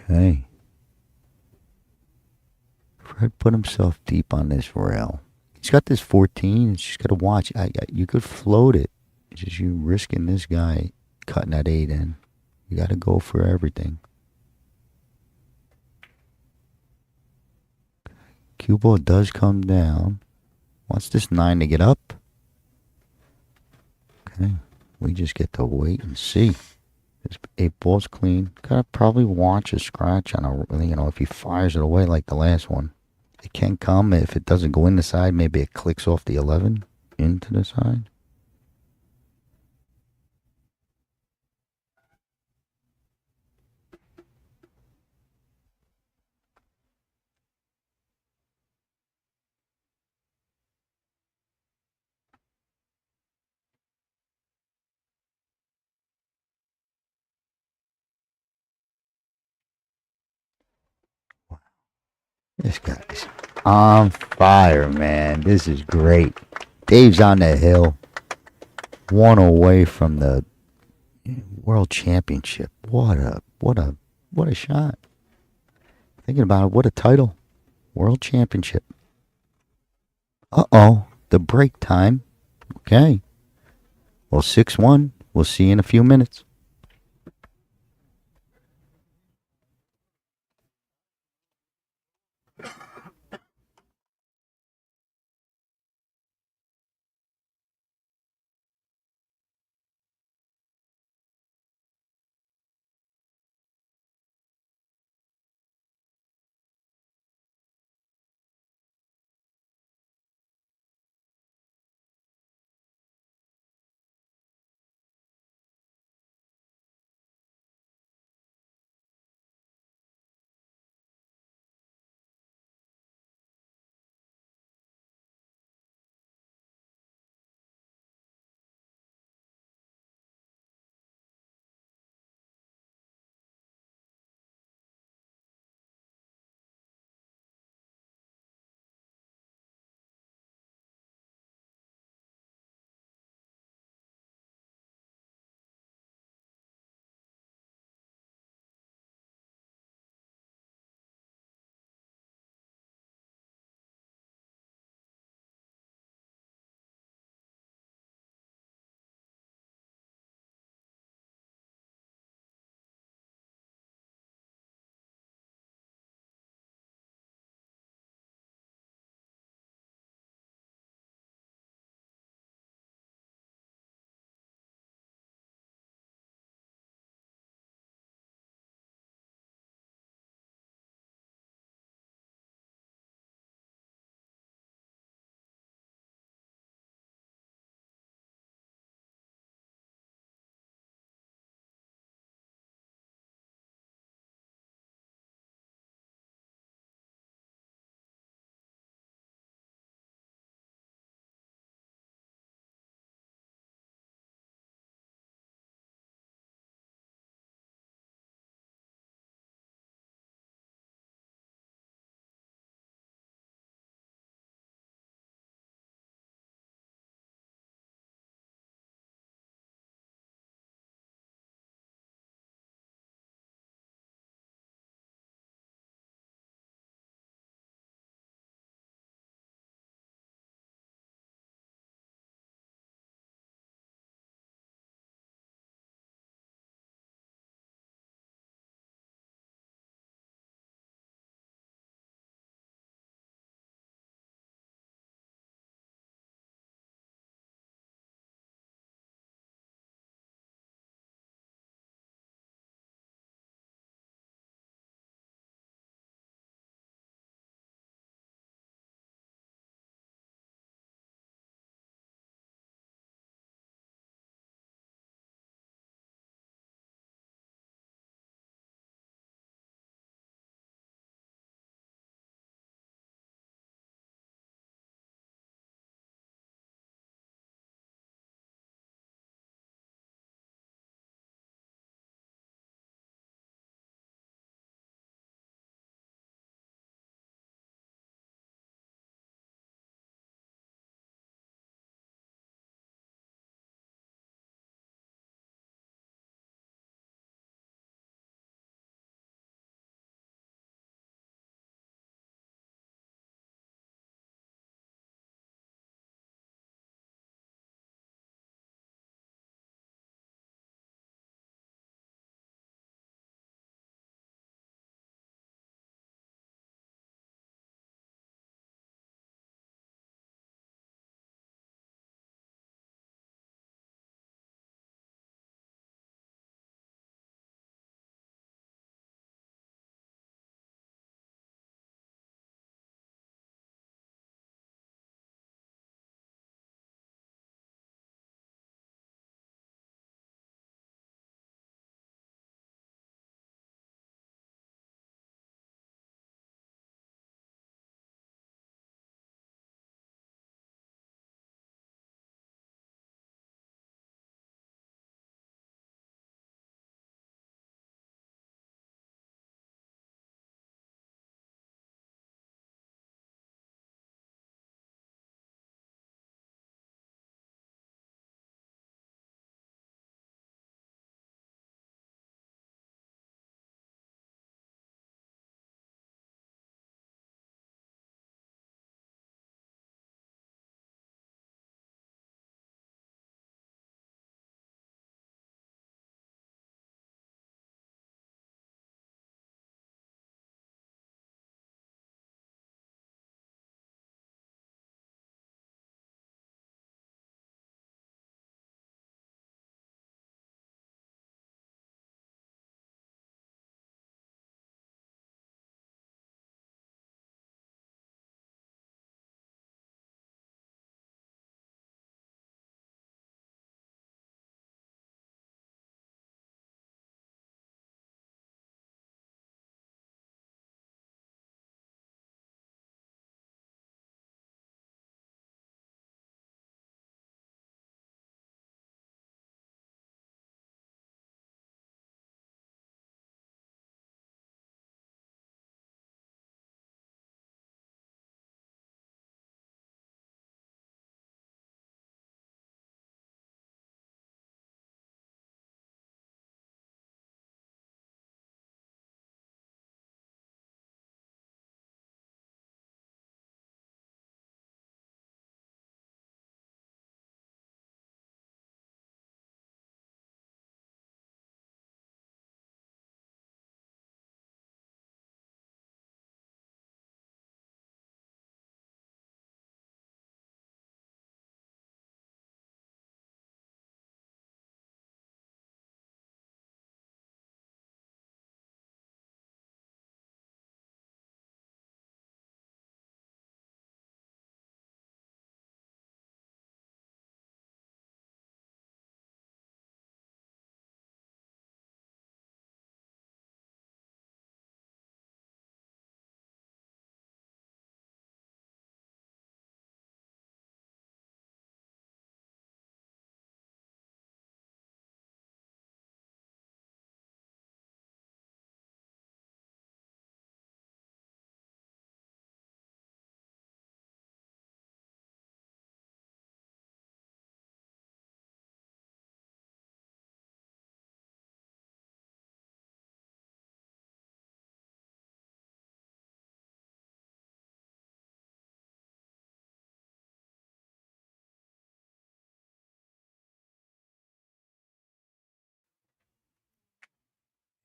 Okay. Fred put himself deep on this rail. He's got this 14. He's just got to watch. You could float it. It's just you risking this guy cutting that 8 in. You got to go for everything. Cue ball does come down. Wants this 9 to get up. Okay. We just get to wait and see. This 8-ball's clean. Gotta probably watch a scratch on a, if he fires it away like the last one. It can come. If it doesn't go in the side, maybe it clicks off the 11 into the side. This guy's on fire, man. This is great. Dave's on the hill. One away from the World Championship. What a shot. Thinking about it, what a title. World Championship. Uh-oh. The break time. Okay. Well, 6-1. We'll see you in a few minutes.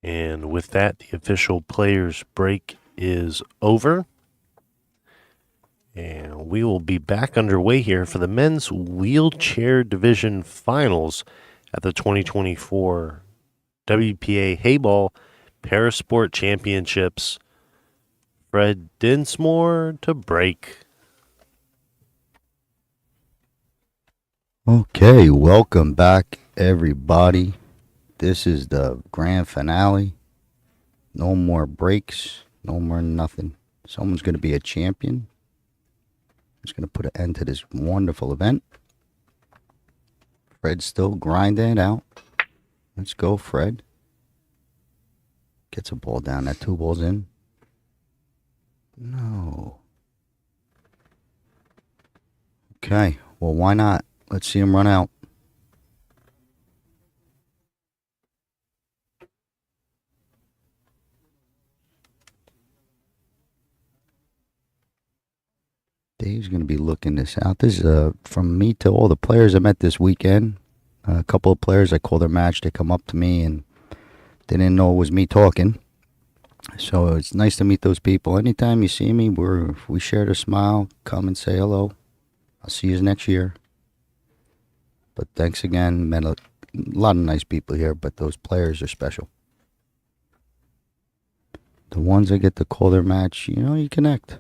And with that, the official players break is over. And we will be back underway here for the men's wheelchair division finals at the 2024 WPA Heyball Parasport Championships. Fred Dinsmore to break. Okay, welcome back, everybody. This is the grand finale. No more breaks, no more nothing. Someone's going to be a champion. It's going to put an end to this wonderful event. Fred's still grinding it out. Let's go, Fred. Gets a ball down. That 2 balls in. No. Okay, well, why not? Let's see him run out. Dave's going to be looking this out. This is from me to all the players I met this weekend. A couple of players, I call their match. They come up to me and they didn't know it was me talking. So it's nice to meet those people. Anytime you see me, we share a smile. Come and say hello. I'll see you next year. But thanks again. Met a lot of nice people here, but those players are special. The ones that get to call their match, you connect.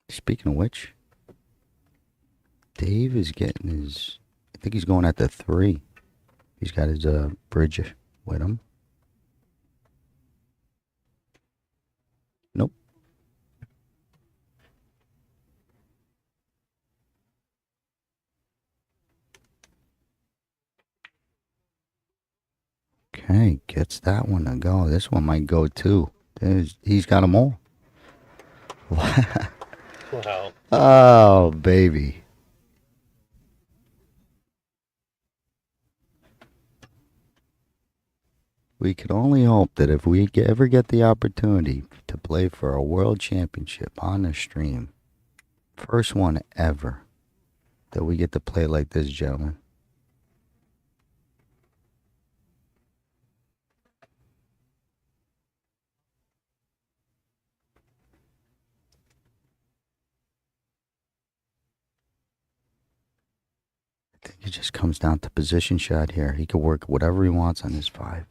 Speaking of which, Dave is getting his, I think he's going at the 3. He's got his bridge with him. Nope. Okay, gets that one to go. This one might go too. He's got them all. Wow. Oh, baby. We can only hope that if we ever get the opportunity to play for a world championship on the stream, first one ever, that we get to play like this, gentlemen. I think it just comes down to position shot here. He can work whatever he wants on his 5.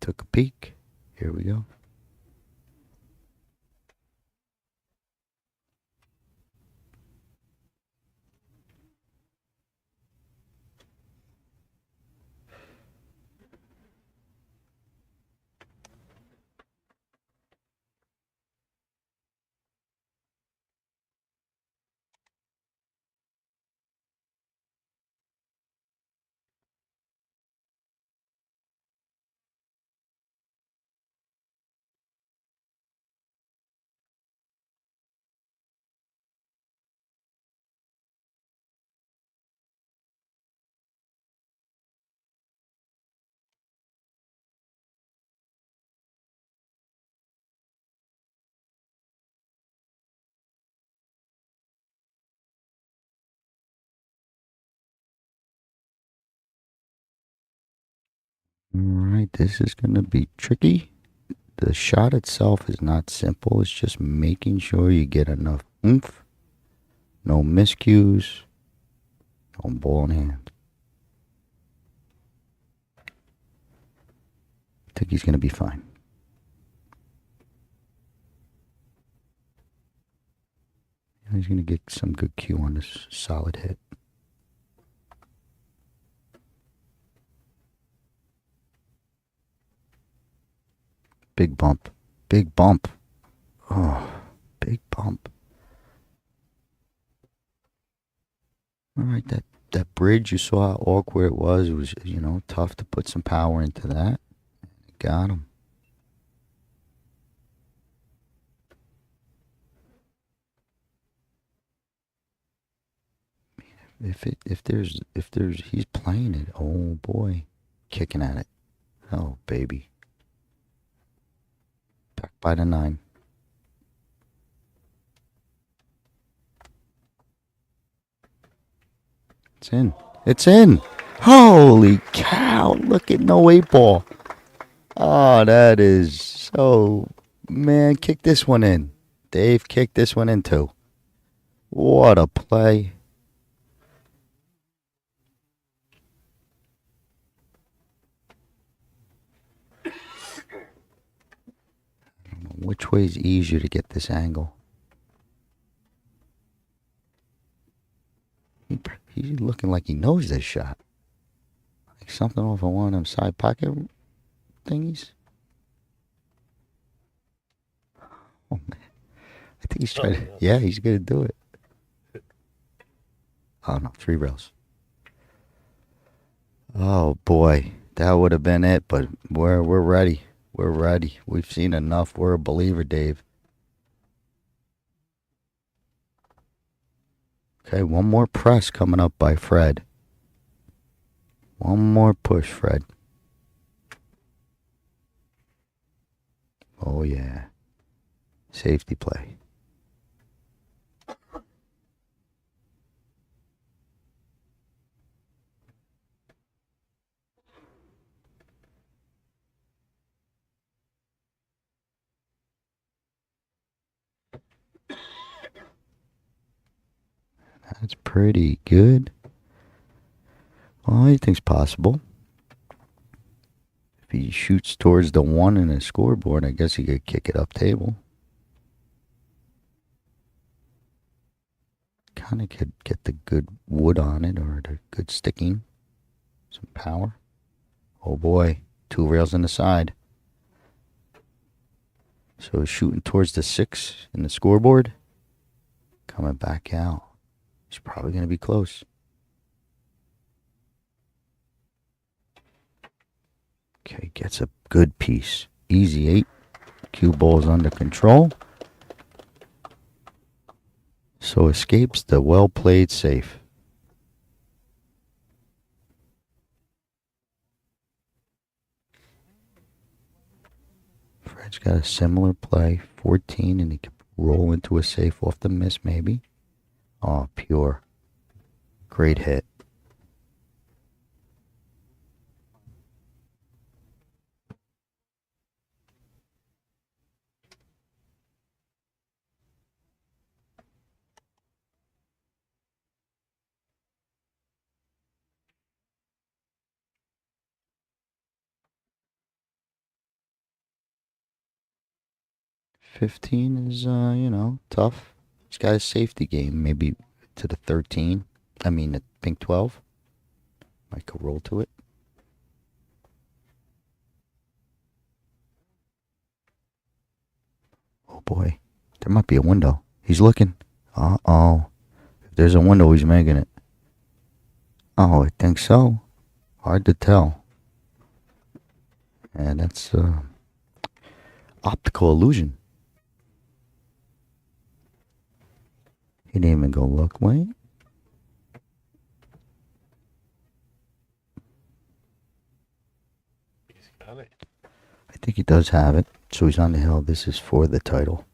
Took a peek. Here we go. All right, this is going to be tricky. The shot itself is not simple. It's just making sure you get enough oomph, no miscues, no ball in hand. I think he's going to be fine. He's going to get some good cue on this solid hit. Big bump. Big bump. Oh, big bump. All right, that bridge, you saw how awkward it was. It was, tough to put some power into that. Got him. If there's he's playing it. Oh boy, kicking at it. Oh baby. Back by the 9. It's in. It's in. Holy cow. Look at no 8-ball. Oh, that is so... Man, kick this one in. Dave kicked this one in too. What a play. Which way is easier to get this angle? He's looking like he knows this shot. Like something off of one of them side pocket thingies. Oh, man. I think he's trying to... Yeah, he's going to do it. Oh, no. 3 rails. Oh, boy. That would have been it, but we're ready. We're ready. We've seen enough. We're a believer, Dave. Okay, one more press coming up by Fred. One more push, Fred. Oh, yeah. Safety play. That's pretty good. Well, anything's possible. If he shoots towards the 1 in his scoreboard, I guess he could kick it up table. Kind of could get the good wood on it or the good sticking. Some power. Oh boy, 2 rails on the side. So he's shooting towards the 6 in the scoreboard. Coming back out. He's probably going to be close. Okay, gets a good piece. Easy 8. Cue ball's under control. So escapes the well-played safe. Fred's got a similar play. 14, and he could roll into a safe off the miss, maybe. Oh, pure. Great hit. $15 is, tough. He's got a safety game, maybe to the 13. I mean, the pink 12. Might go roll to it. Oh boy, there might be a window. He's looking. Uh-oh. If there's a window, he's making it. Oh, I think so. Hard to tell. And that's optical illusion. He didn't even go look. Wait. He's got it. I think he does have it. So he's on the hill. This is for the title.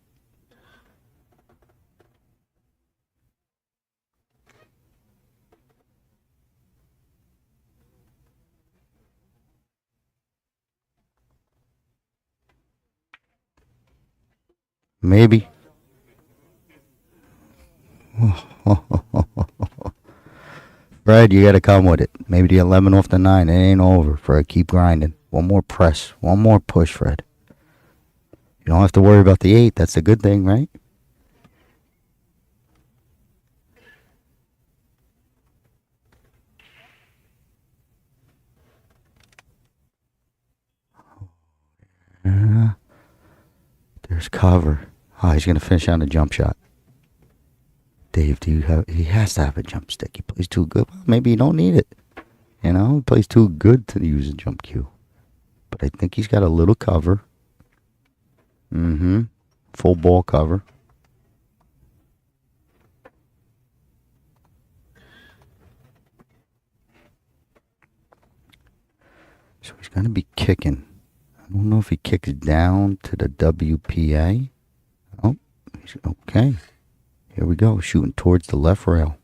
Maybe. Fred, you got to come with it. Maybe the 11 off the 9. It ain't over. Fred, keep grinding. One more press. One more push, Fred. You don't have to worry about the 8. That's a good thing, right? There's cover. Oh, he's going to finish on a jump shot. Dave, he has to have a jump stick. He plays too good. Well, maybe you don't need it. He plays too good to use a jump cue. But I think he's got a little cover. Full ball cover. So he's going to be kicking. I don't know if he kicks down to the WPA. Oh, okay. Here we go. Shooting towards the left rail.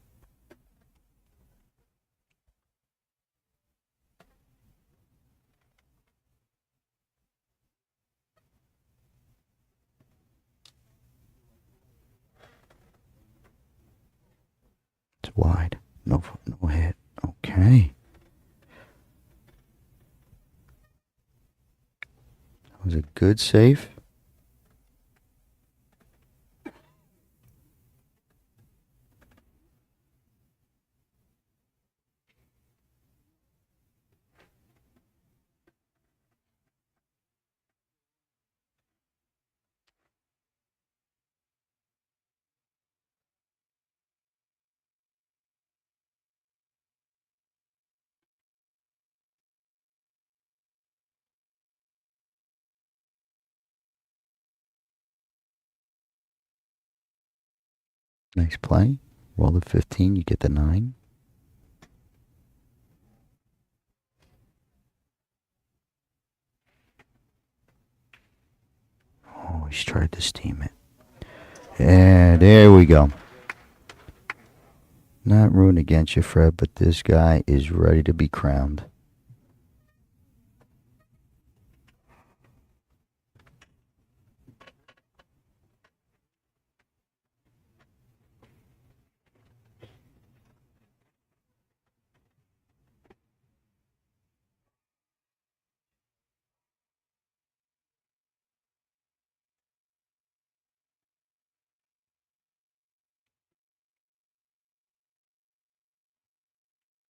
wide. No hit. Okay. That was a good save. Nice play. Roll the 15, you get the 9. Oh, he's tried to steam it. And there we go. Not rooting against you, Fred, but this guy is ready to be crowned.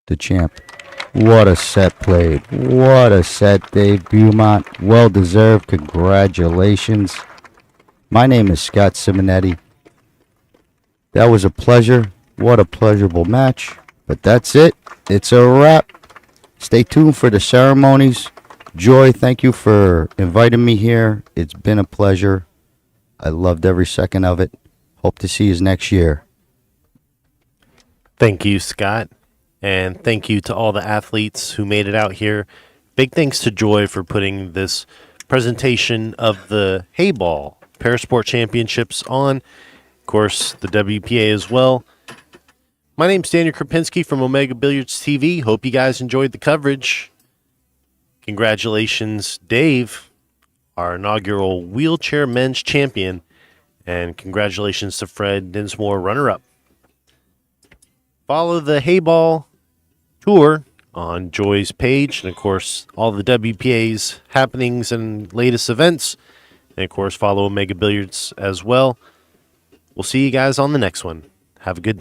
The champ. What a set played. What a set, Dave Beaumont. Well deserved. Congratulations. My name is Scott Simonetti. That was a pleasure. What a pleasurable match. But that's it. It's a wrap. Stay tuned for the ceremonies. Joy, thank you for inviting me here. It's been a pleasure. I loved every second of it. Hope to see you next year. Thank you, Scott. And thank you to all the athletes who made it out here. Big thanks to Joy for putting this presentation of the Heyball Parasport Championships on. Of course, the WPA as well. My name's Daniel Krapinski from Omega Billiards TV. Hope you guys enjoyed the coverage. Congratulations, Dave, our inaugural wheelchair men's champion. And congratulations to Fred Dinsmore, runner-up. Follow the Heyball tour on Joy's page, and of course, all the WPA's happenings and latest events. And of course, follow Omega Billiards as well. We'll see you guys on the next one. Have a good day.